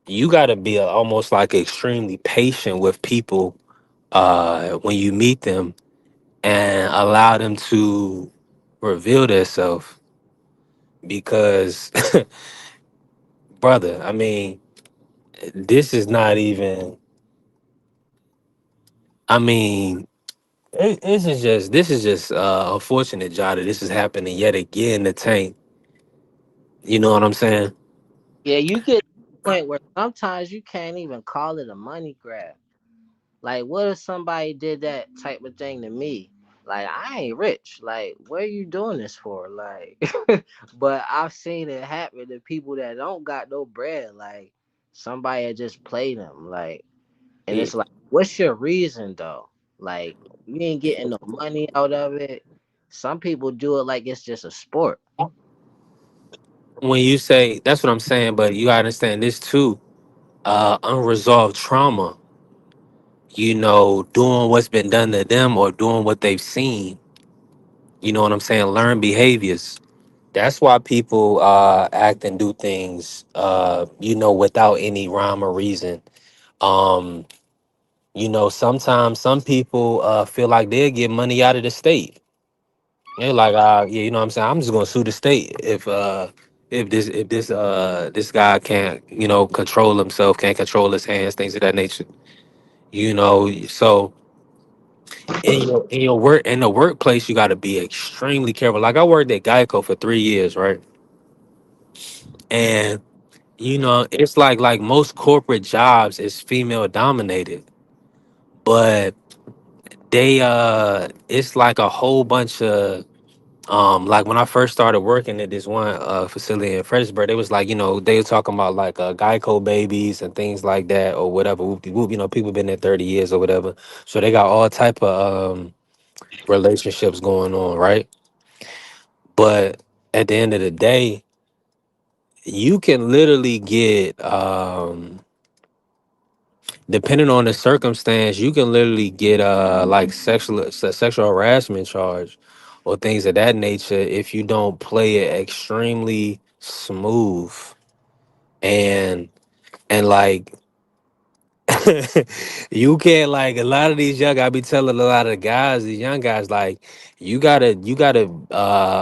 you got to be almost like extremely patient with people when you meet them and allow them to reveal themselves because brother, I mean, this is not even, I mean, this is just unfortunate, Jada. This is happening yet again. The tank, you know what I'm saying? Yeah, you get to the point where sometimes you can't even call it a money grab. Like, what if somebody did that type of thing to me? Like, I ain't rich. Like, what are you doing this for? Like, but I've seen it happen to people that don't got no bread. Like, somebody had just played them. Like, and Yeah. it's like, what's your reason though? Like, you ain't getting no money out of it. Some people do it like it's just a sport. When you say that's what I'm saying, but you gotta understand this too. Unresolved trauma, doing what's been done to them or doing what they've seen. You know what I'm saying? Learn behaviors. That's why people act and do things, without any rhyme or reason. Um, sometimes some people feel like they'll get money out of the state. They're like, yeah, you know what I'm saying? I'm just gonna sue the state if this guy can't, control himself, can't control his hands, things of that nature. So in the workplace, you gotta be extremely careful. Like I worked at Geico for 3 years, right? And it's like most corporate jobs is female dominated, but it's like a whole bunch of like when I first started working at this one facility in Fredericksburg, it was like, they were talking about like Geico babies and things like that or whatever. Whoop-de-whoop, people been there 30 years or whatever. So they got all type of relationships going on, right? But at the end of the day, you can literally get depending on the circumstance, you can literally get like sexual harassment charge or things of that nature if you don't play it extremely smooth. And like you can't, like, a lot of these young, I be telling a lot of the guys, these young guys, like, you gotta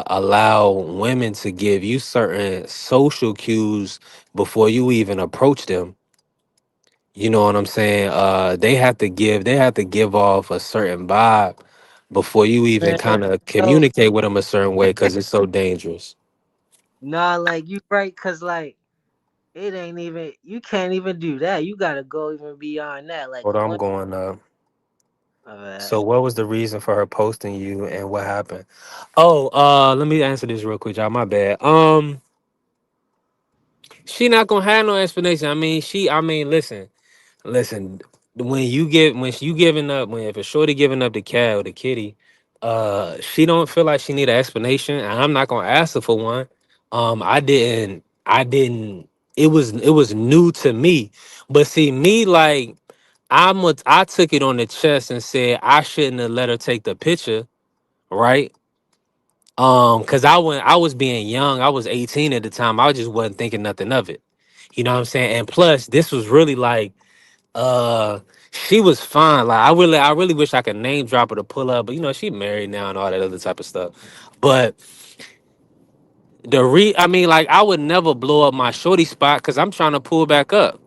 allow women to give you certain social cues before you even approach them. You know what I'm saying? They have to give off a certain vibe before you even Man, kind of so communicate with them a certain way because it's so dangerous. nah, like you right, cause like it ain't even you can't even do that. You gotta go even beyond that. Like Hold a on, I'm one going of that. so what was the reason for her posting you and what happened? Oh, let me answer this real quick, y'all. My bad. She not gonna have no explanation. I mean, listen, when if a shorty giving up the cat or the kitty, she don't feel like she need an explanation, and I'm not gonna ask her for one. I didn't. It was new to me, but see me, like, I took it on the chest and said I shouldn't have let her take the picture, right? Cause I was being young. I was 18 at the time. I just wasn't thinking nothing of it. You know what I'm saying? And plus, this was really like uh, she was fine. Like I really wish I could name drop her to pull up, but she married now and all that other type of stuff. But I mean, like, I would never blow up my shorty spot because I'm trying to pull back up.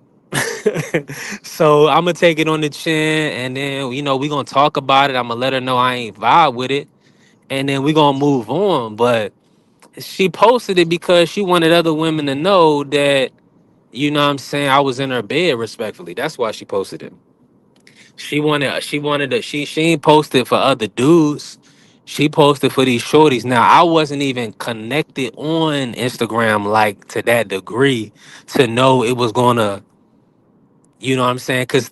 So I'm gonna take it on the chin, and then we gonna talk about it. I'm gonna let her know I ain't vibe with it, and then we gonna move on. But she posted it because she wanted other women to know that, what I'm saying, I was in her bed respectfully. That's why she posted it. She ain't posted for other dudes. She posted for these shorties. Now I wasn't even connected on Instagram like to that degree to know it was gonna, what I'm saying? Cause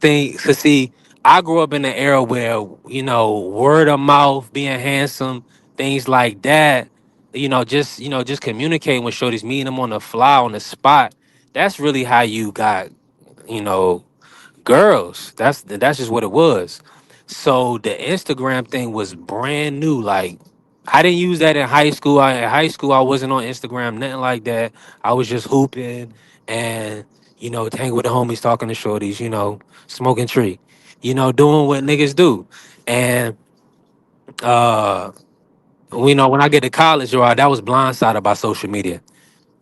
see, I grew up in an era where, word of mouth, being handsome, things like that, just communicating with shorties, meeting them on the fly on the spot. That's really how you got, you know, girls. That's just what it was. So the Instagram thing was brand new. Like I didn't use that in high school. In high school, I wasn't on Instagram, nothing like that. I was just hooping and hanging with the homies, talking to shorties, smoking tree, doing what niggas do. And uh, when I get to college, right, that was blindsided by social media.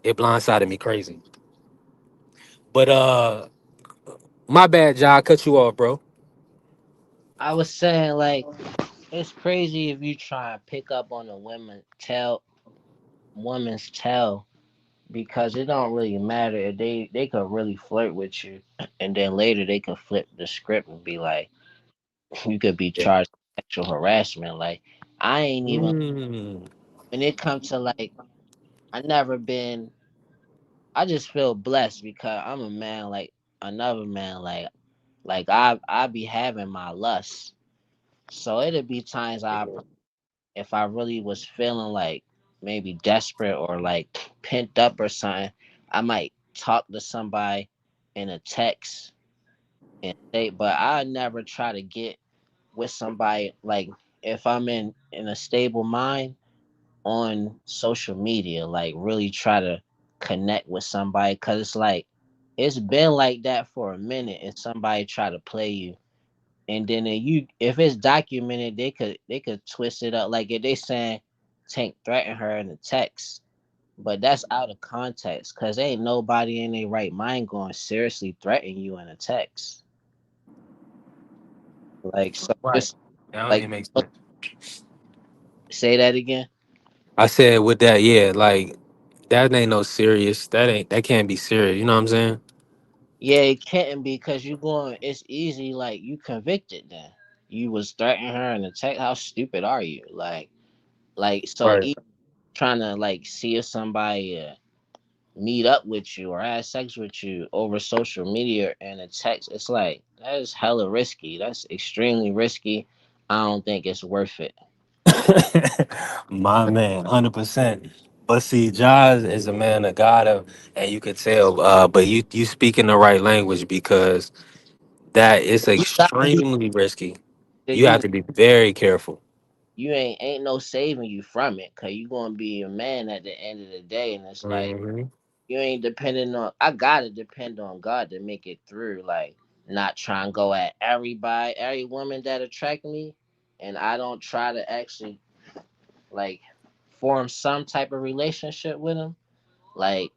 It blindsided me crazy. But my bad, John. I cut you off, bro. I was saying like it's crazy if you try and pick up on a woman's tell because it don't really matter if they could really flirt with you and then later they could flip the script and be like you could be Yeah. charged with sexual harassment. Like I ain't even Mm. when it comes to like I never been I just feel blessed because I'm a man like another man like I be having my lusts. So it'd be times if I really was feeling like maybe desperate or like pent up or something, I might talk to somebody in a text and say, but I never try to get with somebody like if I'm in a stable mind on social media, like really try to connect with somebody because it's like it's been like that for a minute and somebody try to play you and then if it's documented they could twist it up like if they saying Tank threatened her in the text but that's out of context because ain't nobody in their right mind going to seriously threaten you in a text like so Right. it's That don't like even make sense. say that again. I said with that, yeah, like that ain't no serious. That can't be serious. You know what I'm saying? Yeah, it can't be because you going it's easy like you convicted then you was threatening her in the text how stupid are you like so Right. even trying to like see if somebody meet up with you or have sex with you over social media and a text, it's like that is hella risky. That's extremely risky. I don't think it's worth it. My man, 100%. But see, Josh is a man of God, and you could tell. But you speaking the right language because that is You gotta be extremely risky. You you have to be very careful. you ain't no saving you from it because you gonna be a man at the end of the day and it's like Hmm. you ain't depending on I gotta depend on God to make it through. Like not trying to go at every woman that attract me and I don't try to actually like form some type of relationship with them. Like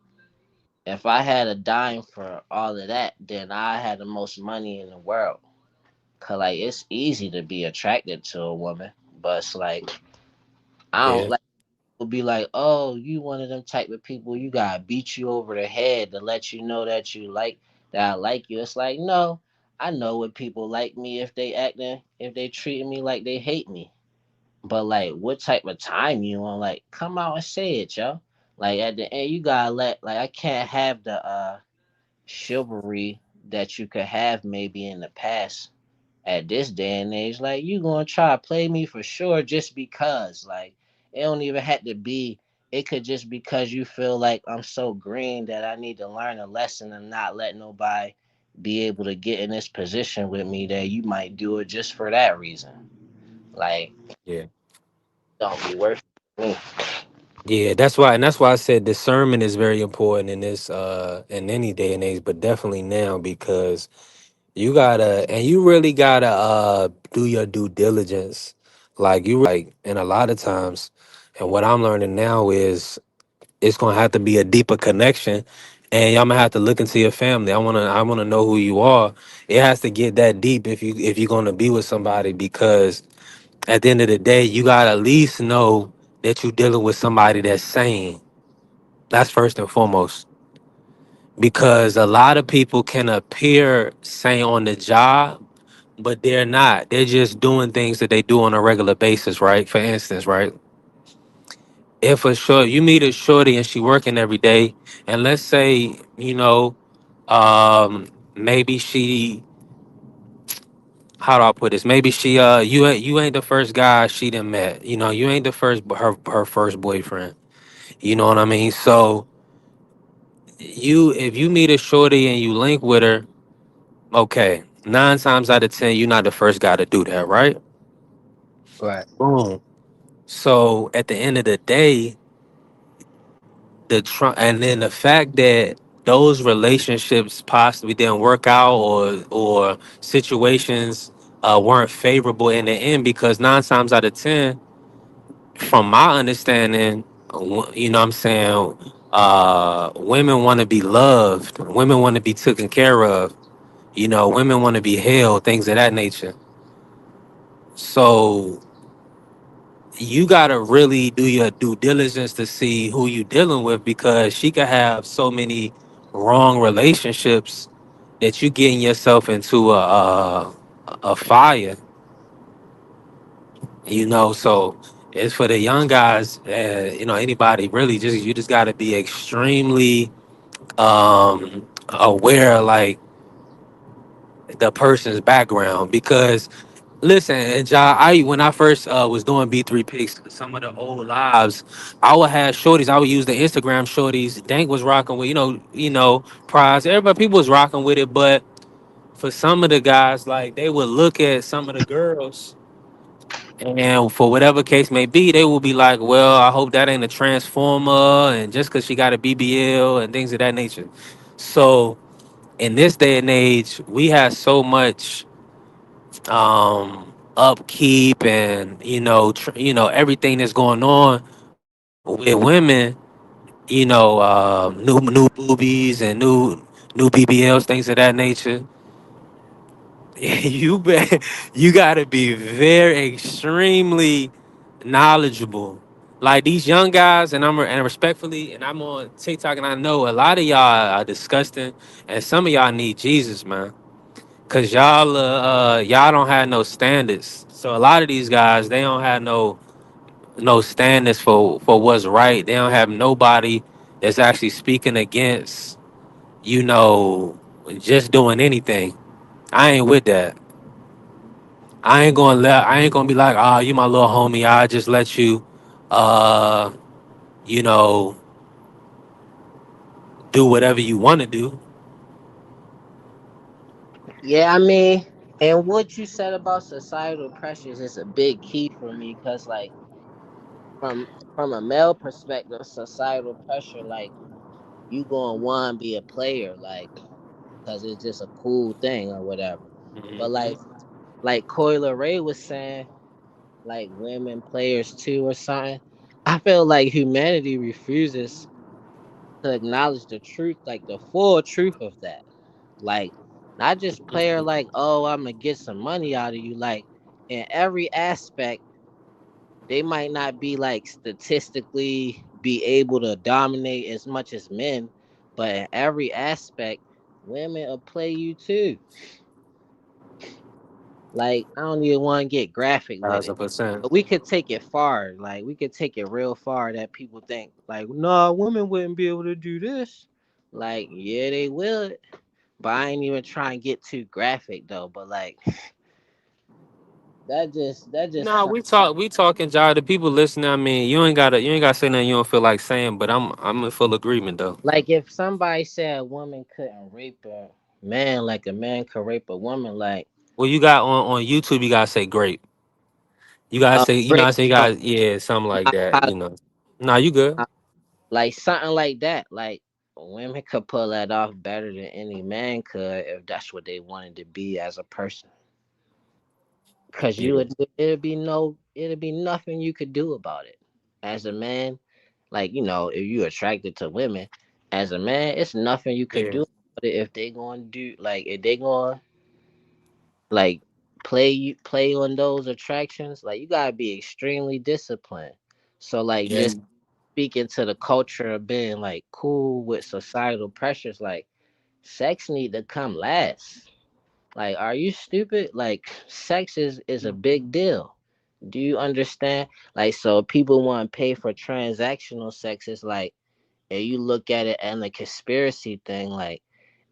if I had a dime for all of that, then I had the most money in the world. Cause like it's easy to be attracted to a woman, but it's like I don't Yeah. like people be like, oh, you one of them type of people. You gotta beat you over the head to let you know that you like that I like you. It's like no, I know what people like me if they treating me like they hate me. But like, what type of time you want? Like, come out and say it, yo. Like at the end, you gotta let like I can't have the chivalry that you could have maybe in the past at this day and age. Like you gonna try to play me for sure just because. Like it don't even have to be. It could just because you feel like I'm so green that I need to learn a lesson and not let nobody be able to get in this position with me that you might do it just for that reason. Like Yeah. don't be worth it. To me. Yeah, that's why I said discernment is very important in this in any day and age, but definitely now because you really gotta do your due diligence. And a lot of times, and what I'm learning now is it's gonna have to be a deeper connection, and y'all gonna have to look into your family. I wanna know who you are. It has to get that deep if you're gonna be with somebody because at the end of the day, you gotta at least know that you're dealing with somebody that's sane. That's first and foremost. Because a lot of people can appear sane on the job, but they're not. They're just doing things that they do on a regular basis, right? For instance, right? If you meet a shorty and she working every day, and let's say, maybe she how do I put this? Maybe she you ain't the first guy she done met. You ain't the first her first boyfriend. You know what I mean? So if you meet a shorty and you link with her, okay, 9 times out of 10, you're not the first guy to do that, right? Right. Boom. So at the end of the day, and then the fact that those relationships possibly didn't work out, or situations weren't favorable in the end, because 9 times out of 10, from my understanding, you know what I'm saying, women want to be loved, women want to be taken care of, women want to be held, things of that nature. So you gotta really do your due diligence to see who you dealing with, because she could have so many wrong relationships that you getting yourself into a fire. So it's for the young guys. Anybody really, you just gotta be extremely aware, like, the person's background, because listen, and Ja, when I first was doing B3 picks, some of the old lives, I would have shorties. I would use the Instagram shorties. Dank was rocking with, Prize. Everybody, people was rocking with it, but for some of the guys, like, they would look at some of the girls, and for whatever case may be, they will be like, "Well, I hope that ain't a transformer," and just because she got a BBL and things of that nature. So in this day and age, we have so much upkeep, and everything that's going on with women, new boobies and new BBLs, things of that nature. You got to be very extremely knowledgeable, like these young guys. And respectfully, and I'm on TikTok, and I know a lot of y'all are disgusting, and some of y'all need Jesus, man. Cause y'all don't have no standards. So a lot of these guys, they don't have no standards for what's right. They don't have nobody that's actually speaking against, you know, just doing anything. I ain't with that. I ain't gonna be like, you my little homie. I just let you uh, you know, do whatever you want to do. Yeah, I mean, and what you said about societal pressures is a big key for me, because like from a male perspective, societal pressure, like, you gonna want to be a player, like, because it's just a cool thing or whatever. But Mhm. like Coyle Ray was saying, like, women players too or something. I feel like humanity refuses to acknowledge the truth, like the full truth of that. Like, not just player, like, oh, I'm gonna get some money out of you. Like, in every aspect, they might not be like statistically be able to dominate as much as men, but in every aspect, women will play you too. Like, I don't even want to get graphic with it, 1,000%. but we could take it far. Like, we could take it real far, that people think like, no, women wouldn't be able to do this. Like, yeah, they would. But I ain't even trying to get too graphic though. But like, that just No, we talking, Jai. The people listening, I mean, you ain't gotta say nothing you don't feel like saying, but I'm in full agreement though. like, if somebody said a woman couldn't rape a man like a man could rape a woman, like, Well, you got on YouTube, you gotta say great. You gotta say, rape, I say, you got, yeah, something like not that. Nah, you good. like something like that. Like, women could pull that off better than any man could if that's what they wanted to be as a person. Cause Yeah, it'd be nothing you could do about it. As a man, like, if you attracted to women, as a man, it's nothing you could yeah, do about it if they gonna do, like, if they gonna, like, play on those attractions. Like, you gotta be extremely disciplined. So like, yeah. just speaking to the culture of being like cool with societal pressures, like, sex need to come last. Like, are you stupid? Like, sex is a big deal. Do you understand? Like, so people want to pay for transactional sex. It's like, if you look at it and the conspiracy thing, like,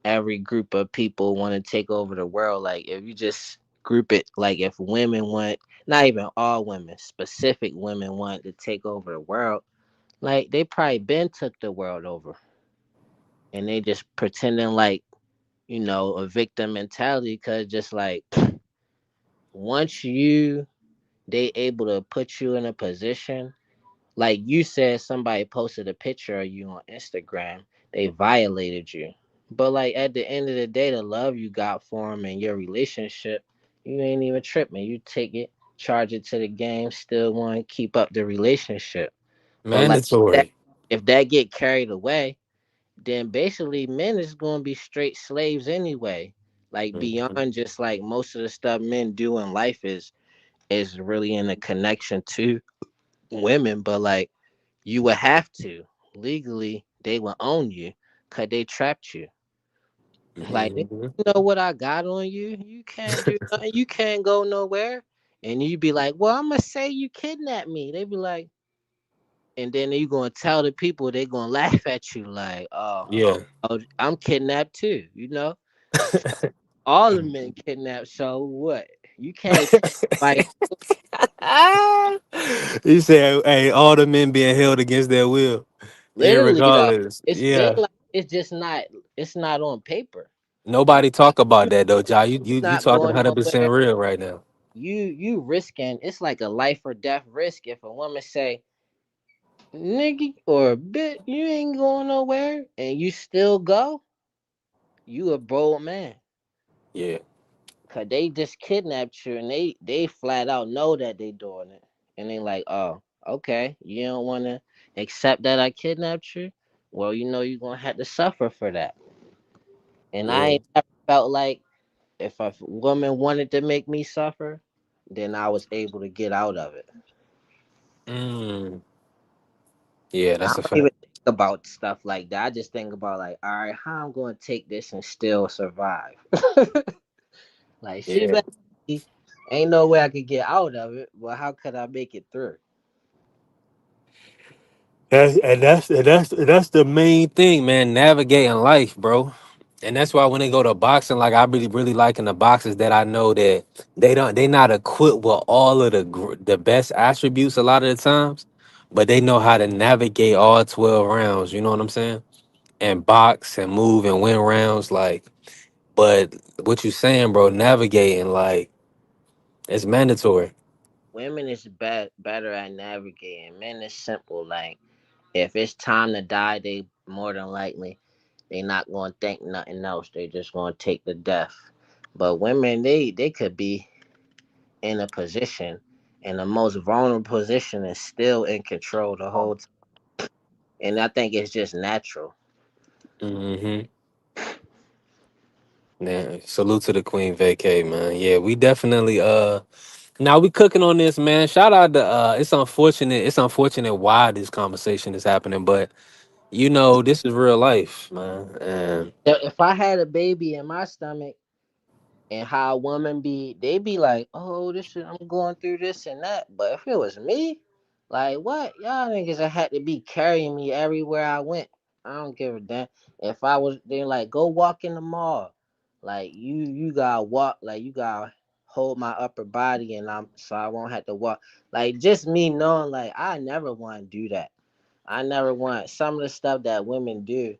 every group of people want to take over the world. Like, if you just group it, like, if women want, not even all women, specific women want to take over the world, like, they probably been took the world over. and they just pretending like, a victim mentality, cause just like once they able to put you in a position, like you said, somebody posted a picture of you on Instagram, they violated you. But like at the end of the day, the love you got for them and your relationship, you ain't even tripping. You take it, charge it to the game, still want to keep up the relationship. But like that, Mandatory. if that get carried away, then basically men is gonna be straight slaves anyway. Like Mhm. beyond just like most of the stuff men do in life is really in a connection to women, but like you would have to legally they will own you because they trapped you. Like they Mhm. know what I got on you. You can't do nothing. You can't go nowhere. And you be like, well, I'm gonna say you kidnapped me. They be like, and then you gonna tell the people, they gonna laugh at you like, Yeah. I'm kidnapped too. All the men kidnapped. So what? You can't tell like You said, hey, all the men being held against their will, literally though. irregardless. It's been Yeah. like it's just not. It's not on paper. Like Nobody talk about you that though, Jai. You not talking going 100% nowhere. real right now. You risking. It's like a life or death risk. If a woman say, "Nigga" or "Bit," you ain't going nowhere, and you still go. You a bold man. Yeah. Cause they just kidnapped you, and they flat out know that they doing it, and they like, oh, okay, you don't want to accept that I kidnapped you. Well, you're gonna have to suffer for that. And I Yeah. ain't never felt like if a woman wanted to make me suffer, then I was able to get out of it. Mm. Yeah, I that's a don't even fact. think about stuff like that. I just think about like, all right, how I'm gonna take this and still survive. Like she Yeah. better be- ain't no way I could get out of it, but how could I make it through? That's the main thing, man. Navigating life, bro. And that's why when they go to boxing, like I really liking the boxers that I know that they not equipped with all of the best attributes a lot of the times, but they know how to navigate all 12 rounds. You know what I'm saying? And box and move and win rounds. Like, but what you saying, bro? Navigating like it's mandatory. Women is better at navigating. Men is simple. Like if it's time to die, they more than likely they not gonna think nothing else. They just gonna take the death. But women, they could be in a position, in the most vulnerable position, and still in control the whole time. And I think it's just natural. Hmm. Yeah. Salute to the Queen Vacay, man. Yeah, we definitely now we cooking on this, man. Shout out to it's unfortunate why this conversation is happening, but this is real life, man. And If I had a baby in my stomach, and how women be, they be like, oh, this is, I'm going through this and that. But if it was me, like what? Y'all niggas that had to be carrying me everywhere I went. I don't give a damn. If I was, they like, go walk in the mall. Like you gotta walk, like you gotta hold my upper body, and so I won't have to walk. Like just me knowing, like I never want to do that. I never want some of the stuff that women do.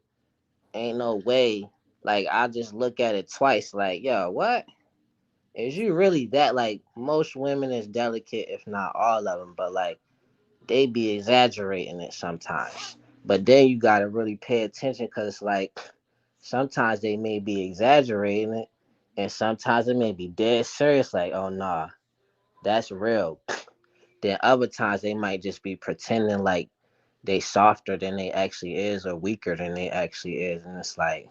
Ain't no way. Like I just look at it twice. Like yo, what? Is you really that, like most women is delicate, if not all of them, but like they be exaggerating it sometimes. But then you gotta really pay attention because like sometimes they may be exaggerating it, and sometimes it may be dead serious. Like oh nah, that's real. Then other times they might just be pretending like they softer than they actually is or weaker than they actually is, and it's like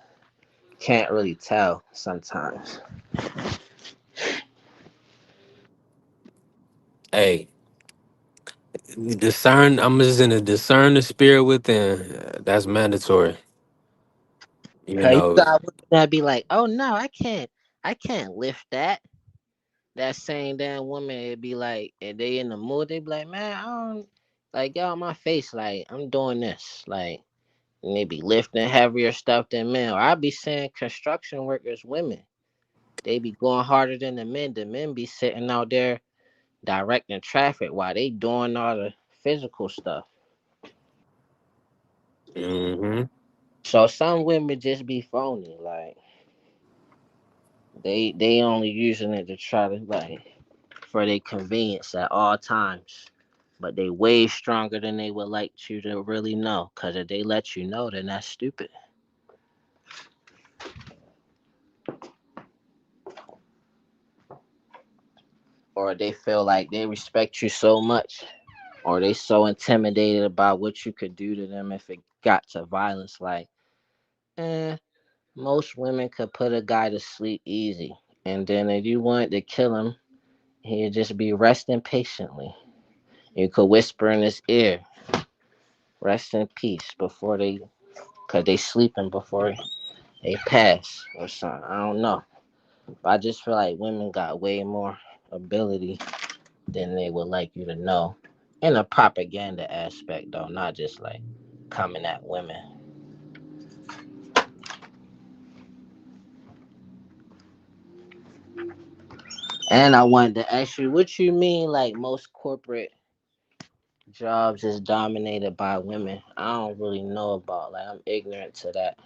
can't really tell sometimes. hey, discern. I'm just gonna discern the spirit within. That's mandatory. You Cause you know. got women that be like, oh no, I can't lift that. That same damn woman, it be like, and they in the mood, they be like, man, I don't like y'all my face, like I'm doing this, like, and they be lifting heavier stuff than men. Or I be saying construction workers, women, they be going harder than the men. The men be sitting out there directing traffic while they doing all the physical stuff. Hmm. So some women just be phony, like they only using it to try to like for their convenience at all times. But they way stronger than they would like you to really know. Cause if they let you know, then that's stupid. Or they feel like they respect you so much, or they so intimidated about what you could do to them if it got to violence. Like, eh, most women could put a guy to sleep easy, and then if you wanted to kill him, he'd just be resting patiently. You could whisper in his ear, "Rest in peace," before cause they sleeping before they pass or something. I don't know, but I just feel like women got way more ability than they would like you to know, in a propaganda aspect though, not just like coming at women. And I wanted to ask you, what you mean like most corporate jobs is dominated by women? I don't really know about, like, I'm ignorant to that.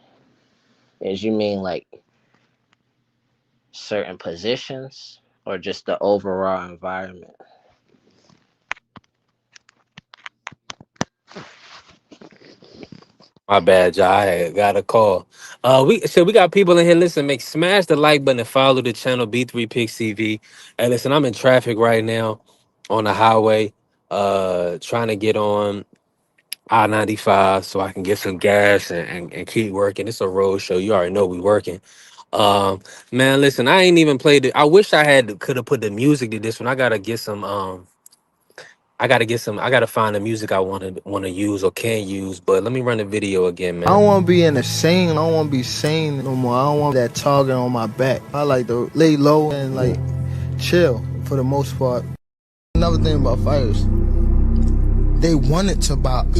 Is you mean like certain positions or just the overall environment? My bad, y'all. I had got a call. We got people in here. Listen, make smash the like button and follow the channel B3 Pix TV. And listen, I'm in traffic right now on the highway, trying to get on I-95 so I can get some gas and keep working. It's a road show. You already know we working. Um, man, listen, I ain't even played it. I wish I had could have put the music to this one. I gotta find the music I wanna use or can use, but let me run the video again, I man. don't want to be in the scene. I don't want to be sane no more. I don't want that target on my back. I like to lay low and like chill for the most part. Another thing about fighters, they wanted to box,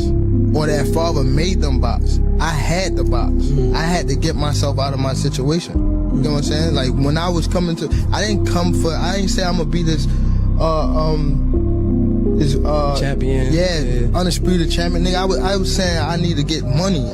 or their father made them box. I had to box. I had to get myself out of my situation. You know what I'm saying? Like when I was coming to, I didn't say I'm gonna be this, champion. Yeah, undisputed champion. Nigga, I was saying I need to get money.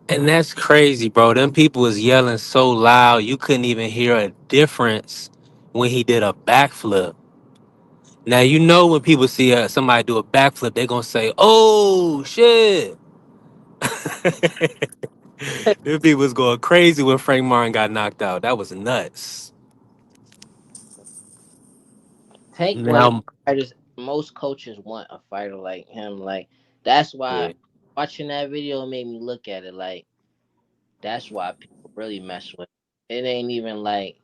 And that's crazy, bro. Them people was yelling so loud you couldn't even hear a difference when he did a backflip. Now you know when people see somebody do a backflip, they're gonna say, "Oh shit!" Them people was going crazy when Frank Martin got knocked out. That was nuts. Tank one of Now, the fighters most coaches want a fighter like him. Like, that's why yeah. watching that video made me look at it like that's why people really mess with it. It ain't even like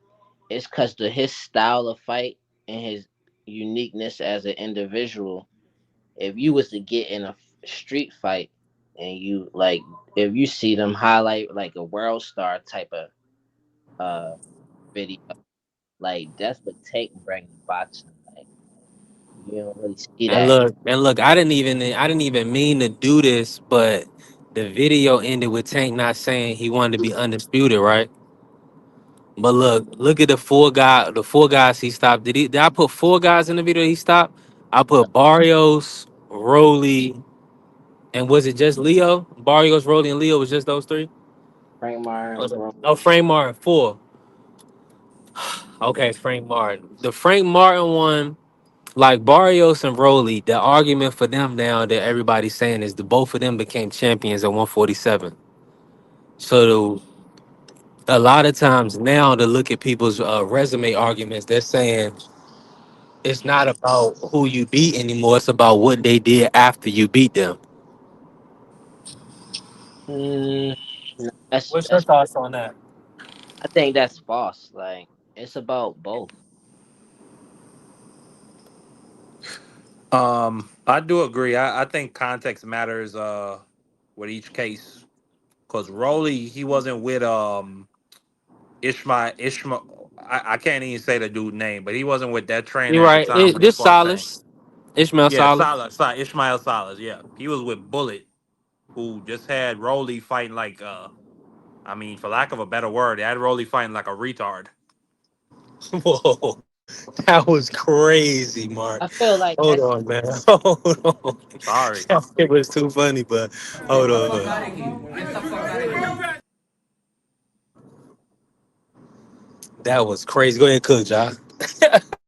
it's cause the his style of fight and his uniqueness as an individual. If you was to get in a street fight and you like, if you see them highlight like a world star type of uh video, like that's what Tank bring to boxing. Like, you don't really see And that. look, I didn't even mean to do this, but the video ended with Tank not saying he wanted to be undisputed, right? But look at the four guys he stopped. Did I put four guys in the video he stopped? I put Barrios, Rolly, and was it just Leo? Barrios, Rolly, and Leo was just those three? Frank Was Martin, it? bro. No, Frank Martin, four. Okay, Frank Martin. The Frank Martin one, like Barrios and Rolly, the argument for them now that everybody's saying is the both of them became champions at 147. So a lot of times now to look at people's resume arguments, they're saying it's not about who you beat anymore. It's about what they did after you beat them. Mm, no, What's your that's thoughts on that? I think that's false. Like it's about both. I do agree. I think context matters with each case. Cause Rolly, he wasn't with Ishmael. I can't even say the dude's name, but he wasn't with that trainer You're at the right. time when he This fought Tank. Silas, Ishmael Yeah, Silas. Ishmael Salas. Yeah, he was with Bullet, who just had Rolly fighting like I mean, for lack of a better word, they had Rolly fighting like a retard. Whoa, that was crazy, Mark. I feel like Hold that's on, man. Hold on. Sorry. It was too funny, but hold on. That was crazy. Go ahead, cook, Josh.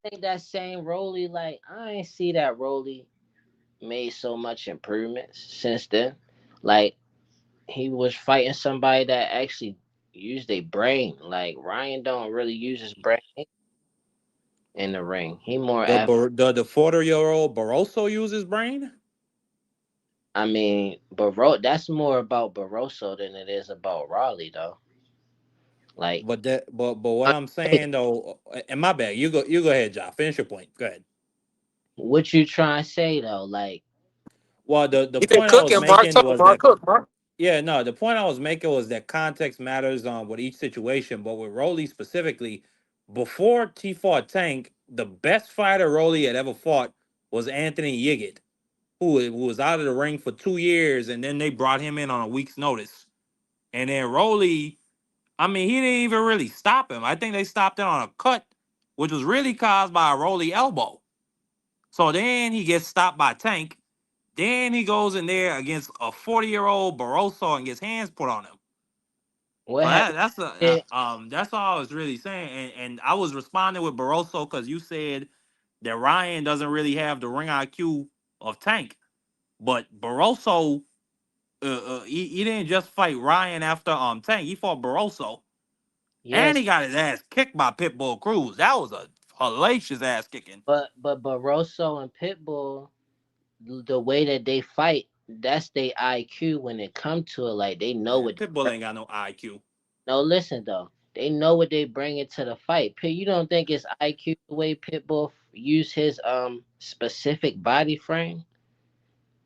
I think that same Rolly. Like I ain't see that Rolly made so much improvements since then. Like he was fighting somebody that actually used their brain. Like Ryan don't really use his brain in the ring. He more The 40-year-old Barroso uses brain. I mean, that's more about Barroso than it is about Raleigh though. Like But what I, I'm saying though, and my bad, you go ahead, Josh. Finish your point. Go ahead. what you trying to say though? Like Well, the He been point I was cooking, Mark. making Talk, was Mark. that Cook, Mark. yeah, no, the point I was making was that context matters with each situation. But with Rolly specifically, before he fought Tank, the best fighter Rolly had ever fought was Anthony Yiggett, who was out of the ring for 2 years, and then they brought him in on a week's notice. And then Rolly, I mean, he didn't even really stop him. I think they stopped it on a cut, which was really caused by a Rolly elbow. So then he gets stopped by Tank. Then he goes in there against a 40-year-old Barroso and gets hands put on him. what So happened? that's all I was really saying. And I was responding with Barroso because you said that Ryan doesn't really have the ring IQ of Tank, but Barroso he didn't just fight Ryan after Tank. He fought Barroso. And Yes, he got his ass kicked by Pitbull Cruz. That was a hellacious ass kicking. but Barroso and Pitbull, the way that they fight, that's their IQ when it come to it. Like they know Man, what. Pitbull ain't got no IQ. No, listen though. They know what they bring into the fight. You don't think it's IQ the way Pitbull use his specific body frame?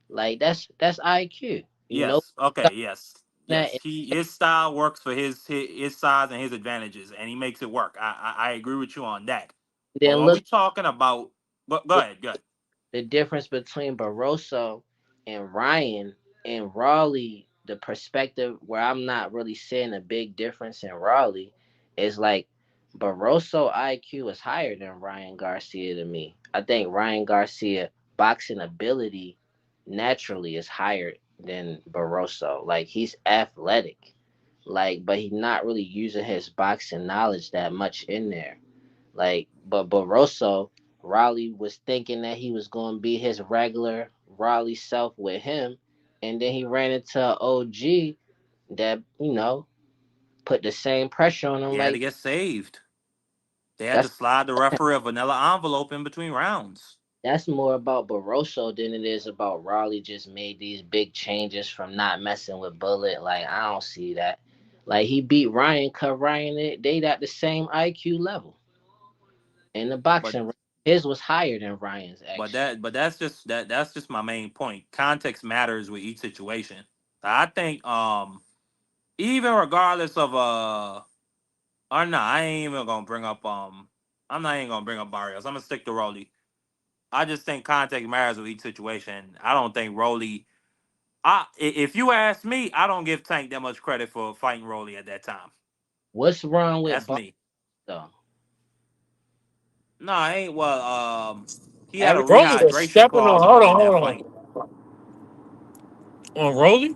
Like that's IQ. You know Yes. Okay. Yes. that. Yes. His style works for his size and his advantages, and he makes it work. I agree with you on that. But Then when we look talking about, go look ahead. Go ahead. the difference between Barroso and Ryan and Raleigh. The perspective where I'm not really seeing a big difference in Raleigh is like Barroso IQ is higher than Ryan Garcia to me. I think Ryan Garcia boxing ability naturally is higher than Barroso. Like he's athletic, like but he's not really using his boxing knowledge that much in there. Like, but Barroso, Raleigh was thinking that he was going to be his regular Raleigh self with him, and then he ran into an OG that put the same pressure on him. He had to Like get saved. They had to that's slide the referee a vanilla envelope in between rounds. that's more about Barroso than it is about Raleigh. Just made these big changes from not messing with Bullet. Like I don't see that. Like he beat Ryan, cut Ryan. They at the same IQ level in the But boxing. His was higher than Ryan's actually. that's just my main point. Context matters with each situation. I think even regardless of or no, I ain't even gonna bring up I'm not even gonna bring up Barrios. I'm gonna stick to Rolly. I just think context matters with each situation. I don't think Rolly. If you ask me, I don't give Tank that much credit for fighting Rolly at that time. What's wrong with That's Barca me. though? No, I ain't. Well, he had a Every Rolly was rehydration stepping on. clause Hold on, in that hold fight. on. On Rolly?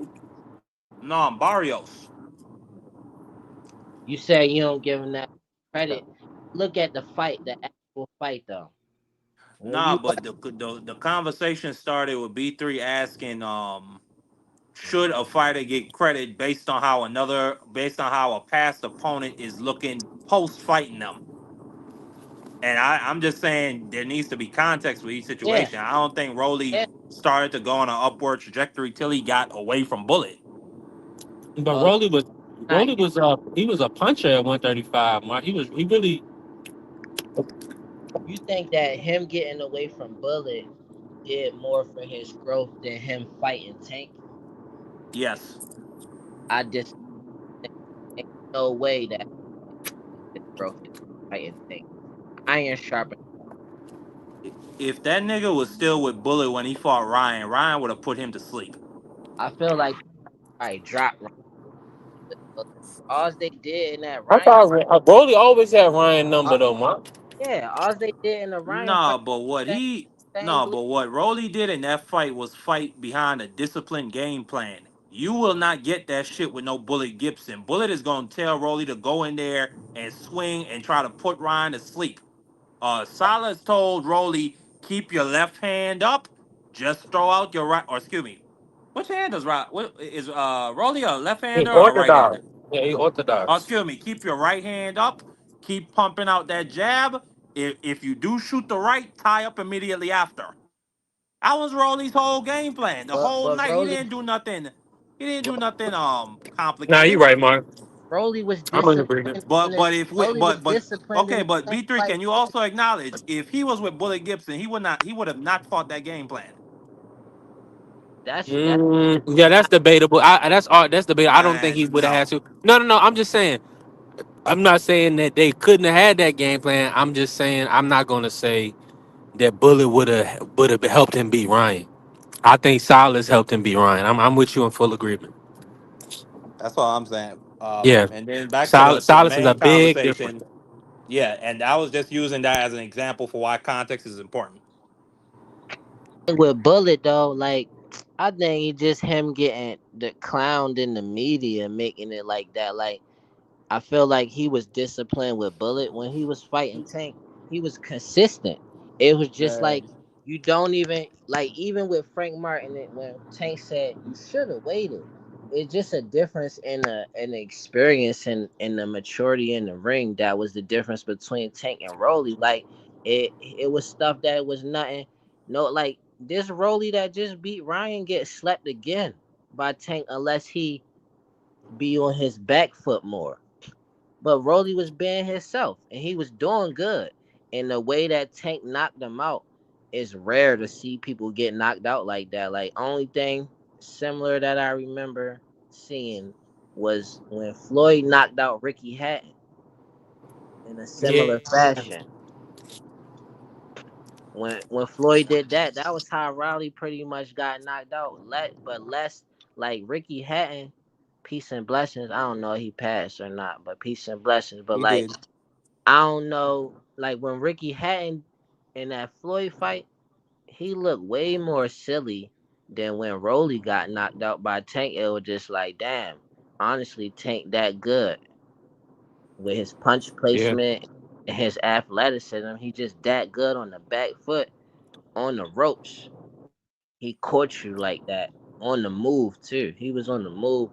No, I'm Barrios. you say you don't give him that credit. Look at the fight, the actual fight though. When Nah, you but the conversation started with B3 asking should a fighter get credit based on how a past opponent is looking post fighting them. And I'm just saying there needs to be context with each yeah, situation. I don't think Rolly yeah. started to go on an upward trajectory till he got away from Bullet. But Oh, Rolly was. Now, Rolly was he was a puncher at 135. Mark. He really. you think that him getting away from Bullet did more for his growth than him fighting Tank? Yes. I just ain't no way that his growth is fighting Tank. Iron sharpened. If that nigga was still with Bullet when he fought Ryan, Ryan would have put him to sleep. I feel like I dropped Ryan. But all they did in that I Ryan, thought Rolly always had Ryan number uh, though, Mark. yeah, all they did in the Ryan fight, Nah, but what same, he same no, blue. but what Rolly did in that fight was fight behind a disciplined game plan. You will not get that shit with no Bullet Gibson. Bullet is gonna tell Rolly to go in there and swing and try to put Ryan to sleep. Salas told Rolly, keep your left hand up, just throw out your right, or excuse me, which hand does right? What is Rolly a left He hander or a right orthodox. hander? Yeah, he Oh, orthodox. excuse me, keep your right hand up, keep pumping out that jab. If you do shoot the right, tie up immediately after. That was Rolly's whole game plan. The whole But night he didn't do nothing. He didn't do nothing Nah, you complicated. right, Mark. Rolly was I'm in agreement. disciplined in the Rolly was But disciplined in okay, the but same B3, fight. can you also acknowledge if he was with Bullet Gibson, he would have not fought that game plan. That's Yeah, that's debatable. That's debatable. I don't think he Man, would have had no. to. No, no, no. I'm just saying. I'm not saying that they couldn't have had that game plan. I'm just saying I'm not gonna say that Bullet would have helped him beat Ryan. I think Silas helped him beat Ryan. I'm with you in full agreement. That's all I'm saying. Yeah, And then back to the Silas is a main big difference. conversation. Yeah, and I was just using that as an example for why context is important. with Bullet though. Like I think it's just him getting the clowned in the media, making it like that. Like I feel like he was disciplined with Bullet when he was fighting Tank. He was consistent. It was just like Man, you don't even like even with Frank Martin when Tank said you should have waited. It's just a difference in the experience and in the maturity in the ring that was the difference between Tank and Rolly. Like it was stuff that was nothing. No, like this Rolly that just beat Ryan get slept again by Tank unless he be on his back foot more. But Rolly was being himself and he was doing good. And the way that Tank knocked him out is rare to see people get knocked out like that. Like only thing similar that I remember seeing was when Floyd knocked out Ricky Hatton in a Yeah, similar fashion. When Floyd did that, that was how Riley pretty much got knocked out. But less like Ricky Hatton, peace and blessings. I don't know if he passed or not, but peace and blessings. But he like did. I don't know, like when Ricky Hatton in that Floyd fight, he looked way more silly than when Rolly got knocked out by Tank. It was just like, damn, honestly, Tank that good with his punch yeah, placement and his athleticism. He just that good on the back foot, on the ropes. He caught you like that on the move too. He was on the move,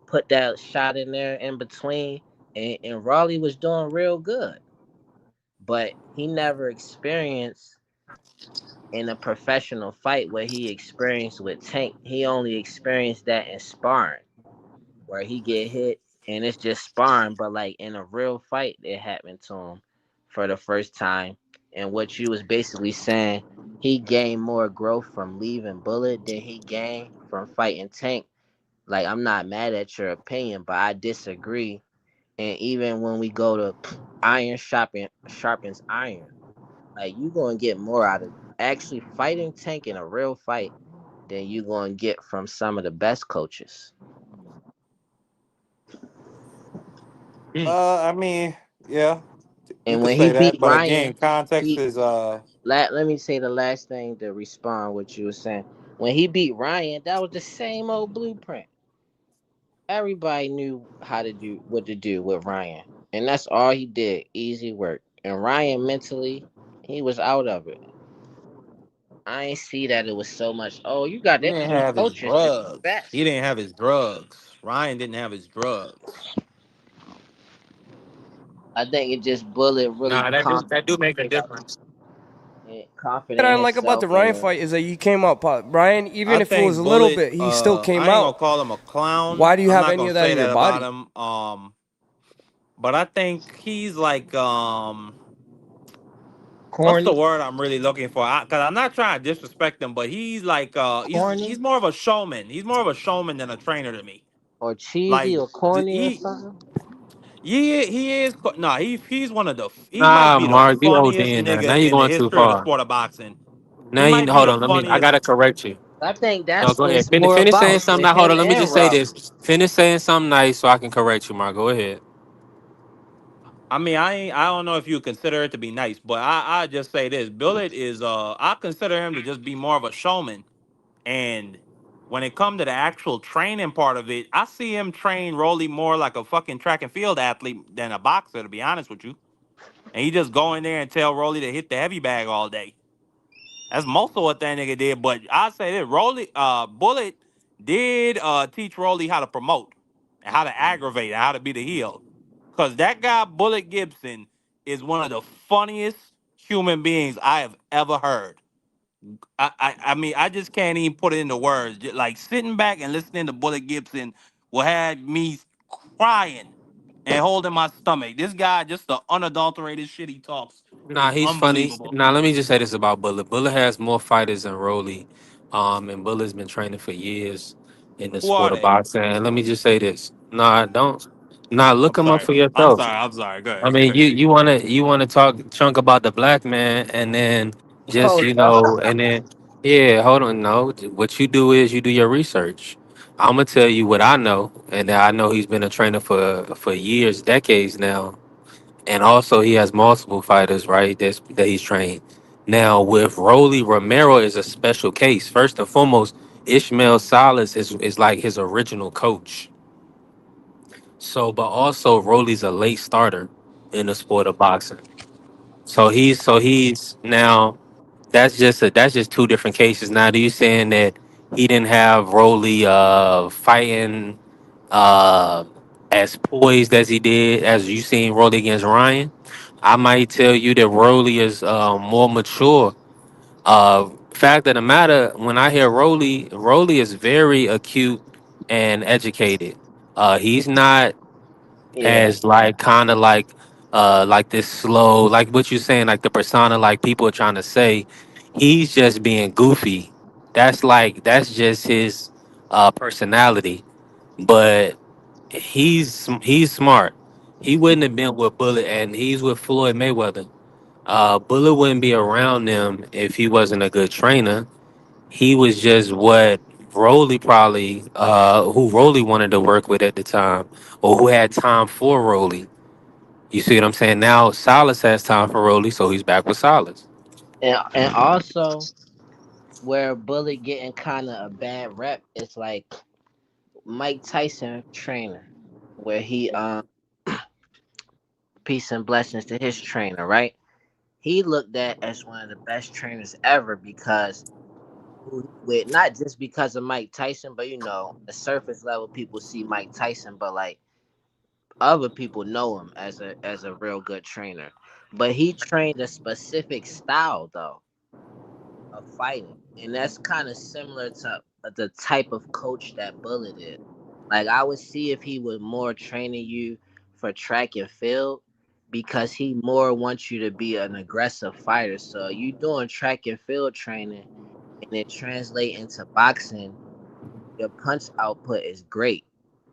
put that shot in there in between, and Raleigh was doing real good. But he never experienced in a professional fight what he experienced with Tank. He only experienced that in sparring, where he get hit and it's just sparring. But like in a real fight, it happened to him for the first time. And what you was basically saying, he gained more growth from leaving Bullet than he gained from fighting Tank. Like I'm not mad at your opinion, but I disagree. And even when we go to iron sharpens iron, like you gonna get more out of actually fighting Tank in a real fight than you gonna get from some of the best coaches. I mean, yeah, you And could when he say that, beat but again, Ryan, context he is let me say the last thing to respond what you were saying. When he beat Ryan, that was the same old blueprint. Everybody knew how to do what to do with Ryan. And that's all he did. Easy work. And Ryan mentally, he was out of it. I ain't see that it was so much. Oh, you got he them didn't two have his coaches to be drugs. He best. didn't have his drugs. Ryan didn't have his drugs. I think it just Bullet really nah, calmed. that do make a difference. confident What I in don't like about the himself, Ryan and fight is that you came out, Brian. Even I if it was think a little Bullet. bit, he still came I ain't gonna out. call him a clown. Why do you I'm have not any gonna of that say in your that about body? him. But I think he's like what's the corny, word I'm really looking for? Because I'm not trying to disrespect him, but he's like he's corny, more of a showman. He's more of a showman than a trainer to me. or cheesy, Like or corny, or he something. he is no he's one of the he might Nah, be the Mark, you OD funniest in there. Now nigga you in the going too history of the far. sport of boxing. He Now you might be hold the on. I funniest. gotta correct you. I think No, that's go what ahead. it's more Finish saying about something. with Now, hold him on. Let me and just say Robbie. this. Finish saying something nice so I can correct you, Mark. Go ahead. I mean, I don't know if you consider it to be nice, but I just say this: Billet is I consider him to just be more of a showman. And when it comes to the actual training part of it, I see him train Rolly more like a fucking track and field athlete than a boxer, to be honest with you. And he just go in there and tell Rolly to hit the heavy bag all day. That's most of what that nigga did. But I say this, Rolly, Bullet did teach Rolly how to promote and how to aggravate and how to be the heel. Cause that guy, Bullet Gibson, is one of the funniest human beings I have ever heard. I mean, I just can't even put it into words. Like sitting back and listening to Bullet Gibson will have me crying and holding my stomach. This guy, just the unadulterated shit he talks Nah, is he's funny. unbelievable. Nah, let me just say this about Bullet. Bullet has more fighters than Rolly. And Bullet's been training for years in the Who sport are of they? boxing. And let me just say this. Nah, don't. Nah, look I'm him up sorry. for yourself. I'm sorry. Go I ahead. Go mean, ahead. you wanna talk chunk about the black man, and then just Oh no, and then yeah, hold on, no. What you do is you do your research. I'm gonna tell you what I know, and I know he's been a trainer for years, decades now, and also he has multiple fighters, right? That he's trained. Now with Rolly Romero is a special case. First and foremost, Ishmael Salas is like his original coach. So, but also Rolly's a late starter in the sport of boxing. So he's now that's just two different cases. Now, do you saying that he didn't have Rolly fighting uh as poised as he did as you seen Rolly against Ryan? I might tell you that Rolly is more mature. Fact of the matter, when I hear Rolly is very acute and educated. He's not yeah, as like kind of like this slow, like what you're saying, like the persona like people are trying to say he's just being goofy. That's just his personality. But he's smart. He wouldn't have been with Bullet, and he's with Floyd Mayweather. Bullet wouldn't be around them if he wasn't a good trainer. He was just what who Rolly wanted to work with at the time, or who had time for Rolly. You see what I'm saying? Now Silas has time for Rolly, so he's back with Silas. and also where Bully getting kind of a bad rep, it's like Mike Tyson trainer, where he peace and blessings to his trainer, right? He looked at as one of the best trainers ever because who he with, not just because of Mike Tyson, but the surface level people see Mike Tyson, but like other people know him as a real good trainer. But he trained a specific style though of fighting, and that's kind of similar to the type of coach that Bullet is. Like I would see if he was more training you for track and field because he more wants you to be an aggressive fighter. So you doing track and field training and it translate into boxing, your punch output is great.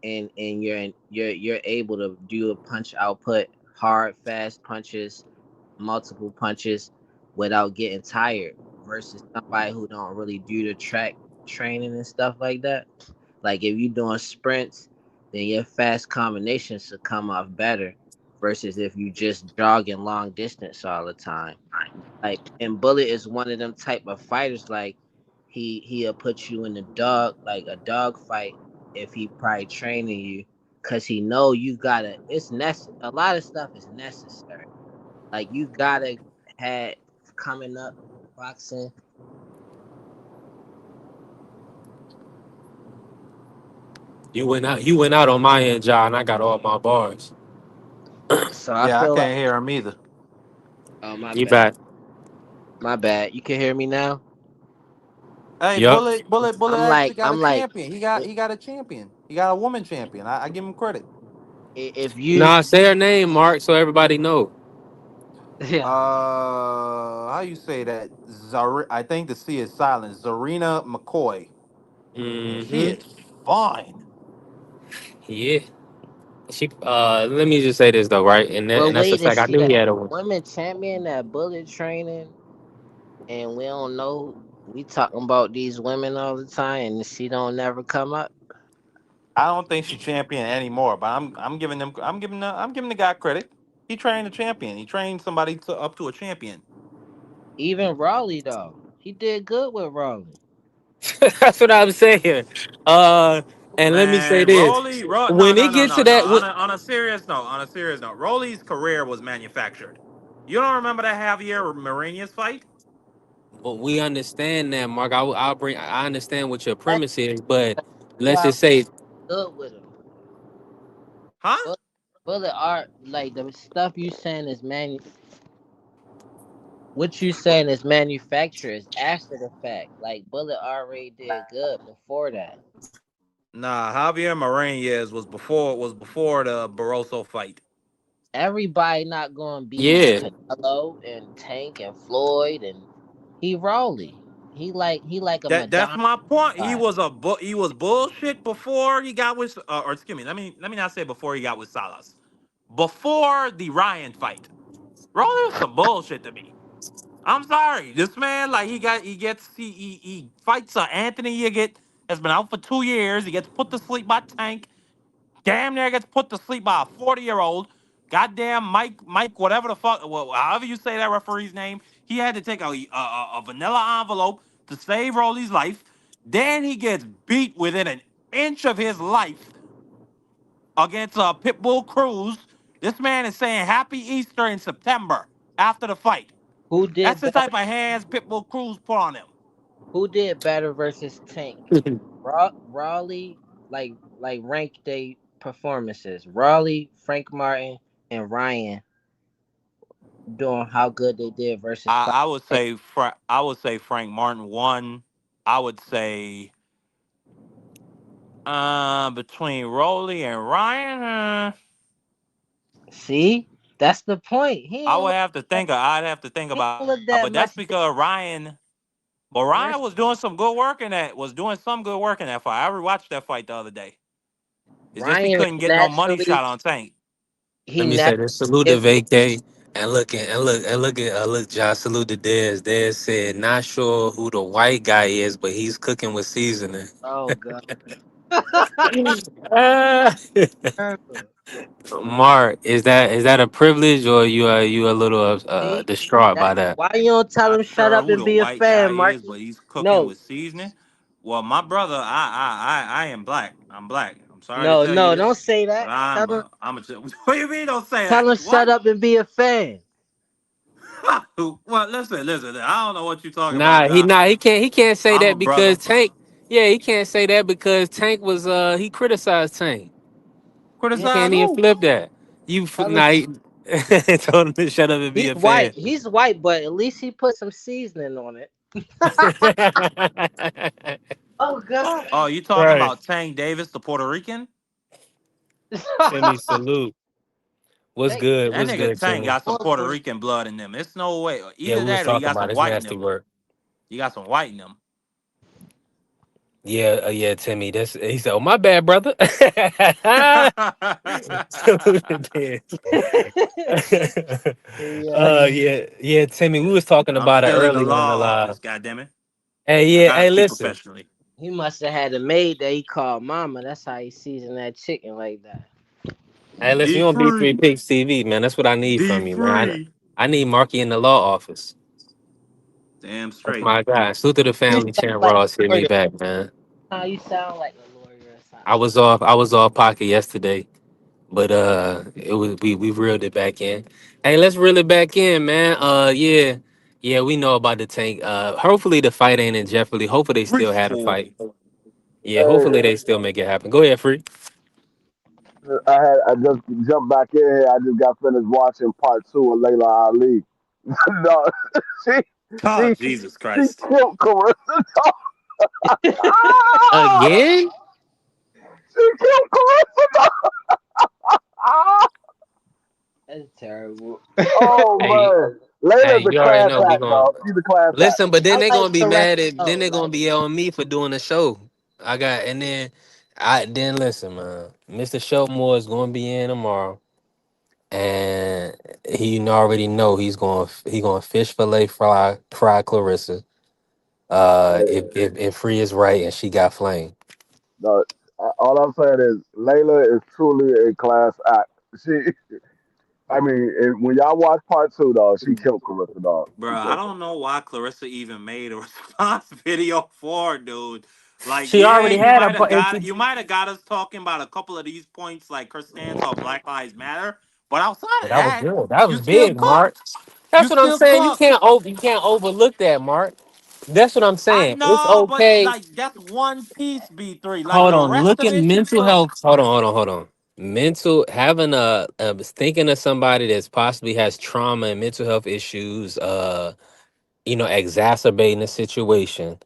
And you're able to do a punch output, hard, fast punches, multiple punches without getting tired versus somebody who don't really do the track training and stuff like that. Like if you're doing sprints, then your fast combinations should come off better versus if you just jogging long distance all the time. Like and Bullet is one of them type of fighters. Like he'll put you in the dog like a dog fight if he probably training you because he know you gotta. It's a lot of stuff is necessary. Like you gotta have coming up boxing. You went out on my end, John. I got all my bars. So I Yeah, I feel like can't hear him either. oh my You bad, back? My bad. You can hear me now. Hey, Yup. Bullet I'm actually like, got a I'm like, champion. i- He got a champion. He got a woman champion. I give him credit. if you, Nah, say her name, Mark, so everybody know. yeah, How you say that? I think the C is silent. Zarina McCoy. She Mm-hmm. is fine. Yeah. She let me just say this though, right? but And that's a wait, is fact. I she knew he a had a one. women champion at bullet training? And we don't know. We talking about these women all the time, and she don't never come up. I don't think she's champion anymore, but I'm giving the guy credit. He trained a champion. He trained somebody up to a champion. Even Raleigh though, he did good with Raleigh. That's what I'm saying. Uh and let me say Man, this. No, When no, it no, gets no, to no. that On a serious note, Rolly's career was manufactured. You don't remember that Javier Martinez fight? well, we understand that, Mark. I understand what your That's premise is, but let's why I'm just say good with him. Huh? Bullet, bullet art, like the stuff you saying is what you saying is manufacturers after the fact. Like Bullet already did good before that. Nah, Javier Martinez was before the Barroso fight. Everybody not gonna be yeah. Canelo and Tank and Floyd and he Raleigh. He like a That's Madonna my point. guy. He was bullshit before he got with or excuse me. Let me not say before he got with Salas. Before the Ryan fight, Rolly was some bullshit to me. I'm sorry. This man, like he fights Anthony Yiggett has been out for 2 years. He gets put to sleep by Tank. Damn near gets put to sleep by a 40-year-old. Goddamn Mike, whatever the fuck, well, however you say that referee's name, he had to take a vanilla envelope to save Rolly's life. Then he gets beat within an inch of his life against Pitbull Cruz. This man is saying Happy Easter in September after the fight. Who That's did the type better? of hands Pitbull Cruz put on him. Who did better versus Tank? Raleigh, like rank they performances. Raleigh, Frank Martin, and Ryan doing how good they did versus five. I would say Frank Martin won. I would say between Rolly and Ryan, See, that's the point. I'd have to think He about ain't look that but that's much because Ryan but different. Ryan was doing some good work in that fight. I rewatched that fight the other day. It's just he Ryan couldn't is get no money naturally shot on Tank. Let he me naturally say this. Salute to gives. Vacay. And look, Josh, salute to Dez. Dez said, not sure who the white guy is, but he's cooking with seasoning. Oh god. Ah. Mark, is that a privilege or you a little See, distraught that by that? why you don't tell him Not shut sure up who and the be a white fan, guy is, Marky? but he's cooking No, with seasoning. Well, my brother, I am black. I'm black. I'm sorry to no, tell you no, don't this, say but that. I'm a. What do you mean? Don't say Tell that. him shut What? up and be a fan. Well, listen. I don't know what you're talking about, Nah, Josh. he can't say I'm a that because brother. Tank. Yeah, he can't say that because Tank was he criticized Tank. He Yeah, Criticize can't even who? flip that. tell him Nah, he told him to shut up and be he's a white. fan. He's white, but at least he put some seasoning on it. Oh god. Oh, you talking Right. about Tank Davis, the Puerto Rican? Timmy, salute. What's Thank good? That What's nigga good, Tank Timmy? got some Puerto Rican blood in them. It's no way. Yeah, Either we was that or he talking got about some his white in nasty them. work. He got some white in them. Yeah, yeah, Timmy. That's he said. Oh, my bad, brother. yeah. Yeah, Timmy. We was talking I'm about it still in the early on the law live. office, goddammit. Hey, I yeah. gotta Hey, speak listen. professionally. He must have had a maid that he called mama. That's how he seasoned that chicken like that. Hey, listen. D You on B3 free. Pigs TV, man? That's what I need D from you, man. free. I need Marky in the law office. Damn That's straight. my guy. Salute to the You family. sound Champ like Ross hit a me lawyer. back, man. How you sound like a lawyer or something. I was off pocket yesterday. But it was we reeled it back in. Hey, let's reel it back in, man. Yeah, we know about the Tank. Hopefully the fight ain't in jeopardy. Hopefully they still had a Preschool. fight. Yeah, Hey, hopefully they still make it happen. Go ahead, free. I just jumped back in here. I just got finished watching part two of Layla Ali. No, she Oh, She Jesus she Christ. killed Carissa. Again? She killed Carissa. That's terrible. Oh Hey, man, Layla's hey, a you already class know we act, going dog. She's a class act. listen, but then I they like gonna be Caressa mad at then though. they gonna Like, be on me for doing the show. I got and then listen, man. Mr. Showmore is gonna be in tomorrow. And he already know he gonna fish fillet fry Clarissa. If Free is right and she got flame. No, all I'm saying is Layla is truly a class act. She, I mean, when y'all watch part two, dog, she killed Carissa, dog. Bro, She I killed her. don't know why Clarissa even made a response video for it, dude. Like, She yeah, already had a bu- and she, you might have got us talking about a couple of these points, like her stance on Black Lives Matter. But outside of that was that, good. That you was still big, Mark. cooked. You That's what I'm still saying. cooked. You can't overlook that, Mark. That's what I'm I saying. It's know, but okay. like that's one piece, B3. Like Hold the on. rest Look of at it, you mental cooked. health. Hold on. Mental having thinking of somebody that's possibly has trauma and mental health issues, exacerbating the situation.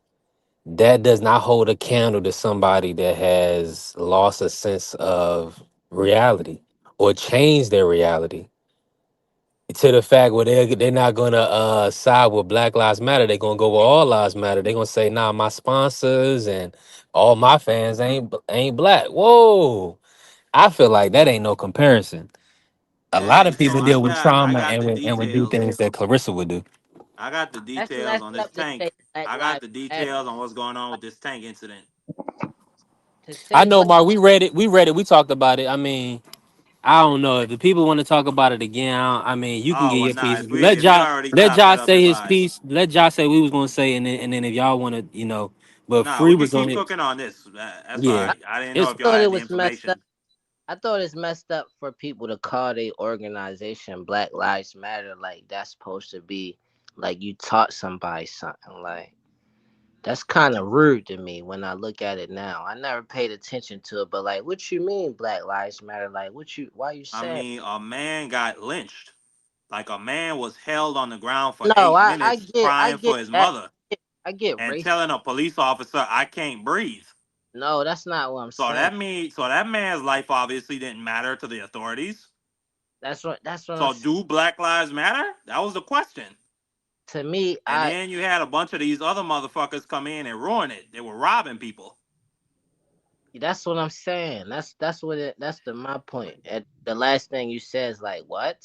That does not hold a candle to somebody that has lost a sense of reality or changed their reality to the fact where they're not gonna side with Black Lives Matter. They're gonna go with All Lives Matter. They're gonna say, nah, my sponsors and all my fans ain't black. Whoa. I feel like that ain't no comparison. A lot Hey, of so people deal with I trauma got the and would do details. things that Clarissa would do. I got the that's details messed on this up to say tank. Black I got Lives the Matter. details on what's going on with this tank incident. To I say know, Black, Mark. We read it. We talked about it. I mean, I don't know if the people want to talk about it again. I mean, you can get Oh well, your nah. piece. If we already Let chopped that Josh up, say it's his all right. piece. Let Josh say what we was gonna say, and then if y'all want to, but Nah, Free we can was on keep it. cooking on this. That's all Yeah, I, right. I didn't know it's if y'all thought had it the was messed up. information. I thought it's messed up for people to call their organization Black Lives Matter. Like that's supposed to be like you taught somebody something. Like that's kind of rude to me when I look at it now. I never paid attention to it, but like, what you mean Black Lives Matter? Like, why you I saying? mean, a man got lynched. Like a man was held on the ground for No, 8 minutes I crying get for his that. mother I get and race. telling a police officer, "I can't breathe." No, that's not what I'm So saying. that man's life obviously didn't matter to the authorities. That's what I'm So saying. do Black Lives Matter? That was the question. To me, And I then you had a bunch of these other motherfuckers come in and ruin it. They were robbing people. that's what I'm saying. That's what it. That's my point. At the last thing you said is like what?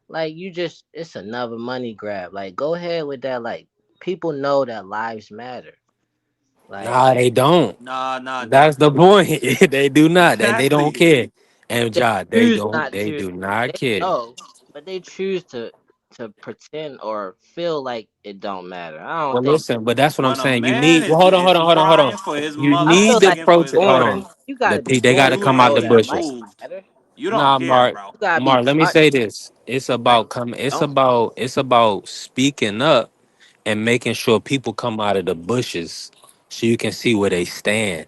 Like you just it's another money grab. Like go ahead with that. Like people know that lives matter. Like nah, they don't. Nah, That's the point. They do not, and they don't exactly. care. And they Josh, they choose don't. not They to. do not They care. know, but they choose to pretend or feel like it don't matter. I don't Well, think. listen, but that's what I'm When a saying. You man need. Well, hold on, hold is on, hold on, hold on. crying for his You I mother, need feel the like begging for his protest. Hold daughter, on. boring. You got to be They got to boring to you come out ain't know the that even life bushes. moved. matter. You don't Nah, care, Mark. bro. You gotta be Mark, let me taught say this. It's like about coming. don't. It's about speaking up and making sure people come out of the bushes so you can see where they stand.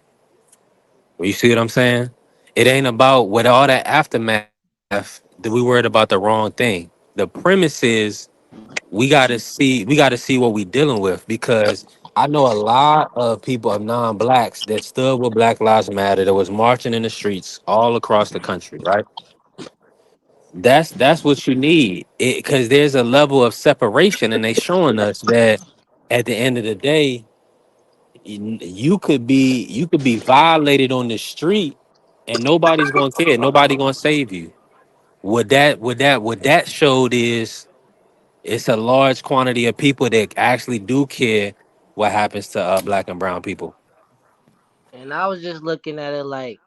You see what I'm saying? It ain't about with all that aftermath that we worried about the wrong thing. The premise is we gotta see what we dealing with because I know a lot of people of non-blacks that stood with Black Lives Matter that was marching in the streets all across the country, right? That's what you need. Because there's a level of separation and they showing us that at the end of the day, you could be violated on the street and nobody's gonna care, nobody gonna save you. What that showed is it's a large quantity of people that actually do care what happens to black and brown people. And I was just looking at it like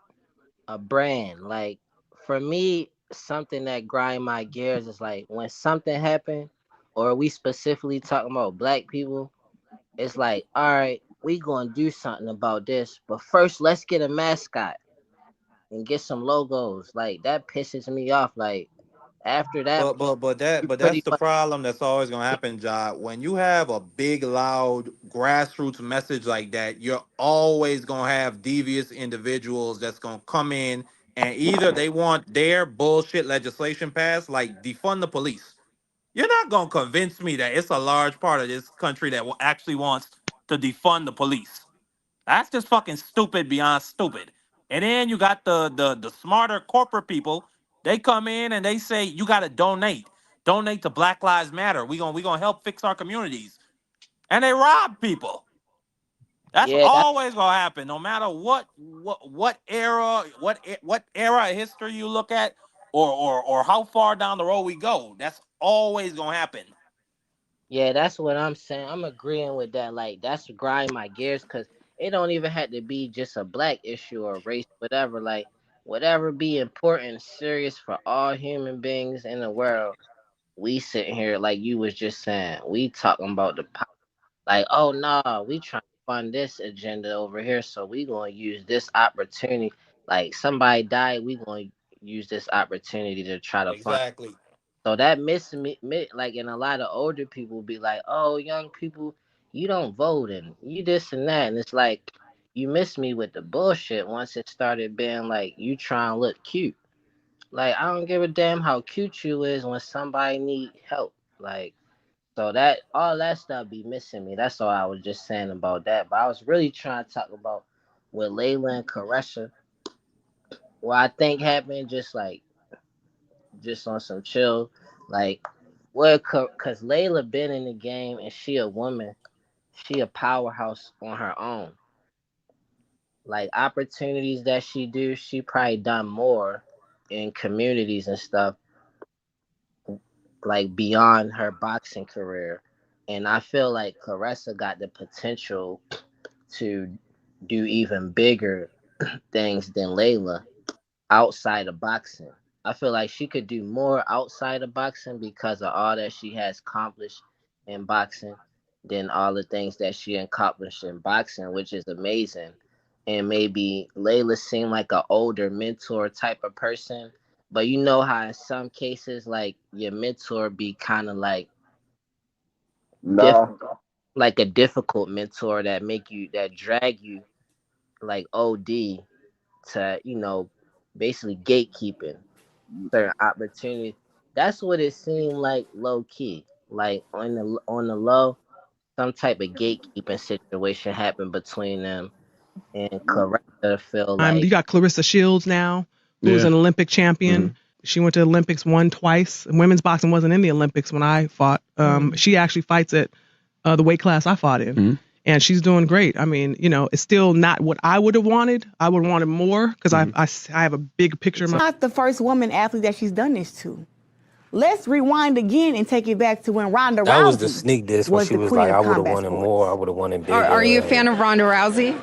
a brand. Like for me, something that grind my gears is like when something happened, or we specifically talking about black people. It's like, all right, we gonna do something about this, but first let's get a mascot and get some logos. Like that pisses me off. Like after that, you But that's pretty the much problem that's always gonna happen, John. When you have a big, loud grassroots message like that, you're always gonna have devious individuals that's gonna come in and either they want their bullshit legislation passed, like defund the police. You're not gonna convince me that it's a large part of this country that actually wants to defund the police. That's just fucking stupid beyond stupid. And then you got the smarter corporate people. They come in and they say you got to donate, donate to Black Lives Matter. We gonna help fix our communities, and they rob people. That's Yeah, that always gonna happen, no matter what era, what era of history you look at, or how far down the road we go. That's always gonna happen. yeah, that's what I'm saying. I'm agreeing with that. Like that's grind my gears because it don't even have to be just a black issue or race, whatever. Like whatever be important, serious for all human beings in the world. We sitting here like you was just saying. We talking about like, oh no, we trying to fund this agenda over here, so we gonna use this opportunity. Like somebody died, we gonna use this opportunity to try to fund. Exactly. So that like, and a lot of older people be like, oh, young people, you don't vote and you this and that, and it's like you miss me with the bullshit once it started being like you trying to look cute. Like I don't give a damn how cute you is when somebody need help. Like so that all that stuff be missing me. That's all I was just saying about that. But I was really trying to talk about with Layla and Caresha. What I think happened, just on some chill, like well, cause Layla been in the game and she a woman, she a powerhouse on her own. Like opportunities that she do, she probably done more in communities and stuff like beyond her boxing career. And I feel like Claressa got the potential to do even bigger things than Layla outside of boxing. I feel like she could do more outside of boxing because of all that she has accomplished in boxing than all the things that she accomplished in boxing, which is amazing. And maybe Layla seemed like an older mentor type of person. But you know how in some cases like your mentor be kind of like diff Nah, like a difficult mentor that drag you like OD to, basically gatekeeping certain opportunities. That's what it seemed like low key. Like on the low, some type of gatekeeping situation happened between them and Clarissa feel You like got Clarissa Shields now, who's Yeah. an Olympic champion. She went to the Olympics, won twice. Women's boxing wasn't in the Olympics when I fought. She actually fights at the weight class I fought in. And she's doing great. I mean, it's still not what I would have wanted. I would have wanted more because I have a big picture in my Not the first woman athlete that she's done this to. Let's rewind again and take it back to when Ronda That was the Rousey sneak diss when was she the was queen like, of I would have combat wanted sports. more. I would have wanted bigger. Are you a fan of Ronda Rousey?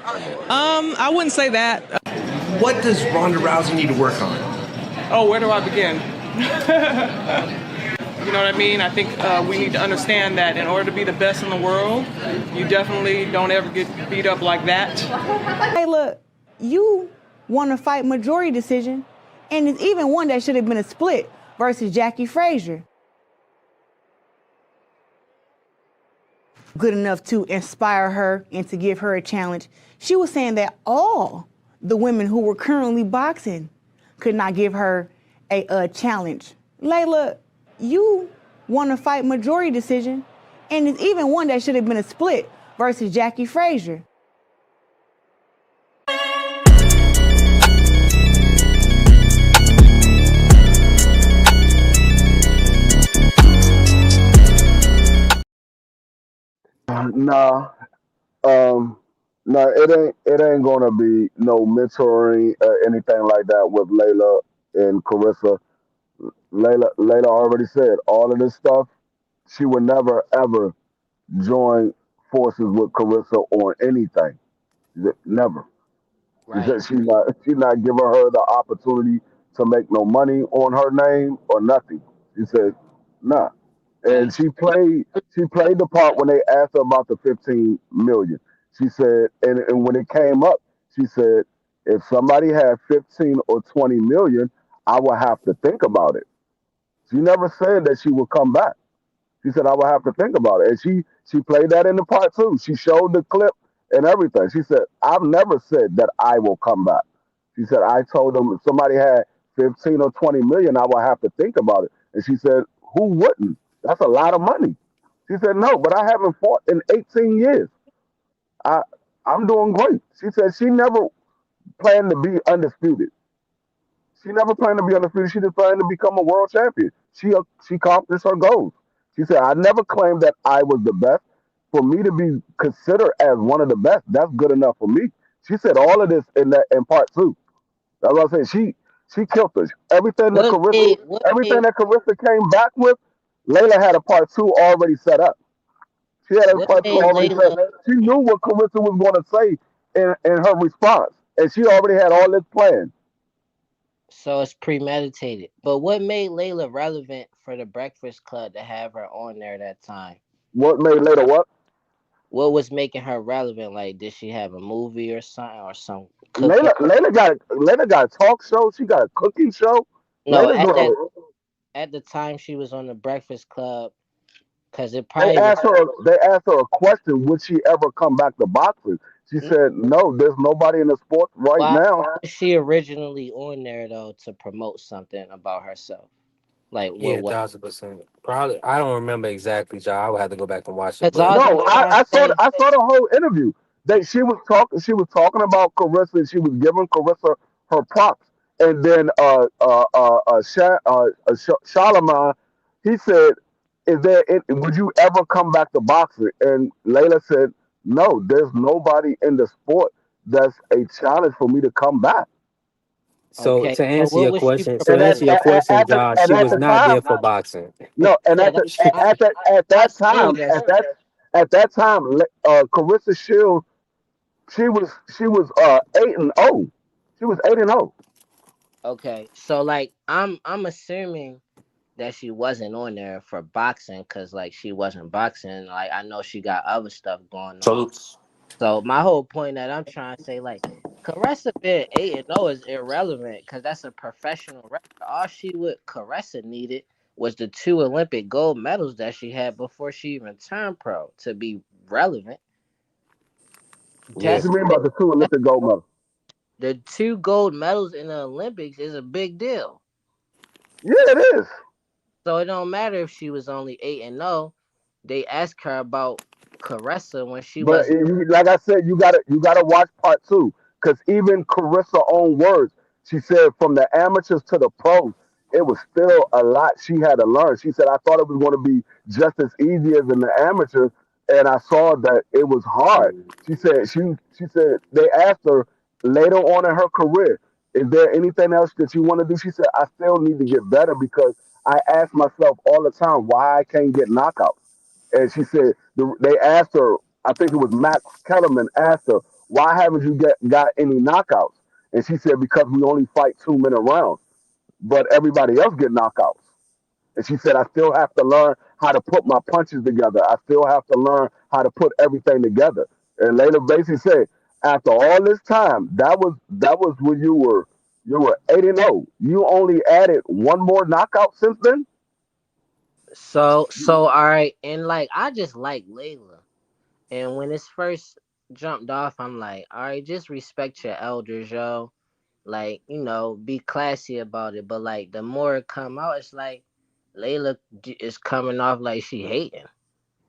I wouldn't say that. What does Ronda Rousey need to work on? Oh, where do I begin? You know what I mean? I think we need to understand that in order to be the best in the world, you definitely don't ever get beat up like that. Hey, look, you won a fight majority decision, and it's even one that should have been a split versus Jackie Frazier. Good enough to inspire her and to give her a challenge. She was saying that all the women who were currently boxing could not give her a challenge. Layla, you won a fight majority decision, and it's even one that should have been a split versus Jackie Frazier. nah. No, it ain't gonna be no mentoring anything like that with Layla and Carissa. Layla already said all of this stuff. She would never ever join forces with Carissa on anything. Never. She right. said she not giving her the opportunity to make no money on her name or nothing. She said, nah. And And she played the part when they asked her about the 15 million. She said, and when it came up, she said, if somebody had 15 or 20 million, I would have to think about it. She never said that she would come back. She said, I would have to think about it. And she played that in the part too. She showed the clip and everything. She said, I've never said that I will come back. She said, I told them if somebody had 15 or 20 million, I would have to think about it. And she said, who wouldn't? That's a lot of money. She said, no, but I haven't fought in 18 years. I I'm doing great. She said she never planned to be undisputed. She never planned to be undisputed. She just planned to become a world champion. She accomplished her goals. She said, I never claimed that I was the best. For me to be considered as one of the best, that's good enough for me. She said all of this in part two. That's what I'm saying. She killed us. Everything that Carissa came back with, Layla had a part two already set up. She had a what part two made already set Layla? up. She knew what Carissa was going to say in her response. And she already had all this planned. So it's premeditated. But what made Layla relevant for the Breakfast Club to have her on there that time? What made Layla what? What was making her relevant? Like, did she have a movie or something, or some cooking? Layla got a talk show. She got a cooking show. No, Layla's doing. at the time she was on the Breakfast Club, because it They probably was. asked her. They asked her a question: would she ever come back to boxing? She said, "No, there's nobody in the sport right Why now." was she originally on there though, to promote something about herself? Like, Yeah, what was? 1000%. Probably, I don't remember exactly, John. I would have to go back and watch it, Because but all I'm No, trying to say, I saw the whole interview. That she was talking. She was talking about Carissa. And she was giving Carissa her props. And then Charlemagne, he said, would you ever come back to boxing?" And Layla said, "No, there's nobody in the sport that's a challenge for me to come back." so okay, to so answer what your was she question, so to And answer your question, John, she at was the not time, there for boxing. no, and yeah, that's fine. at I that seen time, that. at that time, Carissa Shields, she was 8-0. She was 8-0. Okay, so like I'm assuming that she wasn't on there for boxing, because like she wasn't boxing. Like, I know she got other stuff going on. So So my whole point that I'm trying to say, like, Caressa being 8-0 is irrelevant, because that's a professional record. All Caressa needed was the 2 Olympic gold medals that she had before she even turned pro to be relevant. What yeah, That's you mean it. about the two Olympic gold medals? The 2 gold medals in the Olympics is a big deal. Yeah, it is. So it don't matter if she was only 8-0. They asked her about Caressa when she But wasn't. like I said, you gotta watch part two, because even Carissa own words, she said from the amateurs to the pros, it was still a lot she had to learn. She said, I thought it was going to be just as easy as in the amateurs, and I saw that it was hard. She said they asked her later on in her career, is there anything else that you want to do? She said, I still need to get better, because I ask myself all the time why I can't get knockouts. And she said they asked her, I think it was Max Kellerman asked her, why haven't you got any knockouts? And she said, because we only fight 2 minute rounds, but everybody else get knockouts. And she said, I still have to learn how to put my punches together. I still have to learn how to put everything together. And Layla basically said, after all this time, that was when you were 8-0. You only added one more knockout since then. So all right, and like, I just like Layla. And when it's first jumped off, I'm like, all right, just respect your elders, yo. Like, be classy about it. But like, the more it come out, it's like Layla is coming off like she hating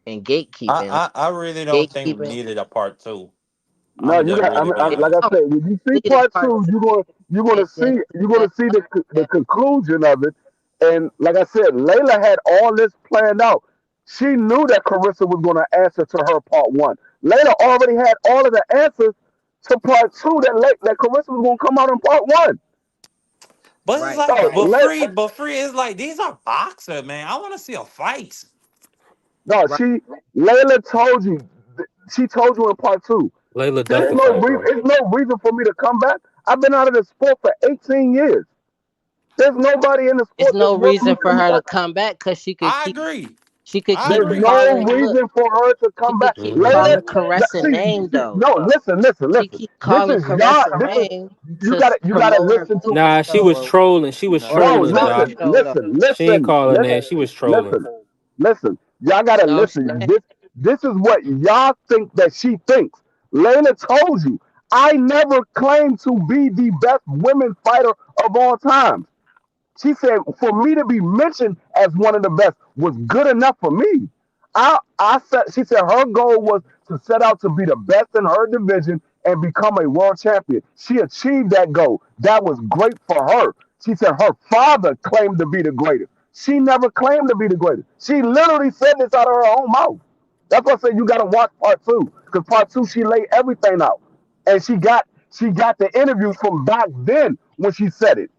and gatekeeping. Like, I really don't think we gatekeeping. needed a part two. No, I'm you just got. really being Like I honest. said, when you see Need a part part two, two. you're gonna And then see that the conclusion of it. And like I said, Layla had all this planned out. She knew that Carissa was gonna answer to her part one. Layla already had all of the answers to part two that Carissa was gonna come out in part one. But it's right, like, No, right. but free is like, these are boxers, man. I want to see a fight. no, Right. Layla told you. She told you in part two. Layla ducked the fight, bro. There's no reason for me to come back. I've been out of the sport for 18 years. There's nobody in the It's sport that's no worth me reason for coming her to back. come back, because I agree. she could I keep There's agree. no calling. Look, reason for her to she come could back. keep Layla, calling Caressa name though. no, She listen. keep This calling is y'all. Caressa name You to gotta promote her listen to. cooking Nah, she show, was trolling. She was or her No, trolling, talk Josh. show though. She ain't calling that. She was trolling. listen, listen. Y'all gotta No, I'm listen. saying, This is what y'all think that she thinks. Layla told you, I never claimed to be the best women fighter of all time. She said, for me to be mentioned as one of the best was good enough for me. I said, she said her goal was to set out to be the best in her division and become a world champion. She achieved that goal. That was great for her. She said her father claimed to be the greatest. She never claimed to be the greatest. She literally said this out of her own mouth. That's why I said you got to watch part two, because part two she laid everything out, and she got the interviews from back then when she said it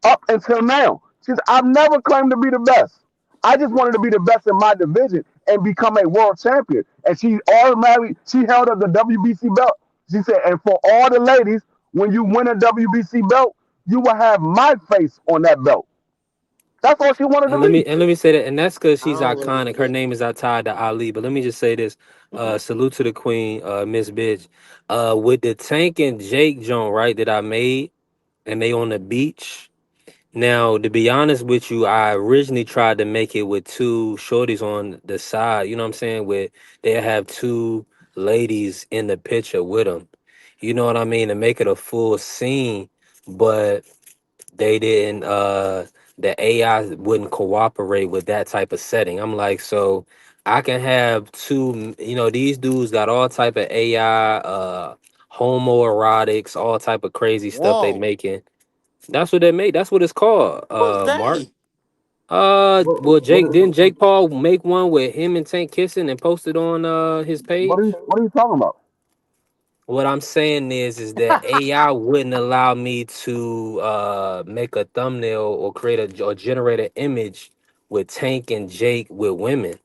up until now. She said, I've never claimed to be the best. I just wanted to be the best in my division and become a world champion. And she held up the WBC belt. She said, and for all the ladies, when you win a WBC belt, you will have my face on that belt. That's all she wanted to And let me leave. and let me say that, and that's because I she's don't really iconic. Her name is tied to Ali. But let me just say this: salute to the queen, Miss Bitch. With the Tank and Jake joint, right, that I made, and they on the beach. Now, to be honest with you, I originally tried to make it with two shorties on the side. You know what I'm saying? With they have two ladies in the picture with them. You know what I mean? To make it a full scene, but they didn't. The AI wouldn't cooperate with that type of setting. I'm like, so I can have two. You know, these dudes got all type of AI, homoerotics, all type of crazy stuff they Whoa. making. That's what they make. That's what it's called. Who's Mark. they? Well, Jake What, didn't Jake Paul make one with him and Tank kissing and post it on his what, are page? you, what are you talking about? What I'm saying is that AI wouldn't allow me to make a thumbnail or create or generate an image with Tank and Jake with women.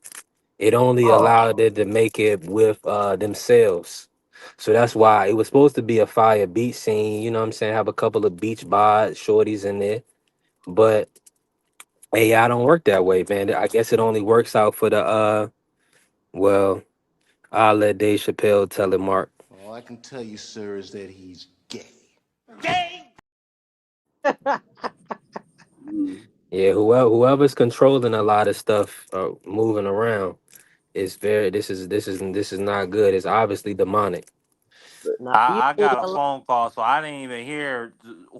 It only Oh, allowed it to make it with themselves. So that's why it was supposed to be a fire beach scene. You know what I'm saying? Have a couple of beach bod shorties in there, but AI don't work that way, man. I guess it only works out for the well, I'll let Dave Chappelle tell it, Mark. All I can tell you, sir, is that he's gay. Yeah, whoever's controlling a lot of stuff moving around is very this is not good. It's obviously demonic. Now, do you I think got a that? phone call, so I didn't even hear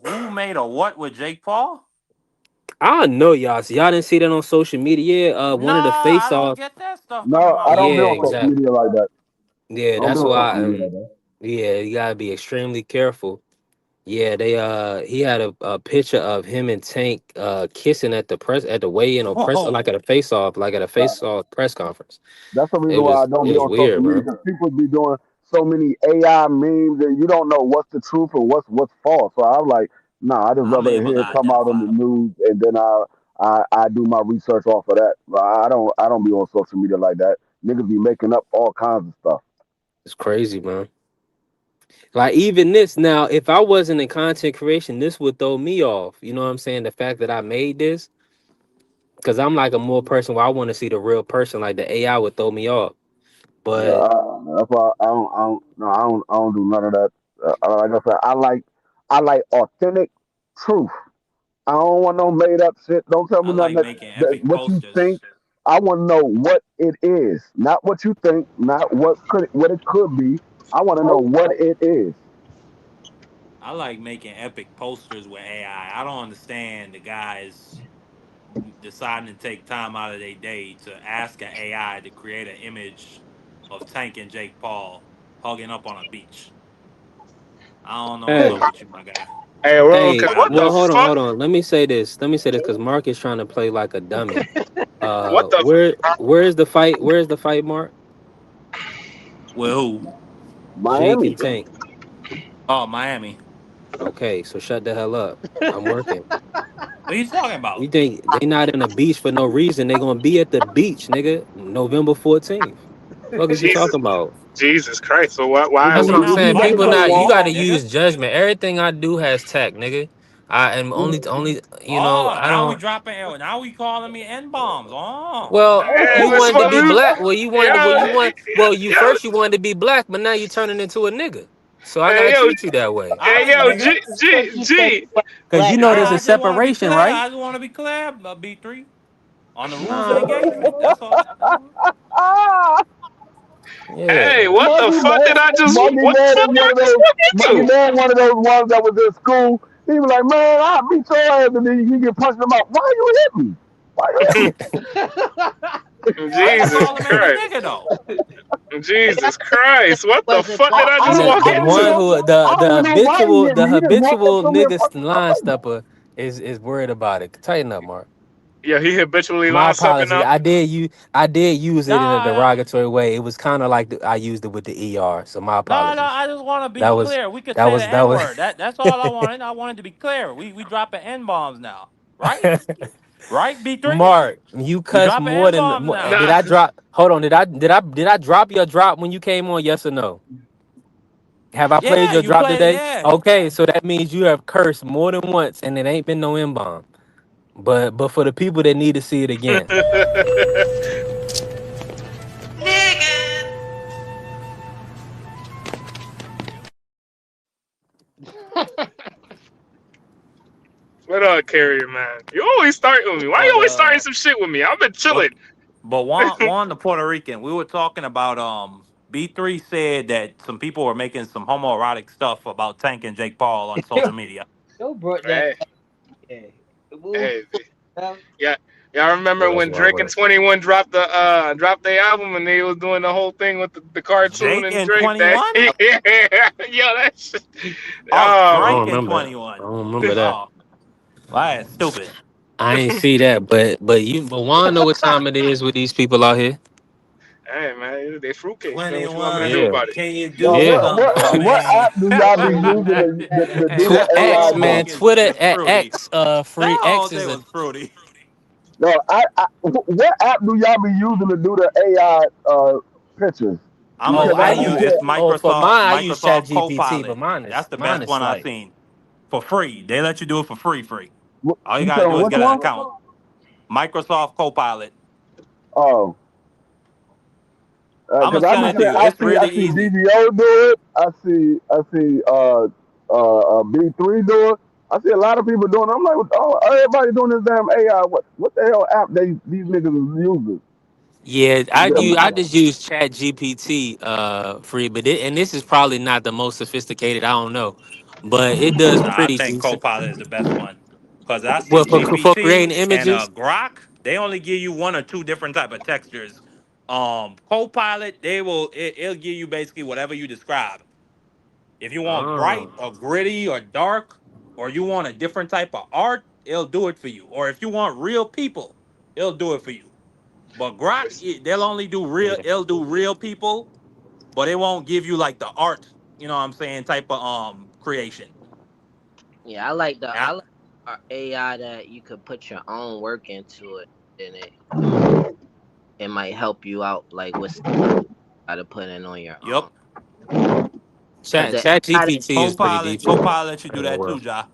who made a what with Jake Paul. I know y'all. So y'all didn't see that on social media. No, One of the I face don't off. get that stuff coming no, my I don't way. be Yeah, on social exactly. media like that. Yeah, I don't be that's on why. social media like that. Yeah, you gotta be extremely careful. Yeah, they he had a picture of him and Tank kissing at the weigh-in or press Whoa. like at a face off, like at a face off press conference. That's the It reason why I was don't it be was on social weird, media, man. because people be doing so many AI memes and you don't know what's the truth and what's false. So I'm like, nah, I just I'm rather able hear to it come out in identify the them. news and then I do my research off of that. But I don't be on social media like that. Niggas be making up all kinds of stuff. It's crazy, man. Like even this now, if I wasn't in content creation, this would throw me off. You know what I'm saying? The fact that I made this, because I'm like a more person where I want to see the real person. Like the AI would throw me off. Yeah, But that's why I don't do none of that. Like I said, I like authentic truth. I don't want no made up shit. Don't tell I me nothing like making that epic what you posters. think. I want to know what it is, not what you think, not what it could be. I want to know what it is. I like making epic posters with AI. I don't understand the guys deciding to take time out of their day to ask an AI to create an image of Tank and Jake Paul hugging up on a beach. I don't know what's hey, up with you, my guy. Hey, well, okay, hey, But I what the well, love it. fuck? hold on. Let me say this. Because Mark is trying to play like a dummy. What the? Where's the fight? Where's the fight, Mark? Well, who? Jake Miami. and Tank. Oh, Miami. Okay, so shut the hell up. I'm working. What are you talking You about? think they not in the beach for no reason? They gonna be at the beach, nigga, November 14th. Fuck is you Jesus, talking about? Jesus Christ! So why? Did Why are That's you what we? I'm did Now you saying. look fight People into for the the not. You war? got beach, to nigga. use judgment. Everything I do has tech, nigga. I am only. You know, Oh, I now we don't. dropping. Now we calling me N bombs. Oh, Well, Hey, you what's wanted to what be we? black. Well, you wanted. Well, Yo, you want. Well, yo, you wanted to be black, but now you're turning into a nigga. So I hey, gotta yo, treat you that way. I hey, ain't yo, nigga. G. Cause you know there's a I just want to be separation, clear. right? I just want to be clear. B3 on the rules of Nah. engagement. That's all. Ah, Yeah. Hey, what the Muggy fuck Man, did I just? Muggy What the Man fuck is did one I of just those. walk Muggy into? Man, one of those ones that was in school He was like, man, I beat your ass, and then you get punched in the mouth. Why you hit me? Why you hit me? Why you Jesus calling him a Christ. nigga though? Jesus Christ. What the Wasn't fuck did I just walk The I don't even one into? know. who I don't even know why he hit the me. He just walked up habitual to me and nigga punched me in my line face. stepper is worried about it. Tighten up, Mark. Yeah, he habitually My line stepping apology. now. I did use it in a Nah, derogatory way. It was kind of like I used it with the ER. So my no. apologies. I just want to be That was clear. We could that say the was that N was. word. That's all I wanted. I wanted to be clear. We dropping N bombs now, right? Right, B3. Mark, you We cuss dropping more N than bombs now. did Nah. I drop? Hold on, did I drop your drop when you came on? Yes or no? Have I played Yeah, your you drop played. today? Yeah. Okay, so that means you have cursed more than once, and it ain't been no M-bomb. But for the people that need to see it again, What up, Carrier, man? You always start with me. Why you But always starting some shit with me? I've been but chilling. Juan the Puerto Rican. We were talking about B3 said that some people were making some homoerotic stuff about Tank and Jake Paul on social media. Yo brought that Hey, back. Yeah. Move. hey, yeah. Y'all yeah, remember that's when wild Drake and work. 21 dropped their album and they was doing the whole thing with the cartoon Jake and and Drake that 21? yeah, yo, that shit. Oh, I Oh, don't Drake and remember that. I 21. don't remember that. Oh, wow, that's stupid. I ain't see that, but Juan know what time it is with these people out here. hey man, they fruitcakes, man. What you want me to do 21, Yeah, about it? can you Yo, do yeah. something for what me? app do y'all be using to do the That AI, X whole man, thing bro? Twitter is at fruity. X free That whole X is thing a was fruity. No, what app do y'all be using to do the AI pictures? Because I I be use saying, this for mine I use Chat Microsoft GPT, but Copilot. mine That's is the best one I've like seen for free. They let you do it for free. All you you gotta saying do is which get an one? account. Microsoft Copilot. Oh, I'm because gonna I send be it to saying, you. It's I really see easy. DVO do it. I see B3 do it. I see a lot of people doing it. I'm like, oh, everybody doing this damn AI. What the hell app these niggas is using? yeah. I Yeah. just use Chat GPT free, but and this is probably not the most sophisticated. I don't know, but it does No, I pretty think decent. Copilot is the best one because I see Well, for GPT creating and images, Grok. They only give you one or two different type of textures. Copilot, it'll give you basically whatever you describe. If you want bright oh, or gritty or dark, or you want a different type of art, it'll do it for you. Or if you want real people, it'll do it for you. But Grok, they'll only do real. yeah. It'll do real people, but it won't give you like the art. You know what I'm saying? Type of creation. Yeah, I like Yeah. AI that you could put your own work into it, and it might help you out like with how to put in on your Yep. own. Cause the Chat AI that GPT is pretty decent. Copilot should I do ain't gonna that lie. too, Ja.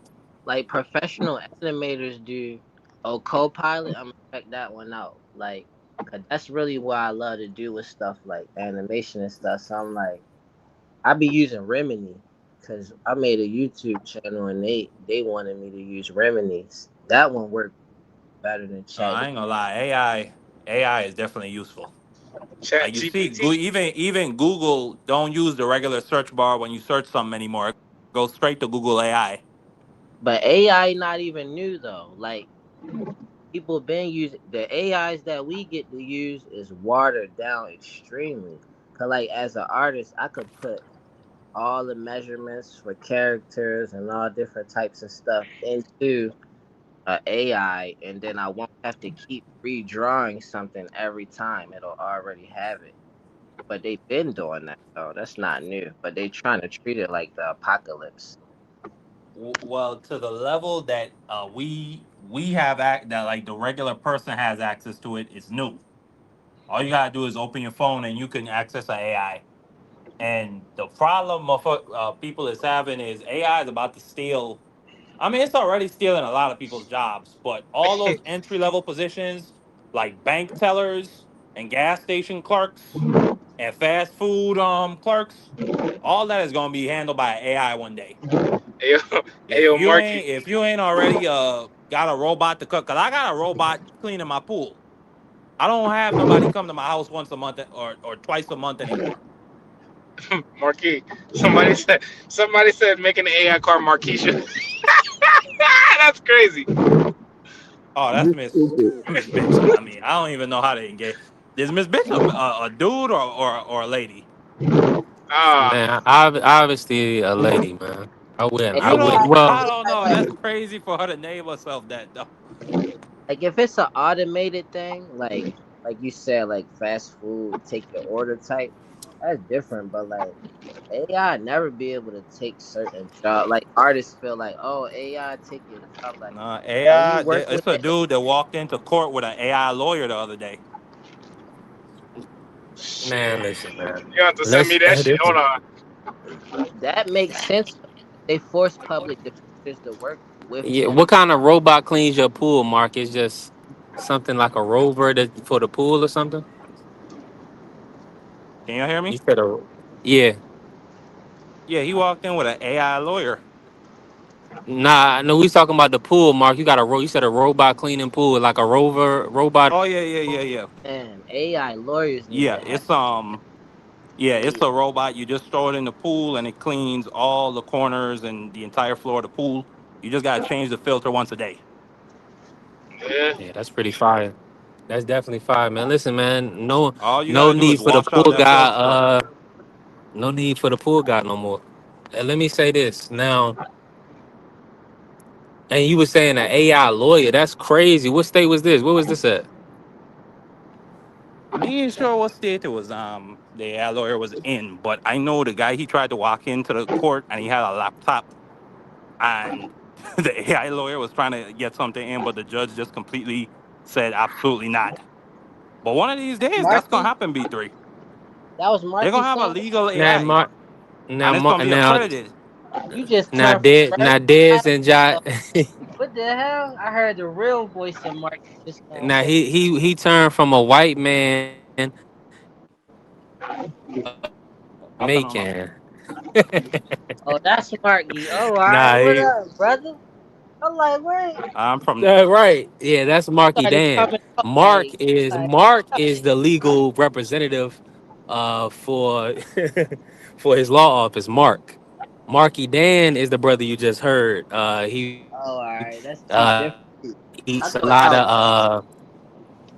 like professional animators do. Oh, Copilot, I'm gonna check that one out. Like, 'cause that's really what I love to do with stuff like animation and stuff. So I'm like, I be using Remini because I made a YouTube channel and they wanted me to use Remini. That one worked better than Chat. I ain't gonna lie. AI is definitely useful. Chat Like you see, GPT. even Google don't use the regular search bar when you search something anymore. It goes straight to Google AI. But AI not even new though. Like people been using the AIs that we get to use is watered down extremely. Cause like as an artist, I could put all the measurements for characters and all different types of stuff into a AI, and then I won't have to keep redrawing something every time. It'll already have it. But they've been doing that though. That's not new. But they trying to treat it like the apocalypse. Well, to the level that we have that like the regular person has access to it, it's new. All you gotta do is open your phone and you can access an AI. And the problem of people is having is AI is about to steal. I mean, it's already stealing a lot of people's jobs, but all those entry level positions like bank tellers and gas station clerks and fast food clerks, all that is gonna be handled by AI one day. Ayo, ayo, Marky. If you ain't already got a robot to cook, cause I got a robot cleaning my pool. I don't have nobody come to my house once a month or twice a month anymore. Marquis. Somebody said making an AI car Marquisha. That's crazy. Oh, that's Miss Bitch. I mean, I don't even know how to engage. Is Miss Bitch a dude or a lady? Man, obviously a lady, man. I wouldn't. I You would. know, Well, I don't know. That's crazy for her to name herself that though. Like if it's an automated thing, like you said, like fast food, take your order type, that's different. But like AI never be able to take certain jobs. Like artists feel like, oh, AI take your job. Like Nah, when you AI. work with It's a dude that walked into court with an AI lawyer the other day. man, listen, man. You have to send me that shit. Hold on. that makes sense. They force public defenders to work with Yeah, them. what kind of robot cleans your pool, Mark? It's just something like a rover for the pool or something? Can you hear You me? said yeah. Yeah, he walked in with an AI lawyer. Nah, no, we talking about the pool, Mark. You got you said a robot cleaning pool, like a rover robot. Oh yeah. And AI lawyers need Yeah, to have. it's a robot. You just throw it in the pool and it cleans all the corners and the entire floor of the pool. You just gotta change the filter once a day. Yeah. Yeah, that's pretty fire. That's definitely fire, man. Listen, man, All you no gotta do is need for the wash out pool that guy. filter. No need for the pool guy no more. And let me say this now. And you were saying an AI lawyer. That's crazy. What state was this? Where was this at? I ain't sure what state it was. The AI lawyer was in, but I know the guy. He tried to walk into the court and he had a laptop, and the AI lawyer was trying to get something in, but the judge just completely said absolutely not. But one of these days, that's gonna Marky, happen. B3. that was They're Marky gonna have a saying. legal Now, AI, Mark. and it's gonna be Now, accredited. You just now, turned from Dez and Jai. what the hell? I heard the real voice of Marky just now Now say, he turned from a white man Nothing on them. Jamaican. "Oh, that's Marky. Oh, all right, Nah, what up, brother?" I'm like, wait. I'm from. right. Yeah, that's Marky Started Dan. coming up Mark like, is like, Mark is the legal representative for for his law office. Marky Dan is the brother you just heard. oh, all right, that's two Uh different. I eats a thought lot that was. of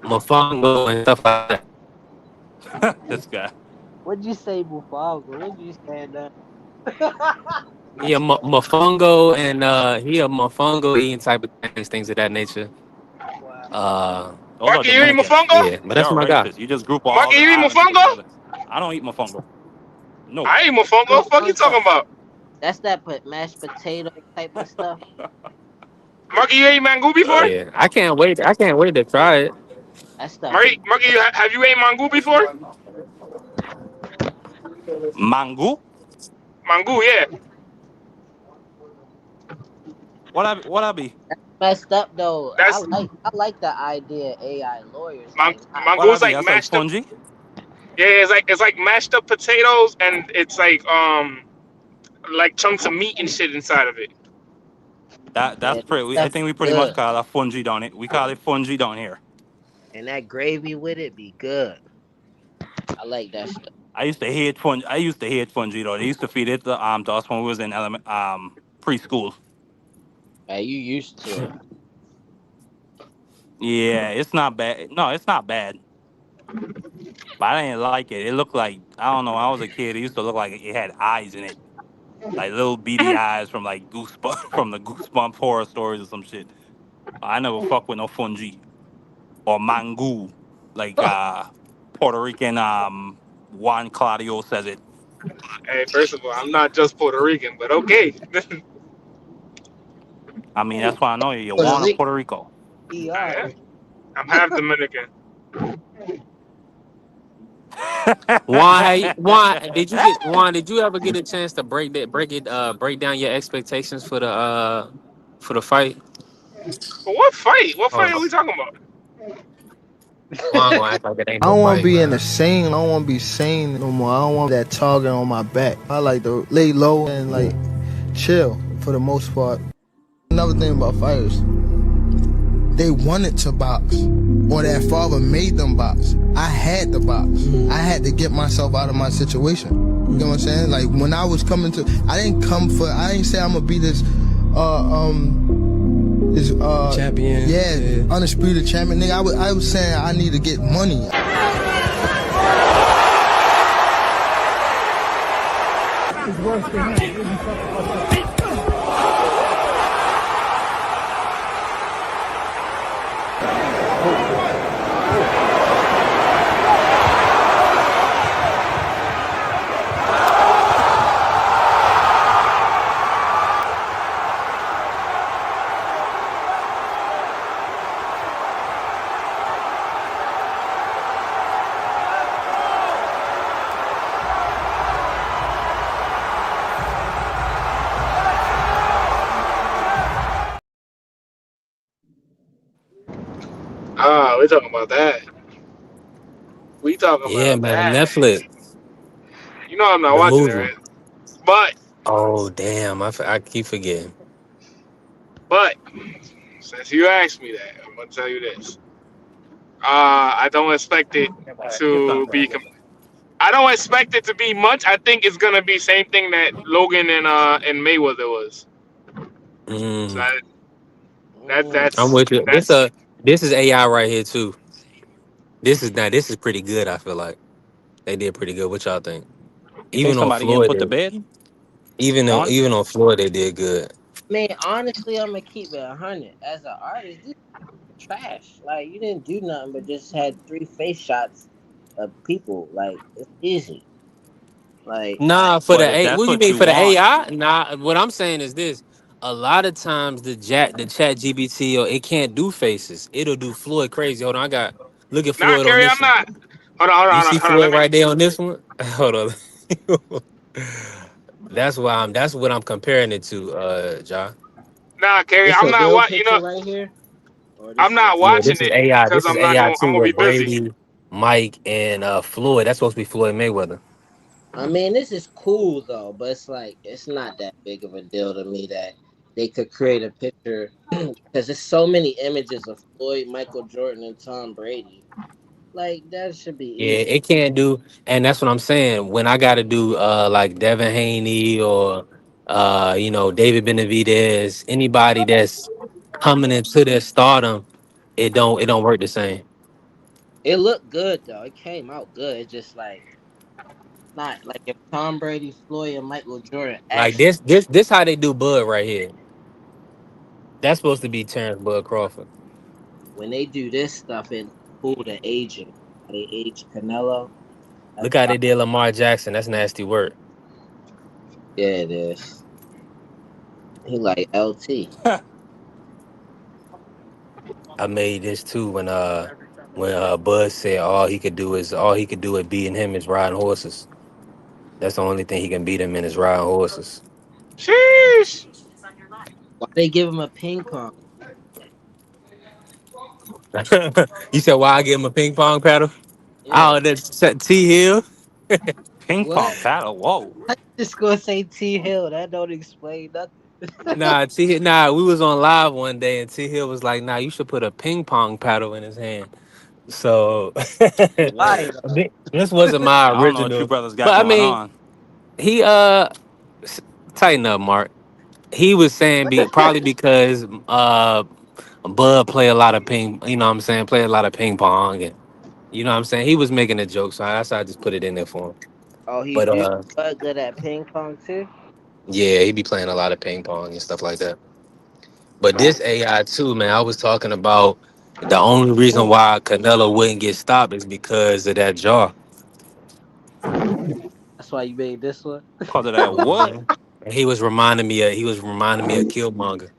mofongo and stuff like that. This guy. What'd you say, Bufago? What'd you say that? Yeah, mofongo and he a mofongo eating type of things of that nature. Wow. Those are Marky, you eat Dominicans. mofongo? Yeah, but that's They're my guy. racist. You just group all Marky, the you eat island people mofongo? together. I don't eat mofongo. No. I eat mofongo. Fuck you talking Mofongo. about? That's that mashed potato type of stuff. Marky, you ate mango before? Yeah, I can't wait. I can't wait to try it. That stuff is. Marky, have you ate mango before? Mango? Mango, yeah. What I be? Messed up though. That's I like the idea of AI lawyers. What mango I is be? like That's like mashed up. fungi. Yeah, it's like mashed up potatoes and it's like chunks of meat and shit inside of it. That's Yeah, that pretty. I stuff think we is pretty much good. call that fungi down it. We call it fungi down here. And that gravy with it be good. I like that stuff. I used to hate fungi. I used to hate fungi though. They used to feed it to us when we was in preschool. Hey, you used to it. Yeah, it's not bad. No, it's not bad. But I didn't like it. It looked like I don't know. When I was a kid, it used to look like it had eyes in it, like little beady eyes from like Goosebumps from the Goosebumps horror stories or some shit. I never fuck with no fungi or mango, like Puerto Rican Juan Claudio says it. Hey, first of all, I'm not just Puerto Rican, but okay. I mean, that's why I know you. You're Puerto Juan of Rican, Puerto Rico. PR. I'm half Dominican. Juan, did you ever get a chance to break down your expectations for the fight? But what fight? What Oh, fight are we talking about? Juan gonna act like it ain't I no don't want to fight, be in man. the sane. I don't want to be sane no more. I don't want that target on my back. I like to lay low and like chill for the most part. Another thing about fighters, they wanted to box, or their father made them box. I had to box. I had to get myself out of my situation. You know what I'm saying? Like when I was coming to, I didn't say I'm gonna be this Is champion. Yeah, undisputed champion. Nigga, I was saying I need to get money. It's worse than him. We're talking about that. We talking Yeah, about man, that. Netflix, You know I'm not the watching it, movie. right? But Oh damn, I keep forgetting. since you asked me that, I'm gonna tell you this. I don't expect it to be. I don't expect it to be much. I think it's gonna be same thing that Logan and Mayweather was. So Mm, I'm that's with you. that's. This is AI right here too. This is pretty good. I feel like they did pretty good. What y'all think? You think Even on somebody getting Floyd, put to bed? On? even on Floyd, they did good. Man, honestly, I'm gonna keep it 100. As an artist, this is trash. Like you didn't do nothing but just had 3 face shots of people. Like it's easy. Like Nah, for the But if A, that's what do you what mean you for the want, AI? Nah, what I'm saying is this: a lot of times the chat GBT or it can't do faces. It'll do Floyd crazy. Hold on, look at Nah, Floyd on Kerry, this I'm one. not. Hold on, hold on, You hold on, see hold on. Floyd right there on this one. Hold on. That's what I'm comparing it to, Ja. Nah, Kerry, this I'm a not real You know, picture right here, or I'm this not is Yeah, watching this is it AI. because This is I'm not AI gonna. I'm too gonna be with busy. Brady, Mike, and Floyd. That's supposed to be Floyd Mayweather. I mean, this is cool though, but it's like it's not that big of a deal to me that they could create a picture because there's so many images of Floyd, Michael Jordan, and Tom Brady. Like that should be Yeah, easy. it can't do, and that's what I'm saying. When I got to do like Devin Haney or David Benavidez, anybody that's coming into their stardom, it don't work the same. It looked good though. It came out good. It's just like not like if Tom Brady, Floyd, and Michael Jordan Like actually this how they do Bud right here. That's supposed to be Terrence Bud Crawford. when they do this stuff, it cool the aging. They age Canelo. Look That's how fine. they did Lamar Jackson. That's nasty work. Yeah, it is. He like LT. I made this too when Bud said all he could do at beating him is riding horses. That's the only thing he can beat him in is riding horses. Sheesh. Why they give him a ping pong? You said why I give him a ping pong paddle? Yeah. Oh, that's T Hill. ping pong What? paddle. Whoa. I just gonna say T Hill. That don't explain nothing. Nah, we was on live one day and T Hill was like, nah, you should put a ping pong paddle in his hand. So Why though? this wasn't my I don't know what you original. brothers got But I going mean, on. he tighten up, Mark. He was saying probably because Bud play a lot of play a lot of ping pong and you know what I'm saying? He was making a joke, so that's why I just put it in there for him. Oh, he But do good at ping pong too. yeah, he be playing a lot of ping pong and stuff like that. But this AI too, man, I was talking about the only reason why Canelo wouldn't get stopped is because of that jaw. That's why you made this one. Cause of that what? Mhm. And he was reminding me of Killmonger.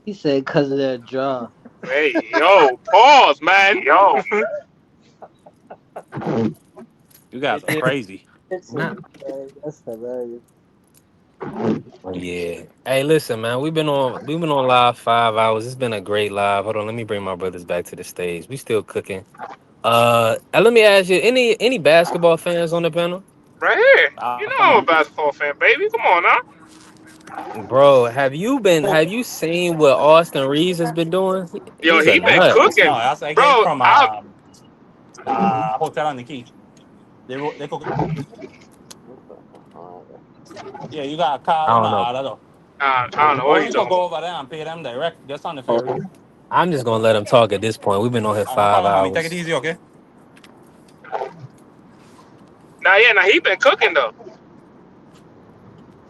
He said because of that jaw. Hey, yo, pause, man. Yo. You guys are crazy. Nah. That's hilarious. Yeah. Hey, listen, man. We've been on live 5 hours. It's been a great live. Hold on, let me bring my brothers back to the stage. We still cooking. Let me ask you, any basketball fans on the panel? Right here. You know I'm a From basketball fan, baby. Come on now. Bro, have you seen what Austin Reeves has been doing? Yo, He's a he been nut. cooking, no, that's again bro. from I Hotel on the Key. They go. Yeah, you got I Kyle. don't know. No, no, no. I don't know Oh, what we you gonna talking go about. over there and pay them direct. That's on the ferry. I'm just gonna let him talk at this point. We've been on here No 5 problem, homie. Take it hours. easy, okay? Now he been cooking though.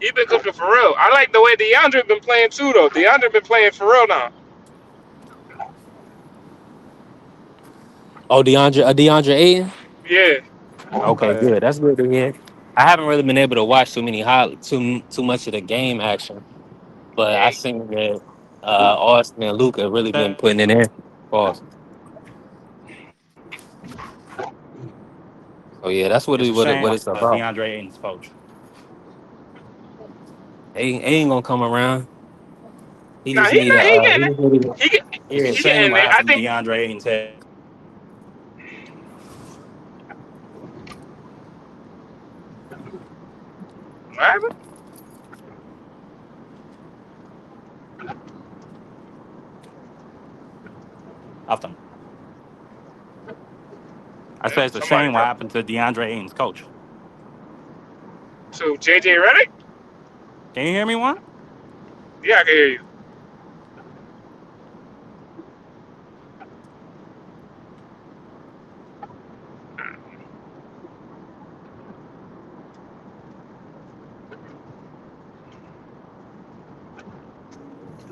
He been cooking for real. I like the way DeAndre been playing too though. DeAndre been playing for real now. Oh, DeAndre Ayton. Yeah. Okay, Okay. good. That's good to hear. I haven't really been able to watch too much of the game action, but I Hey, seen that Austin and Luca really been putting it in. Pause. So yeah, that's It's a shame what it's about. DeAndre Ayton's coach. Ain't gonna come around. He nah, just he need not. a He getting it. He get. It's a He shame getting what it. I happened to think. DeAndre Ayton's head. What happened? Nothing. I said it's a Somebody shame what talk happened to DeAndre Ayton's coach. to JJ Redick. Can you hear me, Juan? Yeah, I can hear you.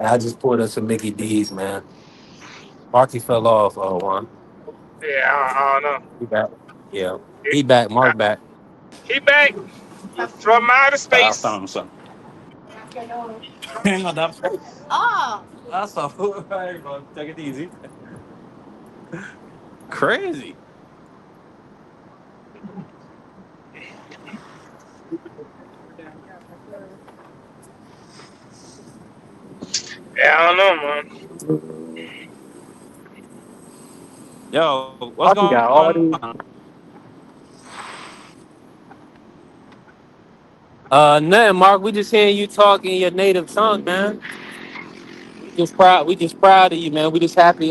I just pulled us some Mickey D's, man. Marky fell off. One. Yeah, I don't know. He back. Yeah, He, he back. uh, Mark back. he back from outer I'll space. tell him something. Hang on, that's a hey, bro. Take it easy. Crazy. Yeah, I don't know, man. Yo, what's Marky going got all these. on? Nothing, Mark. We just hearing you talk in your native tongue, man. We just proud of you, man. We just happy.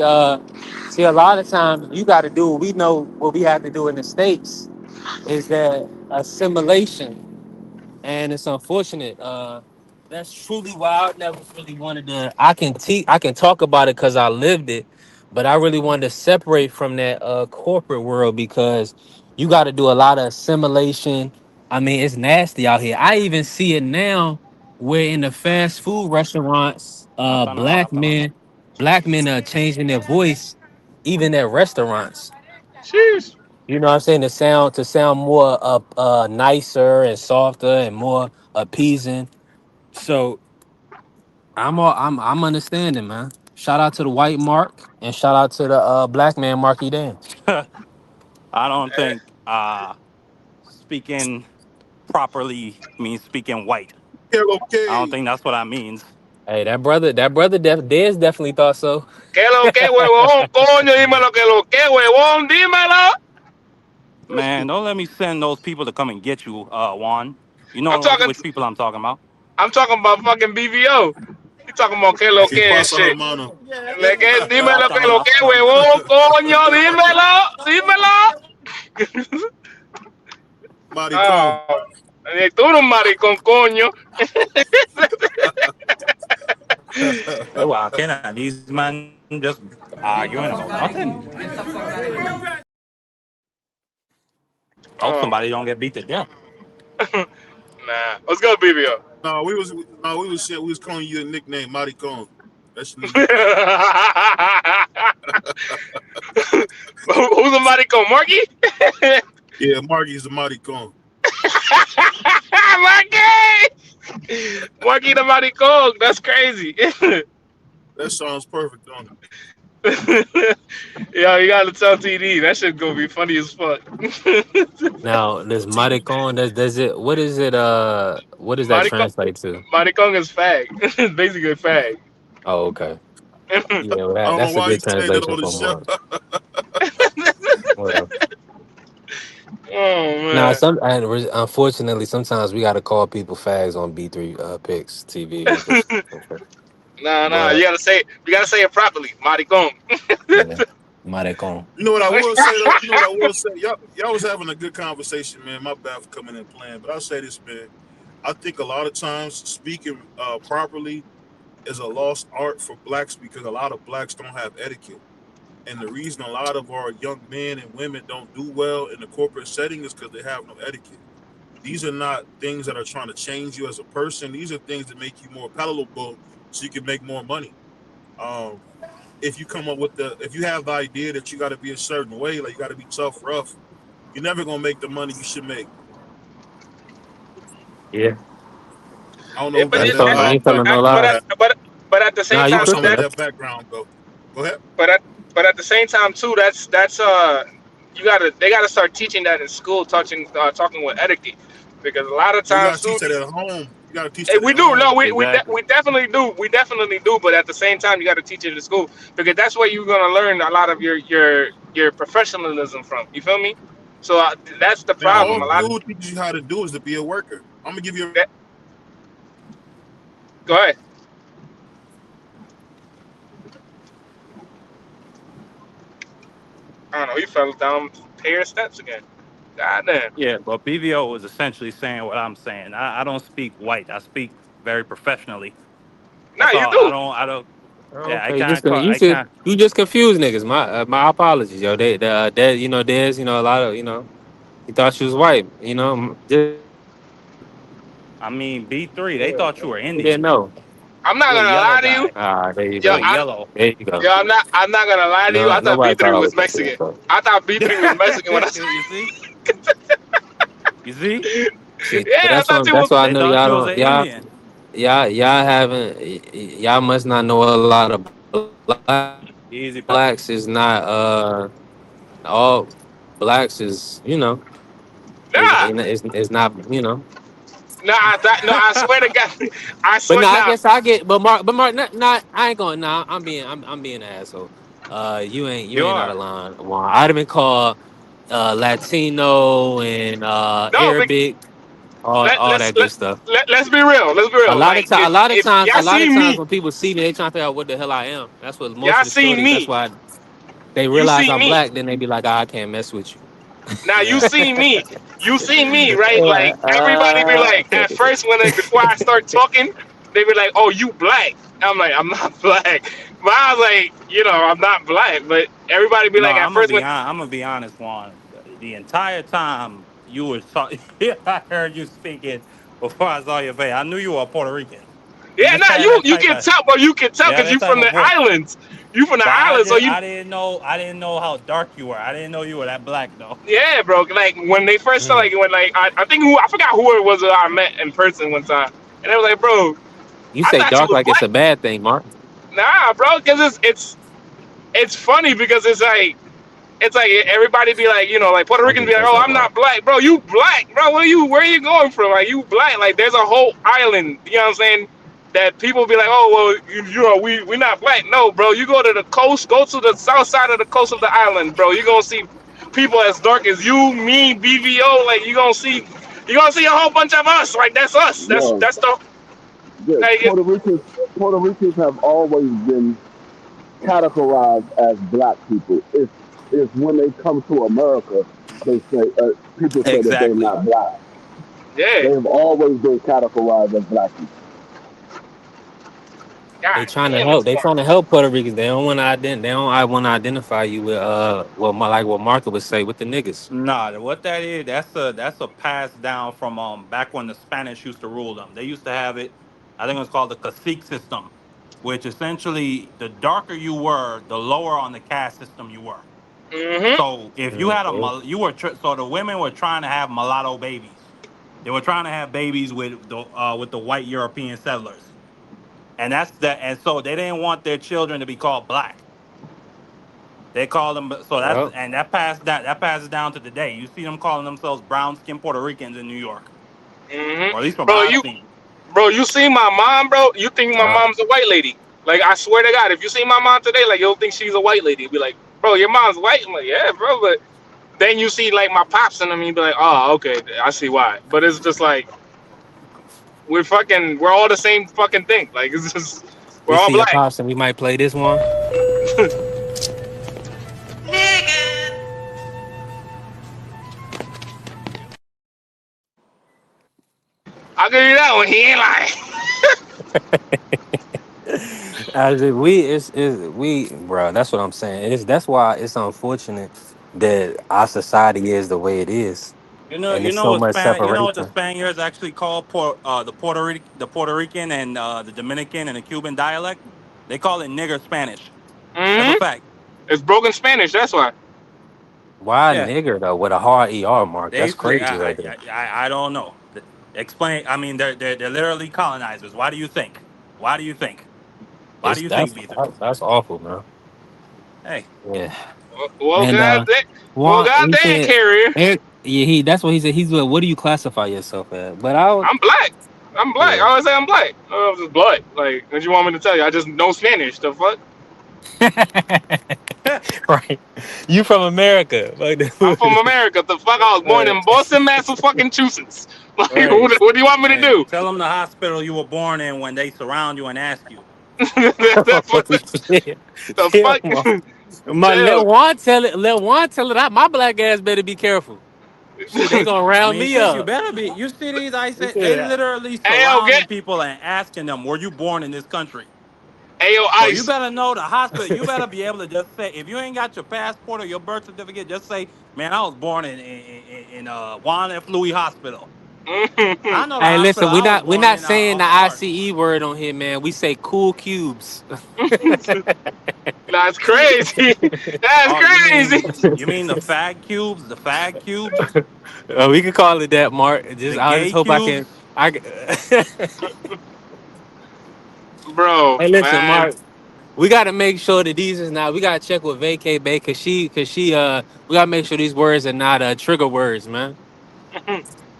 See, a lot of times you got to do what we know. What we have to do in the States is that assimilation. And it's unfortunate. That's truly why I never really wanted to. I can talk about it because I lived it, but I really wanted to separate from that corporate world because you got to do a lot of assimilation. I mean, it's nasty out here. I even see it now, where in the fast food restaurants, black men are changing their voice, even at restaurants. Jeez. You know what I'm saying? To sound more nicer and softer and more appeasing. So I'm understanding, man. Shout out to the white Mark and shout out to the black man Marky Dan. I don't think speaking properly means speaking white. I don't Okay. think that's what that means. Hey, Dez definitely thought so. ¿Qué lo que, huevón? Coño, dímelo que lo que, huevón, dímelo. Man, don't let me send those people to come and get you, Juan. You I'm know talking. which people I'm talking about. I'm talking about fucking BVO. He talking about que lo ¿Qué que and pasa, shit. hermano? Dímelo que lo I'll que, tell him. huevón, coño, dímelo, dímelo. Maricón. Tú eres un maricón, coño. Wow, can these men just arguing about nothing? Hope somebody don't get beat to death. Nah, let's go BVO. No, we was calling you a nickname, Maricón. That's Who's a maricón, Marky? yeah, Marky's a Maricón. Marky the maricón. That's crazy. That sounds perfect, don't it? Yeah, you gotta tell TD. That shit gonna be funny as fuck. Now this maricon, does it. What is it? What does that Maricón, translate to? maricón is fag. It's basically a fag. Oh, okay. Yeah, well, I don't know that's a why you good say that translation on the for show. Mark. Well, Oh now, man. unfortunately, sometimes we got to call people fags on B3 Picks TV. It's just, Nah. You but gotta say it properly. Maricón. yeah, maricon. You know what I will say though? Y'all was having a good conversation, man. My bad for coming in playing, but I'll say this, man. I think a lot of times speaking properly is a lost art for blacks because a lot of blacks don't have etiquette. And the reason a lot of our young men and women don't do well in the corporate setting is because they have no etiquette. These are not things that are trying to change you as a person. These are things that make you more palatable so you can make more money. Um, if you come up with if you have the idea that you got to be a certain way, like you got to be tough, rough, you're never gonna make the money you should make. Yeah, I don't know Yeah, who but got that's it, that. all. I ain't telling no but lies. at the same Nah, you time How too, cooking? someone that with that background go? Go ahead. but at the same time too, that's they gotta start teaching that in school, talking with etiquette, because a lot of Well, you times gotta too, teach that at home. You gotta teach that at we do home. no Exactly. we definitely do, but at the same time you got to teach it in school because that's where you're gonna learn a lot of your professionalism from. You feel me? So that's the Man, problem. all A lot. Mm-hmm. school teaches you how to do is to be a worker. I'm gonna give you. That, go ahead. I don't know. He fell down a pair of steps again. God damn. Yeah, but BVO was essentially saying what I'm saying. I don't speak white. I speak very professionally. Nah, That's you all. do. I don't. Yeah, I Okay, can't. you just confused niggas. My apologies, yo. They you know, there's a lot of he thought she was white. Just I mean, B3. They thought you were he didn't Indian. know. I'm not You're a gonna yellow lie to you. guy. There you Yo, You're go. yellow. There you go. I'm not gonna lie to you. No, I thought nobody thought B3 I was was confused Mexican. though. I thought B3 was Mexican when I saw. You see? You see? See, but Yeah, I thought you that's was. why I They know thought y'all you was don't an Indian. y'all haven't y'all must not know a lot of Easy, puppy. blacks is not all blacks is Nah, is not no, I swear to God, I But swear. no, I Now, guess I get. But Mark, not. I ain't going. Nah, I'm being an asshole. You You ain't out are. of line. Juan. I'd have been called Latino and no, Arabic, let all let's that good stuff. let's be real. Let's be real. Like A lot of times, y'all see me, when people see me, they trying to figure out what the hell I am. That's what most y'all of the see shorties. That's me, why they you realize see I'm me. black. Then they be like, I can't mess with you. Now Yeah. you see me, right? Like everybody be like, at first before I start talking, they be like, "Oh, you black?" I'm like, "I'm not black," but I was like, I'm not black. But everybody be No, like, at first when, I'm gonna be honest, Juan. The entire time you were talking, I heard you speaking before I saw your face. I knew you were Puerto Rican. You yeah, just nah, had that you type can of tell, bro. You can tell because that you type from of the voice. islands. You from the But islands, so you. I didn't know how dark you were. I didn't know you were that black though. Yeah, bro. Like when they first started, Mm. like when I forgot who it was that I met in person one time, and they was like, "Bro, You I say thought you dark was like it's black." a bad thing, Mark. Nah, bro, because it's funny because it's like everybody be like, like Puerto I'm Ricans getting be like, cussed "Oh, out I'm loud. not black, bro. You black, bro. Where are you going from? Like you black? Like there's a whole island. You know what I'm saying? That people be like, oh well, we not black. No, bro. You go to the coast, go to the south side of the coast of the island, bro. You gonna see people as dark as you, me, BVO. Like you gonna see a whole bunch of us. Like that's us. No, That's the the like, Puerto Ricans have always been categorized as black people. It's when they come to America, they say people say that they're Exactly. not black. yeah. They've always been categorized as black people. They God trying to damn, help. it's They fun. trying to help Puerto Ricans. They don't want to They don't. I want to identify you with what Martha would say with the niggas. Nah, what that is, that's a pass down from back when the Spanish used to rule them. They used to have it. I think it was called the cacique system, which essentially the darker you were, the lower on the caste system you were. Mhm. So if you had Mhm. so the women were trying to have mulatto babies. They were trying to have babies with the white European settlers, and so they didn't want their children to be called black. They call them so that's Yep. and that passes down to today. You see them calling themselves brown skinned Puerto Ricans in New York, Mhm. or at least from Bro, what I've you seen. Bro, you see my mom, bro? You think my Wow. mom's a white lady? Like, I swear to God, if you see my mom today, like, you'll think she's a white lady. You'll be like, bro, your mom's white. I'm like, yeah, bro. But then you see, like, my pops and them, and you be like, oh, okay, I see why. But it's just like, we're all the same fucking thing. Like, it's just, we're We all see your black. pops and we might play this one. I'll give you that one. He ain't lying. As if we, bro. That's what I'm saying. That's why it's unfortunate that our society is the way it is, and You there's know so what much the separation. Spaniards actually call the Puerto Rican and the Dominican and the Cuban dialect? They call it nigger Spanish. That's a Hmm. fact. It's broken Spanish. That's why. Why Yeah. nigger though with a hard er mark? They That's say crazy right there. I don't know. Explain. I mean, they're literally colonizers. Why do you think? Why do you think? Why do It's you think, Beaver? that's awful, man. Hey, Yeah, Well, and goddamn. Well, Juan, he goddamn, said, carrier. Eric, yeah, that's what he said. He's like, what do you classify yourself as? But I would, I'm black. I'm black. yeah. I always say I'm black. I'm just blood. Like, what you want me to tell you? I just know Spanish. The fuck? Right. You from America. Like, I'm from America. The fuck? I was born right. in Boston, Massachusetts. Like, Right. what do you want me to hey, do? tell them the hospital you were born in when they surround you and ask you. The Yeah, fuck? let Chill. Juan tell it. Let Juan tell it. My black ass better be careful. Shit, they gonna I round mean, me shit, you up. better be. You see these? I He said they said, literally Hey, yo, surrounding people and asking them, "Were you born in this country?" Hey, yo, So you Ice. better know the hospital. You better be able to just say, if you ain't got your passport or your birth certificate, just say, "Man, I was born in Juan F. Louis Hospital." I know the hey, listen, hospital I was we're born not in saying off the the heart. ICE word on here, man. We say cool cubes. That's crazy. That's Oh, crazy. you mean the fag cubes, the fag cubes, We can call it that, Mark. the I just gay hope I cubes? can. I. Bro, Hey, listen, man. Mark. We got to make sure that these is not. We got to check with Vacay Bay because she. We got to make sure these words are not trigger words, man.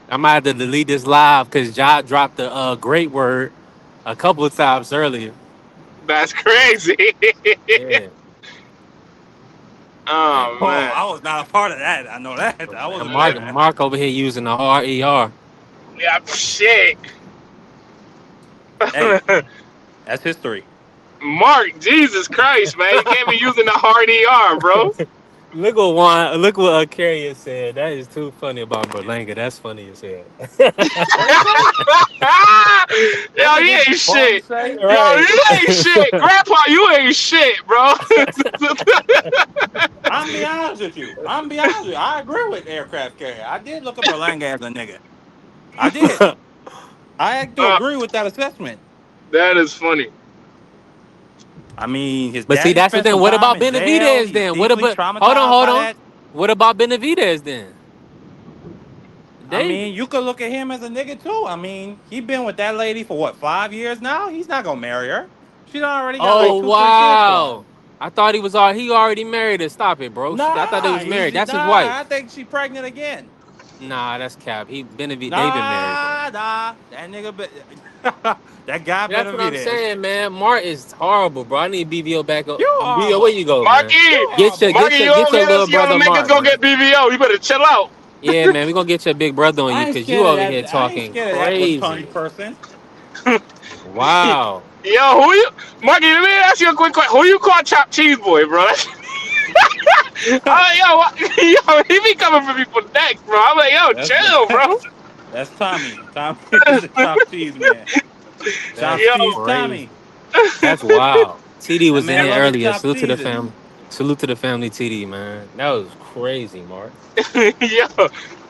I might have to delete this live because Ja dropped the great word a couple of times earlier. That's crazy. Yeah. And, Oh, Oh, man. I was not a part of that. I know that. I and wasn't there, Mark man. Mark over here using the RER. Yeah, shit. Hey, that's history. Mark, Jesus Christ, man. You can't be using the hard ER, bro. Look what Carrier said. That is too funny about Berlanga. That's funny as hell. What he say? What Yo, did you this ain't bum shit. say? Yo, Right. you ain't shit. Grandpa, you ain't shit, bro. I'm be honest with you. I agree with aircraft carrier. I did look at Berlanga as a nigga. I did. I have to Uh, agree with that assessment. that is funny. I mean, his But see, daddy that's the spent thing. some What time about in jail. Benavidez He's then? What deeply about hold on, traumatized hold by on. that. What about Benavidez then? I David. mean, you could look at him as a nigga too. I mean, he been with that lady for what, 5 years now? He's not gonna marry her. She done already got like Oh 2, 3 kids for him. wow. I thought he already married her. Stop it, bro. I thought they Nah, was married. That's his wife. I think she pregnant again. Nah, that's cap. David married her. Nah. That nigga, that guy That's better what be I'm there. saying, man. Mark is horrible, bro. I need BVO back up. You BVO, where horrible. you go, man? Marky, You horrible. you Get over your here little that's brother gonna make us Mark, go get man. BVO. You better chill out. Yeah, man, we gonna get your big brother on you I ain't because you scared of over here that. I ain't talking scared of that crazy. rotund person. Wow. Yo, who you, Marky? Let me ask you a quick question. Who you call Chop Cheese Boy, bro? Yo, he be coming for people next, bro. I'm like, yo, That's chill, bro. that's Tommy. Tommy is the chopped cheese man. That's Chopped Yo, cheese crazy. Tommy. That's wild. TD That was in man here love his earlier. chopped cheeses. Salute to the family, TD, man. That was crazy, Mark. yo,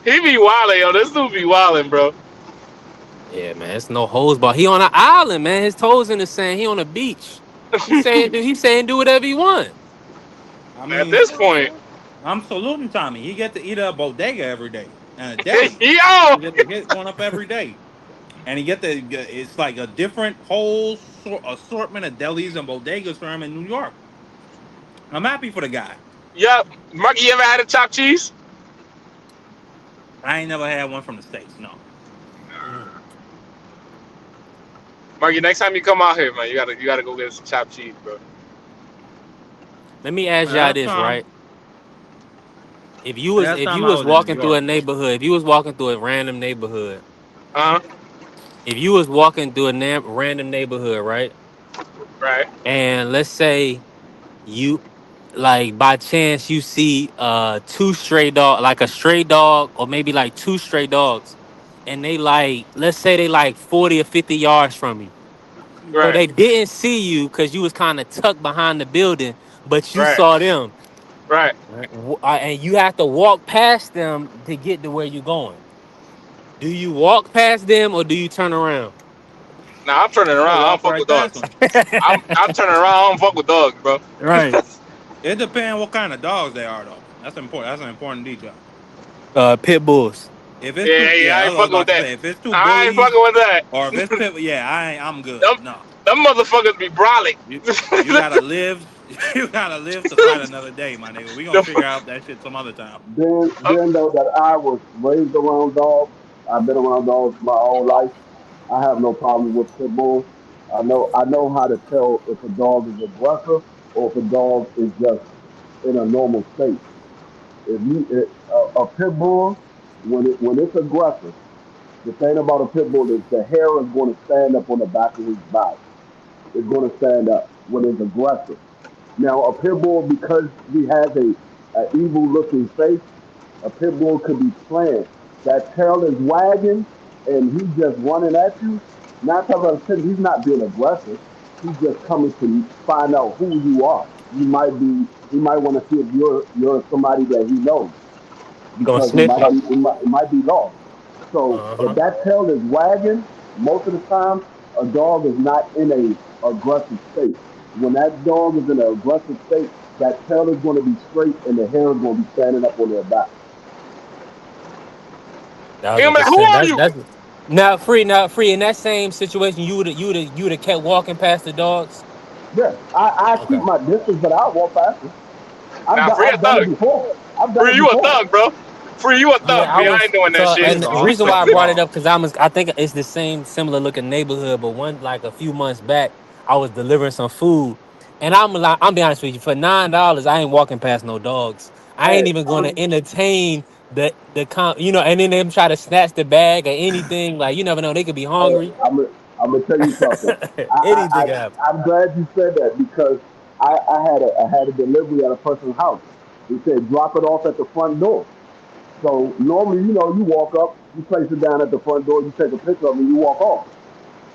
he be wildin', yo. This dude be wildin', bro. Yeah, man. It's no hose ball. He on an island, man. His toes in the sand. He on a beach. He's saying do whatever he want. I At mean, this point, I'm saluting Tommy. He get to eat a bodega every day and a deli. yo, He get to hit one up every day, and he get the it's like a different whole assortment of delis and bodegas for him in New York. I'm happy for the guy. yo, Marky, you ever had a chopped cheese? I ain't never had one from the States. No. Marky, next time you come out here, man, you gotta go get some chopped cheese, bro. Let me ask y'all Last this, time, right? If you I was was in New walking through York. a neighborhood, if you was walking through a random neighborhood, Uh huh. if you was walking through a random neighborhood, right? Right. And let's say you like by chance you see two stray dog, like a stray dog or maybe like two stray dogs, and they like, let's say they like 40 or 50 yards from you. So Right, they didn't see you because you was kind of tucked behind the building, but you right, saw them. right. Right. And you have to walk past them to get to where you're going. Do you walk past them or do you turn around? Now I'm turning You around. gotta I don't walk fuck right with past dogs. them. I'm turning around. I don't fuck with dogs, bro. Right. It depends what kind of dogs they are, though. That's important. That's an important detail. Pit bulls. If it's too, Yeah, yeah, I that's ain't what I was fucking with about to that. say. If it's too I ain't bully, fucking with that. or if it's pit, yeah, I'm good. Them, No, them motherfuckers be brolic. you gotta live. You gotta live to fight another day, my nigga. We gonna figure out that shit some other time. Then though that I was raised around dogs, I've been around dogs my whole life. I have no problem with pit bulls. I know how to tell if a dog is aggressive or if a dog is just in a normal state. A pit bull, when it's aggressive, the thing about a pit bull is the hair is going to stand up on the back of his back. It's going to stand up when it's aggressive. Now, a pit bull, because he has a evil looking face, a pit bull could be playing. That tail is wagging and he's just running at you. Nine times out of ten, he's not being aggressive. He's just coming to find out who you are. He might want to see if you're somebody that he knows Gonna because sniff you. it might be lost. So if Uh-huh. that tail is wagging, most of the time a dog is not in a aggressive state. When that dog is in an aggressive state, that tail is going to be straight and the hair is going to be standing up on their back. He gonna be like, who 1,000%. are That's you? that's not free. In that same situation, you would have kept walking past the dogs. Yeah, I keep Okay. my distance, but I'll walk past it. Nah, free a I've done it thug. before. I've done Free it you a before. thug, bro. Free you a Yeah, thug, I B. I was ain't doing that so, shit. He and was the all reason why I respect the brought it law. up because I think it's the same similar looking neighborhood, but one like a few months back, I was delivering some food, and I'm be honest with you, for $9, I ain't walking past no dogs. I Hey, ain't even going to entertain and then them try to snatch the bag or anything. Like you never know, they could be hey, hungry. I'm gonna tell you something. Anything can happen. I'm glad you said that because I had a delivery at a person's house. He said drop it off at the front door. So normally, you walk up, you place it down at the front door, you take a picture of it, and you walk off.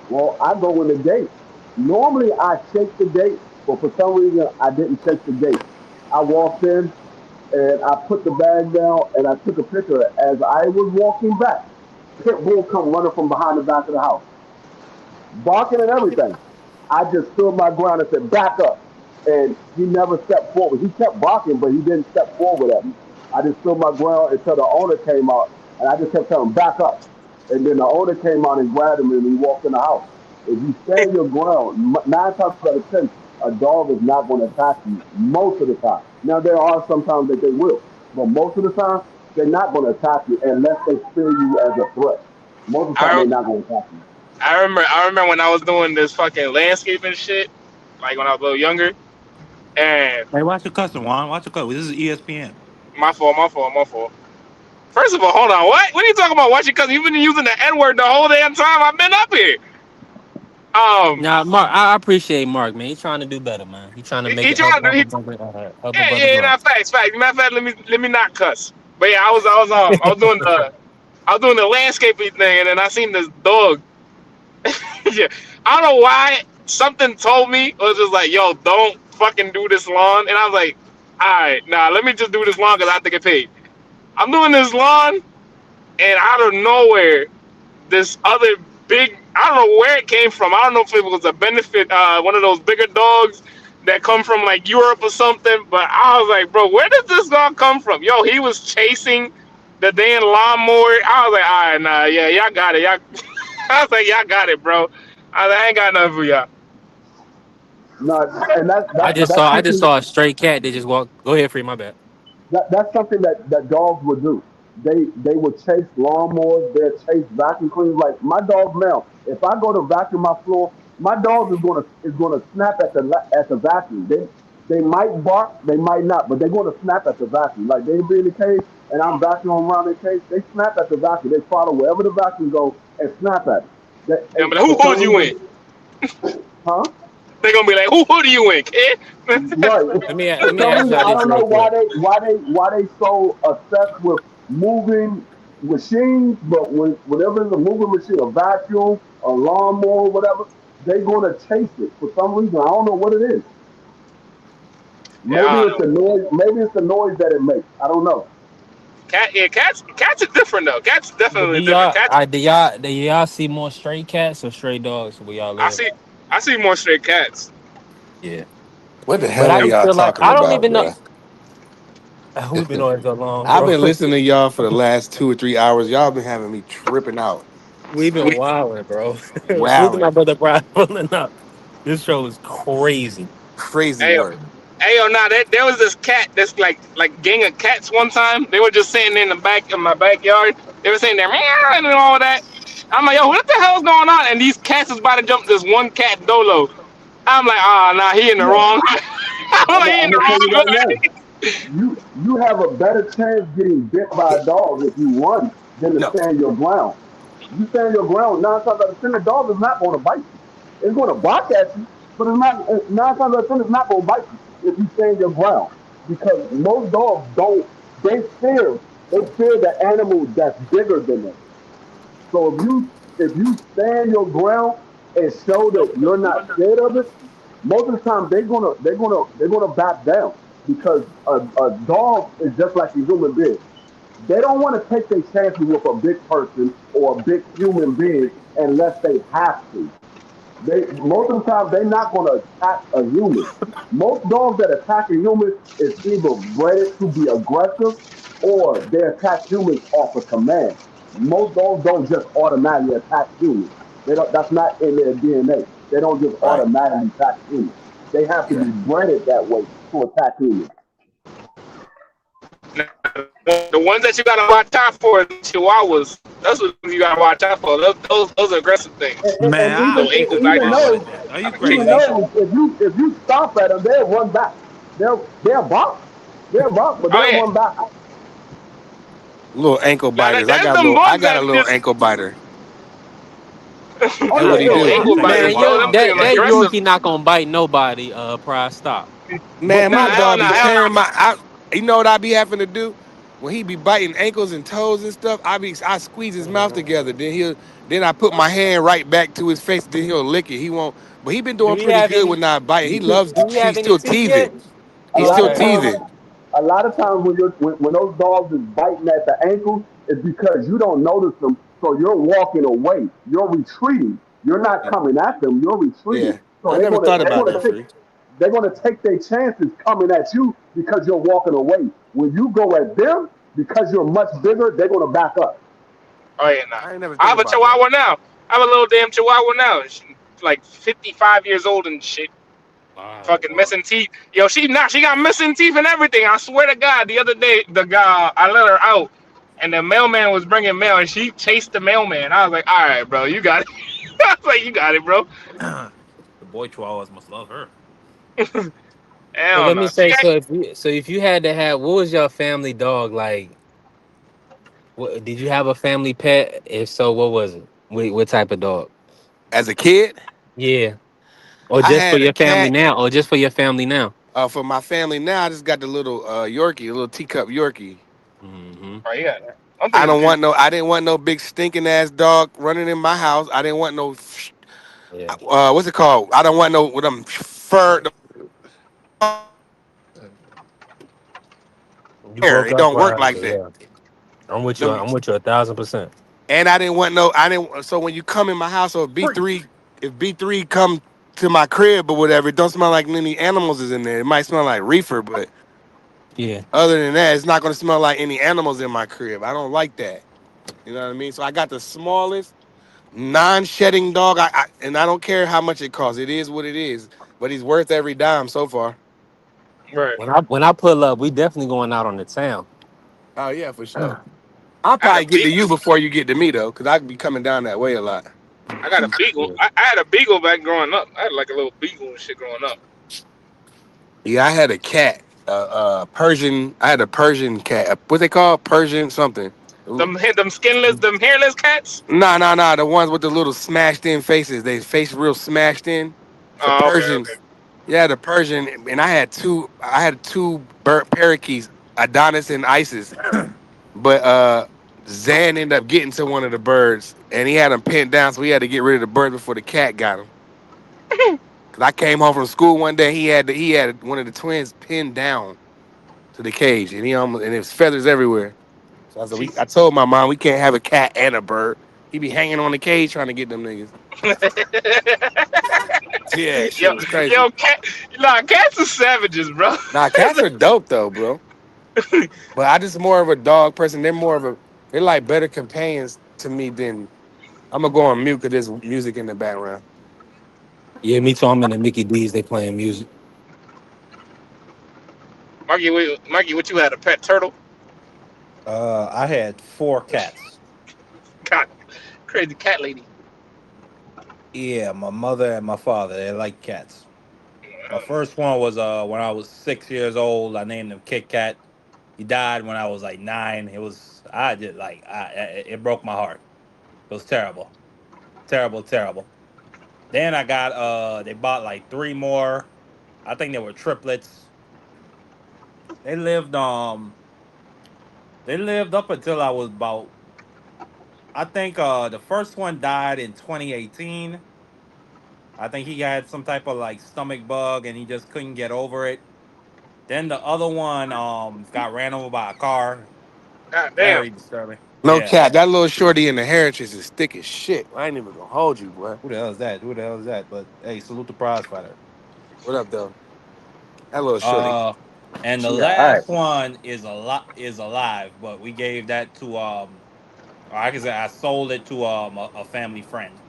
Well, I go in the gate. Normally, I shake the gate, but for some reason, I didn't shake the gate. I walked in and I put the bag down and I took a picture. As I was walking back, pit bull come running from behind the back of the house, barking and everything. I just stood my ground and said, back up. And he never stepped forward. He kept barking, but he didn't step forward at me. I just stood my ground until the owner came out, and I just kept telling him, back up. And then the owner came out and grabbed him, and he walked in the house. If you stand your ground, nine times out of ten, a dog is not going to attack you most of the time. Now, there are some times that they will, but most of the time, they're not going to attack you unless they feel you as a threat. Most of the time, I they're not going to attack you. I remember when I was doing this fucking landscaping shit, like when I was a little younger, and Hey, watch your cussing, Juan. Watch your cuss. This is ESPN. my fault. First of all, hold on. What are you talking about? Watching? Because you've been using the N word the whole damn time I've been up here. Now, Mark, I appreciate Mark, man. He's trying to do better, man. He's trying to make He it help trying to do. help a brother, help a Yeah, brother yeah, grow. nah, facts. Matter of fact, let me not cuss. But yeah, I was doing the landscaping thing, and then I seen this dog. Yeah, I don't know why. Something told me it was just like, yo, don't fucking do this lawn. And I was like, all right, nah, let me just do this lawn because I have to get paid. I'm doing this lawn, and out of nowhere, this other big, I don't know where it came from. I don't know if it was a benefit, one of those bigger dogs that come from like Europe or something. But I was like, bro, where did this dog come from? Yo, he was chasing the damn lawnmower. I was like, all right, nah, yeah, y'all got it. Y'all, I was like, y'all got it, bro. I ain't got nothing for y'all. No, and I just that's saw I just something saw a stray cat that just walked. Go ahead, free. My bad. that's something that dogs would do. They would chase lawnmowers, they'll chase vacuum cleaners. Like my dog now, if I go to vacuum my floor, my dog is gonna snap at the vacuum. They might bark, they might not, but they're gonna snap at the vacuum. Like they be in the cage and I'm vacuuming around the cage, they snap at the vacuum. They follow wherever the vacuum goes and snap at it. Yeah, And but who for hood some you in? reason, huh? They gonna be like, who hood you in, kid? Right. Let For me some ask reason, y'all I this don't know real quick. why they so obsessed with moving machines, but whenever it's a moving machine, a vacuum, a lawnmower, whatever, they're gonna chase it for some reason. I don't know what it is. Yeah, Maybe I it's don't the know. noise. Maybe it's the noise that it makes. I don't know. Cats are different though. Cats are But definitely different. Cats. do y'all see more stray cats or stray dogs where y'all I live? see. I see more stray cats. Yeah. What the But hell I are just y'all feel like talking I don't about, even know. bruh? We've been on it so long, I've bro. been listening to y'all for the last 2 or 3 hours. Y'all been having me tripping out, We've been wilding, bro. Look at my wilding, brother Brian pulling up. This show is crazy. crazy Hey, work. hey, yo, nah, there was this cat that's like gang of cats one time. They were just sitting in the back of my backyard. They were sitting there meow and all that. I'm like, yo, what the hell's going on? And these cats was about to jump this one cat Dolo. I'm like, oh, nah, he in the Yeah, wrong. I'm like, he I'm in the gonna tell you right now. wrong. You have a better chance getting bit by a dog if you run than to No, stand your ground. You stand your ground, 9 times out of 10, the dog is not going to bite you. It's going to bark at you, but it's not. 9 times out of 10, it's not going to bite you if you stand your ground. Because most dogs don't. They fear. They fear the animal that's bigger than them. So if you stand your ground and show that you're not scared of it, most of the time they're gonna back down because a dog is just like a human being. They don't want to take their chances with a big person or a big human being unless they have to. They most of the time they're not going to attack a human. Most dogs that attack a human is either bred to be aggressive or they attack humans off of command. Most dogs don't just automatically attack humans. They don't. That's not in their DNA. They don't just right? automatically attack humans. They have to Yeah. be bred that way to attack humans. The ones that you gotta watch out for are the chihuahuas. That's what you gotta watch out for. Those are aggressive things. And Man, I even Little hate ankle them even biters. those Chihuahuas. Are you even crazy? those if you stop at them, they'll run back. They'll bark. They'll bark, but Oh they'll yeah. run back. Little ankle Now biters. there's them I ones got a that little just ankle biter. Oh That's Hell what he yeah, little no. do. I'll ankle take a biters, Man, bro. Chihuahua yo, Them out things that there. aggressive. Yorkie not gonna bite nobody. Prize stop. Man, Nah, my hell dog no, be hell tearing no. you know what I be having to do? When he be biting ankles and toes and stuff, I squeeze his mouth together. Then I put my hand right back to his face. Then he'll lick it. He won't. But he been Do doing we pretty have good any? with not biting. He loves Do to. we have He's any still teeth teething. yet? a He's lot still of Okay. times, teething. a lot of times when those dogs is biting at the ankles, it's because you don't notice them, so you're walking away. You're retreating. You're not coming at them. You're retreating. Yeah, So I they're never gonna thought they're about gonna that, take free. they're gonna take their chances coming at you because you're walking away. When you go at them, because you're much bigger, they're gonna back up. Oh yeah, nah. I ain't never I think have a about that. chihuahua now. I have a little damn chihuahua now. She's like 55 years old and shit. Wow. Fucking missing teeth. Yo, she got missing teeth and everything. I swear to God, the other day, the guy, I let her out, and the mailman was bringing mail, and she chased the mailman. I was like, all right, bro, you got it. I was like, you got it, bro. The boy Chihuahuas must love her. So Hell let me no. She say, got so if you had to have, what was your family dog like? Did you have a family pet? If so, what was it? What type of dog? As a kid, Yeah, or I just for had a your family cat. now, or just for your family now. For my family now, I just got the little Yorkie, a little teacup Yorkie. Hmm. Oh yeah, I think it's good. I didn't want no big stinking ass dog running in my house. I didn't want no Yeah, what's it called? I don't want no with them fur you hair. broke It up, don't work right? like that. Yeah, I'm with you. Them, I'm with you 1,000%. and I didn't want no. I didn't. So when you come in my house or B3, if B3 come to my crib or whatever, it don't smell like any animals is in there. It might smell like reefer, but Yeah. other than that, it's not gonna smell like any animals in my crib. I don't like that. You know what I mean? So I got the smallest non-shedding dog. And I don't care how much it costs. It is what it is. But he's worth every dime so far. Right. When I pull up, we definitely going out on the town. Oh yeah, for sure. I'll I had a probably get to beagle. you before you get to me though, because I be coming down that way a lot. I got a beagle. Yeah. I had a beagle back growing up. I had like a little beagle and shit growing up. Yeah, I had a cat, Persian. I had a Persian cat. What they call Persian something? Them skinless, them hairless cats. Nah. The ones with the little smashed in faces. They face real smashed in. The Oh, okay, Persian. okay. Yeah, the Persian. And I had two. I had two parakeets, Adonis and Isis. But Zan ended up getting to one of the birds, and he had him pinned down, so he had to get rid of the bird before the cat got him. Cause I came home from school one day, he had one of the twins pinned down to the cage, and there was feathers everywhere. So I said, I told my mom we can't have a cat and a bird. He be hanging on the cage trying to get them niggas. Yeah, shit was crazy. Cats are savages, bro. Nah, cats are dope though, bro. But I just more of a dog person. They're like better companions to me than. I'm gonna go on mute because there's music in the background. Yeah, me too. I'm in the Mickey D's. They playing music. Marky, what you had, a pet turtle? I had 4 cats. God, crazy cat lady. Yeah, my mother and my father, they like cats. My first one was when I was 6 years old. I named him Kit Kat. He died when I was like 9. It broke my heart. It was terrible. Terrible. Then I got they bought like 3 more. I think they were triplets. They lived up until I was about, I think the first one died in 2018. I think he had some type of like stomach bug and he just couldn't get over it. Then the other one got ran over by a car. God damn. Very disturbing. No Yeah. cat. That little shorty in the heritage is thick as shit. I ain't even gonna hold you, boy. Who the hell is that? But hey, salute the prize fighter. What up, though? That little shorty. And the She last alright. one is alive, but we gave that to or I can say I sold it to a family friend.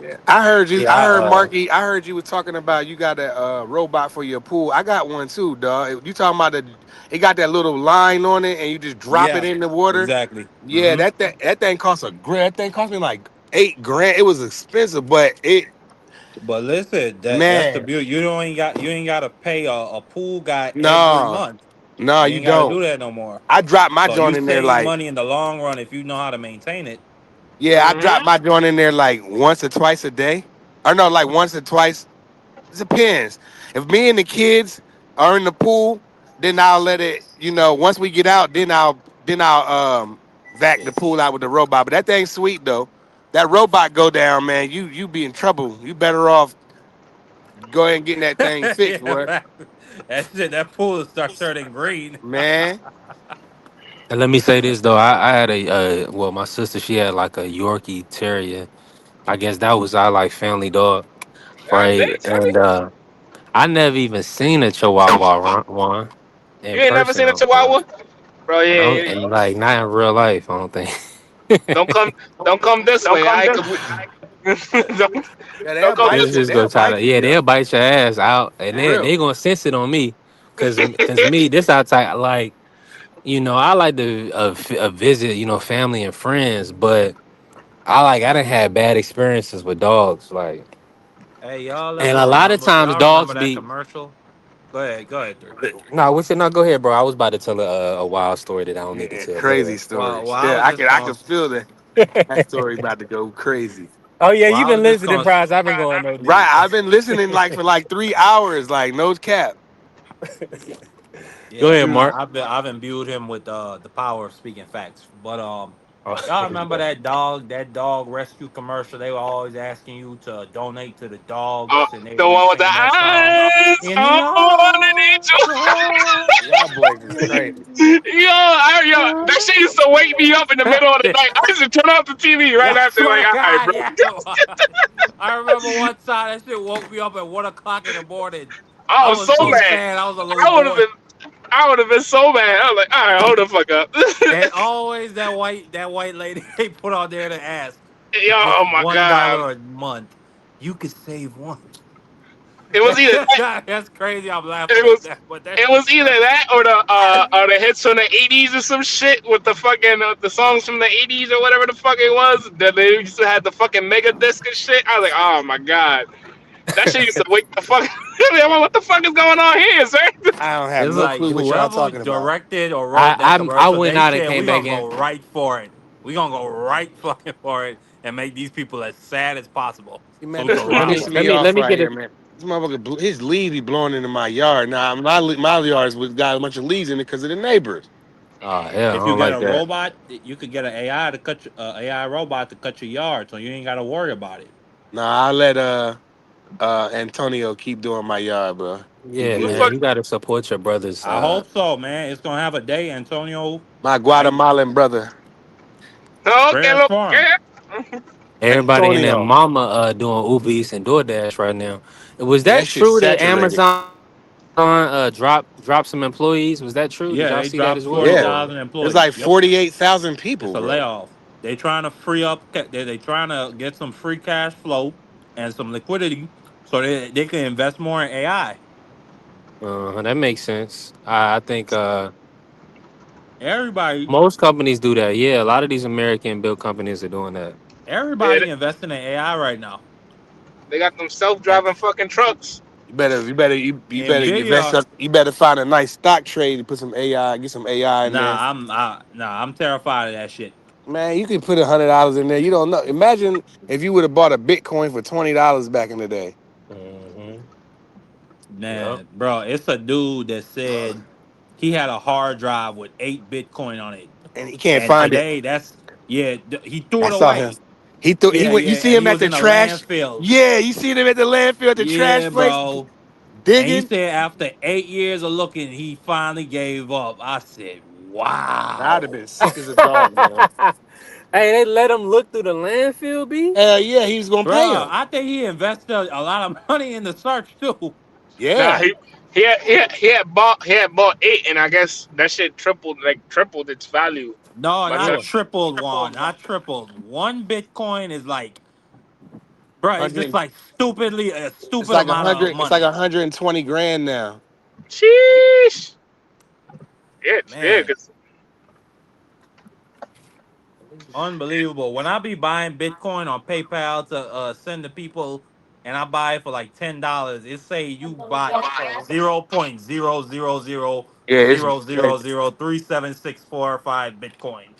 Yeah. I heard you. Yeah, I heard Marky. I heard you was talking about you got a robot for your pool. I got one too, dog. You talking about it got that little line on it, and you just drop it in the water. Exactly. Yeah, that thing cost a grand. That thing cost me like $8,000. It was expensive, but But listen, that's the man, beauty. You ain't got to pay a pool guy every no, month. no, You you ain't got to do don't. that no more. I dropped my So you joint in there save like, money in the long run if you know how to maintain it. yeah, I dropped my joint in there like once or twice a day. Or no, like once or twice. It depends. If me and the kids are in the pool, then I'll let it. Once we get out, then I'll vac the pool out with the robot. But that thing's sweet though. That robot go down, man. You be in trouble. You better off go ahead and getting that thing fixed, boy. That pool will start turning green. Man. And let me say this though, I had my sister, she had like a Yorkie Terrier. I guess that was our like family dog, God right? damn, Sonny. And I never even seen a Chihuahua one You in ain't never person. seen a I don't think. chihuahua? Bro, yeah. And like not in real life, I don't think. Don't come this way. Don't Yeah, come this Let's way. just go try to. Yeah, they'll bite your ass out, and For they real. gonna sense it on me, cause me this our type like. I like to visit, family and friends, but I done had bad experiences with dogs, like, Hey, y'all and ever a lot of remember? times Y'all remember dogs that be. commercial? Go ahead, 3. No, we should not go ahead, bro. I was about to tell a wild story that I don't need to Yeah, tell. Go crazy ahead. Well, stories. well, I Yeah, was I just can I gonna. can feel that story about to go crazy. Oh yeah, Well, you've I been was just listening, gonna. Prize. I've been going no Right, deep. I've been listening like for like 3 hours, like no cap. Go Yeah, ahead, Mark. I've imbued him with the power of speaking facts. But Oh, y'all here we remember go. that dog rescue commercial? They were always asking you to donate to the dogs, and they The would be one with the singing that song. eyes In the underneath arms you. of Y'all boys is crazy. Yo, that shit used to wake me up in the middle of the night. I used to turn off the TV right Yeah, I after, swear like, to all right, God, bro. yeah. I remember one time that shit woke me up at 1 o'clock in the morning. I I was was so so mad. sad. I was a little I would have boy. been so mad. I was like, all right, hold the fuck up. And always that white lady they put on there to ask for Yo, just oh my God. $1 a month. You could save one. It was either That's crazy. I'm laughing It at was that, but that it shit was is either funny. that or the hits from the '80s or some shit with the fucking the songs from the '80s or whatever the fuck it was that they used to have the fucking mega disc and shit. I was like, oh my God, that shit used to wake the fuck. I'm like, what the fuck is going on here, sir? I don't have It's no like clue what y'all whoever talking about. directed or wrote that I commercial, went they out and said we came back gonna in. go right for it. We gonna go right fucking for it and make these people as sad as possible See, so man, we this can is what Let me rob them. pissing let me me let off me right get here, it. man. This motherfucker, his leaves be blowing into my yard. Now my yards got a bunch of leaves in it because of the neighbors. Oh hell, I If you don't get like a that. robot, you could get an AI to cut AI robot to cut your yard, so you ain't got to worry about it. Nah, I let Antonio keep doing my yard, bro. He Yeah, Who the good. man, fuck? you gotta support your brothers. I hope so, man. It's gonna have a day, Antonio. My I Guatemalan brother, Okay, prayers look, for him. yeah. Everybody and their Antonio. mama doing Uber Eats and DoorDash right now. Was Yeah, that that shit's true that saturated. Amazon dropped some employees? Was that true? Did Yeah, y'all they see that dropped as well? Yeah, 40,000 Or there's employees. like Yep, 48,000 it's people, a bro. layoff. They trying to free up. They trying to get some free cash flow and some liquidity, so they can invest more in AI. that makes sense. I think Everybody, most companies do that. Yeah, a lot of these American built companies are doing that. Yeah, everybody investing in AI right now. they got them And self-driving fucking trucks. Nvidia, You better find a nice stock trade and put some AI, get some AI in there. I'm terrified of that shit. Man, you can put $100 in there. You don't know. Imagine if you would have bought a Bitcoin for $20 back in the day, Hmm. Yep. Man, bro, it's a dude that said he had a hard drive with 8 Bitcoin on it, and he can't and find it. today he threw I it saw him. away. He Yeah, went. You yeah, see and him he at was the in a trash. landfill. Yeah, you see him at the landfill at the trash Yeah, place bro. And he digging. said after 8 years of looking, he finally gave up. I said, I'd have wow. been sick as a dog, man. Hey, they let them look through the landfill, B. Hell yeah, he was gonna Bro, pay him. I think he invested a lot of money in the search too. Nah, Yeah, he had bought 8, and I guess that shit tripled its value. No, But not yeah. tripled one. Not tripled. 1 Bitcoin is like, bro, it's just 100. like stupidly a It's stupid like a amount of hundred. It's like money. 120 grand now. sheesh, yeah, Man, 'cause unbelievable. When I be buying Bitcoin on PayPal to send to people, and I buy it for like $10, it say you bought 0.00000003764 Yeah, Bitcoin.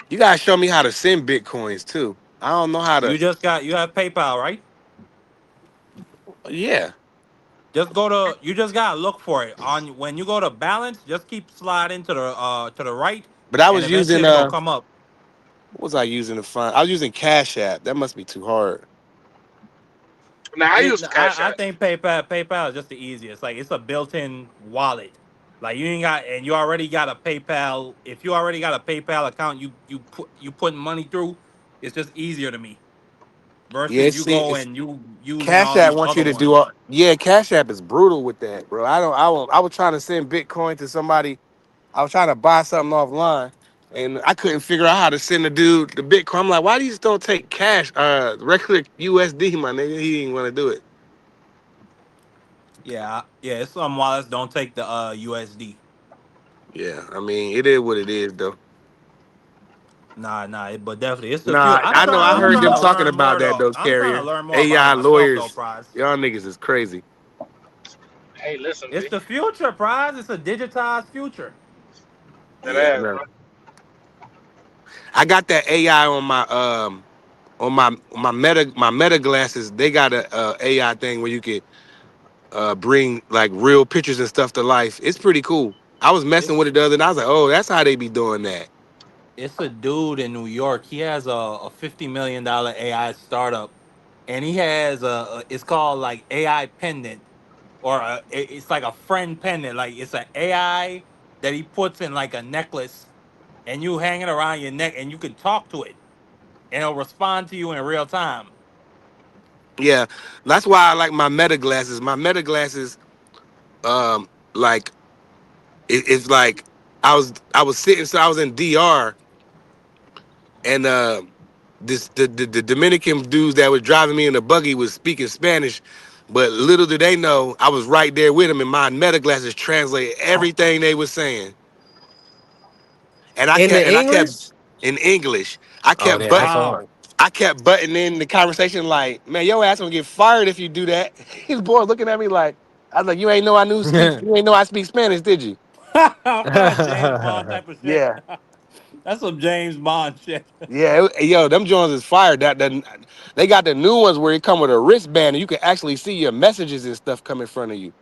you gotta show me how to send bitcoins too. I don't know how to. You have PayPal, right? Yeah, You just gotta look for it on when you go to balance. Just keep sliding to the right, but I and was eventually using it's gonna come up. what was I using to find? I was using Cash App. That must be too hard. now I use Cash I App. think PayPal is just the easiest. Like it's a built-in wallet. Like you ain't got and you already got a PayPal. If you already got a PayPal account, you putting money through. It's just easier to me Yeah, versus you see, go and you using Cash all App these wants other you to do ones. all. Yeah, Cash App is brutal with that, bro. I was trying to send Bitcoin to somebody. I was trying to buy something offline, and I couldn't figure out how to send the dude the Bitcoin. I'm like, why do you just don't take cash, regular USD, my nigga? He didn't want to do it. Yeah, yeah. It's some wallets don't take the USD. Yeah, I mean, it is what it is, though. Nah, but definitely it's the few. Nah, I know. I I'm heard trying them to talking learn about more that though. though, I'm trying to Carrier. learn more about it AI myself though, lawyers, Prize. y'all niggas is crazy. Hey, listen, It's B. the future, Prize. It's a digitized future. That Yeah, I ass, know. bro. I got that AI on my meta glasses. They got a AI thing where you can bring like real pictures and stuff to life. It's pretty cool. I was messing with It's it the other night. I was like, oh, that's how they be doing that. it's a dude in New York. He has a $50 million AI startup, and he has it's called like AI pendant, or it's like a friend pendant. Like it's an AI that he puts in like a necklace, and you hang it around your neck, and you can talk to it, and it'll respond to you in real time. Yeah, that's why I like my meta glasses. My meta glasses, like it's like I was sitting, so I was in DR, and the Dominican dudes that was driving me in the buggy was speaking Spanish, but little did they know I was right there with them, and my meta glasses translate everything they were saying, In the and I kept English? in English. I Oh, kept yeah, that's button hard. Wow. I kept butting in the conversation like, man, your ass gonna get fired if you do that. His boy looking at me like, I was like, you ain't know I speak Spanish, did you? James Bond type of shit. Yeah. That's some James Bond shit. Yeah, yo, them Jones is fired. They got the new ones where it come with a wristband and you can actually see your messages and stuff come in front of you.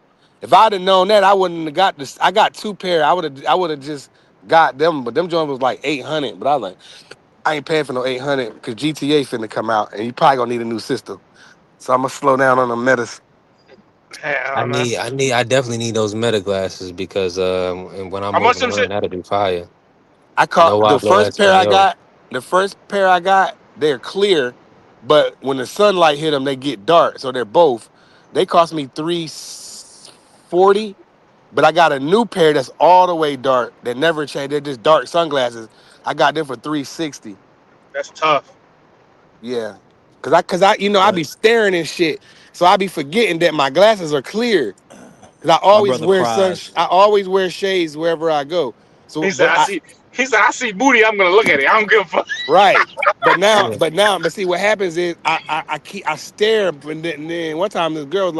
If I'd have known that, I wouldn't have got this. I got two pair. I would have just got them, but them joints was like 800. But I was like, I ain't paying for no 800 because GTA finna come out, and you probably gonna need a new system. So I'm gonna slow down on the metas. I Hell no. need, I need, I definitely need those meta glasses because and when I'm How much moving them around, shit? that'll be fire. I caught No the hablo first pair I español. got. The first pair I got, they're clear, but when the sunlight hit them, they get dark. So they're both. They cost me $340, but I got a new pair that's all the way dark that never change. They're just dark sunglasses. I got them for $360. That's tough. Yeah, cause I, I be But staring and shit, so I be forgetting that my glasses are clear. Cause my brother Praz, I always wear shades wherever I go. So, He said, but I I, see. He said, I see booty. I'm gonna look at it. I don't give a fuck. right. Yeah. But see what happens is I stare, and then one time this girl was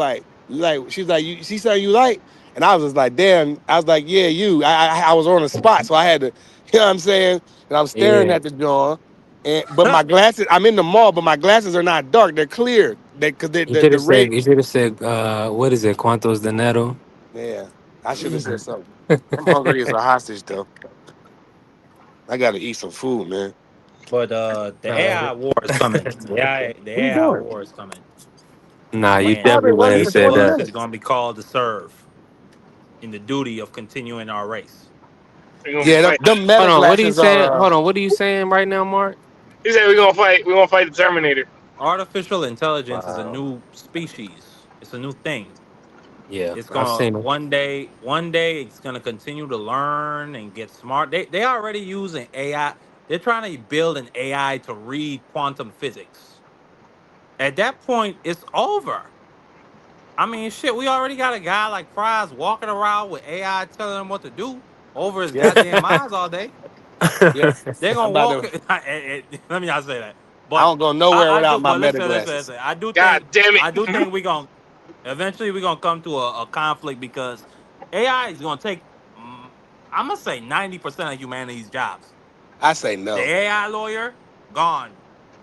she's like, you see something you like? And I was just like, damn. I was like, yeah, you. I was on the spot, so I had to, you know what I'm saying? And I'm staring Yeah. at the jaw, but my glasses, I'm in the mall, but my glasses are not dark. They're clear. Because You should the have said. rate. You should have said. What is it? ¿Cuántos dinero? Yeah, I should have said something. I'm hungry as a hostage though. I gotta eat some food, man. but the AI war is coming. The What are you AI doing? war is coming. Nah, you I've When been definitely wouldn't running have for each said of 20 us that. is minutes. going to be called to serve in the duty of continuing our race. We gonna Yeah, fight. them Hold meta on. What are you glasses saying? are. Hold on. What are you saying right now, Mark? He said we gonna fight. We gonna fight the Terminator. Artificial intelligence is a Wow. new species. It's a new thing. Yeah, It's I've gonna seen it. one day it's gonna continue to learn and get smart. They already using AI. They're trying to build an AI to read quantum physics. At that point, it's over. I mean, shit, we already got a guy like Fries walking around with AI telling him what to do over his Yeah, goddamn eyes all day. yeah. They're I'm gonna about walk. to. Let me not say that, I but don't go nowhere I do. without my But meta listen, glasses. God damn I do it. think we gonna eventually we gonna come to a conflict because AI is gonna take. I'm gonna say 90% of humanity's jobs. I say The no. AI lawyer gone,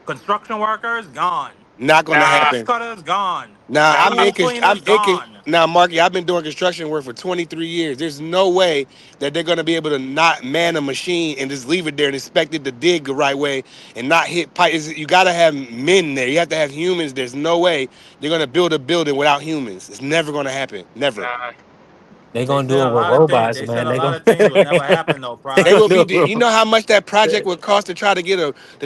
construction workers gone, Not gonna Nah, grass happen. cutters gone, Now school cleaners gone. now, Marky, I've been doing construction work for 23 years. There's no way that they're gonna be able to not man a machine and just leave it there and expect it to dig the right way and not hit pipe. You gotta have men there. You have to have humans. There's no way they're gonna build a building without humans. It's never gonna happen. Never. nah. They They gonna do said it a with lot of things. robots, They said man. a They lot gonna. of things would never happen though, They They Prize. will gonna be. do You it. know how much that project would cost to try to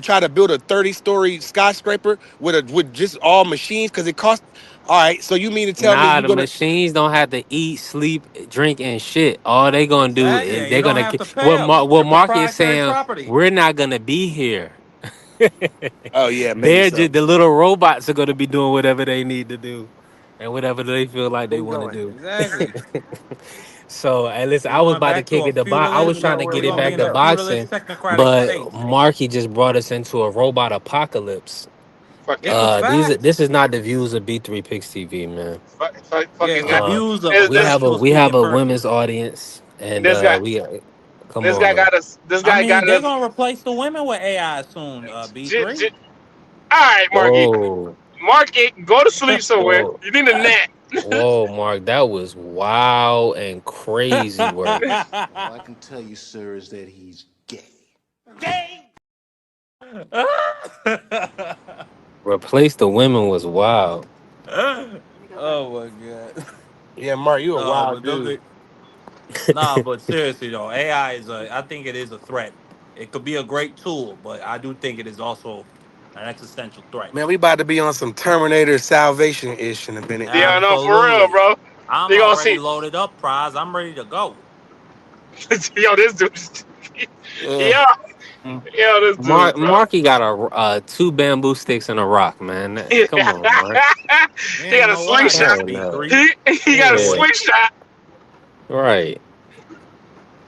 try to build a 30-story skyscraper with just all machines? Because it costs. All right. So you mean to tell me Nah, you're the gonna? machines don't have to eat, sleep, drink, and shit. All they gonna do Exactly. is And you they're don't gonna have to pay what them. What They're Mark is proprietary saying. property. We're not gonna be here. Oh yeah, maybe They're so. just the little robots are gonna be doing whatever they need to do, and whatever they feel like Where they you want to going? do. Exactly. So, hey, listen, We're I was going about to back to kick a it to box. I was feudalist. You trying know to where We're get we it gonna be back in to a going? feudalist boxing, technocratic but state. Marky just brought us into a robot apocalypse. Fucking, It's a This fact. is not the views of B3 Picks TV, man. Yeah, fucking it's the guy. Uh, views of a This, this, rational we have speaking a person. women's audience, and this guy. we come This on, guy man. got us. This I guy mean, got they're us. gonna replace the women with AI soon, B3. All right, Marky. Whoa, Marky, go to sleep somewhere. whoa, You need a nap. whoa, Mark, that was wild and crazy work. All I can tell you, sir, is that he's gay. Replace the women was wild. Oh my god. Yeah, Mark, you a No, wild but them dude. ni- nah, but seriously though, AI is I think it is a threat. It could be a great tool, but I do think it is also an existential threat. Man, we about to be on some Terminator Salvation ish in a minute. Yeah, no, for real, Absolutely. bro. I'm You gonna already see? loaded up, Prize. I'm ready to go. Yo, this dude. Yeah. Yo, yo, this dude, bro. Marky got two bamboo sticks and a rock, man. he Come on, Mark. You got ain't a know what I slingshot. got, Hell no. B3. He You got ain't a know Yeah. what slingshot. Right.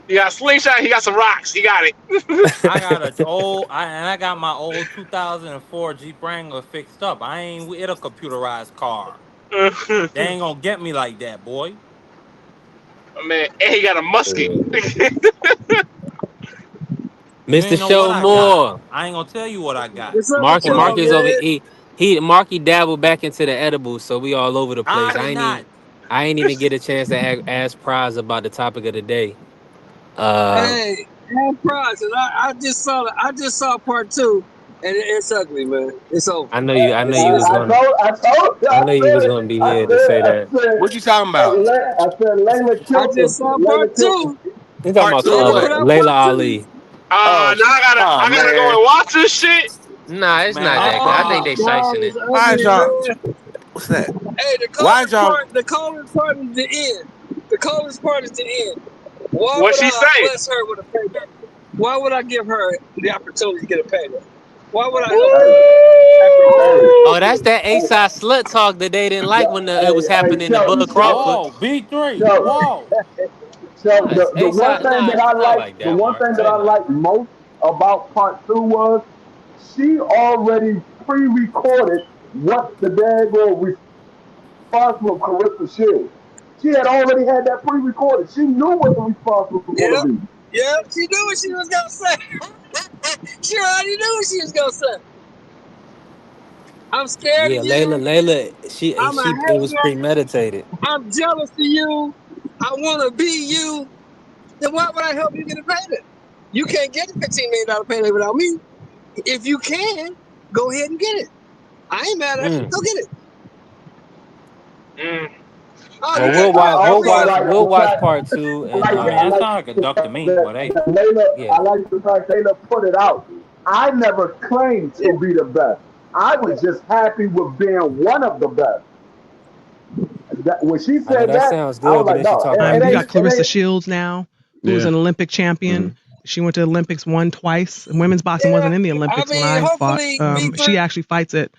He got a slingshot. He got some rocks. He got it. I got my old 2004 Jeep Wrangler fixed up. I ain't with a computerized car. They ain't gonna get me like that, boy. Man, and he got a musket. Yeah. You Mr. ain't know what Show I got. More. I ain't gonna tell you what I got. What's up with Marky y'all, Marky's over man? Marky dabbled back into the edibles, so we all over the I place. did not. I ain't even get a chance to ask Prize about the topic of the day. Uh Hey, I'm surprised. I just saw part 2, and it's ugly, man. It's over. I know you. I know you was I gonna. told you, I I know you said was it. gonna be here to say that. What you talking Hey, about? I said Layla I killed him. just saw part Layla killed him. 2. You talking Part about 2 of Layla put what? out Layla part 2. Ali? Oh, Now oh I gotta go man. and watch this shit. Nah, it's not Man, that good. I Oh think nah. they God, slicing it's it. Why ugly, y'all? man. What's that? Hey, Why y'all? the coldest part is the end. The coldest part is the end. Why What would she I say? bless her with a payback? Why would I give her the opportunity to get a payback? Why would I help Hey, her? hey, Oh, that's that A hey, side slut talk that they didn't like when it was hey, happening to Bud Shelton, Crawford. Whoa, B3. Shelton, Whoa. Nah, Shelton. it's The A one side. thing Nah, that I not like, like the that, one Mark. thing that Say I less. like most about part 2 was she already pre-recorded what the daggone response from Carissa Shields. She had already had that pre-recorded. She knew what the response was going Yep, to be. yep. She knew what she was gonna say. She already knew what she was gonna say. I'm scared of Yeah, you. Layla. I'm a It was hater. premeditated. I'm jealous of you. I want to be you. Then why would I help you get a payday? You can't get a $15 million payday without me. If you can, go ahead and get it. I ain't mad at you. Mm. Go get it. Mm, Oh, Well, you uh, can't get I a also like we'll the watch fact, part 2, and I mean, I that like sounds like a the duck to fact me, that but hey. I yeah. like the fact Layla put it out. I never claimed yeah, to be the best. I was just happy with being one of the best. When she I know said that that, sounds I was good, but like, then she no, talking about You got beef. it Clarissa ain't. Shields now, who's Yeah. an Olympic champion. She went to the Olympics, won twice. Women's boxing yeah. wasn't in the I Olympics when mean, I fought. hopefully, B3. She actually fights at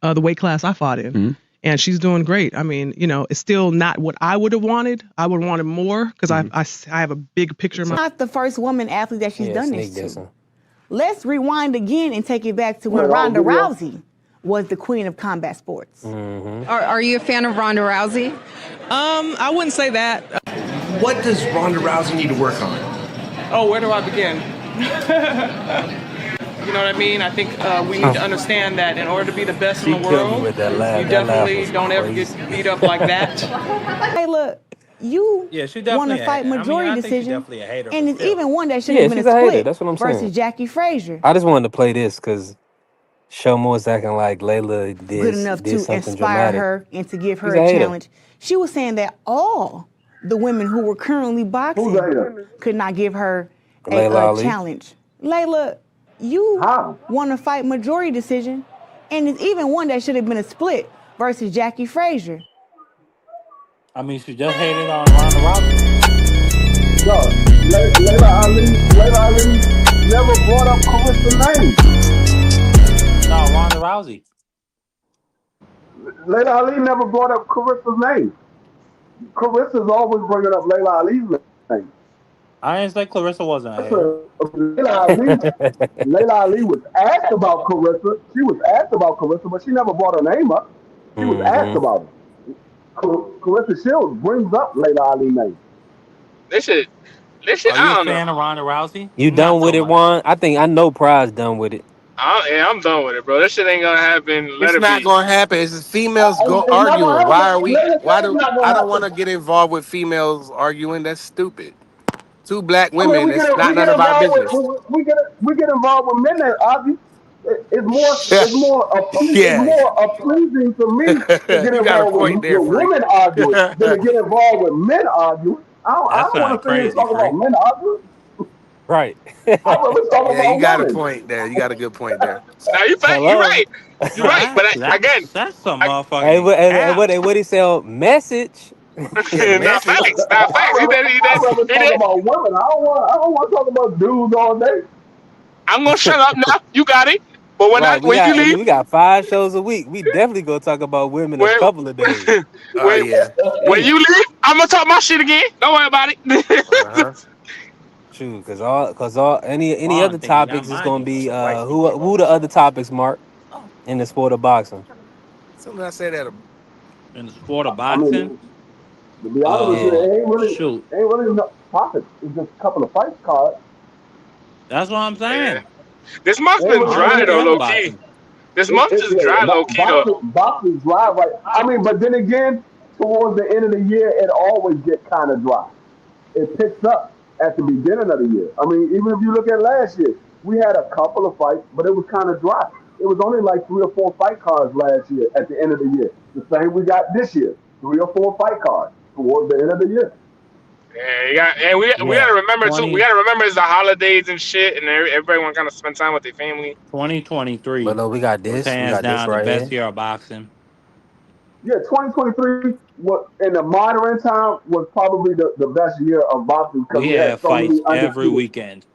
the weight class I fought in. Mhm. And she's doing great. I mean, it's still not what I would have wanted. I would have wanted more because Mhm. I have a big picture in my. Not the first woman athlete that she's Yeah, done sneak this to. dissing. Let's rewind again and take it back to when Wait, on Ronda video. Rousey was the queen of combat sports. Mm-hmm. Are you a fan of Ronda Rousey? I wouldn't say that. What does Ronda Rousey need to work on? Oh, where do I begin? You know what I mean? I think we need to understand that in order to be the best in She the killed me world, with that laugh. you That laugh definitely was don't ever get crazy. beat up like that. Hey, look, you Yeah, she won a definitely fight I mean, majority I think she decision, definitely a hater and for it's still. even one that should Yeah, have been a she's a hater. split That's what I'm versus saying. Jackie Frazier. I just wanted to play this because Shomo was acting like Layla Good enough did to something inspire dramatic. her and to give She's her a a hater. challenge. She was saying that all the women who were currently Who's boxing that? could not give her Layla a Ali. challenge. Layla, you How? won a fight majority decision, and it's even one that should have been a split versus Jackie Frazier. I mean, she just hated on Ronda Rousey. No, Layla Ali never brought up Carissa's name. No, Ronda Rousey. Layla Ali never brought up Carissa's name. Carissa's always bringing up Layla Ali's name. I didn't say Clarissa wasn't a hater. Layla Ali was asked about Carissa. She was asked about Carissa, but she never brought her name up. She was asked Mm-hmm. about it. Carissa Shields brings up Layla Ali's name. they should. Are you I a don't know. fan of Ronda Rousey? You Not done with so it, much. Juan? I know Pride's done with it. I'm done with it, bro. This shit ain't gonna happen. Let It's it not be. gonna happen. It's just females go It's not arguing. gonna Why are happen. we? Layla Why said it's do not I gonna don't want to happen. get involved with females arguing? That's stupid. Two black I mean, women. It's not we none get of our involved business. with we get involved with men that argue. Yeah, It's yeah. more pleasing to me to get You got a involved point there, with freak. women arguing than to get involved with men arguing. I That don't want sounds to sit here and crazy, talk about Free. men arguing. Right. I'd rather talk Yeah, you about got a women. point there. You got a good point there. Now you fact, you're Hello. right. You're right. But again, That's some I, Hey, motherfucking cap. what he say? Message. not Message. facts, not facts. He did. I'd rather He talk did. about women. I don't want to talk about dudes all day. I'm gonna shut up now. You got it. But Right. when you leave, We got 5 shows a week. We definitely gonna talk about women a when couple of days. Oh when yeah. when Damn. you leave, I'm gonna talk my shit again. Don't worry about it. Uh-huh. True, cause any Vaughn other think he got topics is my gonna be white who the other topics, Mark, in the sport of boxing. Something I say that. in the sport of I boxing. mean, to be honest with you, Yeah. Shoot. it ain't really no topics. It's just a couple of fight cards. That's what I'm Yeah. saying. This month's It ain't been really, I don't dry think though, it's low key. boxing. This month is dry, low key though. boxing dry, right? I mean, but then again, towards the end of the year, it always gets kind of dry. It picks up. at the beginning of the year. I mean, even if you look at last year, we had a couple of fights, but it was kind of dry. It was only like 3 or 4 fight cards last year at the end of the year. The same we got this year, 3 or 4 fight cards towards the end of the year. Yeah, and we Yeah, gotta remember too. We 20, gotta remember it's the holidays and shit, and everybody want to kind of spend time with their family. 2023 But look, we got was this. We hands got this down the right best here. year of boxing. Yeah, 2023 in the modern time was probably the best year of boxing because We we had had so fights many every undisputed. weekend.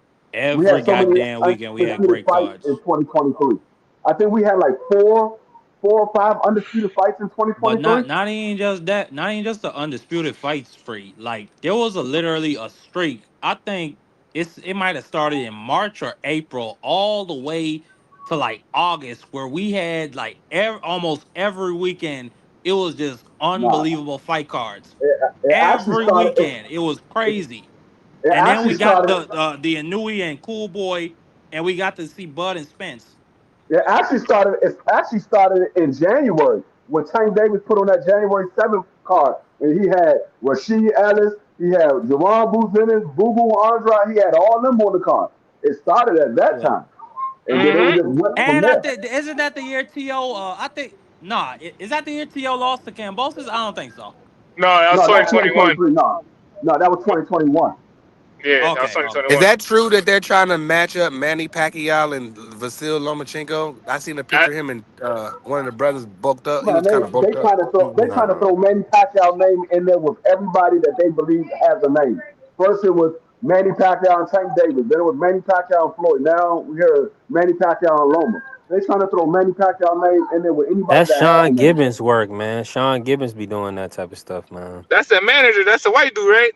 We Every had so many goddamn weekend, we had undisputed great fights in cards. 2023. I think we had like four or five undisputed fights in But 2023. not even just that, not even just the undisputed fights free. Like there was literally a streak. I think it might have started in March or April, all the way to like August, where we had like almost every weekend. It was just Nah, unbelievable fight cards. it actually Every started. weekend, it was crazy. It And then actually we got started. the Inui and Cool Boy, and we got to see Bud and Spence. It actually started. It actually started in January when Tank Davis put on that January 7th card, and he had Rasheed Ellis, he had Jerron Booth in it, Boo Boo Andrade, he had all them on the card. It started at that Yeah. time, and then it Hmm. was just went from And I there. think isn't that the year To? I think is that the year To lost to Cambosis? I don't think so. No, that was No, that's 2021. 2023. No, no, that was 2021. Yeah, that was Okay, okay. Is 2021. that true that they're trying to match up Manny Pacquiao and Vasil Lomachenko? I seen a picture of him and one of the brothers bulked up. He Man, was kind of they bulked up. trying to throw Manny Pacquiao name in there with everybody that they believe has a name. First it was Manny Pacquiao and Tank Davis. Then it was Manny Pacquiao and Floyd. Now we hear Manny Pacquiao and Loma. They trying to throw Manny Pacquiao name in there with anybody That's that has a Sean name. Gibbons' work, man. Sean Gibbons be doing that type of stuff, man. That's the manager. That's the white dude, right?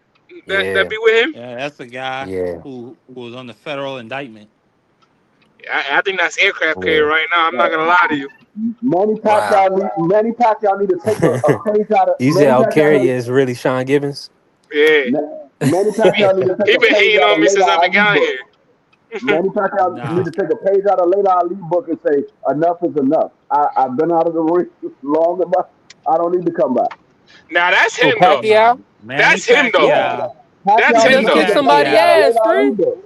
That Yeah, be with him. Yeah, that's the guy yeah, who was on the federal indictment. I think that's aircraft carrier yeah. right now. I'm not gonna lie to you. Wow. Manny Pacquiao need to take a page out of You said Manny Pacquiao. O'Carry is really Sean Gibbons? Yeah, Manny Pacquiao need to take he a been page hating out on of me since Layla I've been Ali down book. here. Manny Pacquiao need Nah, to take a page out of Layla Ali book and say enough is enough. I've been out of the ring long enough. I don't need to come back. Now that's Oh, him though. nah. Pacquiao? Manny That's him though. Yeah, Pacquiao, That's Pacquiao He him need done to though. take kicked Manny a page somebody out of Pacquiao, ass, Layla Ali friend. book.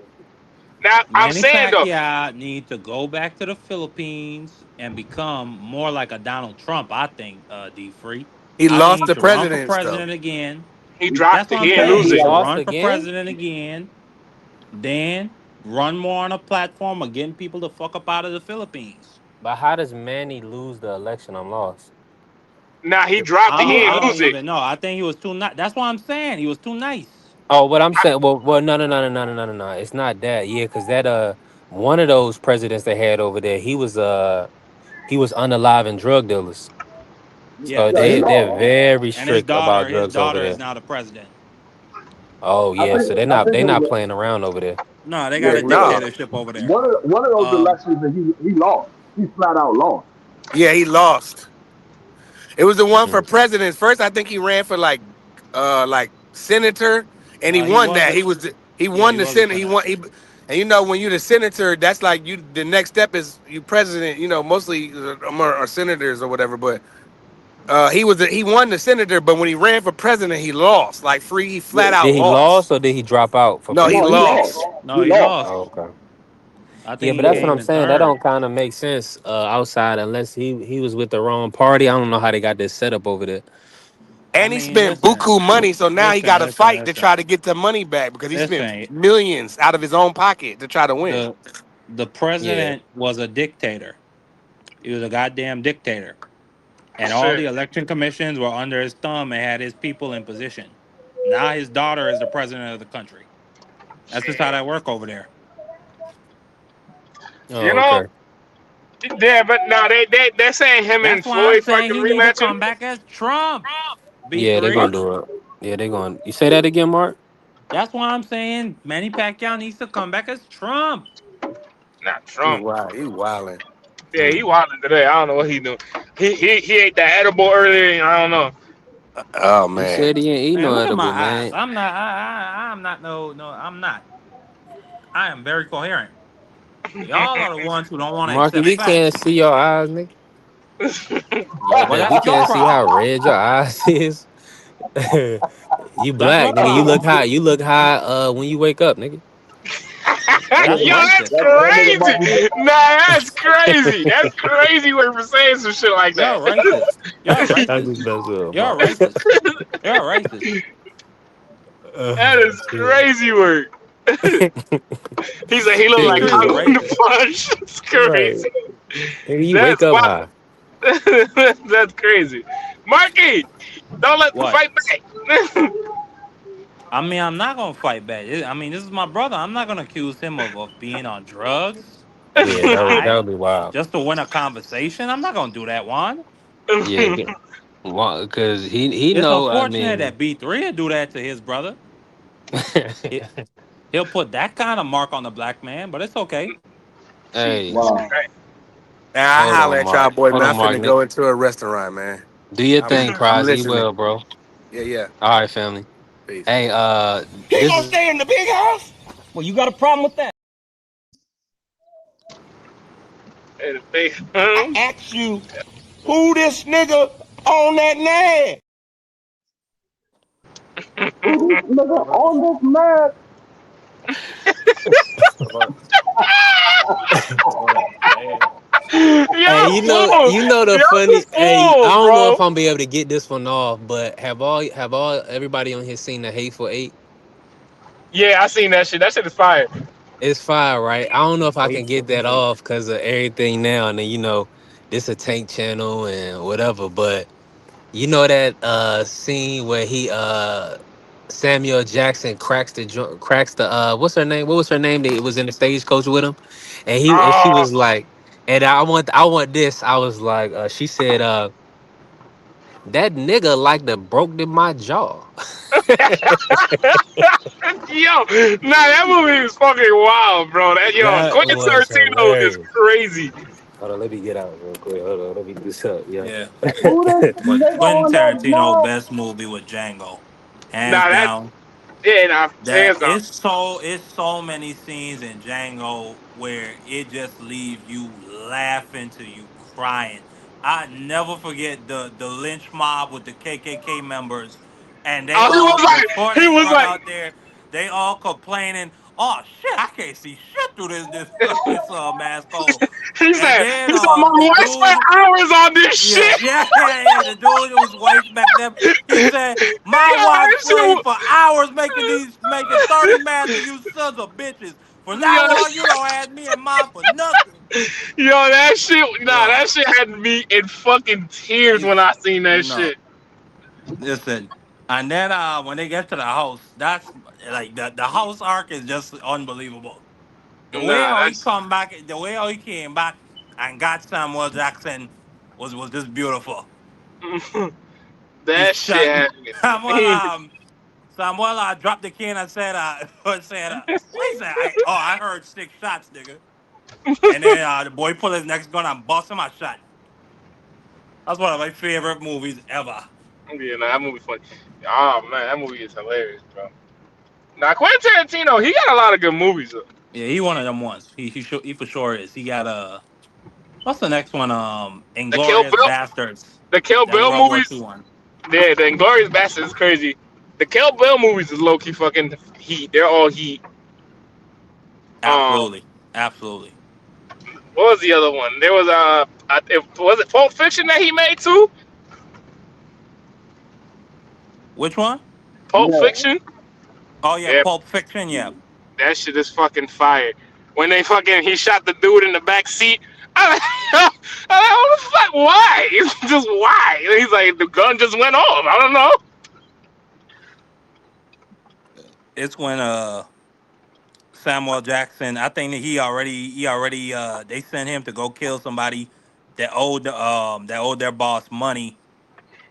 Now I'm Manny saying though. Pacquiao need to go back to the Philippines and become more like a Donald Trump. I think D Free. He I think lost he the should run for presidents though. president again. He That's dropped it. what He I'm didn't saying. lose He He it. should lost run for again? president again. Then run more on a platform of getting people to fuck up out of the Philippines. But how does Manny lose the election? I'm lost. Now he dropped it. He I didn't don't lose it. even know. I think he was too nice. That's what I'm saying. He was too nice. Oh, what I'm saying, well, no. It's not that. Yeah, because that one of those presidents they had over there, he was unaliving drug dealers. Yeah, So Yeah, he they're lost. very and his strict about drugs over daughter is there. now the president. Oh yeah, so I think they're it not was playing around over there. No, they got yeah, a he lost. No. dictatorship over there. One of those Um, elections that he lost. He flat out lost. Yeah, he lost. It was the one for Mm. president. First, I think he ran for like senator, and he he won was that. a He yeah, won he the was a senate. senator. And you know when you're the senator, that's like you. The next step is you president. You know, mostly are senators or whatever. But he won the senator, but when he ran for president, he lost. He Yeah. flat out Did he lose lost. or did he drop out for No, he No, he president? lost. lost. No, He he lost. lost. Oh, okay. I Yeah, think but he that's what came I'm in saying. That third. don't kind of make sense outside unless he was with the wrong party. I don't know how they got this set up over there. I And he mean, spent buku money, so now he got to fight to listen, try to get the money back because he spent listen. millions out of his own pocket to try to win. The Yeah. president was a dictator. He was a goddamn dictator, and all Shit. the election commissions were under his thumb and had his people in position. Now his daughter is the president of the country. That's just how Shit. that work over there. You Oh, know. okay. Yeah, but now they're saying him and That's why I'm Floyd saying fucking he need to rematching. come back as Trump. Yeah, they're B3. gonna do it. Yeah, they're going. You say that again, Mark? That's why I'm saying Manny Pacquiao needs to come back as Trump. Not He Trump. wild. He wilding. Yeah, he Mm. wilding today. I don't know what he doing. He ate that edible earlier. And I don't know. Oh He man. said he ain't eat Man, no look at my edible, eyes. man. I'm not. I'm not. No. I'm not. I am very coherent. Y'all are the ones who don't want to Marky, accept we can't facts. see your eyes, nigga. Well, Goddamn, we that's your can't see how problem. red your eyes is. You That's black, your nigga. You look problem. high. You look high when you wake up, nigga. That's Yo, that's racist. That nigga might be. crazy. Nah, that's crazy. That's crazy way for saying some shit like You're that. a racist. You're a I racist. just messed up, You're a Mark. racist. You're a racist. That is Shit. crazy work. He said he looked Big like Three is a Congo in the racist. punch. It's Right. crazy. Nigga, you wake That's up high. wild. That's crazy. Marky, don't let What? fight back. I mean, I'm not gonna fight back. I mean, this is my brother. I'm not gonna accuse him of being on drugs or Yeah, being that high would be wild. just to win a conversation. I'm not gonna do that, Juan. Yeah, because he It's know. I unfortunate mean, that B3 will do that to his brother. He, he'll put that kind of mark on the black man, but it's okay. hey, Wow. Now I hold holler on, at y'all, Mark. boy, Hold man. on, I Mark. finna go into a restaurant, man. Do your I'm thing, I'm Prize. He listening. will, bro. Yeah, yeah. All right, family. Peace. Hey, He this gonna is stay in the big house? Well, you got a problem with that? And they, I asked you, who this nigga on that nag? Who this nigga on this man? Hey, Y'all fool. you know the Y'all funny. just Hey, I fool, don't know bro. if I'm be able to get this one off, but have all everybody on here seen the Hateful Eight? Yeah, I seen that shit. That shit is fire. It's fire, right? I don't know if I can get Hateful that Eight. off because of everything now, and then this a Tank channel and whatever. But you know that scene where he Samuel Jackson cracks the what's her name? What was her name? That was in the stagecoach with him, and she Oh, was like, and I want this. I was like, she said, that nigga like to broke in my jaw. yo, nah, that movie is fucking wild, bro. That Quentin was Tarantino is hilarious. crazy. Hold on, let me get out real quick. Hold on, let me do something. Yeah. Yeah. Who this But nigga Quentin on that Tarantino man? best movie with Django. Hands Nah, that down. yeah, nah, That hands down. it's so many scenes in Django where it just leaves you laughing to you crying. I never forget the lynch mob with the KKK members, and they Oh, all before he they was run like, out there, they all complaining. Oh shit! I can't see shit through this mask hole. he And said, then my the wife spent dude, hours on this yeah, shit. yeah. The dude who was waiting back there, he said, "My Yo, wife that played for shit, hours making 30 masks of you sons of bitches. From now yo, on, you don't ask me and mine for nothing, yo, that shit, nah, bro." that shit had me in fucking tears You when I seen that no, shit. listen. And then when they get to the house, that's like the house arc is just unbelievable. The way Nah, how he come back, the way how he came back and got Samuel Jackson was just beautiful. that's He that shit shot had Samuel. me. Samuel dropped the key and I said, said, what is that? I heard 6 shots, nigga. And then the boy pulled his next gun and bust him a shot. That's one of my favorite movies ever. Yeah, nah, that movie funny. Oh man, that movie is hilarious, bro. Now Quentin Tarantino, he got a lot of good movies. Though. Yeah, he one of them ones. He for sure is. He got what's the next one? The Kill Inglorious Bill, Bastards. the Kill That Bill World War II movies, one. yeah, the Inglorious Bastards is crazy. The Kill Bill movies is low key fucking heat. They're all heat. Um, Absolutely. Absolutely. what was the other one? There was was it Pulp Fiction that he made too? Which one? Pulp Yeah. Fiction. Oh yeah, Yeah, Pulp Fiction, yeah. that shit is fucking fire. When he shot the dude in the back seat. I'm like, what the fuck? Why? It's just why? He's like, the gun just went off. I don't know. It's when Samuel Jackson. I think that he already they sent him to go kill somebody that owed their boss money,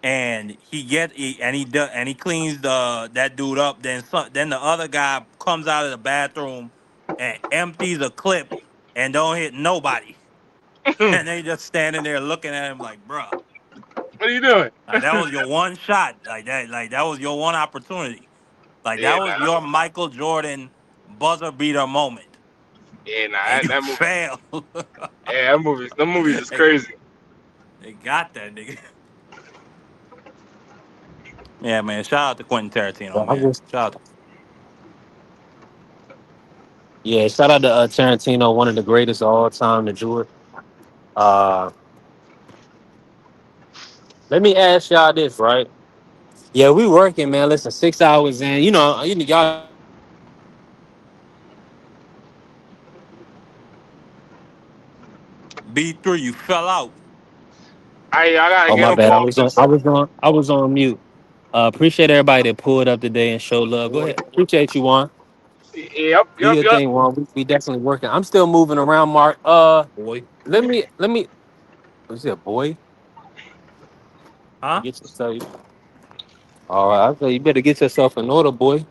and he cleans that dude up. Then the other guy comes out of the bathroom and empties a clip and don't hit nobody, and they just standing there looking at him like, bruh, What are you doing? like, that was your one shot, like that was your one opportunity, like Yeah, that was nah, your Michael Jordan buzzer beater moment yeah, nah, and you that movie, fail. yeah, them movies is they, crazy. they got that nigga. Yeah, man. Shout out to Quentin Tarantino, Well, I man. was, Shout out. yeah, shout out to Tarantino, one of the greatest of all time to do it. Uh, Let me ask y'all this, right? Yeah, we working, man. Listen, 6 hours in. Y'all. B3, you fell out. I gotta Oh get my him bad. I off was on. this. I was on mute. Appreciate everybody that pulled up today and showed love. Go ahead. Appreciate you, Juan. Yep, Do yep, your yep. thing, Juan. We definitely working. I'm still moving around, Mark. Boy. Let me. Was it boy? Huh? Get yourself. All right. I say you better get yourself in order, boy.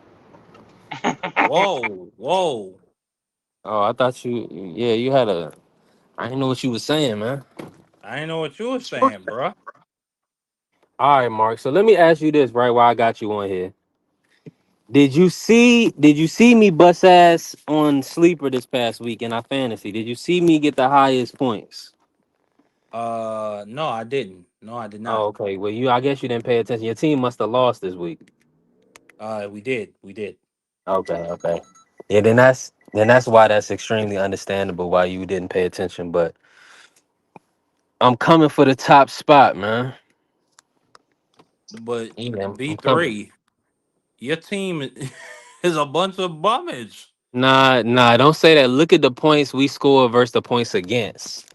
Whoa, whoa. Oh, I thought you. Yeah, you had a. I didn't know what you was saying, man. I ain't know what you were saying, bro. All right, Mark. So let me ask you this, right? While I got you on here. Did you see me bust ass on sleeper this past week in our fantasy? Did you see me get the highest points? No, I didn't. No, I did Oh, not. okay. Well, I guess you didn't pay attention. Your team must have lost this week. We did. We did. Okay, okay. Yeah, then that's why that's extremely understandable why you didn't pay attention. But I'm coming for the top spot, man. But Yeah, I'm coming. B3, your team is a bunch of bummage. Nah, don't say that. Look at the points we score versus the points against.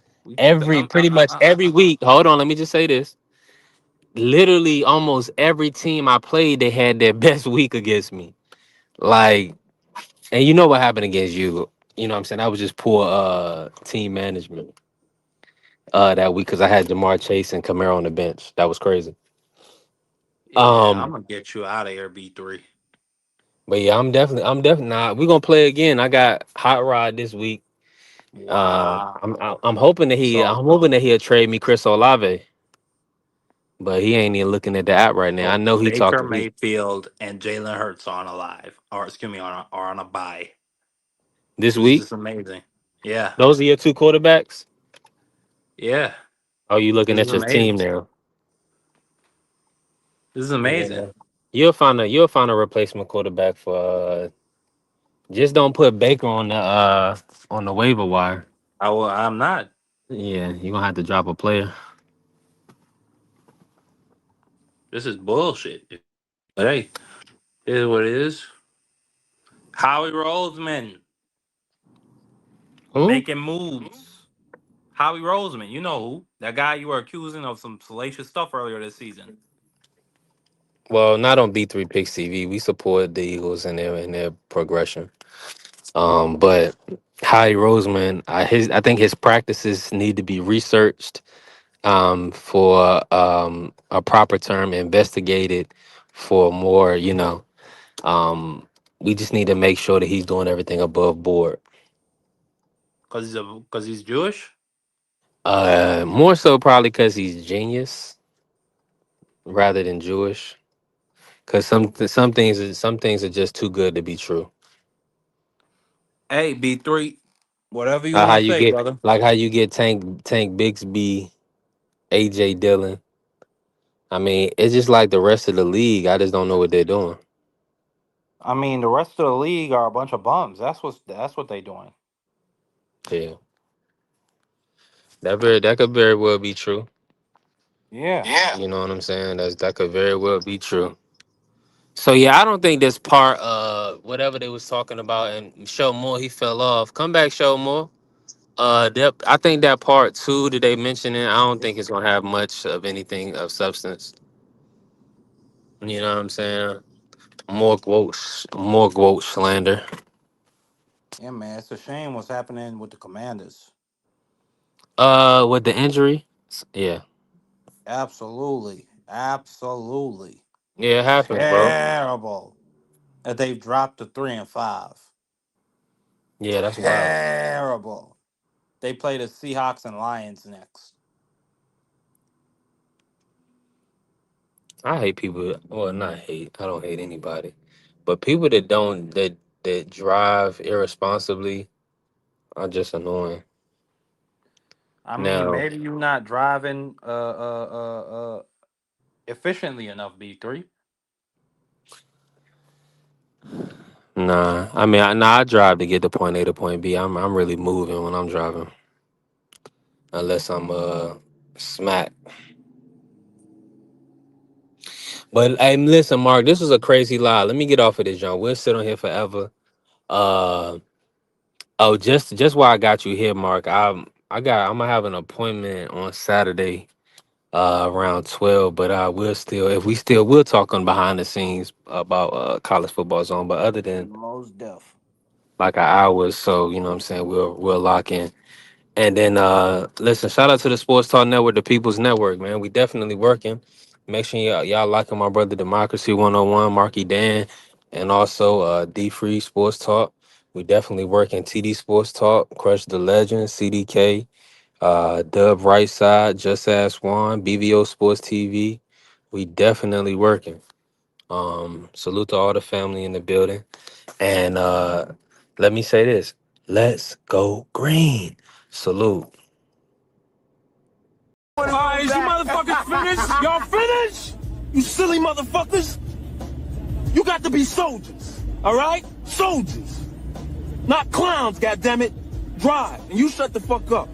Pretty much every week. Hold on, let me just say this. Literally almost every team I played, they had their best week against me. Like, and you know what happened against you. You know what I'm saying? I was just poor team management that week because I had Jamar Chase and Camaro on the bench. That was crazy. Yeah, I'm Um, gonna get you out of here, B3. but yeah, I'm definitely not. We're gonna play again. I got Hot Rod this week. I'm hoping that So he'll trade me Chris Olave, but he ain't even looking at the app right now. I know he Baker talking. Mayfield and Jalen Hurts are on a live, or excuse me, are on a bye. This This week. is amazing. Yeah, Those are your two quarterbacks. yeah. Are you looking This is at your team amazing. now? This is amazing. Yeah. You'll find a replacement quarterback for just don't put Baker on the waiver wire. I'm not. Yeah, you're gonna have to drop a player. This is bullshit. But hey, it is what it is. Howie Roseman Who? making moves. Howie Roseman, you know who? That guy you were accusing of some salacious stuff earlier this season. Well, not on B3 Picks TV. We support the Eagles and their progression. But Howie Roseman, I think his practices need to be researched. For a proper term, investigated for more. We just need to make sure that he's doing everything above board. Because he's Jewish? More so probably because he's genius rather than Jewish. Because some things are just too good to be true. Hey, B3, whatever you How want to you say, get brother. like how you get Tank Bixby, AJ Dillon. I mean, it's just like the rest of the league. I just don't know what they're doing. I mean, the rest of the league are a bunch of bums. That's what they doing. Yeah, that could very well be true. Yeah. You know what I'm saying? That could very well be true. So yeah, I don't think this part whatever they was talking about and show more he fell off. Come back, show more. I think that part two that they mentioned it, I don't think it's gonna have much of anything of substance. You know what I'm saying? More quotes slander. Yeah, man. It's a shame what's happening with the Commanders. With the injury, yeah, Absolutely. Absolutely. yeah, it happens, bro. Terrible that they've dropped to 3-5. Yeah, that's wild. Terrible. They play the Seahawks and Lions next. I hate people. Well, not hate. I don't hate anybody, but people that don't that drive irresponsibly are just annoying. I mean, Now, maybe you're not driving efficiently enough, B3. Nah, I mean, I drive to get to point A to point B. I'm really moving when I'm driving, unless I'm smack. But hey, listen, Mark, this was a crazy lie. Let me get off of this, John. We'll sit on here forever. Uh oh, just why I got you here, Mark. I'm gonna have an appointment on Saturday around 12, but we'll talk on behind the scenes about college football zone. But other than Most deaf. like an hour or so, you know what I'm saying, we'll lock in. And then listen, shout out to the Sports Talk Network, the People's Network, man. We definitely working. Make sure y'all liking my brother Democracy 101, Marky Dan, and also D Free Sports Talk. We definitely working. TD Sports Talk, Crush the Legend, CDK, Dub Right Side, Just Ask Juan, BVO Sports TV. We definitely working. Salute to all the family in the building. And let me say this. Let's go green. Salute. All right, is you motherfuckers finished? Y'all finished? You silly motherfuckers. You got to be soldiers, all right? Soldiers. Not clowns, goddammit. Drive, and you shut the fuck up.